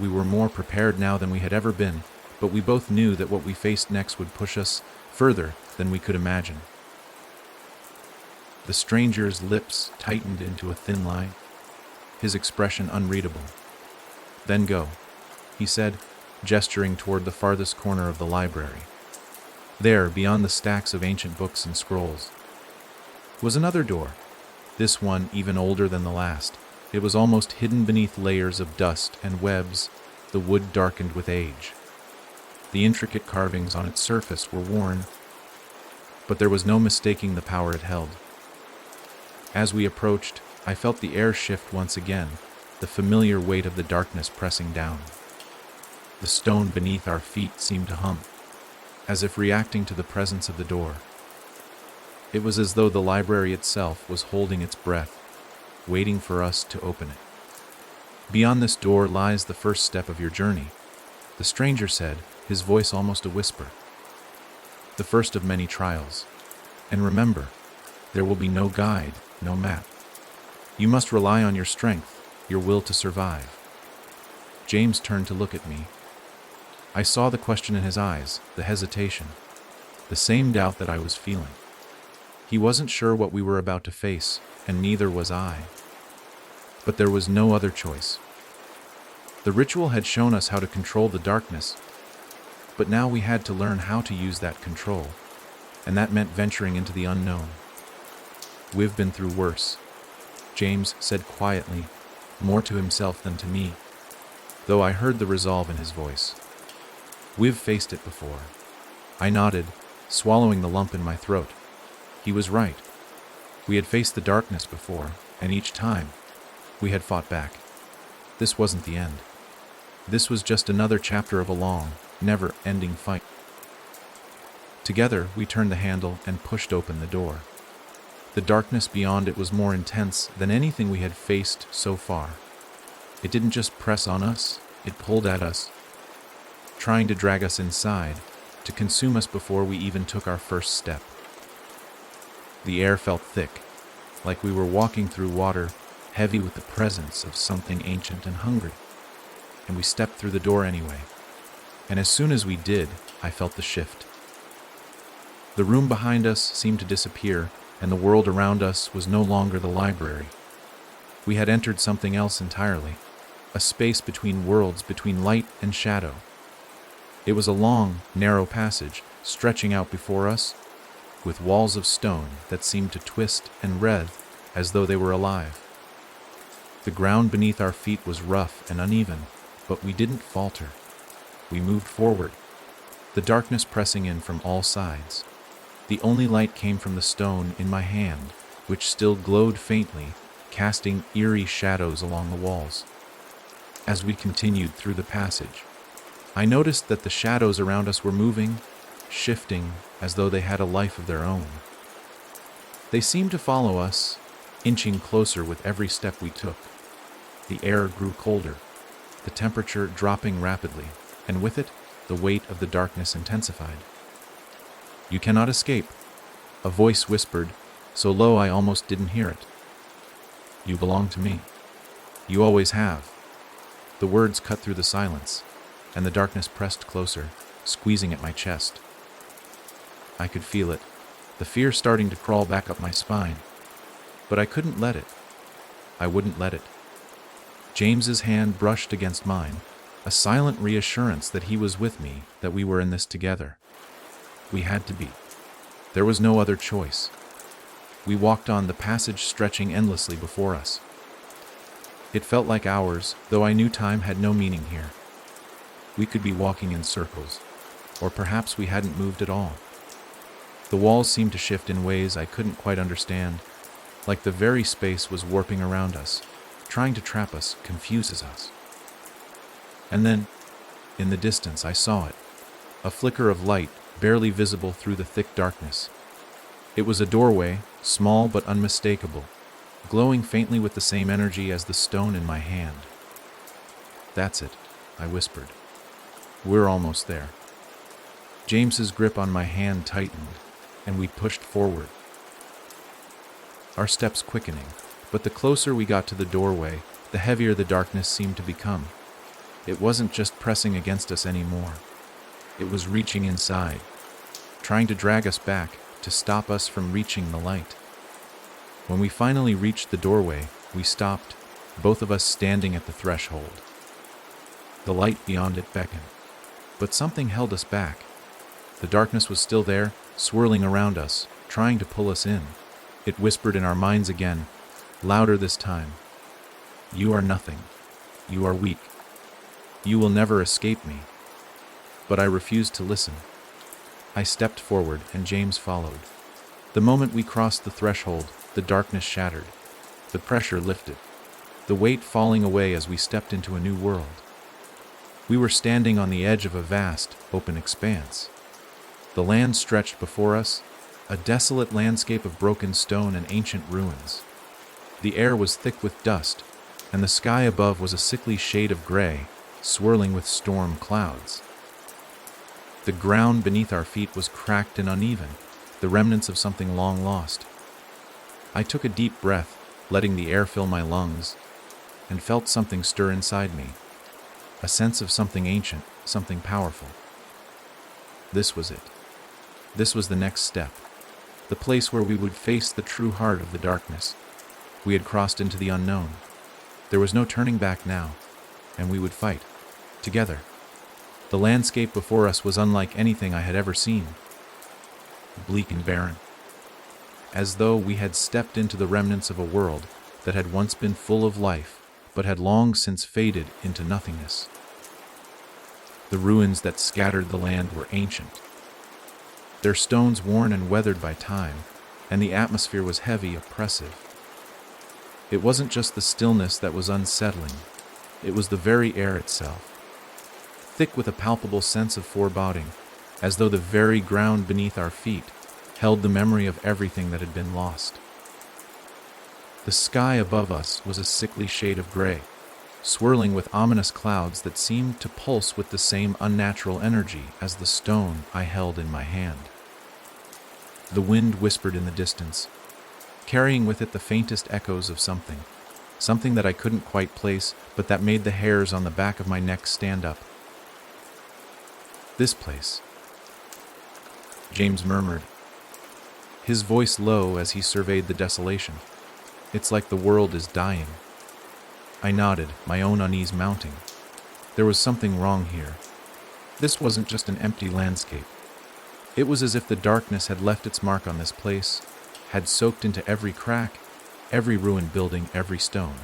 We were more prepared now than we had ever been, but we both knew that what we faced next would push us further than we could imagine. The stranger's lips tightened into a thin line, his expression unreadable. "Then go," he said, gesturing toward the farthest corner of the library. There, beyond the stacks of ancient books and scrolls, was another door, this one even older than the last. It was almost hidden beneath layers of dust and webs, the wood darkened with age. The intricate carvings on its surface were worn, but there was no mistaking the power it held. As we approached, I felt the air shift once again, the familiar weight of the darkness pressing down. The stone beneath our feet seemed to hum, as if reacting to the presence of the door. It was as though the library itself was holding its breath, waiting for us to open it. Beyond this door lies the first step of your journey, the stranger said, his voice almost a whisper. The first of many trials. And remember, there will be no guide, no map. You must rely on your strength, your will to survive. James turned to look at me. I saw the question in his eyes, the hesitation, the same doubt that I was feeling. He wasn't sure what we were about to face, and neither was I. But there was no other choice. The ritual had shown us how to control the darkness, but now we had to learn how to use that control, and that meant venturing into the unknown. We've been through worse, James said quietly, more to himself than to me, though I heard the resolve in his voice. We've faced it before. I nodded, swallowing the lump in my throat. He was right. We had faced the darkness before, and each time, we had fought back. This wasn't the end. This was just another chapter of a long, never-ending fight. Together, we turned the handle and pushed open the door. The darkness beyond it was more intense than anything we had faced so far. It didn't just press on us, it pulled at us, trying to drag us inside, to consume us before we even took our first step. The air felt thick, like we were walking through water, heavy with the presence of something ancient and hungry. And we stepped through the door anyway. And as soon as we did, I felt the shift. The room behind us seemed to disappear, and the world around us was no longer the library. We had entered something else entirely, a space between worlds, between light and shadow. It was a long, narrow passage, stretching out before us, with walls of stone that seemed to twist and writhe as though they were alive. The ground beneath our feet was rough and uneven, but we didn't falter. We moved forward, the darkness pressing in from all sides. The only light came from the stone in my hand, which still glowed faintly, casting eerie shadows along the walls. As we continued through the passage, I noticed that the shadows around us were moving, shifting, as though they had a life of their own. They seemed to follow us, inching closer with every step we took. The air grew colder, the temperature dropping rapidly, and with it, the weight of the darkness intensified. "You cannot escape," a voice whispered, so low I almost didn't hear it. "You belong to me. You always have." The words cut through the silence, and the darkness pressed closer, squeezing at my chest. I could feel it, the fear starting to crawl back up my spine. But I couldn't let it. I wouldn't let it. James's hand brushed against mine, a silent reassurance that he was with me, that we were in this together. We had to be. There was no other choice. We walked on, the passage stretching endlessly before us. It felt like hours, though I knew time had no meaning here. We could be walking in circles, or perhaps we hadn't moved at all. The walls seemed to shift in ways I couldn't quite understand, like the very space was warping around us, trying to trap us, confuses us. And then, in the distance, I saw it, a flicker of light, barely visible through the thick darkness. It was a doorway, small but unmistakable, glowing faintly with the same energy as the stone in my hand. "That's it," I whispered. "We're almost there." James's grip on my hand tightened, and we pushed forward, our steps quickening. But the closer we got to the doorway, the heavier the darkness seemed to become. It wasn't just pressing against us anymore. It was reaching inside, trying to drag us back, to stop us from reaching the light. When we finally reached the doorway, we stopped, both of us standing at the threshold. The light beyond it beckoned, but something held us back. The darkness was still there, swirling around us, trying to pull us in. It whispered in our minds again, louder this time. "You are nothing. You are weak. You will never escape me." But I refused to listen. I stepped forward, and James followed. The moment we crossed the threshold, the darkness shattered. The pressure lifted, the weight falling away as we stepped into a new world. We were standing on the edge of a vast, open expanse. The land stretched before us, a desolate landscape of broken stone and ancient ruins. The air was thick with dust, and the sky above was a sickly shade of gray, swirling with storm clouds. The ground beneath our feet was cracked and uneven, the remnants of something long lost. I took a deep breath, letting the air fill my lungs, and felt something stir inside me, a sense of something ancient, something powerful. This was it. This was the next step, the place where we would face the true heart of the darkness. We had crossed into the unknown. There was no turning back now, and we would fight, together. The landscape before us was unlike anything I had ever seen, bleak and barren, as though we had stepped into the remnants of a world that had once been full of life, but had long since faded into nothingness. The ruins that scattered the land were ancient, their stones worn and weathered by time, and the atmosphere was heavy, oppressive. It wasn't just the stillness that was unsettling, it was the very air itself, thick with a palpable sense of foreboding, as though the very ground beneath our feet held the memory of everything that had been lost. The sky above us was a sickly shade of gray, swirling with ominous clouds that seemed to pulse with the same unnatural energy as the stone I held in my hand. The wind whispered in the distance, carrying with it the faintest echoes of something that I couldn't quite place, but that made the hairs on the back of my neck stand up. "This place," James murmured, his voice low as he surveyed the desolation. "It's like the world is dying." I nodded, my own unease mounting. There was something wrong here. This wasn't just an empty landscape. It was as if the darkness had left its mark on this place, had soaked into every crack, every ruined building, every stone.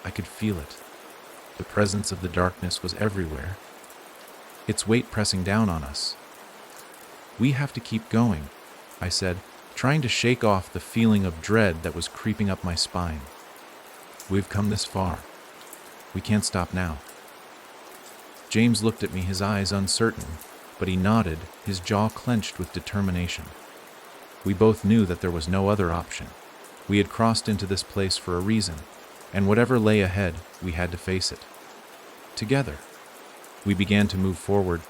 I could feel it. The presence of the darkness was everywhere, its weight pressing down on us. "We have to keep going," I said, trying to shake off the feeling of dread that was creeping up my spine. "We've come this far. We can't stop now." James looked at me, his eyes uncertain, but he nodded, his jaw clenched with determination. We both knew that there was no other option. We had crossed into this place for a reason, and whatever lay ahead, we had to face it. Together, we began to move forward,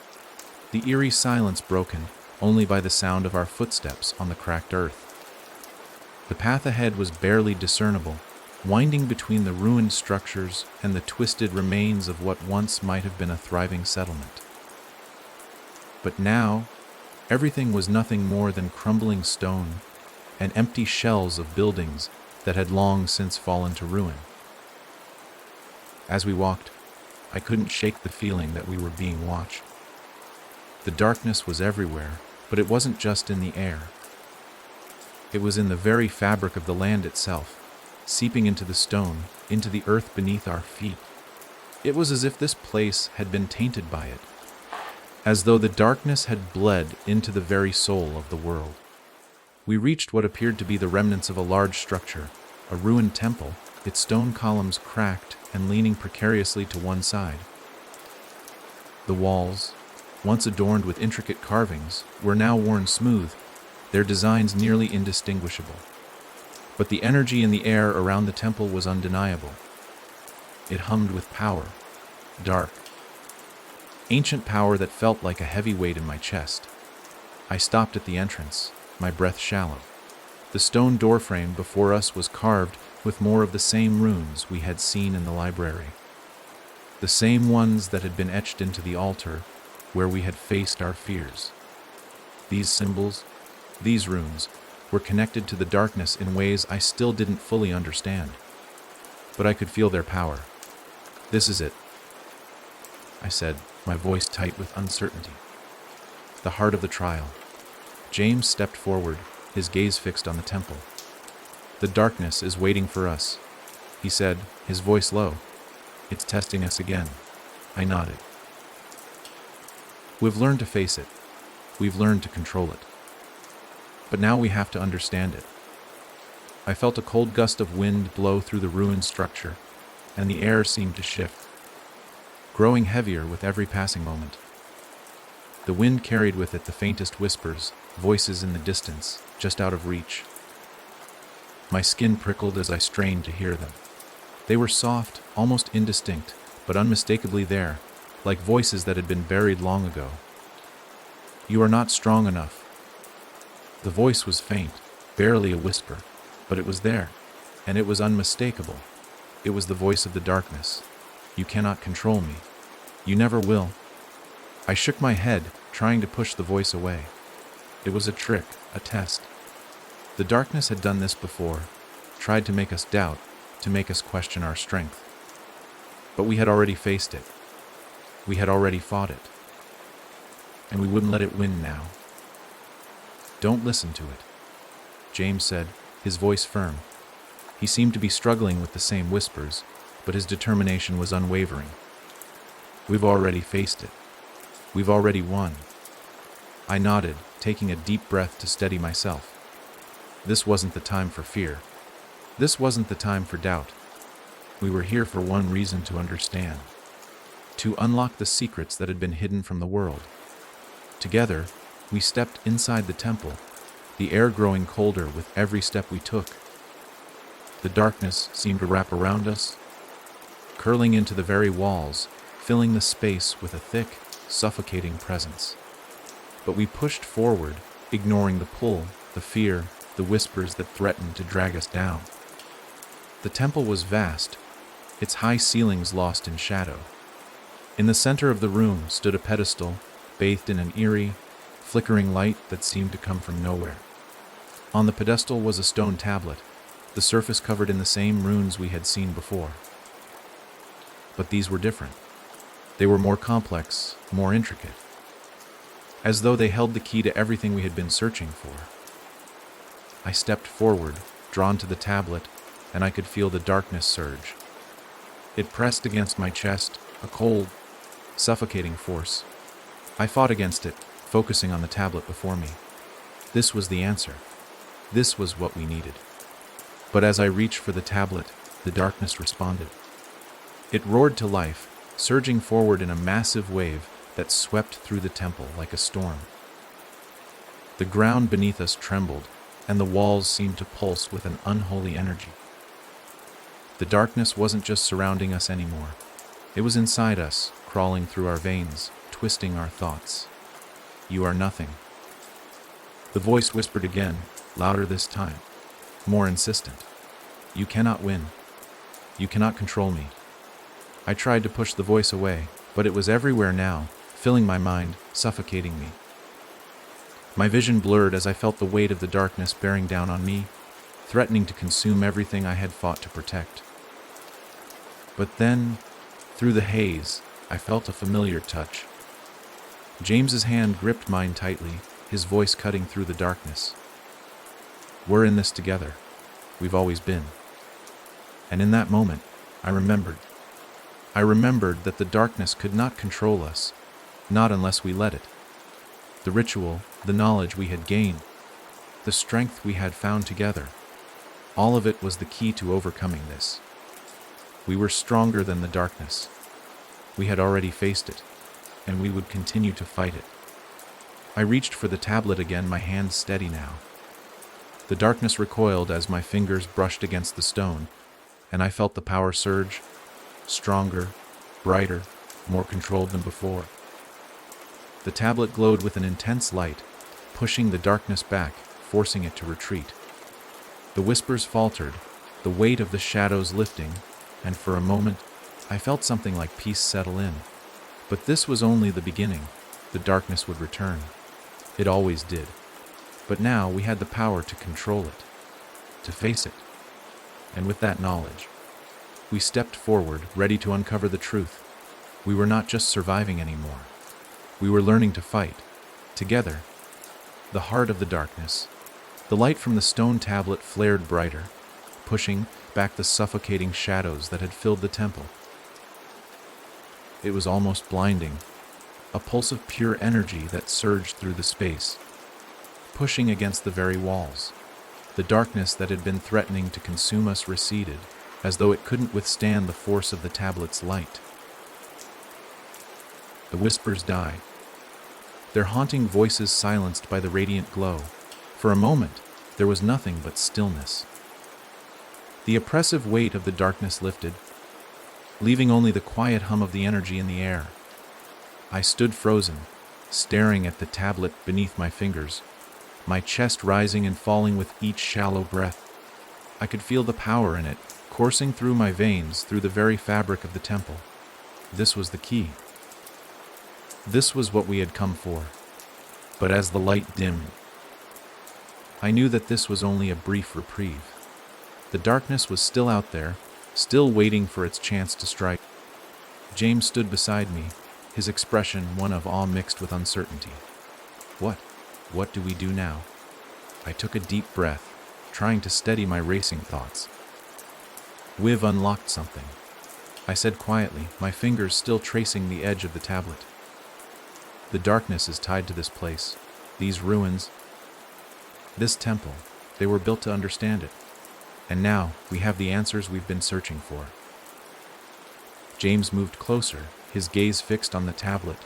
the eerie silence broken only by the sound of our footsteps on the cracked earth. The path ahead was barely discernible, winding between the ruined structures and the twisted remains of what once might have been a thriving settlement. But now, everything was nothing more than crumbling stone and empty shells of buildings that had long since fallen to ruin. As we walked, I couldn't shake the feeling that we were being watched. The darkness was everywhere, but it wasn't just in the air. It was in the very fabric of the land itself, seeping into the stone, into the earth beneath our feet. It was as if this place had been tainted by it, as though the darkness had bled into the very soul of the world. We reached what appeared to be the remnants of a large structure, a ruined temple, its stone columns cracked and leaning precariously to one side. The walls, once adorned with intricate carvings, were now worn smooth, their designs nearly indistinguishable. But the energy in the air around the temple was undeniable. It hummed with power, dark, ancient power that felt like a heavy weight in my chest. I stopped at the entrance, my breath shallow. The stone doorframe before us was carved with more of the same runes we had seen in the library, the same ones that had been etched into the altar where we had faced our fears. These symbols, these runes, were connected to the darkness in ways I still didn't fully understand, but I could feel their power. "This is it," I said, my voice tight with uncertainty. "The heart of the trial." James stepped forward, his gaze fixed on the temple. "The darkness is waiting for us," he said, his voice low. "It's testing us again." I nodded. "We've learned to face it. We've learned to control it. But now we have to understand it." I felt a cold gust of wind blow through the ruined structure, and the air seemed to shift, growing heavier with every passing moment. The wind carried with it the faintest whispers, voices in the distance, just out of reach. My skin prickled as I strained to hear them. They were soft, almost indistinct, but unmistakably there, like voices that had been buried long ago. "You are not strong enough." The voice was faint, barely a whisper, but it was there, and it was unmistakable. It was the voice of the darkness. "You cannot control me. You never will." I shook my head, trying to push the voice away. It was a trick, a test. The darkness had done this before, tried to make us doubt, to make us question our strength. But we had already faced it. We had already fought it. And we wouldn't let it win now. "Don't listen to it," James said, his voice firm. He seemed to be struggling with the same whispers, but his determination was unwavering. "We've already faced it. We've already won." I nodded, taking a deep breath to steady myself. This wasn't the time for fear. This wasn't the time for doubt. We were here for one reason: to understand. To unlock the secrets that had been hidden from the world. Together, we stepped inside the temple, the air growing colder with every step we took. The darkness seemed to wrap around us, curling into the very walls, filling the space with a thick, suffocating presence. But we pushed forward, ignoring the pull, the fear, the whispers that threatened to drag us down. The temple was vast, its high ceilings lost in shadow. In the center of the room stood a pedestal, bathed in an eerie, flickering light that seemed to come from nowhere. On the pedestal was a stone tablet, the surface covered in the same runes we had seen before. But these were different. They were more complex, more intricate, as though they held the key to everything we had been searching for. I stepped forward, drawn to the tablet, and I could feel the darkness surge. It pressed against my chest, a cold, suffocating force. I fought against it, focusing on the tablet before me. This was the answer. This was what we needed. But as I reached for the tablet, the darkness responded. It roared to life, surging forward in a massive wave that swept through the temple like a storm. The ground beneath us trembled, and the walls seemed to pulse with an unholy energy. The darkness wasn't just surrounding us anymore. It was inside us, crawling through our veins, twisting our thoughts. "You are nothing." The voice whispered again, louder this time, more insistent. "You cannot win. You cannot control me." I tried to push the voice away, but it was everywhere now, filling my mind, suffocating me. My vision blurred as I felt the weight of the darkness bearing down on me, threatening to consume everything I had fought to protect. But then, through the haze, I felt a familiar touch. James's hand gripped mine tightly, his voice cutting through the darkness. "We're in this together. We've always been." And in that moment, I remembered. I remembered that the darkness could not control us, not unless we let it. The ritual, the knowledge we had gained, the strength we had found together, all of it was the key to overcoming this. We were stronger than the darkness. We had already faced it, and we would continue to fight it. I reached for the tablet again, my hand steady now. The darkness recoiled as my fingers brushed against the stone, and I felt the power surge, stronger, brighter, more controlled than before. The tablet glowed with an intense light, pushing the darkness back, forcing it to retreat. The whispers faltered, the weight of the shadows lifting, and for a moment, I felt something like peace settle in. But this was only the beginning. The darkness would return. It always did. But now we had the power to control it, to face it. And with that knowledge, we stepped forward, ready to uncover the truth. We were not just surviving anymore. We were learning to fight, together. The heart of the darkness. The light from the stone tablet flared brighter, pushing back the suffocating shadows that had filled the temple. It was almost blinding, a pulse of pure energy that surged through the space, pushing against the very walls. The darkness that had been threatening to consume us receded, as though it couldn't withstand the force of the tablet's light. The whispers died. their haunting voices silenced by the radiant glow. For a moment, there was nothing but stillness. The oppressive weight of the darkness lifted, leaving only the quiet hum of the energy in the air. I stood frozen, staring at the tablet beneath my fingers, my chest rising and falling with each shallow breath. I could feel the power in it, coursing through my veins, through the very fabric of the temple. This was the key. This was what we had come for. But as the light dimmed, I knew that this was only a brief reprieve. The darkness was still out there, still waiting for its chance to strike. James stood beside me, his expression one of awe mixed with uncertainty. What do we do now? I took a deep breath, trying to steady my racing thoughts. We've unlocked something, I said quietly, my fingers still tracing the edge of the tablet. The darkness is tied to this place, these ruins, this temple. They were built to understand it. And now we have the answers we've been searching for. James moved closer, his gaze fixed on the tablet,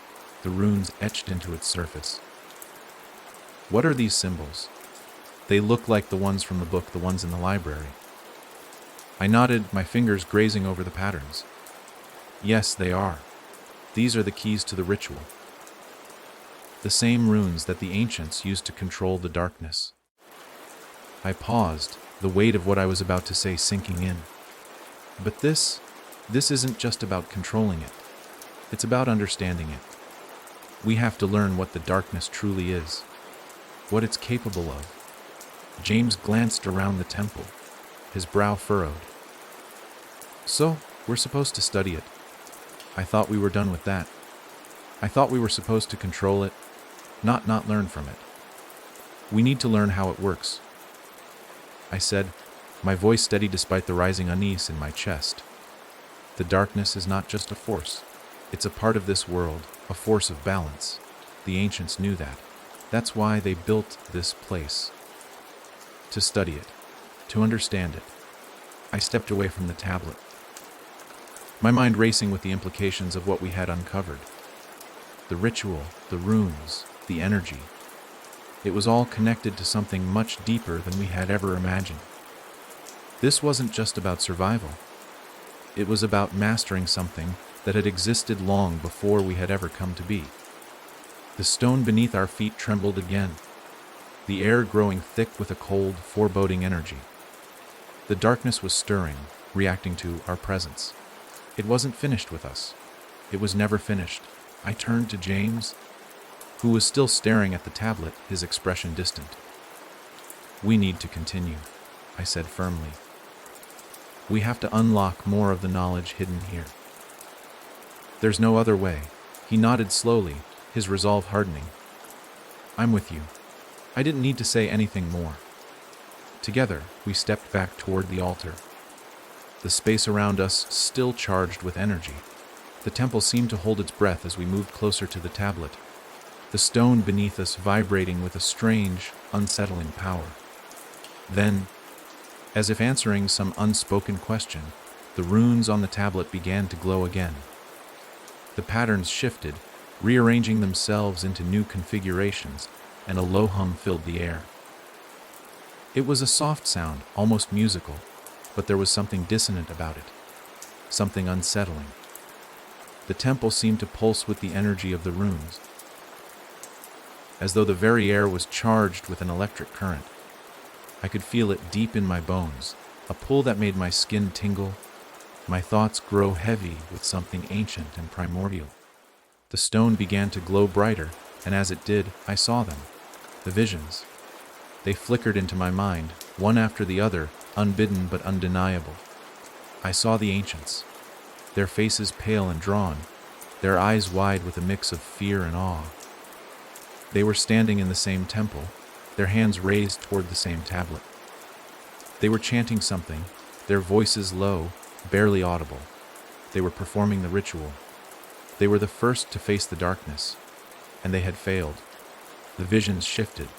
the runes etched into its surface. What are these symbols? They look like the ones from the book, the ones in the library. I nodded, my fingers grazing over the patterns. Yes, they are. These are the keys to the ritual. The same runes that the ancients used to control the darkness. I paused, the weight of what I was about to say sinking in. But this isn't just about controlling it. It's about understanding it. We have to learn what the darkness truly is, what it's capable of. James glanced around the temple, his brow furrowed. So, we're supposed to study it. I thought we were done with that. I thought we were supposed to control it, not learn from it. We need to learn how it works, I said, my voice steady despite the rising unease in my chest. The darkness is not just a force. It's a part of this world, a force of balance. The ancients knew that. That's why they built this place. To study it, to understand it. I stepped away from the tablet, my mind racing with the implications of what we had uncovered. The ritual, the runes, the energy. It was all connected to something much deeper than we had ever imagined. This wasn't just about survival. It was about mastering something that had existed long before we had ever come to be. The stone beneath our feet trembled again, the air growing thick with a cold, foreboding energy. The darkness was stirring, reacting to our presence. It wasn't finished with us. It was never finished. I turned to James, who was still staring at the tablet, his expression distant. We need to continue, I said firmly. We have to unlock more of the knowledge hidden here. There's no other way. He nodded slowly, his resolve hardening. I'm with you. I didn't need to say anything more. Together, we stepped back toward the altar. The space around us still charged with energy. The temple seemed to hold its breath as we moved closer to the tablet, the stone beneath us vibrating with a strange, unsettling power. Then, as if answering some unspoken question, the runes on the tablet began to glow again. The patterns shifted, rearranging themselves into new configurations, and a low hum filled the air. It was a soft sound, almost musical, but there was something dissonant about it, something unsettling. The temple seemed to pulse with the energy of the runes, as though the very air was charged with an electric current. I could feel it deep in my bones, a pull that made my skin tingle, my thoughts grow heavy with something ancient and primordial. The stone began to glow brighter, and as it did, I saw them, the visions. They flickered into my mind, one after the other, unbidden but undeniable. I saw the ancients, their faces pale and drawn, their eyes wide with a mix of fear and awe. They were standing in the same temple, their hands raised toward the same tablet. They were chanting something, their voices low, barely audible. They were performing the ritual. They were the first to face the darkness, and they had failed. The visions shifted,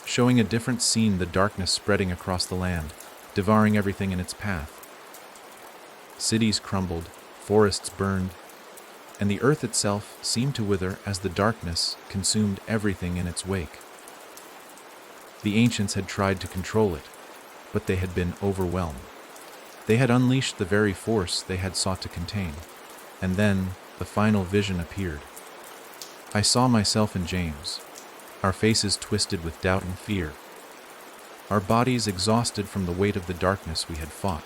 showing a different scene, the darkness spreading across the land, devouring everything in its path. Cities crumbled, forests burned, and the earth itself seemed to wither as the darkness consumed everything in its wake. The ancients had tried to control it, but they had been overwhelmed. They had unleashed the very force they had sought to contain, and then the final vision appeared. I saw myself and James, our faces twisted with doubt and fear, our bodies exhausted from the weight of the darkness we had fought.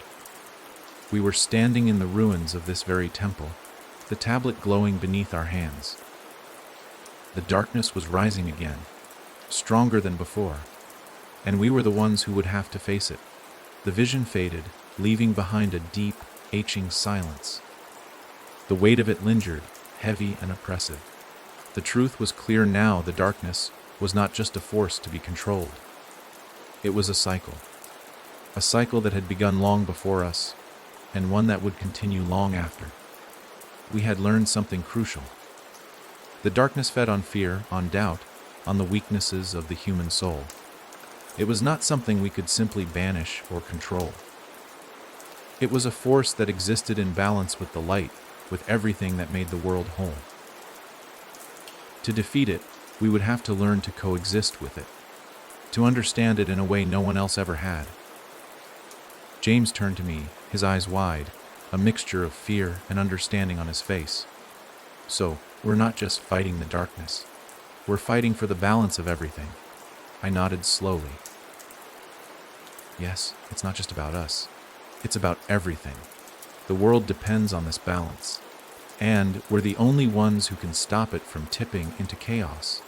We were standing in the ruins of this very temple, the tablet glowing beneath our hands. The darkness was rising again, stronger than before, and we were the ones who would have to face it. The vision faded, leaving behind a deep, aching silence. The weight of it lingered, heavy and oppressive. The truth was clear now. The darkness was not just a force to be controlled. It was a cycle that had begun long before us, and one that would continue long after. We had learned something crucial. The darkness fed on fear, on doubt, on the weaknesses of the human soul. It was not something we could simply banish or control. It was a force that existed in balance with the light, with everything that made the world whole. To defeat it, we would have to learn to coexist with it, to understand it in a way no one else ever had. James turned to me, his eyes wide, a mixture of fear and understanding on his face. So, we're not just fighting the darkness. We're fighting for the balance of everything. I nodded slowly. Yes, it's not just about us. It's about everything. The world depends on this balance, and we're the only ones who can stop it from tipping into chaos.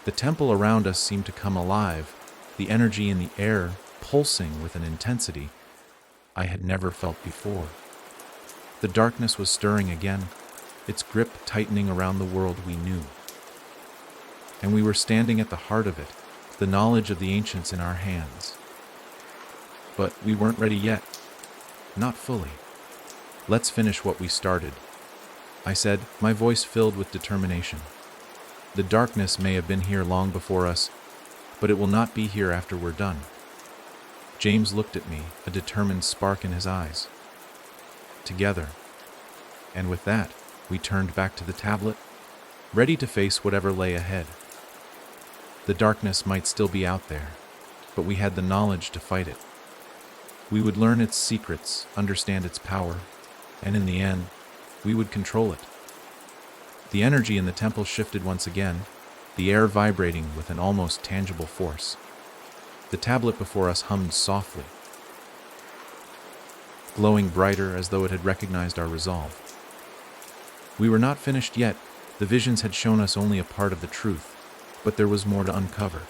The temple around us seemed to come alive, the energy in the air pulsing with an intensity I had never felt before. The darkness was stirring again, its grip tightening around the world we knew. And we were standing at the heart of it, the knowledge of the ancients in our hands. But we weren't ready yet. Not fully. Let's finish what we started, I said, my voice filled with determination. The darkness may have been here long before us, but it will not be here after we're done. James looked at me, a determined spark in his eyes. Together. And with that, we turned back to the tablet, ready to face whatever lay ahead. The darkness might still be out there, but we had the knowledge to fight it. We would learn its secrets, understand its power, and in the end, we would control it. The energy in the temple shifted once again, the air vibrating with an almost tangible force. The tablet before us hummed softly, glowing brighter as though it had recognized our resolve. We were not finished yet. The visions had shown us only a part of the truth, but there was more to uncover.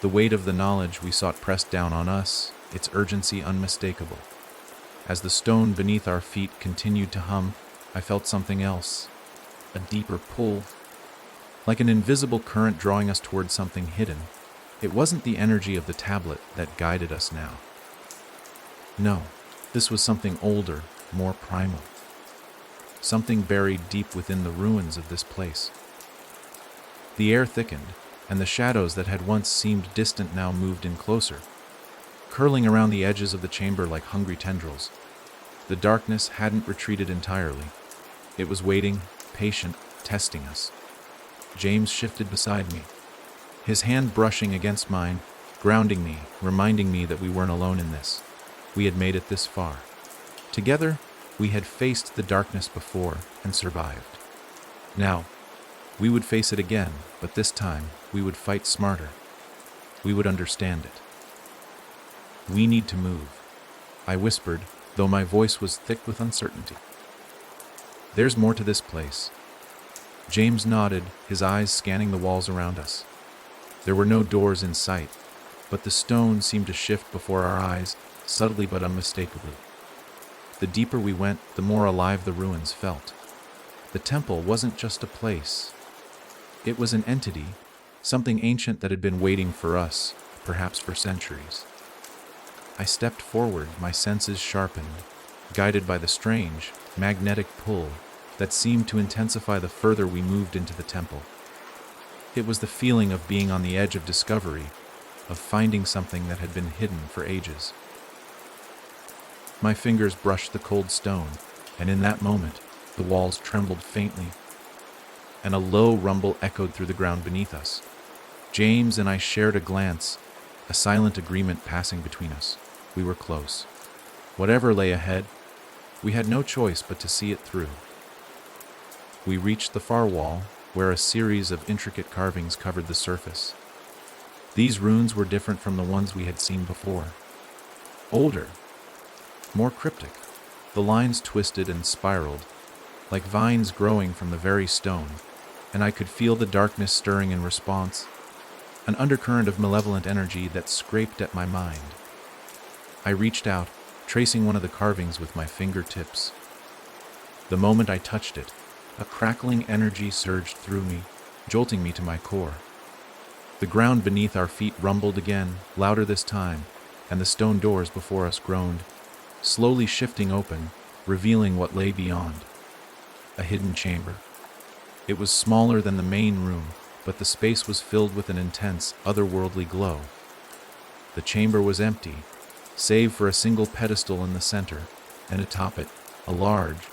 The weight of the knowledge we sought pressed down on us, its urgency unmistakable. As the stone beneath our feet continued to hum, I felt something else, a deeper pull, like an invisible current drawing us towards something hidden. It wasn't the energy of the tablet that guided us now. No, this was something older, more primal. Something buried deep within the ruins of this place. The air thickened, and the shadows that had once seemed distant now moved in closer, curling around the edges of the chamber like hungry tendrils. The darkness hadn't retreated entirely. It was waiting, patient, testing us. James shifted beside me, his hand brushing against mine, grounding me, reminding me that we weren't alone in this. We had made it this far. Together, we had faced the darkness before and survived. Now, we would face it again, but this time, we would fight smarter. We would understand it. We need to move, I whispered, though my voice was thick with uncertainty. There's more to this place. James nodded, his eyes scanning the walls around us. There were no doors in sight, but the stone seemed to shift before our eyes, subtly but unmistakably. The deeper we went, the more alive the ruins felt. The temple wasn't just a place. It was an entity, something ancient that had been waiting for us, perhaps for centuries. I stepped forward, my senses sharpened, guided by the strange, magnetic pull that seemed to intensify the further we moved into the temple. It was the feeling of being on the edge of discovery, of finding something that had been hidden for ages. My fingers brushed the cold stone, and in that moment, The walls trembled faintly, and a low rumble echoed through the ground beneath us. James and I shared a glance, a silent agreement passing between us. We were close. Whatever lay ahead, we had no choice but to see it through. We reached the far wall, where a series of intricate carvings covered the surface. These runes were different from the ones we had seen before. Older, more cryptic. The lines twisted and spiraled, like vines growing from the very stone, and I could feel the darkness stirring in response, an undercurrent of malevolent energy that scraped at my mind. I reached out, tracing one of the carvings with my fingertips. The moment I touched it, a crackling energy surged through me, jolting me to my core. The ground beneath our feet rumbled again, louder this time, and the stone doors before us groaned, slowly shifting open, revealing what lay beyond. A hidden chamber. It was smaller than the main room, but the space was filled with an intense, otherworldly glow. The chamber was empty, save for a single pedestal in the center, and atop it, a large,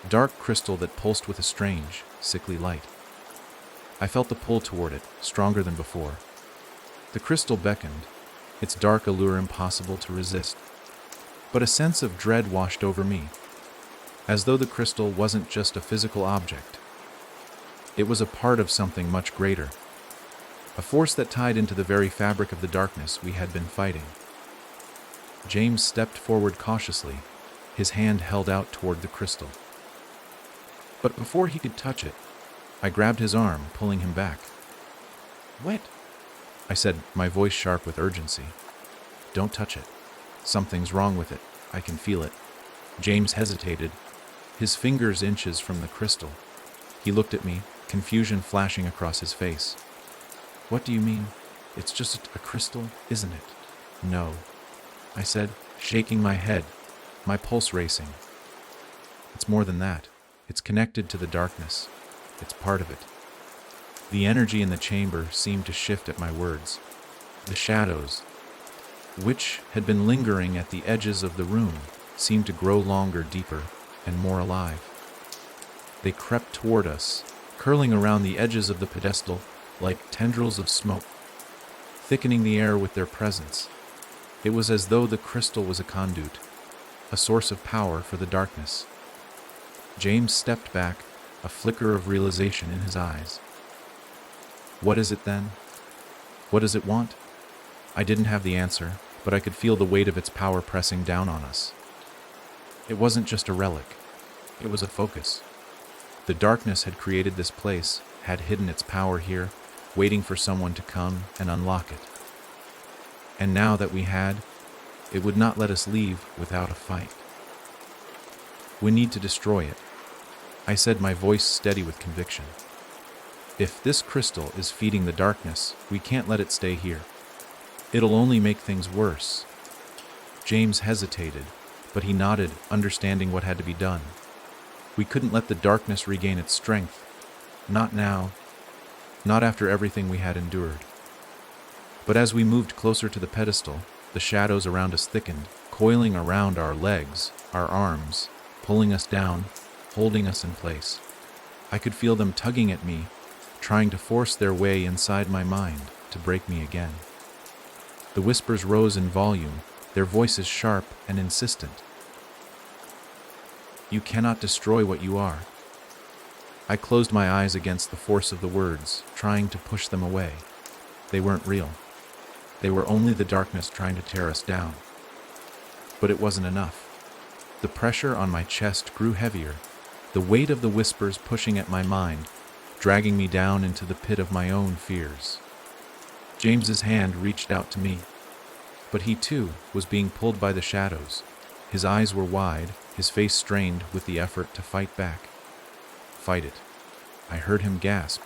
dark crystal that pulsed with a strange, sickly light. I felt the pull toward it, stronger than before. The crystal beckoned, its dark allure impossible to resist. But a sense of dread washed over me, as though the crystal wasn't just a physical object. It was a part of something much greater, a force that tied into the very fabric of the darkness we had been fighting. James stepped forward cautiously, his hand held out toward the crystal. But before he could touch it, I grabbed his arm, pulling him back. "Wait," I said, my voice sharp with urgency. "Don't touch it. Something's wrong with it. I can feel it." James hesitated, his fingers inches from the crystal. He looked at me, confusion flashing across his face. "What do you mean? It's just a crystal, isn't it?" "No," I said, shaking my head, my pulse racing. "It's more than that. It's connected to the darkness. It's part of it." The energy in the chamber seemed to shift at my words. The shadows, which had been lingering at the edges of the room, seemed to grow longer, deeper, and more alive. They crept toward us, curling around the edges of the pedestal like tendrils of smoke, thickening the air with their presence. It was as though the crystal was a conduit, a source of power for the darkness. James stepped back, a flicker of realization in his eyes. "What is it then? What does it want?" I didn't have the answer, but I could feel the weight of its power pressing down on us. It wasn't just a relic. It was a focus. The darkness had created this place, had hidden its power here, waiting for someone to come and unlock it. And now that we had, it would not let us leave without a fight. "We need to destroy it," I said, my voice steady with conviction. "If this crystal is feeding the darkness, we can't let it stay here. It'll only make things worse." James hesitated, but he nodded, understanding what had to be done. We couldn't let the darkness regain its strength. Not now. Not after everything we had endured. But as we moved closer to the pedestal, the shadows around us thickened, coiling around our legs, our arms, pulling us down, holding us in place. I could feel them tugging at me, trying to force their way inside my mind to break me again. The whispers rose in volume, their voices sharp and insistent. "You cannot destroy what you are." I closed my eyes against the force of the words, trying to push them away. They weren't real. They were only the darkness trying to tear us down. But it wasn't enough. The pressure on my chest grew heavier, the weight of the whispers pushing at my mind, dragging me down into the pit of my own fears. James's hand reached out to me, but he too was being pulled by the shadows. His eyes were wide, his face strained with the effort to fight back. "Fight it," I heard him gasp.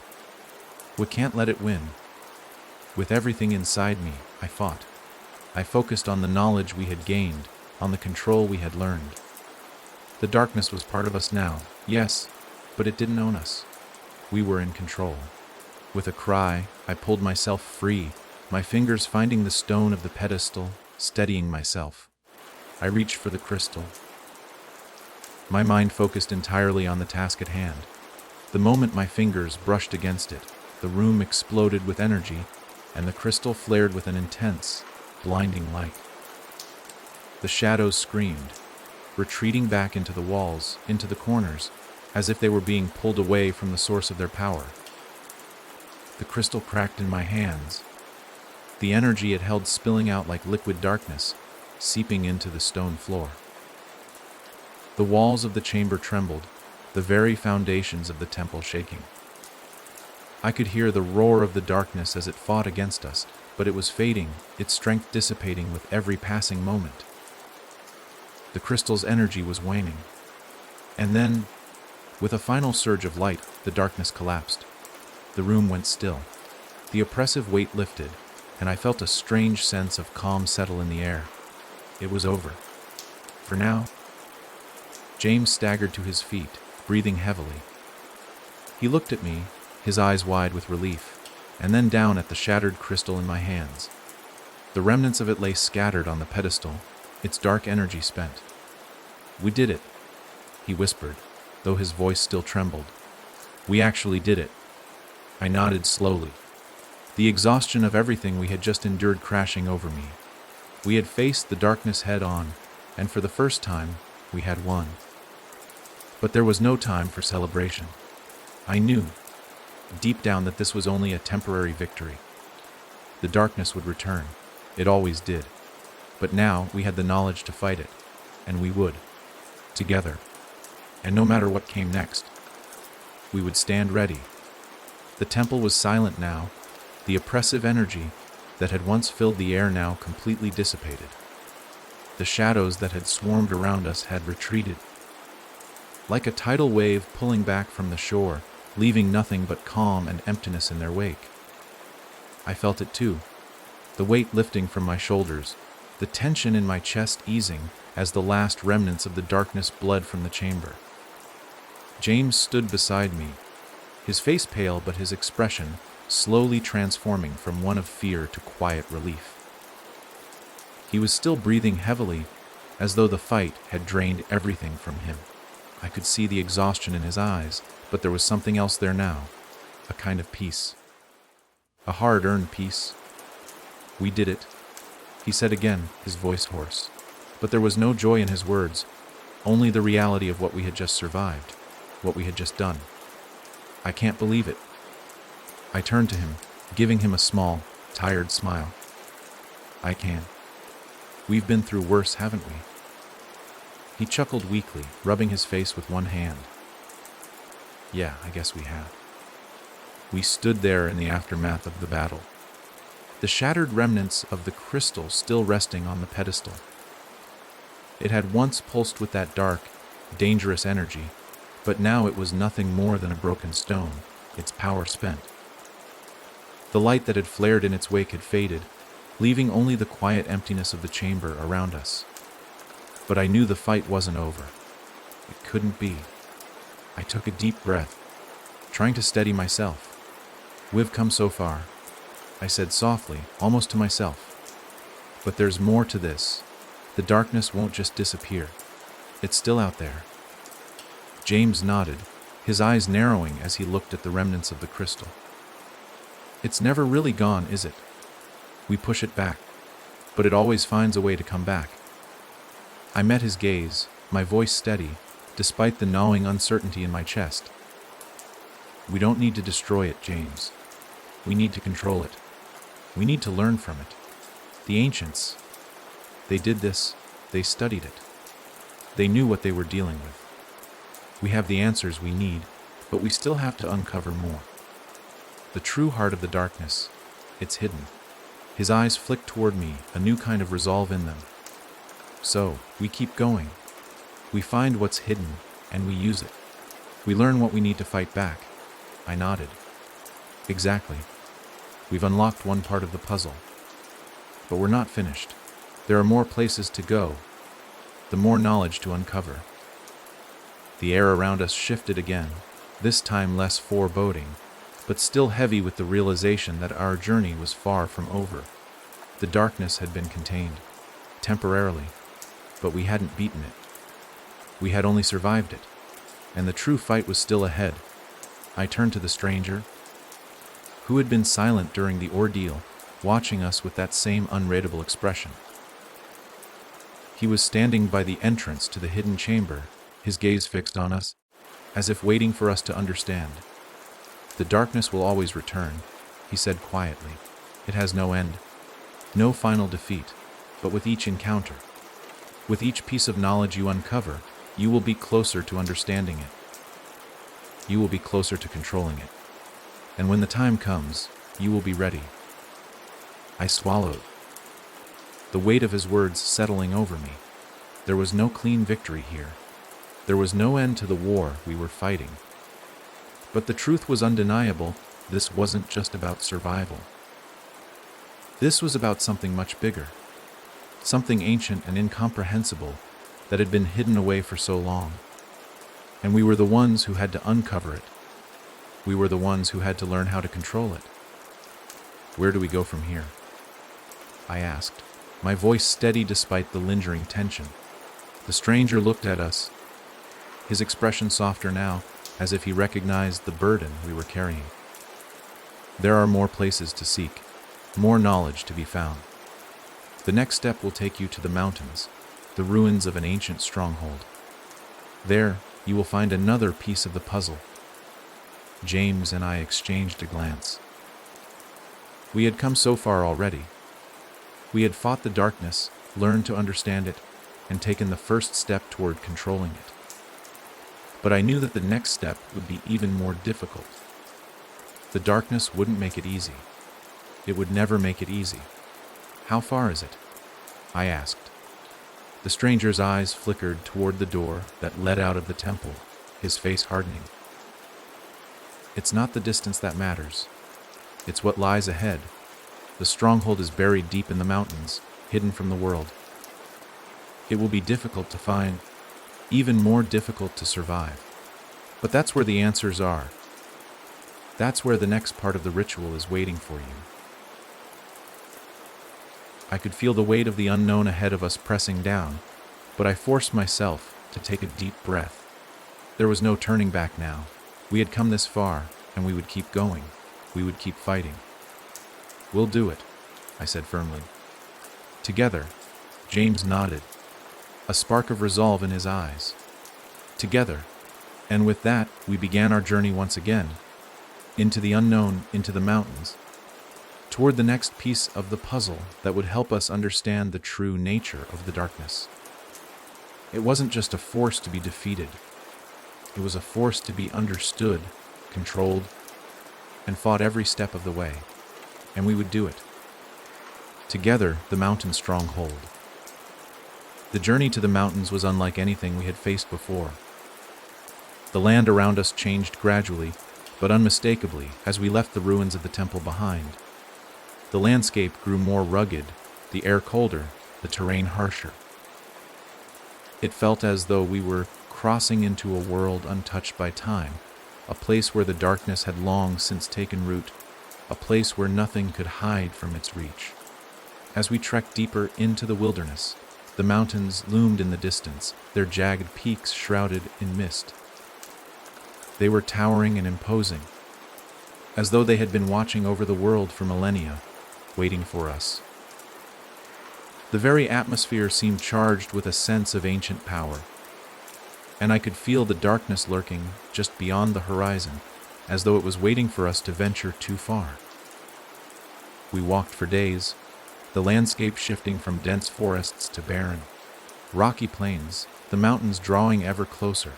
"We can't let it win." With everything inside me, I fought. I focused on the knowledge we had gained, on the control we had learned. The darkness was part of us now, yes, but it didn't own us. We were in control. With a cry, I pulled myself free, my fingers finding the stone of the pedestal, steadying myself. I reached for the crystal. my mind focused entirely on the task at hand. The moment my fingers brushed against it, the room exploded with energy, and the crystal flared with an intense, blinding light. The shadows screamed, retreating back into the walls, into the corners, as if they were being pulled away from the source of their power. The crystal cracked in my hands, the energy it held spilling out like liquid darkness, seeping into the stone floor. The walls of the chamber trembled, the very foundations of the temple shaking. I could hear the roar of the darkness as it fought against us, but it was fading, its strength dissipating with every passing moment. The crystal's energy was waning. And then, with a final surge of light, the darkness collapsed. The room went still. The oppressive weight lifted, and I felt a strange sense of calm settle in the air. It was over. For now. James staggered to his feet, breathing heavily. He looked at me, his eyes wide with relief, and then down at the shattered crystal in my hands. The remnants of it lay scattered on the pedestal, its dark energy spent. "We did it," he whispered, though his voice still trembled. "We actually did it." I nodded slowly, the exhaustion of everything we had just endured crashing over me. We had faced the darkness head on, and for the first time, we had won. But there was no time for celebration. I knew, deep down, that this was only a temporary victory. The darkness would return. It always did. But now we had the knowledge to fight it, and we would, together. And no matter what came next, we would stand ready. The temple was silent now, the oppressive energy that had once filled the air now completely dissipated. The shadows that had swarmed around us had retreated, like a tidal wave pulling back from the shore, leaving nothing but calm and emptiness in their wake. I felt it too, the weight lifting from my shoulders, the tension in my chest easing as the last remnants of the darkness bled from the chamber. James stood beside me, his face pale but his expression slowly transforming from one of fear to quiet relief. He was still breathing heavily, as though the fight had drained everything from him. I could see the exhaustion in his eyes, but there was something else there now, a kind of peace. A hard-earned peace. "We did it," he said again, his voice hoarse. But there was no joy in his words, only the reality of what we had just survived, what we had just done. "I can't believe it." I turned to him, giving him a small, tired smile. "I can. We've been through worse, haven't we?" He chuckled weakly, rubbing his face with one hand. "Yeah, I guess we have." We stood there in the aftermath of the battle, the shattered remnants of the crystal still resting on the pedestal. It had once pulsed with that dark, dangerous energy, but now it was nothing more than a broken stone, its power spent. The light that had flared in its wake had faded, leaving only the quiet emptiness of the chamber around us. But I knew the fight wasn't over. It couldn't be. I took a deep breath, trying to steady myself. "We've come so far," I said softly, almost to myself. "But there's more to this. The darkness won't just disappear. It's still out there." James nodded, his eyes narrowing as he looked at the remnants of the crystal. "It's never really gone, is it? We push it back, but it always finds a way to come back." I met his gaze, my voice steady, despite the gnawing uncertainty in my chest. "We don't need to destroy it, James. We need to control it. We need to learn from it. The ancients, they did this, they studied it. They knew what they were dealing with. We have the answers we need, but we still have to uncover more. The true heart of the darkness, it's hidden." His eyes flicked toward me, a new kind of resolve in them. "So, we keep going. We find what's hidden, and we use it. We learn what we need to fight back." I nodded. "Exactly. We've unlocked one part of the puzzle. But we're not finished. There are more places to go, the more knowledge to uncover." The air around us shifted again, this time less foreboding, but still heavy with the realization that our journey was far from over. The darkness had been contained, temporarily, but we hadn't beaten it. We had only survived it, and the true fight was still ahead. I turned to the stranger, who had been silent during the ordeal, watching us with that same unreadable expression. He was standing by the entrance to the hidden chamber, his gaze fixed on us, as if waiting for us to understand. "The darkness will always return," he said quietly. "It has no end, no final defeat, but with each encounter, with each piece of knowledge you uncover, you will be closer to understanding it. You will be closer to controlling it. And when the time comes, you will be ready." I swallowed, the weight of his words settling over me. There was no clean victory here. There was no end to the war we were fighting. But the truth was undeniable. This wasn't just about survival. This was about something much bigger, something ancient and incomprehensible that had been hidden away for so long. And we were the ones who had to uncover it. We were the ones who had to learn how to control it. "Where do we go from here?" I asked, my voice steady despite the lingering tension. The stranger looked at us, his expression softer now, as if he recognized the burden we were carrying. "There are more places to seek, more knowledge to be found. The next step will take you to the mountains, the ruins of an ancient stronghold. There, you will find another piece of the puzzle." James and I exchanged a glance. We had come so far already. We had fought the darkness, learned to understand it, and taken the first step toward controlling it. But I knew that the next step would be even more difficult. The darkness wouldn't make it easy. It would never make it easy. "How far is it?" I asked. The stranger's eyes flickered toward the door that led out of the temple, his face hardening. "It's not the distance that matters. It's what lies ahead. The stronghold is buried deep in the mountains, hidden from the world. It will be difficult to find, even more difficult to survive. But that's where the answers are. That's where the next part of the ritual is waiting for you." I could feel the weight of the unknown ahead of us pressing down, but I forced myself to take a deep breath. There was no turning back now. We had come this far, and we would keep going. We would keep fighting. "We'll do it," I said firmly. "Together." James nodded, a spark of resolve in his eyes. "Together." And with that, we began our journey once again, into the unknown, into the mountains, toward the next piece of the puzzle that would help us understand the true nature of the darkness. It wasn't just a force to be defeated. It was a force to be understood, controlled, and fought every step of the way. And we would do it. Together, the mountain stronghold. The journey to the mountains was unlike anything we had faced before. The land around us changed gradually, but unmistakably, as we left the ruins of the temple behind. The landscape grew more rugged, the air colder, the terrain harsher. It felt as though we were crossing into a world untouched by time, a place where the darkness had long since taken root, a place where nothing could hide from its reach. As we trekked deeper into the wilderness, the mountains loomed in the distance, their jagged peaks shrouded in mist. They were towering and imposing, as though they had been watching over the world for millennia, waiting for us. The very atmosphere seemed charged with a sense of ancient power, and I could feel the darkness lurking just beyond the horizon, as though it was waiting for us to venture too far. We walked for days, the landscape shifting from dense forests to barren, rocky plains, the mountains drawing ever closer.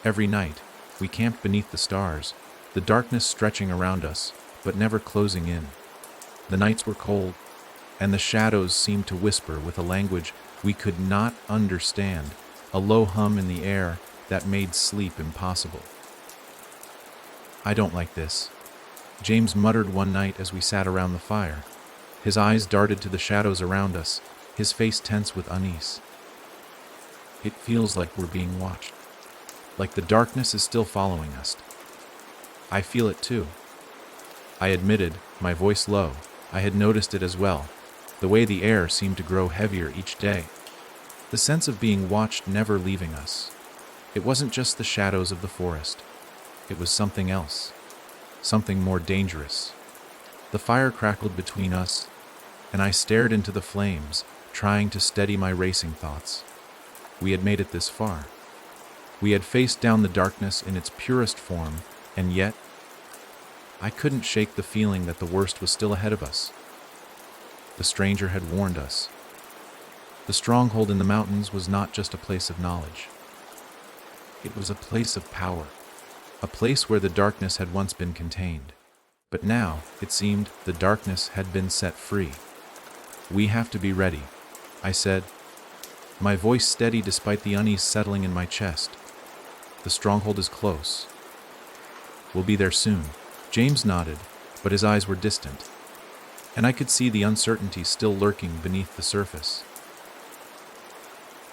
Every night, we camped beneath the stars, the darkness stretching around us, but never closing in. The nights were cold, and the shadows seemed to whisper with a language we could not understand, a low hum in the air that made sleep impossible. "I don't like this," James muttered one night as we sat around the fire. His eyes darted to the shadows around us, his face tense with unease. "It feels like we're being watched, like the darkness is still following us." "I feel it too," I admitted, my voice low. I had noticed it as well, the way the air seemed to grow heavier each day. The sense of being watched never leaving us. It wasn't just the shadows of the forest. It was something else. Something more dangerous. The fire crackled between us, and I stared into the flames, trying to steady my racing thoughts. We had made it this far. We had faced down the darkness in its purest form, and yet, I couldn't shake the feeling that the worst was still ahead of us. The stranger had warned us. The stronghold in the mountains was not just a place of knowledge. It was a place of power, a place where the darkness had once been contained. But now, it seemed, the darkness had been set free. "We have to be ready," I said, my voice steady despite the unease settling in my chest. "The stronghold is close. We'll be there soon." James nodded, but his eyes were distant, and I could see the uncertainty still lurking beneath the surface.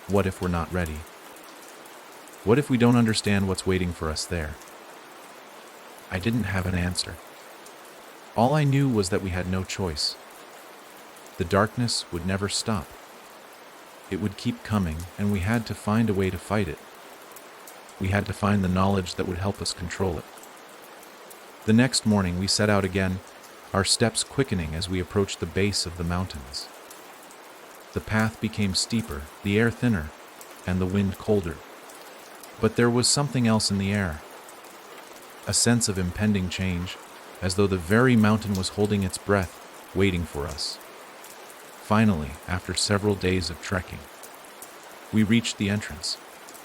What if we're not ready? What if we don't understand what's waiting for us there? I didn't have an answer. All I knew was that we had no choice. The darkness would never stop. It would keep coming, and we had to find a way to fight it. We had to find the knowledge that would help us control it. The next morning we set out again, our steps quickening as we approached the base of the mountains. The path became steeper, the air thinner, and the wind colder. But there was something else in the air. A sense of impending change, as though the very mountain was holding its breath, waiting for us. Finally, after several days of trekking, we reached the entrance.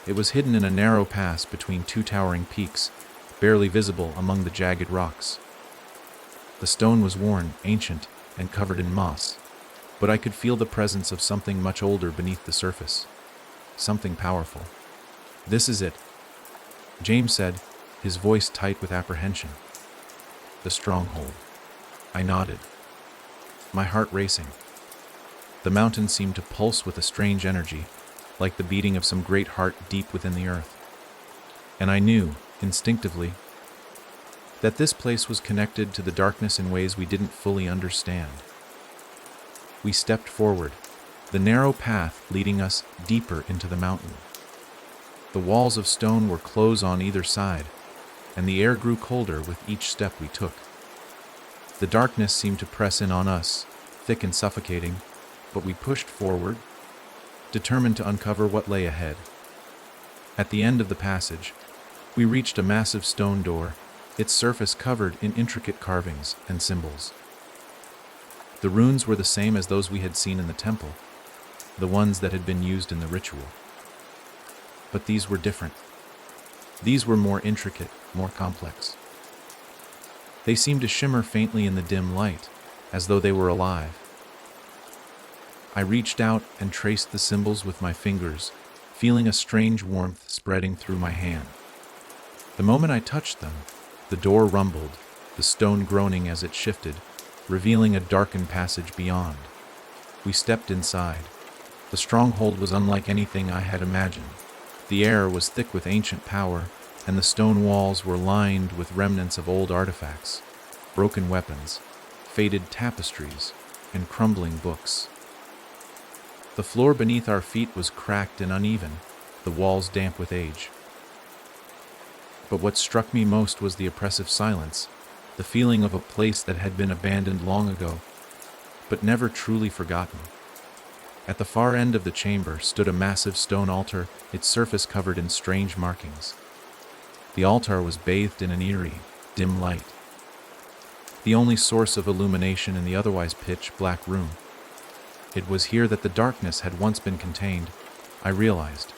It was hidden in a narrow pass between two towering peaks, barely visible among the jagged rocks. The stone was worn, ancient, and covered in moss, but I could feel the presence of something much older beneath the surface. Something powerful. "This is it," James said, his voice tight with apprehension. "The stronghold." I nodded, my heart racing. The mountain seemed to pulse with a strange energy, like the beating of some great heart deep within the earth. And I knew, instinctively, that this place was connected to the darkness in ways we didn't fully understand. We stepped forward, the narrow path leading us deeper into the mountain. The walls of stone were closed on either side, and the air grew colder with each step we took. The darkness seemed to press in on us, thick and suffocating, but we pushed forward, determined to uncover what lay ahead. At the end of the passage, we reached a massive stone door, its surface covered in intricate carvings and symbols. The runes were the same as those we had seen in the temple, the ones that had been used in the ritual. But these were different. These were more intricate, more complex. They seemed to shimmer faintly in the dim light, as though they were alive. I reached out and traced the symbols with my fingers, feeling a strange warmth spreading through my hand. The moment I touched them, the door rumbled, the stone groaning as it shifted, revealing a darkened passage beyond. We stepped inside. The stronghold was unlike anything I had imagined. The air was thick with ancient power, and the stone walls were lined with remnants of old artifacts, broken weapons, faded tapestries, and crumbling books. The floor beneath our feet was cracked and uneven, the walls damp with age. But what struck me most was the oppressive silence, the feeling of a place that had been abandoned long ago, but never truly forgotten. At the far end of the chamber stood a massive stone altar, its surface covered in strange markings. The altar was bathed in an eerie, dim light, the only source of illumination in the otherwise pitch-black room. It was here that the darkness had once been contained, I realized.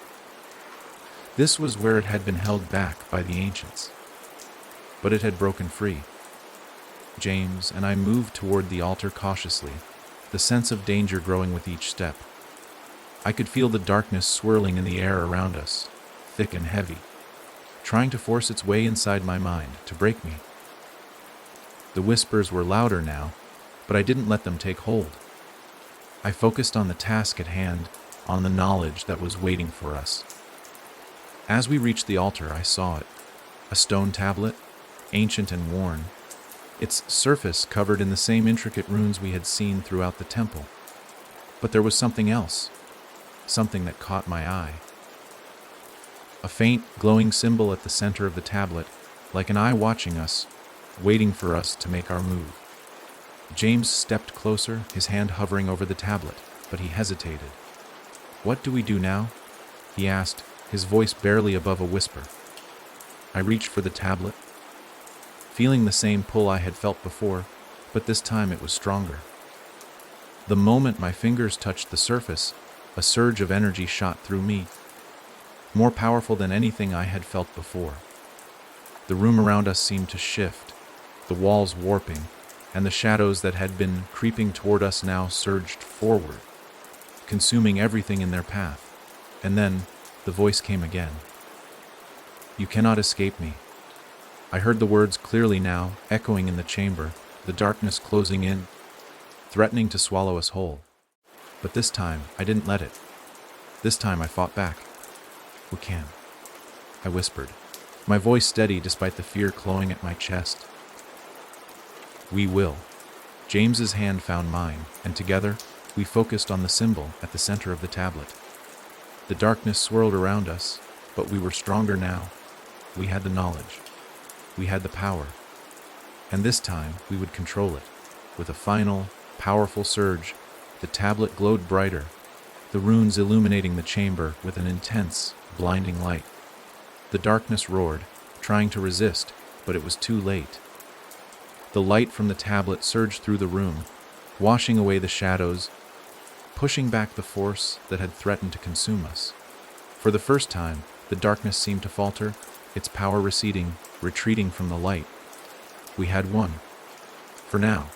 This was where it had been held back by the ancients. But it had broken free. James and I moved toward the altar cautiously, the sense of danger growing with each step. I could feel the darkness swirling in the air around us, thick and heavy, trying to force its way inside my mind, to break me. The whispers were louder now, but I didn't let them take hold. I focused on the task at hand, on the knowledge that was waiting for us. As we reached the altar, I saw it, a stone tablet, ancient and worn, its surface covered in the same intricate runes we had seen throughout the temple. But there was something else. something that caught my eye. A faint, glowing symbol at the center of the tablet, like an eye watching us, waiting for us to make our move. James stepped closer, his hand hovering over the tablet, but he hesitated. "What do we do now?" he asked, his voice barely above a whisper. I reached for the tablet, feeling the same pull I had felt before, but this time it was stronger. The moment my fingers touched the surface, a surge of energy shot through me, more powerful than anything I had felt before. The room around us seemed to shift, the walls warping, and the shadows that had been creeping toward us now surged forward, consuming everything in their path. And then the voice came again. "You cannot escape me." I heard the words clearly now, echoing in the chamber, the darkness closing in, threatening to swallow us whole. But this time, I didn't let it. This time I fought back. "We can," I whispered, my voice steady despite the fear clawing at my chest. "We will." James's hand found mine, and together, we focused on the symbol at the center of the tablet. The darkness swirled around us, but we were stronger now. We had the knowledge. We had the power. And this time, we would control it. With a final, powerful surge, the tablet glowed brighter, the runes illuminating the chamber with an intense, blinding light. The darkness roared, trying to resist, but it was too late. The light from the tablet surged through the room, washing away the shadows, pushing back the force that had threatened to consume us. For the first time, the darkness seemed to falter, its power receding, retreating from the light. We had won. For now.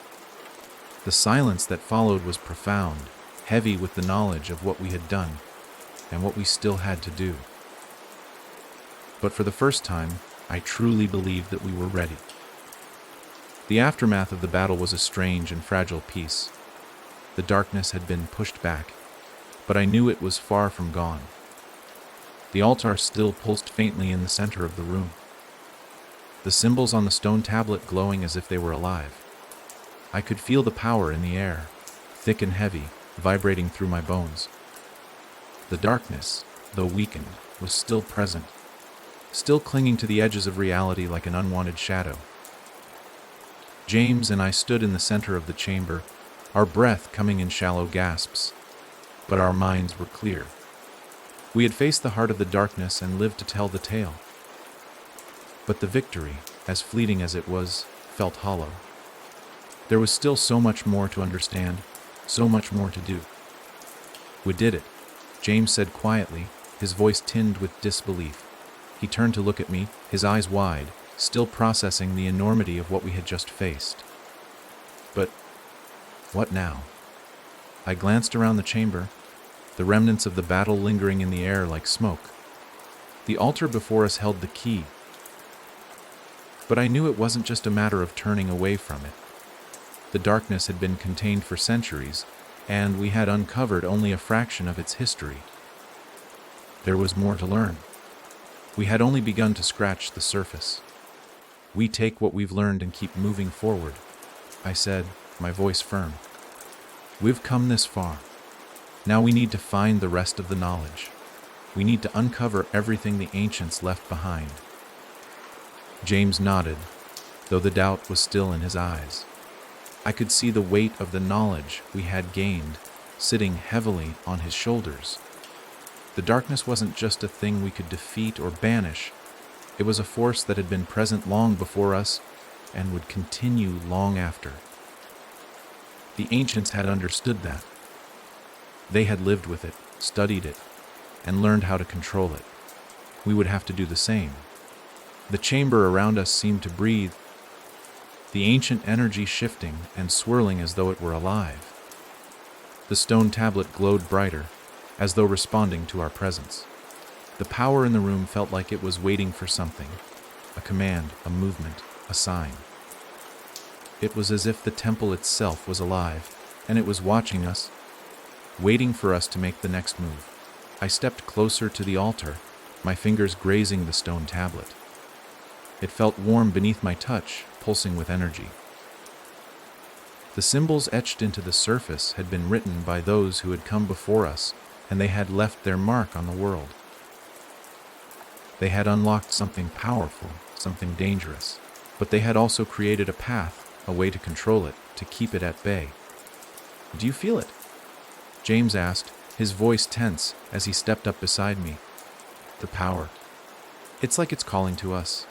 The silence that followed was profound, heavy with the knowledge of what we had done, and what we still had to do. But for the first time, I truly believed that we were ready. The aftermath of the battle was a strange and fragile peace. The darkness had been pushed back, but I knew it was far from gone. The altar still pulsed faintly in the center of the room, the symbols on the stone tablet glowing as if they were alive. I could feel the power in the air, thick and heavy, vibrating through my bones. The darkness, though weakened, was still present, still clinging to the edges of reality like an unwanted shadow. James and I stood in the center of the chamber, our breath coming in shallow gasps, but our minds were clear. We had faced the heart of the darkness and lived to tell the tale. But the victory, as fleeting as it was, felt hollow. There was still so much more to understand, so much more to do. "We did it," James said quietly, his voice tinged with disbelief. He turned to look at me, his eyes wide, still processing the enormity of what we had just faced. But what now? I glanced around the chamber, the remnants of the battle lingering in the air like smoke. The altar before us held the key. But I knew it wasn't just a matter of turning away from it. The darkness had been contained for centuries, and we had uncovered only a fraction of its history. There was more to learn. We had only begun to scratch the surface. "We take what we've learned and keep moving forward," I said, my voice firm. "We've come this far. Now we need to find the rest of the knowledge. We need to uncover everything the ancients left behind." James nodded, though the doubt was still in his eyes. I could see the weight of the knowledge we had gained sitting heavily on his shoulders. The darkness wasn't just a thing we could defeat or banish. It was a force that had been present long before us and would continue long after. The ancients had understood that. They had lived with it, studied it, and learned how to control it. We would have to do the same. The chamber around us seemed to breathe, the ancient energy shifting and swirling as though it were alive. The stone tablet glowed brighter, as though responding to our presence. The power in the room felt like it was waiting for something, a command, a movement, a sign. It was as if the temple itself was alive, and it was watching us, waiting for us to make the next move. I stepped closer to the altar, my fingers grazing the stone tablet. It felt warm beneath my touch, pulsing with energy. The symbols etched into the surface had been written by those who had come before us, and they had left their mark on the world. They had unlocked something powerful, something dangerous, but they had also created a path, a way to control it, to keep it at bay. "Do you feel it?" James asked, his voice tense as he stepped up beside me. "The power. It's like it's calling to us."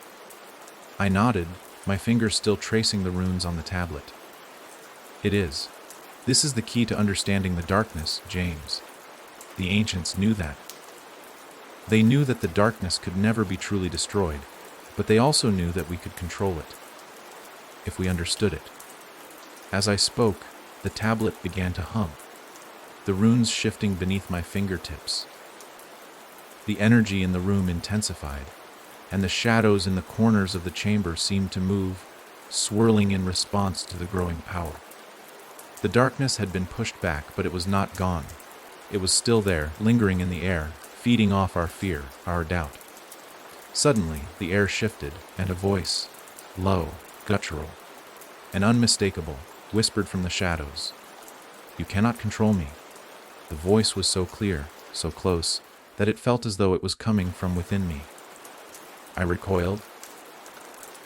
I nodded, my fingers still tracing the runes on the tablet. "It is. This is the key to understanding the darkness, James. The ancients knew that. They knew that the darkness could never be truly destroyed, but they also knew that we could control it, if we understood it." As I spoke, the tablet began to hum, the runes shifting beneath my fingertips. The energy in the room intensified, and the shadows in the corners of the chamber seemed to move, swirling in response to the growing power. The darkness had been pushed back, but it was not gone. It was still there, lingering in the air, feeding off our fear, our doubt. Suddenly, the air shifted, and a voice, low, guttural, and unmistakable, whispered from the shadows. "You cannot control me." The voice was so clear, so close, that it felt as though it was coming from within me. I recoiled,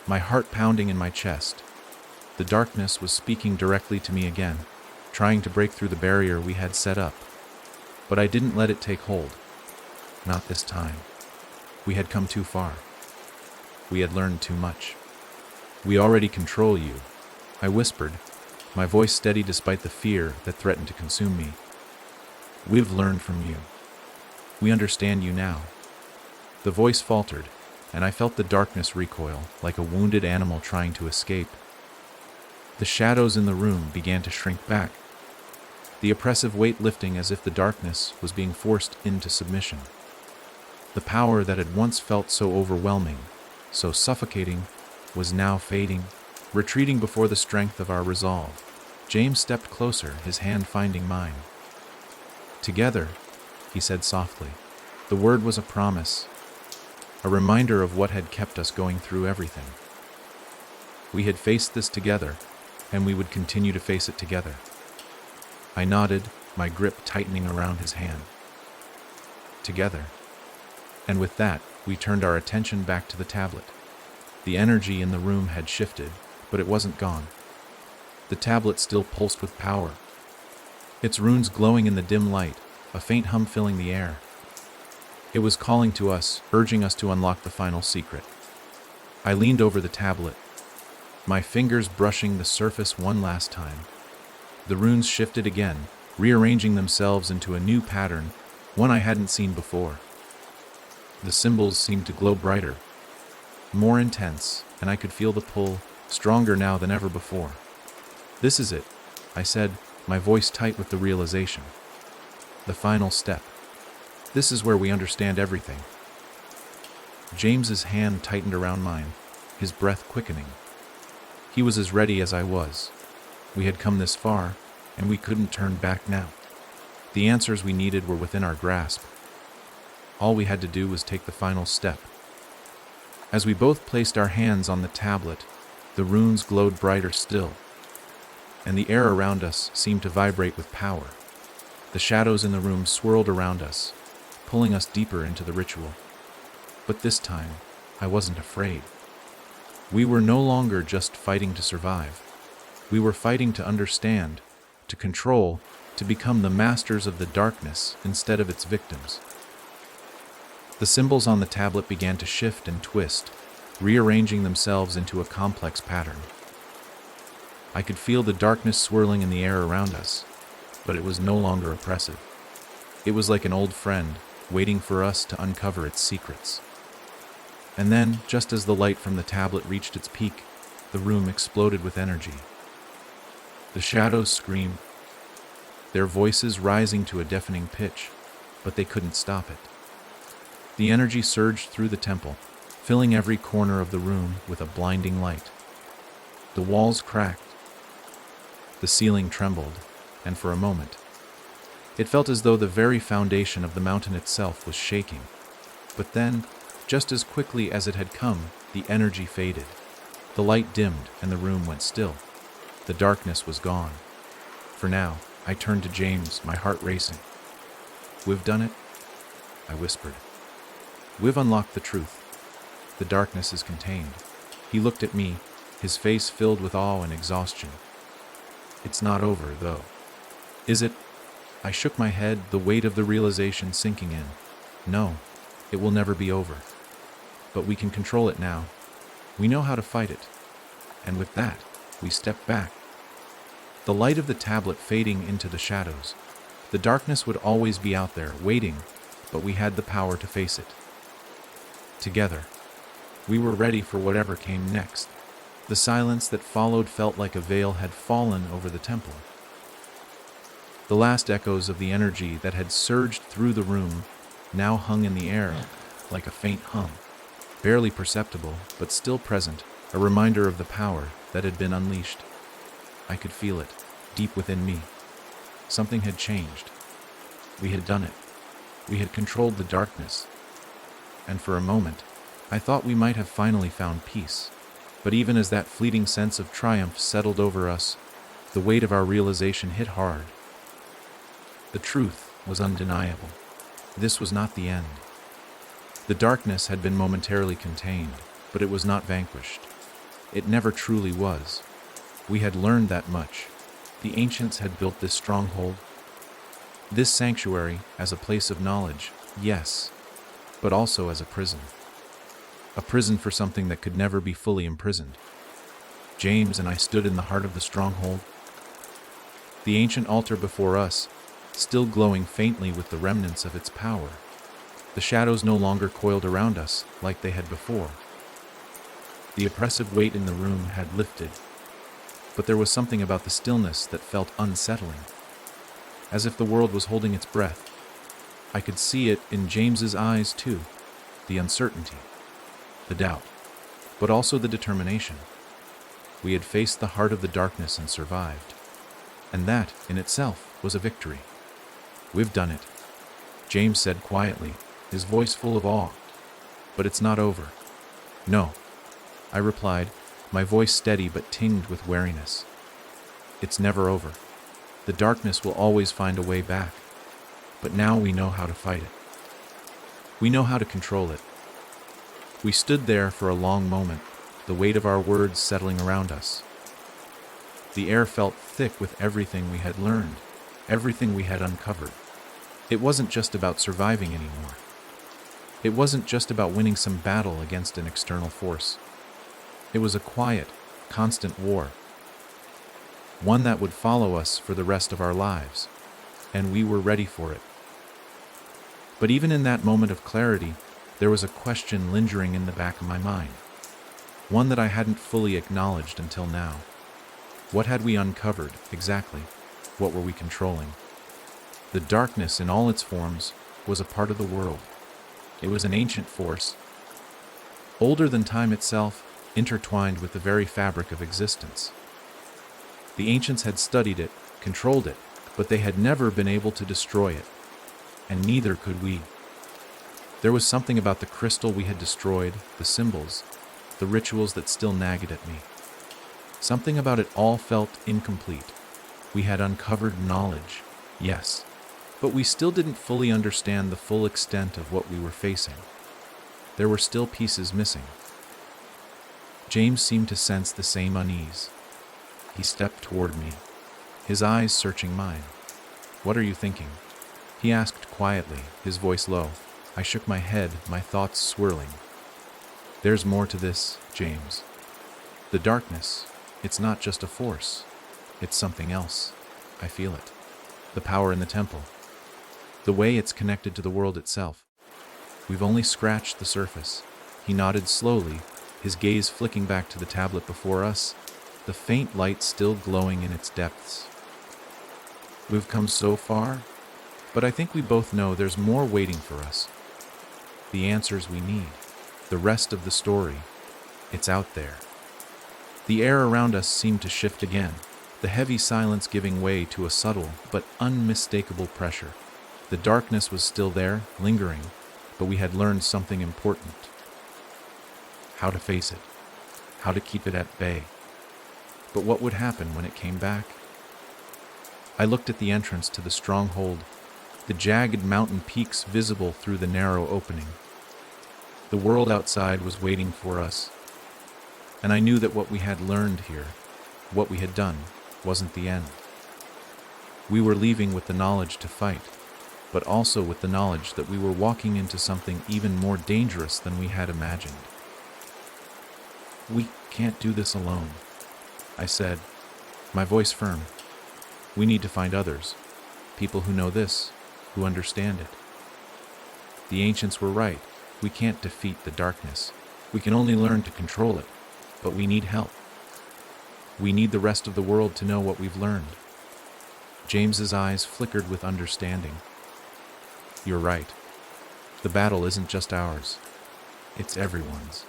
my heart pounding in my chest. The darkness was speaking directly to me again, trying to break through the barrier we had set up. But I didn't let it take hold. Not this time. We had come too far. We had learned too much. "We already control you," I whispered, my voice steady despite the fear that threatened to consume me. "We've learned from you. We understand you now." The voice faltered, and I felt the darkness recoil, like a wounded animal trying to escape. The shadows in the room began to shrink back, the oppressive weight lifting as if the darkness was being forced into submission. The power that had once felt so overwhelming, so suffocating, was now fading, retreating before the strength of our resolve. James stepped closer, his hand finding mine. "Together," he said softly. The word was a promise, a reminder of what had kept us going through everything. We had faced this together, and we would continue to face it together. I nodded, my grip tightening around his hand. Together. And with that, we turned our attention back to the tablet. The energy in the room had shifted, but it wasn't gone. The tablet still pulsed with power, its runes glowing in the dim light, a faint hum filling the air. It was calling to us, urging us to unlock the final secret. I leaned over the tablet, my fingers brushing the surface one last time. The runes shifted again, rearranging themselves into a new pattern, one I hadn't seen before. The symbols seemed to glow brighter, more intense, and I could feel the pull, stronger now than ever before. "This is it," I said, my voice tight with the realization. "The final step. This is where we understand everything." James's hand tightened around mine, his breath quickening. He was as ready as I was. We had come this far, and we couldn't turn back now. The answers we needed were within our grasp. All we had to do was take the final step. As we both placed our hands on the tablet, the runes glowed brighter still, and the air around us seemed to vibrate with power. The shadows in the room swirled around us, pulling us deeper into the ritual. But this time, I wasn't afraid. We were no longer just fighting to survive. We were fighting to understand, to control, to become the masters of the darkness instead of its victims. The symbols on the tablet began to shift and twist, rearranging themselves into a complex pattern. I could feel the darkness swirling in the air around us, but it was no longer oppressive. It was like an old friend, waiting for us to uncover its secrets. And then, just as the light from the tablet reached its peak, the room exploded with energy. The shadows screamed, their voices rising to a deafening pitch, but they couldn't stop it. The energy surged through the temple, filling every corner of the room with a blinding light. The walls cracked, the ceiling trembled, and for a moment, it felt as though the very foundation of the mountain itself was shaking. But then, just as quickly as it had come, the energy faded. The light dimmed, and the room went still. The darkness was gone. For now, I turned to James, my heart racing. "We've done it," I whispered. "We've unlocked the truth. The darkness is contained." He looked at me, his face filled with awe and exhaustion. "It's not over, though. Is it?" I shook my head, the weight of the realization sinking in. "No, it will never be over. But we can control it now. We know how to fight it." And with that, we stepped back. The light of the tablet fading into the shadows. The darkness would always be out there, waiting, but we had the power to face it. Together, we were ready for whatever came next. The silence that followed felt like a veil had fallen over the temple. The last echoes of the energy that had surged through the room now hung in the air like a faint hum, barely perceptible, but still present, a reminder of the power that had been unleashed. I could feel it, deep within me. Something had changed. We had done it. We had controlled the darkness. And for a moment, I thought we might have finally found peace. But even as that fleeting sense of triumph settled over us, the weight of our realization hit hard. The truth was undeniable. This was not the end. The darkness had been momentarily contained, but it was not vanquished. It never truly was. We had learned that much. The ancients had built this stronghold, this sanctuary, as a place of knowledge, yes, but also as a prison. A prison for something that could never be fully imprisoned. James and I stood in the heart of the stronghold. The ancient altar before us, still glowing faintly with the remnants of its power. The shadows no longer coiled around us like they had before. The oppressive weight in the room had lifted, but there was something about the stillness that felt unsettling, as if the world was holding its breath. I could see it in James's eyes too, the uncertainty, the doubt, but also the determination. We had faced the heart of the darkness and survived, and that, in itself, was a victory. "We've done it," James said quietly, his voice full of awe. "But it's not over." "No," I replied, my voice steady but tinged with wariness. "It's never over. The darkness will always find a way back. But now we know how to fight it. We know how to control it." We stood there for a long moment, the weight of our words settling around us. The air felt thick with everything we had learned, everything we had uncovered. It wasn't just about surviving anymore. It wasn't just about winning some battle against an external force. It was a quiet, constant war. One that would follow us for the rest of our lives, and we were ready for it. But even in that moment of clarity, there was a question lingering in the back of my mind. One that I hadn't fully acknowledged until now. What had we uncovered, exactly? What were we controlling? The darkness in all its forms was a part of the world. It was an ancient force, older than time itself, intertwined with the very fabric of existence. The ancients had studied it, controlled it, but they had never been able to destroy it, and neither could we. There was something about the crystal we had destroyed, the symbols, the rituals that still nagged at me. Something about it all felt incomplete. We had uncovered knowledge, yes, but we still didn't fully understand the full extent of what we were facing. There were still pieces missing. James seemed to sense the same unease. He stepped toward me, his eyes searching mine. "What are you thinking?" he asked quietly, his voice low. I shook my head, my thoughts swirling. "There's more to this, James. The darkness, it's not just a force. It's something else. I feel it. The power in the temple. The way it's connected to the world itself. We've only scratched the surface." He nodded slowly, his gaze flicking back to the tablet before us, the faint light still glowing in its depths. "We've come so far, but I think we both know there's more waiting for us. The answers we need. The rest of the story. It's out there." The air around us seemed to shift again, the heavy silence giving way to a subtle but unmistakable pressure. The darkness was still there, lingering, but we had learned something important. How to face it. How to keep it at bay. But what would happen when it came back? I looked at the entrance to the stronghold, the jagged mountain peaks visible through the narrow opening. The world outside was waiting for us, and I knew that what we had learned here, what we had done, wasn't the end. We were leaving with the knowledge to fight, but also with the knowledge that we were walking into something even more dangerous than we had imagined. "We can't do this alone," I said, my voice firm. "We need to find others, people who know this, who understand it." The ancients were right. We can't defeat the darkness. We can only learn to control it, but we need help. We need the rest of the world to know what we've learned. James's eyes flickered with understanding. "You're right. The battle isn't just ours. It's everyone's.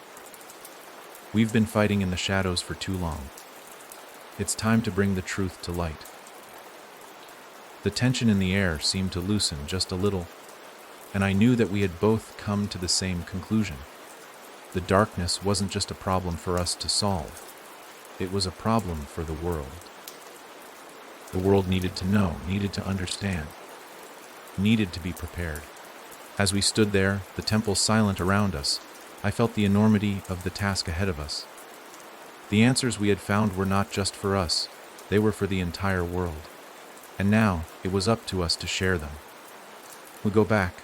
We've been fighting in the shadows for too long. It's time to bring the truth to light." The tension in the air seemed to loosen just a little, and I knew that we had both come to the same conclusion. The darkness wasn't just a problem for us to solve. It was a problem for the world. The world needed to know, needed to understand, needed to be prepared. As we stood there, the temple silent around us, I felt the enormity of the task ahead of us. The answers we had found were not just for us, they were for the entire world. And now it was up to us to share them. "We'll go back,"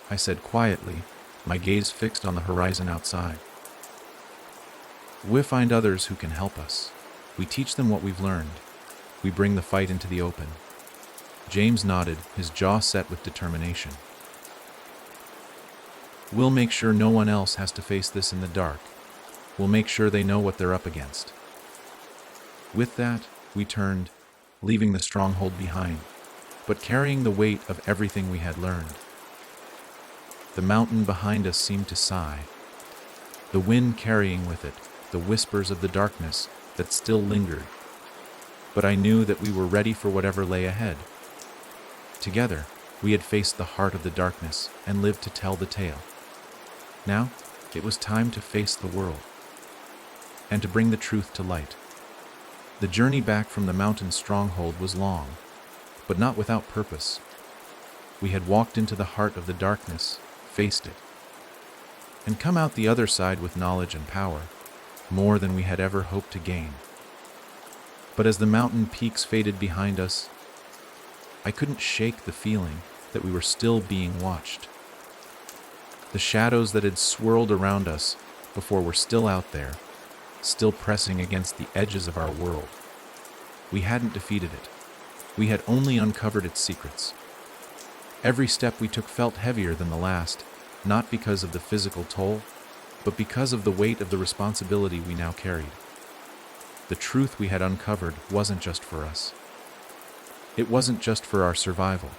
I said quietly, my gaze fixed on the horizon outside. "We'll find others who can help us. We teach them what we've learned. We bring the fight into the open." James nodded, his jaw set with determination. "We'll make sure no one else has to face this in the dark. We'll make sure they know what they're up against." With that, we turned, leaving the stronghold behind, but carrying the weight of everything we had learned. The mountain behind us seemed to sigh, the wind carrying with it the whispers of the darkness that still lingered. But I knew that we were ready for whatever lay ahead. Together, we had faced the heart of the darkness and lived to tell the tale. Now, it was time to face the world, and to bring the truth to light. The journey back from the mountain stronghold was long, but not without purpose. We had walked into the heart of the darkness, faced it, and come out the other side with knowledge and power, more than we had ever hoped to gain. But as the mountain peaks faded behind us, I couldn't shake the feeling that we were still being watched. The shadows that had swirled around us before were still out there, still pressing against the edges of our world. We hadn't defeated it. We had only uncovered its secrets. Every step we took felt heavier than the last, not because of the physical toll, but because of the weight of the responsibility we now carried. The truth we had uncovered wasn't just for us. It wasn't just for our survival.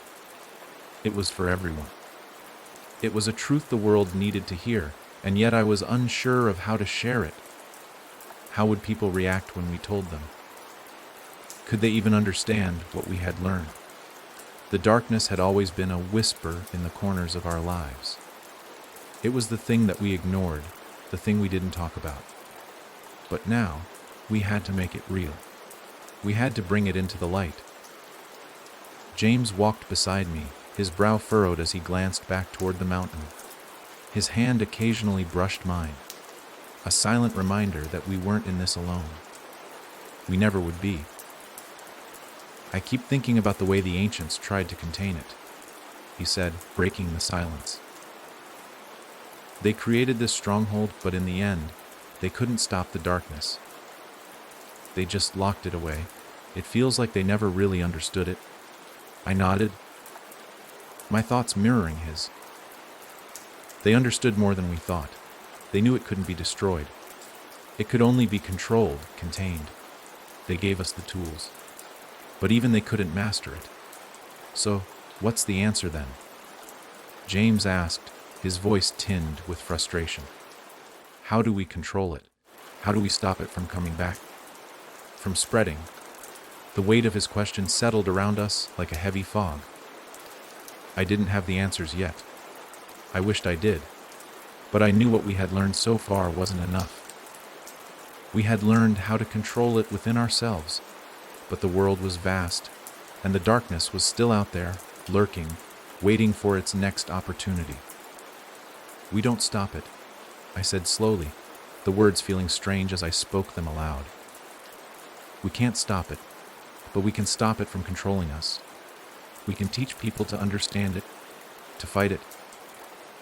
It was for everyone. It was a truth the world needed to hear, and yet I was unsure of how to share it. How would people react when we told them? Could they even understand what we had learned? The darkness had always been a whisper in the corners of our lives. It was the thing that we ignored, the thing we didn't talk about. But now, we had to make it real. We had to bring it into the light. James walked beside me, his brow furrowed as he glanced back toward the mountain. His hand occasionally brushed mine, a silent reminder that we weren't in this alone. We never would be. "I keep thinking about the way the ancients tried to contain it," he said, breaking the silence. "They created this stronghold, but in the end, they couldn't stop the darkness. They just locked it away. It feels like they never really understood it." I nodded, my thoughts mirroring his. They understood more than we thought. They knew it couldn't be destroyed. It could only be controlled, contained. They gave us the tools. But even they couldn't master it. "So, what's the answer then?" James asked, his voice tinged with frustration. "How do we control it? How do we stop it from coming back? From spreading?" The weight of his question settled around us like a heavy fog. I didn't have the answers yet. I wished I did. But I knew what we had learned so far wasn't enough. We had learned how to control it within ourselves, but the world was vast, and the darkness was still out there, lurking, waiting for its next opportunity. We don't stop it, I said slowly, the words feeling strange as I spoke them aloud. We can't stop it, but we can stop it from controlling us. We can teach people to understand it, to fight it.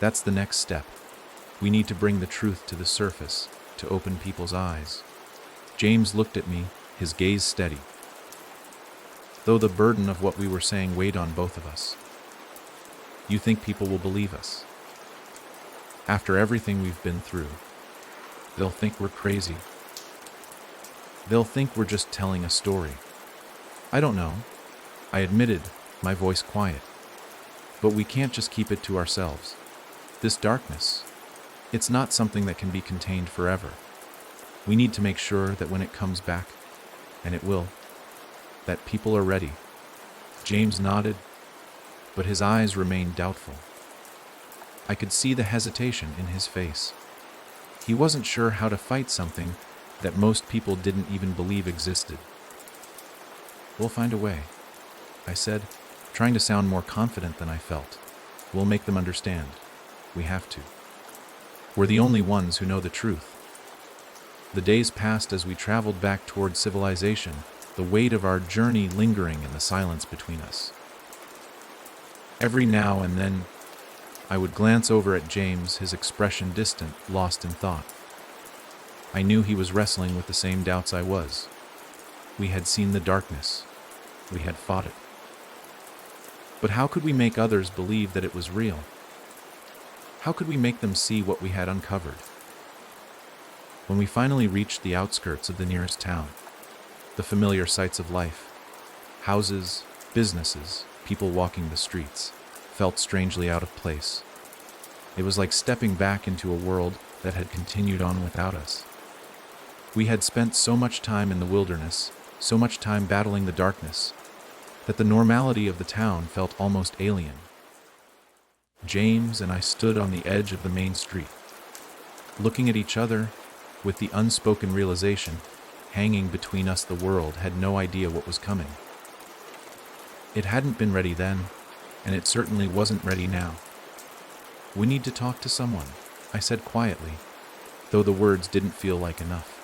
That's the next step. We need to bring the truth to the surface, to open people's eyes. James looked at me, his gaze steady, though the burden of what we were saying weighed on both of us. You think people will believe us? After everything we've been through, they'll think we're crazy. They'll think we're just telling a story. I don't know, I admitted, my voice quiet. But we can't just keep it to ourselves. This darkness, it's not something that can be contained forever. We need to make sure that when it comes back, and it will, that people are ready. James nodded, but his eyes remained doubtful. I could see the hesitation in his face. He wasn't sure how to fight something that most people didn't even believe existed. We'll find a way, I said, trying to sound more confident than I felt. We'll make them understand. We have to. We're the only ones who know the truth. The days passed as we traveled back toward civilization, the weight of our journey lingering in the silence between us. Every now and then, I would glance over at James, his expression distant, lost in thought. I knew he was wrestling with the same doubts I was. We had seen the darkness. We had fought it. But how could we make others believe that it was real? How could we make them see what we had uncovered? When we finally reached the outskirts of the nearest town, the familiar sights of life, houses, businesses, people walking the streets, felt strangely out of place. It was like stepping back into a world that had continued on without us. We had spent so much time in the wilderness, so much time battling the darkness, that the normality of the town felt almost alien. James and I stood on the edge of the main street, looking at each other with the unspoken realization hanging between us the world had no idea what was coming. It hadn't been ready then, and it certainly wasn't ready now. We need to talk to someone, I said quietly, though the words didn't feel like enough.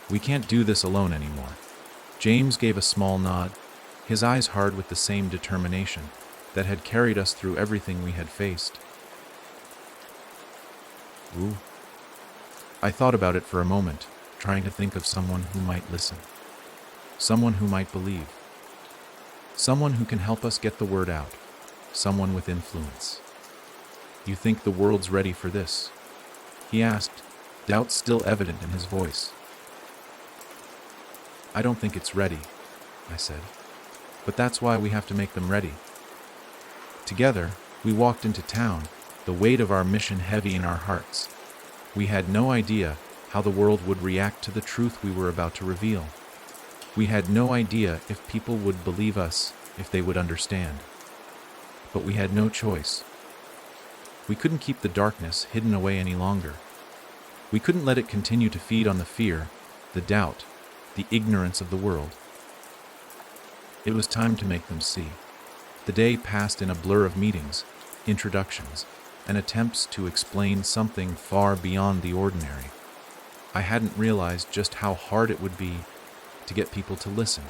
We can't do this alone anymore. James gave a small nod, his eyes hard with the same determination that had carried us through everything we had faced. Ooh. I thought about it for a moment, trying to think of someone who might listen. Someone who might believe. Someone who can help us get the word out. Someone with influence. You think the world's ready for this? He asked, doubt still evident in his voice. I don't think it's ready, I said. But that's why we have to make them ready. Together, we walked into town, the weight of our mission heavy in our hearts. We had no idea how the world would react to the truth we were about to reveal. We had no idea if people would believe us, if they would understand. But we had no choice. We couldn't keep the darkness hidden away any longer. We couldn't let it continue to feed on the fear, the doubt, the ignorance of the world. It was time to make them see. The day passed in a blur of meetings, introductions, and attempts to explain something far beyond the ordinary. I hadn't realized just how hard it would be to get people to listen,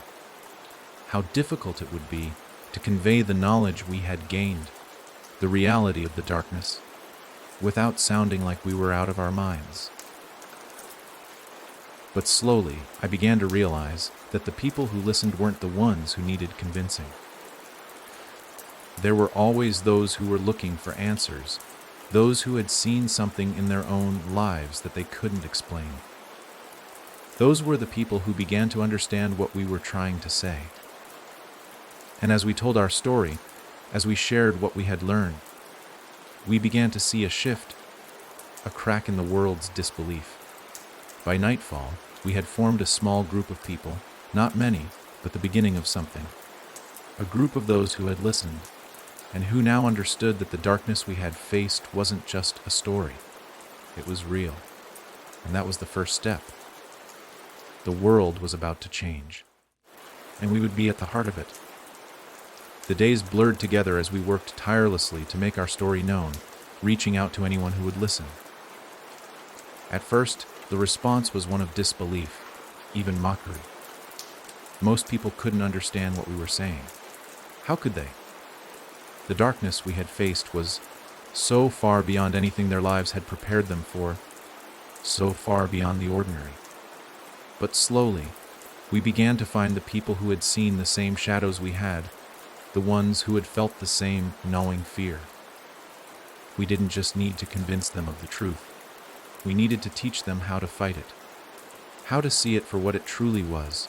how difficult it would be to convey the knowledge we had gained, the reality of the darkness, without sounding like we were out of our minds. But slowly, I began to realize that the people who listened weren't the ones who needed convincing. There were always those who were looking for answers, those who had seen something in their own lives that they couldn't explain. Those were the people who began to understand what we were trying to say. And as we told our story, as we shared what we had learned, we began to see a shift, a crack in the world's disbelief. By nightfall, we had formed a small group of people, not many, but the beginning of something. A group of those who had listened, and who now understood that the darkness we had faced wasn't just a story. It was real. And that was the first step. The world was about to change, and we would be at the heart of it. The days blurred together as we worked tirelessly to make our story known, reaching out to anyone who would listen. At first, the response was one of disbelief, even mockery. Most people couldn't understand what we were saying. How could they? The darkness we had faced was so far beyond anything their lives had prepared them for, so far beyond the ordinary. But slowly, we began to find the people who had seen the same shadows we had, the ones who had felt the same gnawing fear. We didn't just need to convince them of the truth. We needed to teach them how to fight it, how to see it for what it truly was.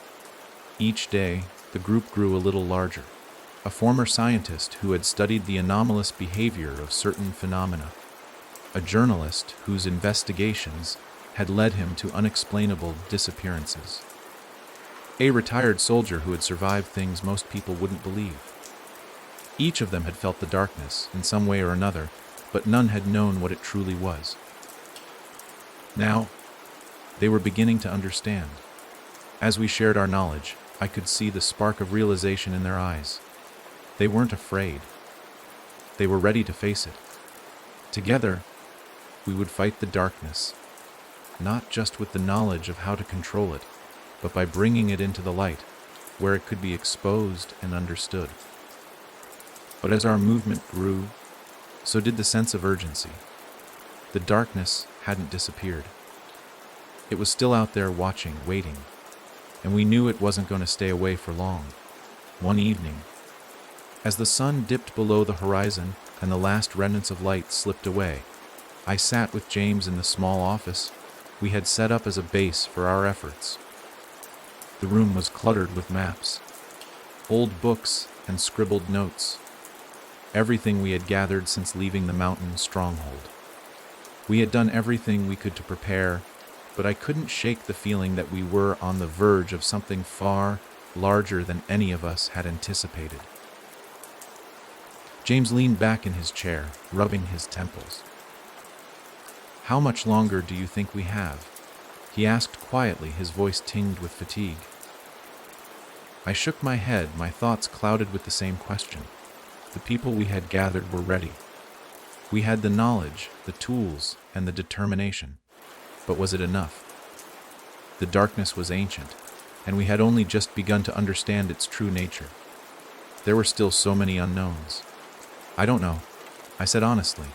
Each day, the group grew a little larger. A former scientist who had studied the anomalous behavior of certain phenomena, a journalist whose investigations had led him to unexplainable disappearances, a retired soldier who had survived things most people wouldn't believe. Each of them had felt the darkness in some way or another, but none had known what it truly was. Now, they were beginning to understand. As we shared our knowledge, I could see the spark of realization in their eyes. They weren't afraid. They were ready to face it. Together, we would fight the darkness, not just with the knowledge of how to control it, but by bringing it into the light, where it could be exposed and understood. But as our movement grew, so did the sense of urgency. The darkness hadn't disappeared. It was still out there watching, waiting, and we knew it wasn't going to stay away for long. One evening, as the sun dipped below the horizon and the last remnants of light slipped away, I sat with James in the small office we had set up as a base for our efforts. The room was cluttered with maps, old books, and scribbled notes. Everything we had gathered since leaving the mountain stronghold. We had done everything we could to prepare, but I couldn't shake the feeling that we were on the verge of something far larger than any of us had anticipated. James leaned back in his chair, rubbing his temples. "How much longer do you think we have?" he asked quietly, his voice tinged with fatigue. I shook my head, my thoughts clouded with the same question. The people we had gathered were ready. We had the knowledge, the tools, and the determination. But was it enough? The darkness was ancient, and we had only just begun to understand its true nature. There were still so many unknowns. "I don't know," I said honestly,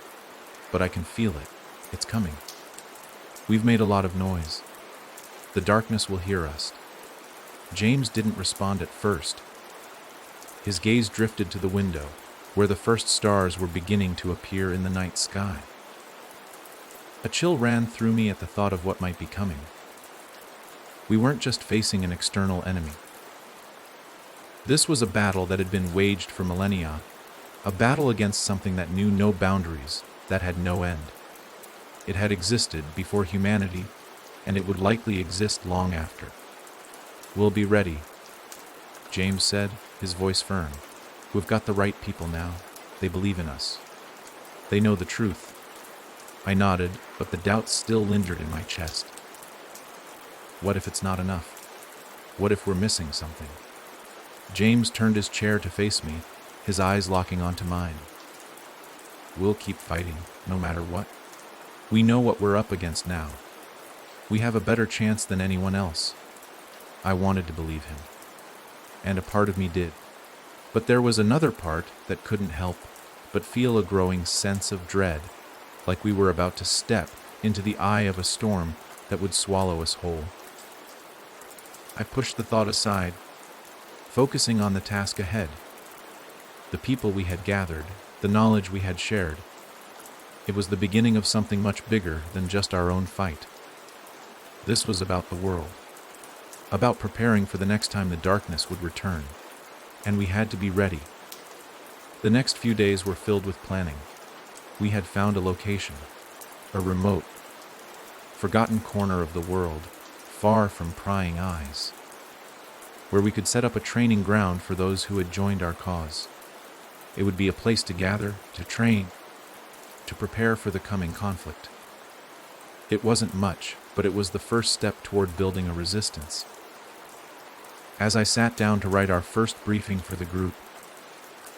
"but I can feel it. It's coming. We've made a lot of noise. The darkness will hear us." James didn't respond at first. His gaze drifted to the window, where the first stars were beginning to appear in the night sky. A chill ran through me at the thought of what might be coming. We weren't just facing an external enemy. This was a battle that had been waged for millennia, a battle against something that knew no boundaries, that had no end. It had existed before humanity, and it would likely exist long after. "We'll be ready," James said, his voice firm. "We've got the right people now. They believe in us. They know the truth." I nodded, but the doubt still lingered in my chest. What if it's not enough? What if we're missing something? James turned his chair to face me, his eyes locking onto mine. "We'll keep fighting, no matter what. We know what we're up against now. We have a better chance than anyone else." I wanted to believe him, and a part of me did. But there was another part that couldn't help but feel a growing sense of dread, like we were about to step into the eye of a storm that would swallow us whole. I pushed the thought aside, focusing on the task ahead. The people we had gathered, the knowledge we had shared. It was the beginning of something much bigger than just our own fight. This was about the world, about preparing for the next time the darkness would return, and we had to be ready. The next few days were filled with planning. We had found a location, a remote, forgotten corner of the world, far from prying eyes, where we could set up a training ground for those who had joined our cause. It would be a place to gather, to train, to prepare for the coming conflict. It wasn't much, but it was the first step toward building a resistance. As I sat down to write our first briefing for the group,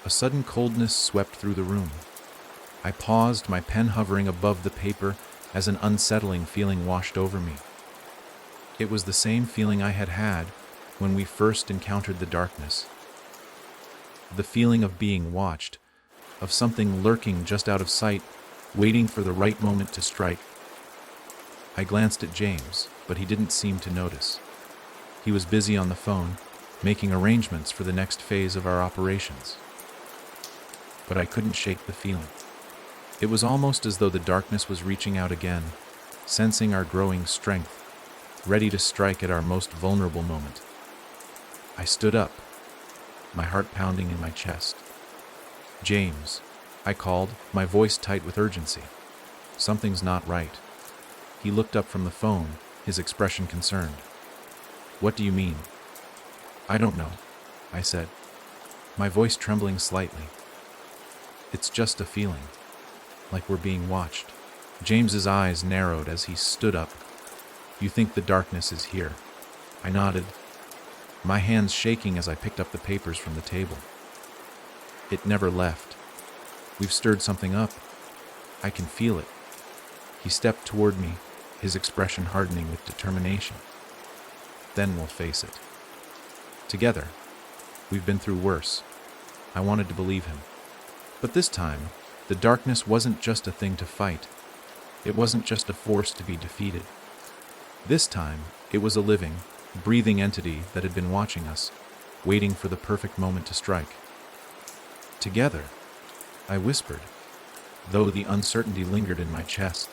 A sudden coldness swept through the room. I paused, my pen hovering above the paper as an unsettling feeling washed over me. It was the same feeling I had had when we first encountered the darkness. The feeling of being watched, of something lurking just out of sight, waiting for the right moment to strike. I glanced at James, but he didn't seem to notice. He was busy on the phone, making arrangements for the next phase of our operations. But I couldn't shake the feeling. It was almost as though the darkness was reaching out again, sensing our growing strength, ready to strike at our most vulnerable moment. I stood up, my heart pounding in my chest. "James," I called, my voice tight with urgency. "Something's not right." He looked up from the phone, his expression concerned. "What do you mean?" "I don't know," I said, my voice trembling slightly. "It's just a feeling, like we're being watched." James's eyes narrowed as he stood up. "You think the darkness is here?" I nodded, my hands shaking as I picked up the papers from the table. "It never left. We've stirred something up. I can feel it." He stepped toward me, his expression hardening with determination. "Then we'll face it. Together. We've been through worse." I wanted to believe him. But this time, the darkness wasn't just a thing to fight. It wasn't just a force to be defeated. This time, it was a living, breathing entity that had been watching us, waiting for the perfect moment to strike. "Together," I whispered, though the uncertainty lingered in my chest.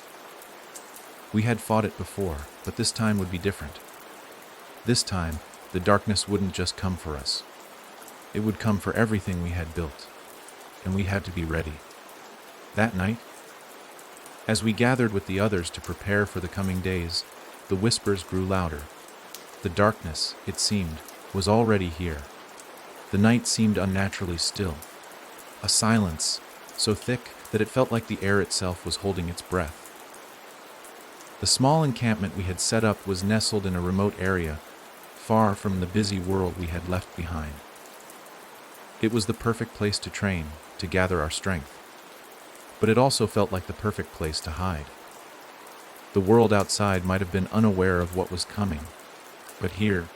We had fought it before, but this time would be different. This time, the darkness wouldn't just come for us. It would come for everything we had built, and we had to be ready. That night, as we gathered with the others to prepare for the coming days, the whispers grew louder. The darkness, it seemed, was already here. The night seemed unnaturally still. A silence so thick that it felt like the air itself was holding its breath. The small encampment we had set up was nestled in a remote area, far from the busy world we had left behind. It was the perfect place to train, to gather our strength. But it also felt like the perfect place to hide. The world outside might have been unaware of what was coming, but here,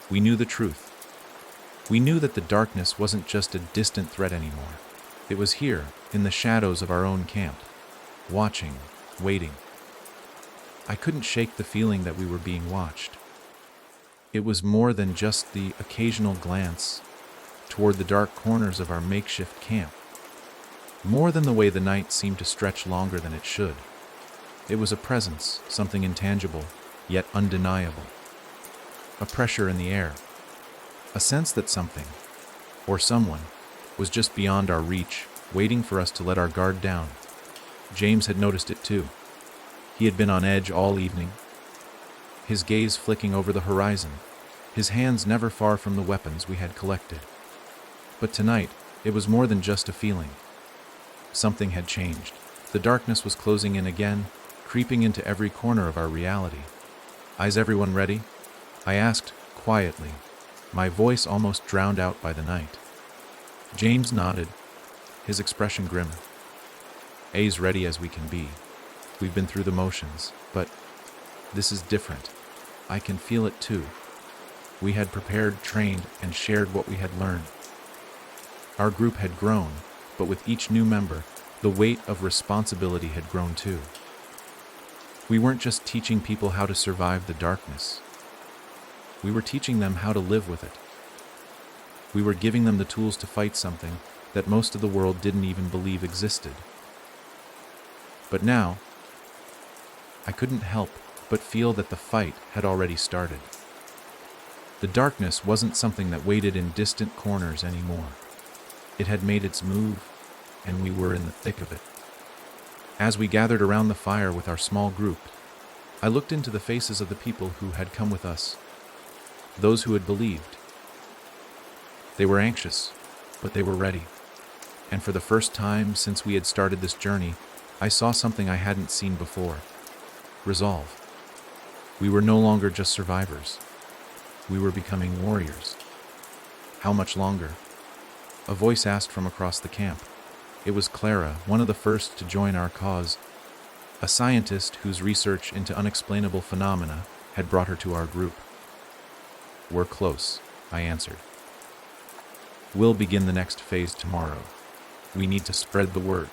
we knew the truth. We knew that the darkness wasn't just a distant threat anymore. It was here, in the shadows of our own camp, watching, waiting. I couldn't shake the feeling that we were being watched. It was more than just the occasional glance toward the dark corners of our makeshift camp. More than the way the night seemed to stretch longer than it should. It was a presence, something intangible, yet undeniable. A pressure in the air. A sense that something, or someone, was just beyond our reach, waiting for us to let our guard down. James had noticed it too. He had been on edge all evening, his gaze flicking over the horizon, his hands never far from the weapons we had collected. But tonight, it was more than just a feeling. Something had changed. The darkness was closing in again, creeping into every corner of our reality. "Is everyone ready?" I asked, quietly, my voice almost drowned out by the night. James nodded, his expression grim. "A's ready as we can be. We've been through the motions, but this is different. I can feel it too." We had prepared, trained, and shared what we had learned. Our group had grown, but with each new member, the weight of responsibility had grown too. We weren't just teaching people how to survive the darkness. We were teaching them how to live with it. We were giving them the tools to fight something that most of the world didn't even believe existed. But now, I couldn't help but feel that the fight had already started. The darkness wasn't something that waited in distant corners anymore. It had made its move, and we were in the thick of it. As we gathered around the fire with our small group, I looked into the faces of the people who had come with us, those who had believed. They were anxious, but they were ready. And for the first time since we had started this journey, I saw something I hadn't seen before. Resolve. We were no longer just survivors. We were becoming warriors. How much longer? A voice asked from across the camp. It was Clara, one of the first to join our cause, a scientist whose research into unexplainable phenomena had brought her to our group. "We're close," I answered. "We'll begin the next phase tomorrow. We need to spread the word.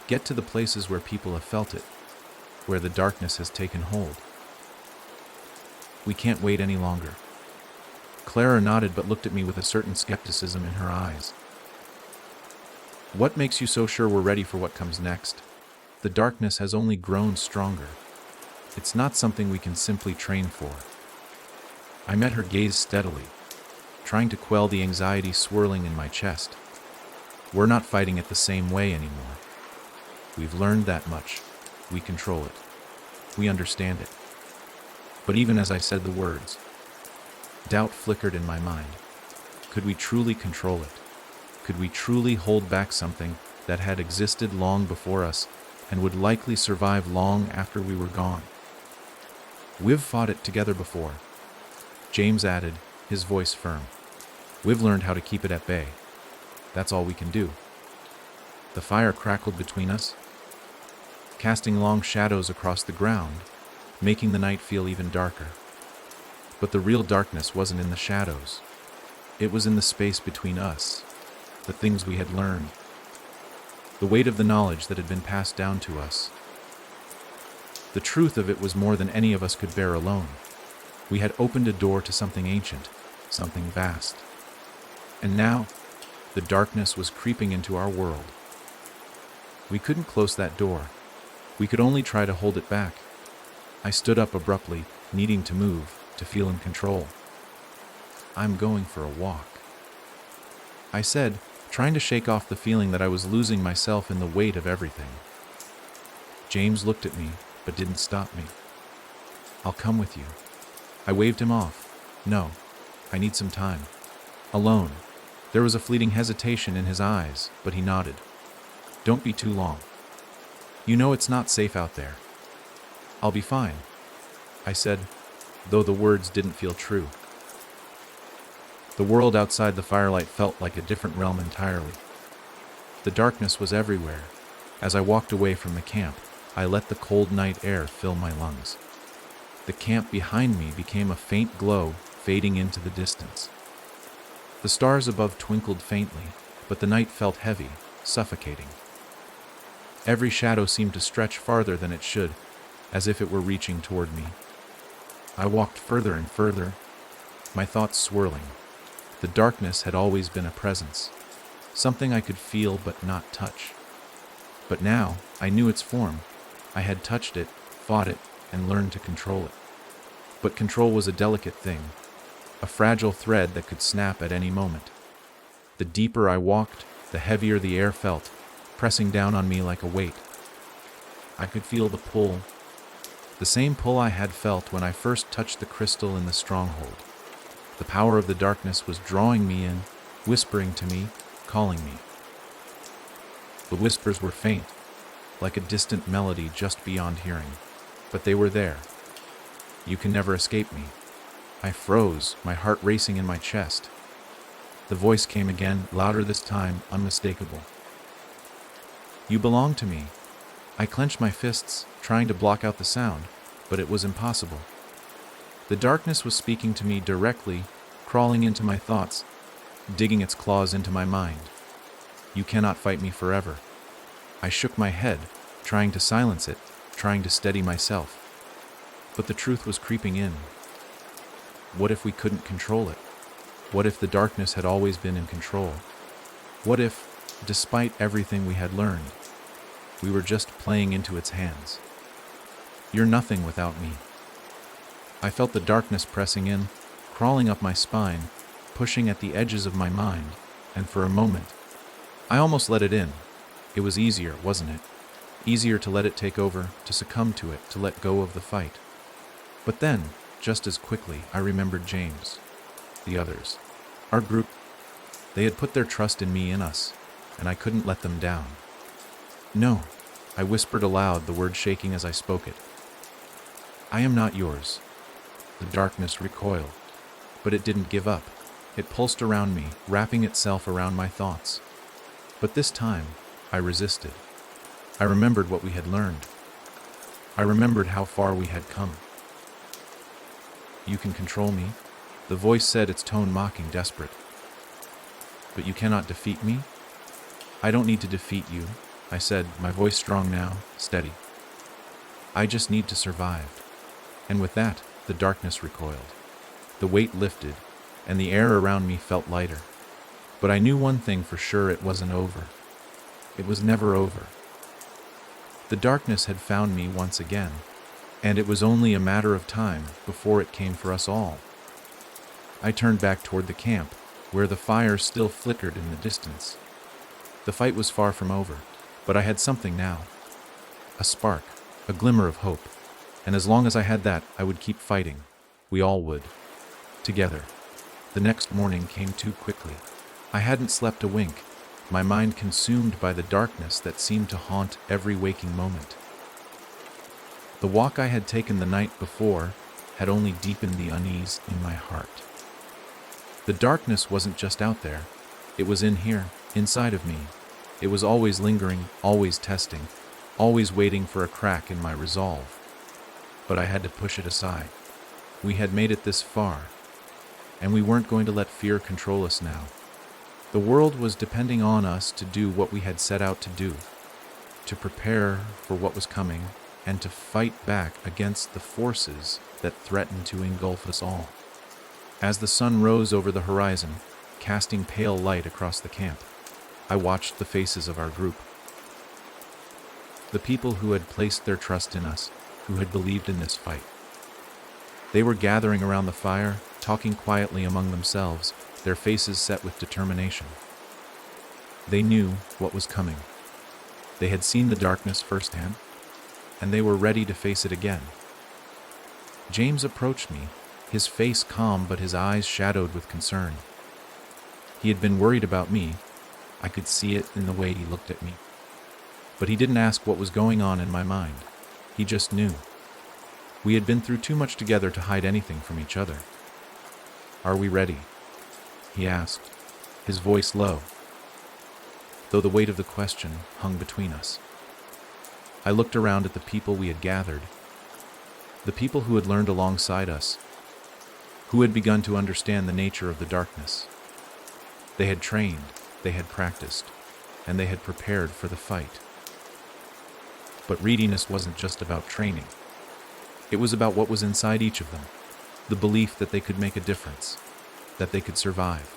Get to the places where people have felt it, where the darkness has taken hold. We can't wait any longer." Clara nodded but looked at me with a certain skepticism in her eyes. "What makes you so sure we're ready for what comes next? The darkness has only grown stronger. It's not something we can simply train for." I met her gaze steadily, trying to quell the anxiety swirling in my chest. "We're not fighting it the same way anymore. We've learned that much. We control it. We understand it." But even as I said the words, doubt flickered in my mind. Could we truly control it? Could we truly hold back something that had existed long before us and would likely survive long after we were gone? "We've fought it together before," James added, his voice firm. "We've learned how to keep it at bay. That's all we can do." The fire crackled between us, casting long shadows across the ground, making the night feel even darker. But the real darkness wasn't in the shadows. It was in the space between us, the things we had learned, the weight of the knowledge that had been passed down to us. The truth of it was more than any of us could bear alone. We had opened a door to something ancient, something vast. And now, the darkness was creeping into our world. We couldn't close that door. We could only try to hold it back. I stood up abruptly, needing to move, to feel in control. "I'm going for a walk," I said, trying to shake off the feeling that I was losing myself in the weight of everything. James looked at me, but didn't stop me. "I'll come with you." I waved him off. "No, I need some time. Alone." There was a fleeting hesitation in his eyes, but he nodded. "Don't be too long. You know it's not safe out there." "I'll be fine," I said, though the words didn't feel true. The world outside the firelight felt like a different realm entirely. The darkness was everywhere. As I walked away from the camp, I let the cold night air fill my lungs. The camp behind me became a faint glow, fading into the distance. The stars above twinkled faintly, but the night felt heavy, suffocating. Every shadow seemed to stretch farther than it should, as if it were reaching toward me. I walked further and further, my thoughts swirling. The darkness had always been a presence, something I could feel but not touch. But now, I knew its form. I had touched it, fought it, and learned to control it. But control was a delicate thing, a fragile thread that could snap at any moment. The deeper I walked, the heavier the air felt, pressing down on me like a weight. I could feel the pull, the same pull I had felt when I first touched the crystal in the stronghold. The power of the darkness was drawing me in, whispering to me, calling me. The whispers were faint, like a distant melody just beyond hearing, but they were there. "You can never escape me." I froze, my heart racing in my chest. The voice came again, louder this time, unmistakable. "You belong to me." I clenched my fists, trying to block out the sound, but it was impossible. The darkness was speaking to me directly, crawling into my thoughts, digging its claws into my mind. "You cannot fight me forever." I shook my head, trying to silence it, trying to steady myself. But the truth was creeping in. What if we couldn't control it? What if the darkness had always been in control? What if, despite everything we had learned, we were just playing into its hands? "You're nothing without me." I felt the darkness pressing in, crawling up my spine, pushing at the edges of my mind, and for a moment, I almost let it in. It was easier, wasn't it? Easier to let it take over, to succumb to it, to let go of the fight. But then, just as quickly, I remembered James, the others, our group. They had put their trust in me, in us, and I couldn't let them down. "No," I whispered aloud, the word shaking as I spoke it. "I am not yours." The darkness recoiled, but it didn't give up. It pulsed around me, wrapping itself around my thoughts. But this time, I resisted. I remembered what we had learned. I remembered how far we had come. "You can control me," the voice said, its tone mocking, desperate. "But you cannot defeat me?" "I don't need to defeat you," I said, my voice strong now, steady. "I just need to survive." And with that, the darkness recoiled. The weight lifted, and the air around me felt lighter. But I knew one thing for sure: it wasn't over. It was never over. The darkness had found me once again, and it was only a matter of time before it came for us all. I turned back toward the camp, where the fire still flickered in the distance. The fight was far from over, but I had something now. A spark, a glimmer of hope. And as long as I had that, I would keep fighting. We all would. Together. The next morning came too quickly. I hadn't slept a wink, my mind consumed by the darkness that seemed to haunt every waking moment. The walk I had taken the night before had only deepened the unease in my heart. The darkness wasn't just out there. It was in here, inside of me. It was always lingering, always testing, always waiting for a crack in my resolve. But I had to push it aside. We had made it this far, and we weren't going to let fear control us now. The world was depending on us to do what we had set out to do, to prepare for what was coming, and to fight back against the forces that threatened to engulf us all. As the sun rose over the horizon, casting pale light across the camp, I watched the faces of our group. The people who had placed their trust in us, who had believed in this fight. They were gathering around the fire, talking quietly among themselves, their faces set with determination. They knew what was coming. They had seen the darkness firsthand, and they were ready to face it again. James approached me, his face calm but his eyes shadowed with concern. He had been worried about me. I could see it in the way he looked at me. But he didn't ask what was going on in my mind. He just knew. We had been through too much together to hide anything from each other. "Are we ready?" he asked, his voice low, though the weight of the question hung between us. I looked around at the people we had gathered, the people who had learned alongside us, who had begun to understand the nature of the darkness. They had trained, they had practiced, and they had prepared for the fight. But readiness wasn't just about training. It was about what was inside each of them, the belief that they could make a difference, that they could survive,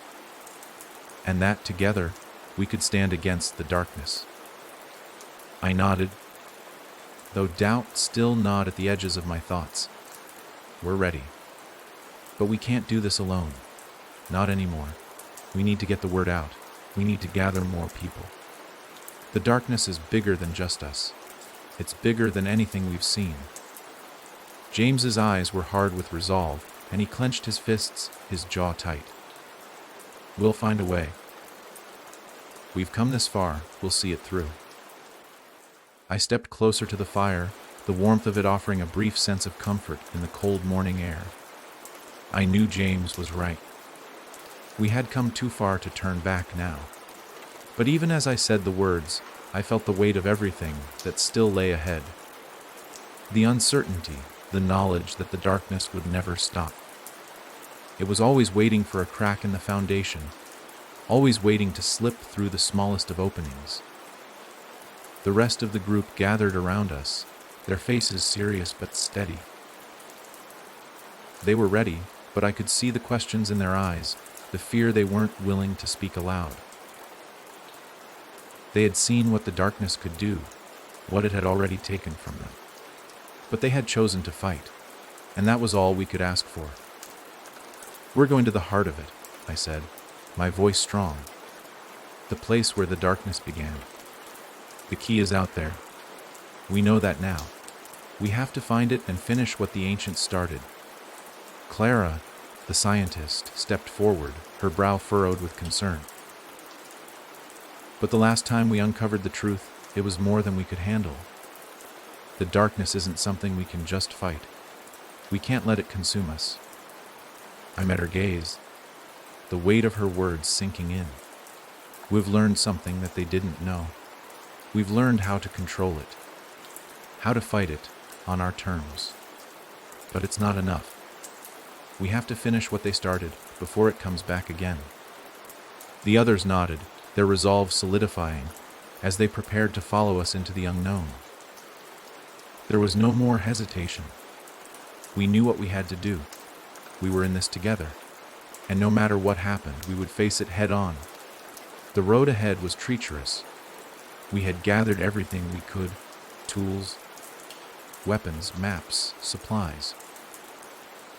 and that together we could stand against the darkness. I nodded, though doubt still gnawed at the edges of my thoughts. "We're ready. But we can't do this alone. Not anymore. We need to get the word out. We need to gather more people. The darkness is bigger than just us. It's bigger than anything we've seen." James's eyes were hard with resolve, and he clenched his fists, his jaw tight. "We'll find a way. We've come this far, we'll see it through." I stepped closer to the fire, the warmth of it offering a brief sense of comfort in the cold morning air. I knew James was right. We had come too far to turn back now. But even as I said the words, I felt the weight of everything that still lay ahead. The uncertainty, the knowledge that the darkness would never stop. It was always waiting for a crack in the foundation, always waiting to slip through the smallest of openings. The rest of the group gathered around us, their faces serious but steady. They were ready, but I could see the questions in their eyes, the fear they weren't willing to speak aloud. They had seen what the darkness could do, what it had already taken from them. But they had chosen to fight, and that was all we could ask for. "We're going to the heart of it," I said, my voice strong. "The place where the darkness began. The key is out there. We know that now. We have to find it and finish what the ancients started." Clara, the scientist, stepped forward, her brow furrowed with concern. "But the last time we uncovered the truth, it was more than we could handle. The darkness isn't something we can just fight. We can't let it consume us." I met her gaze. the weight of her words sinking in. We've learned something that they didn't know. We've learned how to control it, how to fight it on our terms. But it's not enough. We have to finish what they started before it comes back again. The others nodded, their resolve solidifying, as they prepared to follow us into the unknown. There was no more hesitation. We knew what we had to do. We were in this together, and no matter what happened, we would face it head on. The road ahead was treacherous. We had gathered everything we could: tools, weapons, maps, supplies.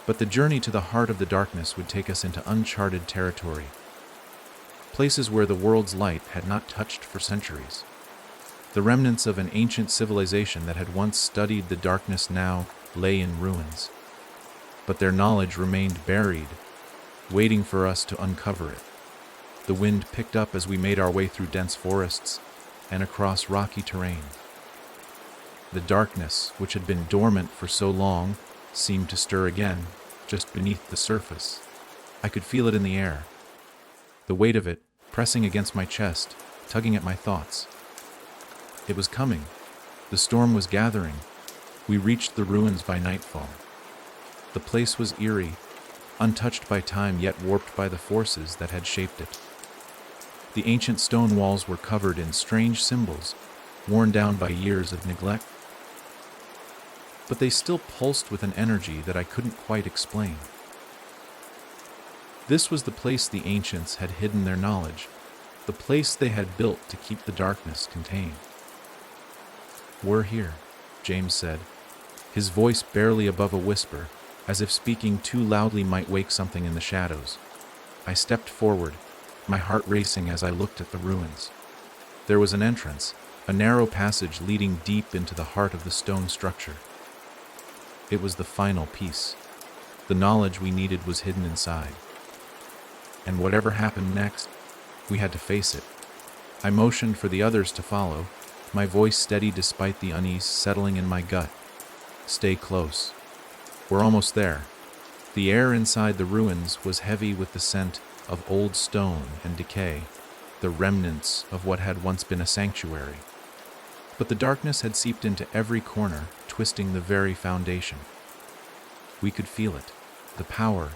But the journey to the heart of the darkness would take us into uncharted territory, places where the world's light had not touched for centuries. The remnants of an ancient civilization that had once studied the darkness now lay in ruins, but their knowledge remained buried, waiting for us to uncover it. The wind picked up as we made our way through dense forests and across rocky terrain. The darkness, which had been dormant for so long, seemed to stir again, just beneath the surface. I could feel it in the air, the weight of it pressing against my chest, tugging at my thoughts. It was coming. The storm was gathering. We reached the ruins by nightfall. The place was eerie, untouched by time yet warped by the forces that had shaped it. The ancient stone walls were covered in strange symbols, worn down by years of neglect. But they still pulsed with an energy that I couldn't quite explain. This was the place the ancients had hidden their knowledge, the place they had built to keep the darkness contained. "We're here," James said, his voice barely above a whisper, as if speaking too loudly might wake something in the shadows. I stepped forward, my heart racing as I looked at the ruins. There was an entrance, a narrow passage leading deep into the heart of the stone structure. It was the final piece. The knowledge we needed was hidden inside. And whatever happened next, we had to face it. I motioned for the others to follow, my voice steady despite the unease settling in my gut. "Stay close. We're almost there." The air inside the ruins was heavy with the scent of old stone and decay, the remnants of what had once been a sanctuary. But the darkness had seeped into every corner, twisting the very foundation. We could feel it, the power,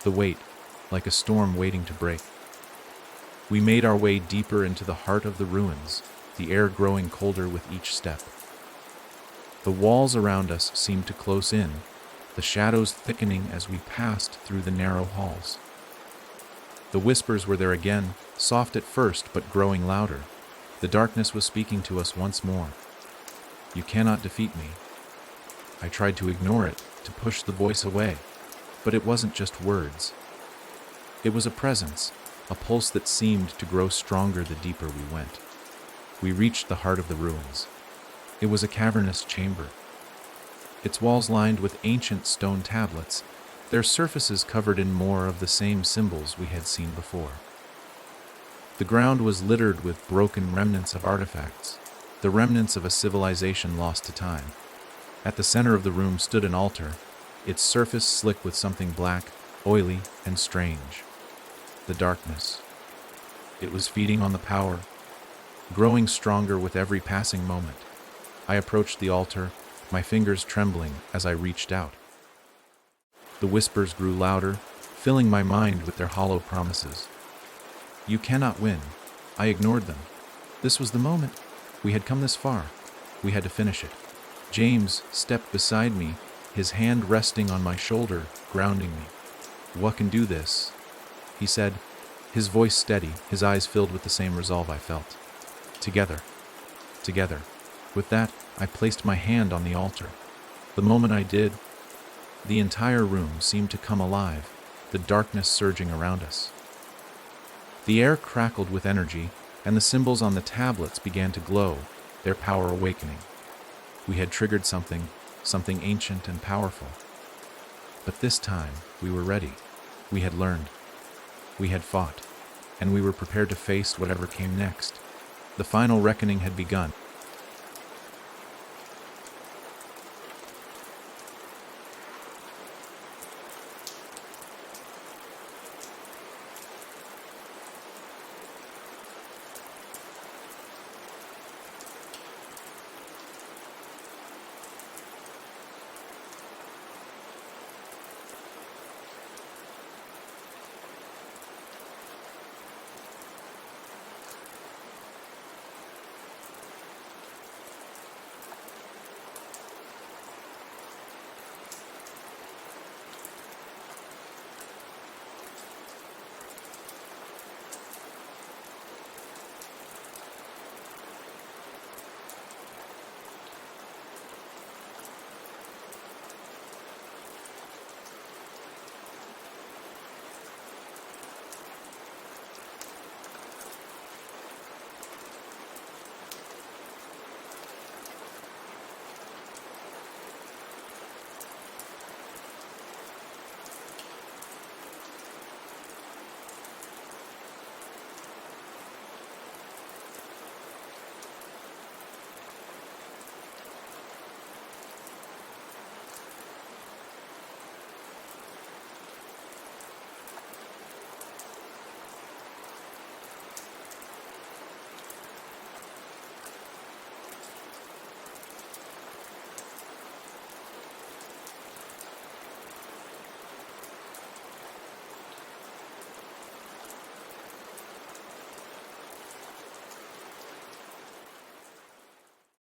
the weight, like a storm waiting to break. We made our way deeper into the heart of the ruins, the air growing colder with each step. The walls around us seemed to close in, the shadows thickening as we passed through the narrow halls. The whispers were there again, soft at first but growing louder. The darkness was speaking to us once more. "You cannot defeat me." I tried to ignore it, to push the voice away, but it wasn't just words. It was a presence, a pulse that seemed to grow stronger the deeper we went. We reached the heart of the ruins. It was a cavernous chamber, its walls lined with ancient stone tablets, their surfaces covered in more of the same symbols we had seen before. The ground was littered with broken remnants of artifacts, the remnants of a civilization lost to time. At the center of the room stood an altar, its surface slick with something black, oily, and strange. The darkness. It was feeding on the power, growing stronger with every passing moment. I approached the altar, my fingers trembling as I reached out. The whispers grew louder, filling my mind with their hollow promises. "You cannot win." I ignored them. This was the moment. We had come this far. We had to finish it. James stepped beside me, his hand resting on my shoulder, grounding me. "What can do this?" he said, his voice steady, his eyes filled with the same resolve I felt. Together. Together. With that, I placed my hand on the altar. The moment I did, the entire room seemed to come alive, the darkness surging around us. The air crackled with energy, and the symbols on the tablets began to glow, their power awakening. We had triggered something ancient and powerful. But this time, we were ready. We had learned. We had fought, and we were prepared to face whatever came next. The final reckoning had begun.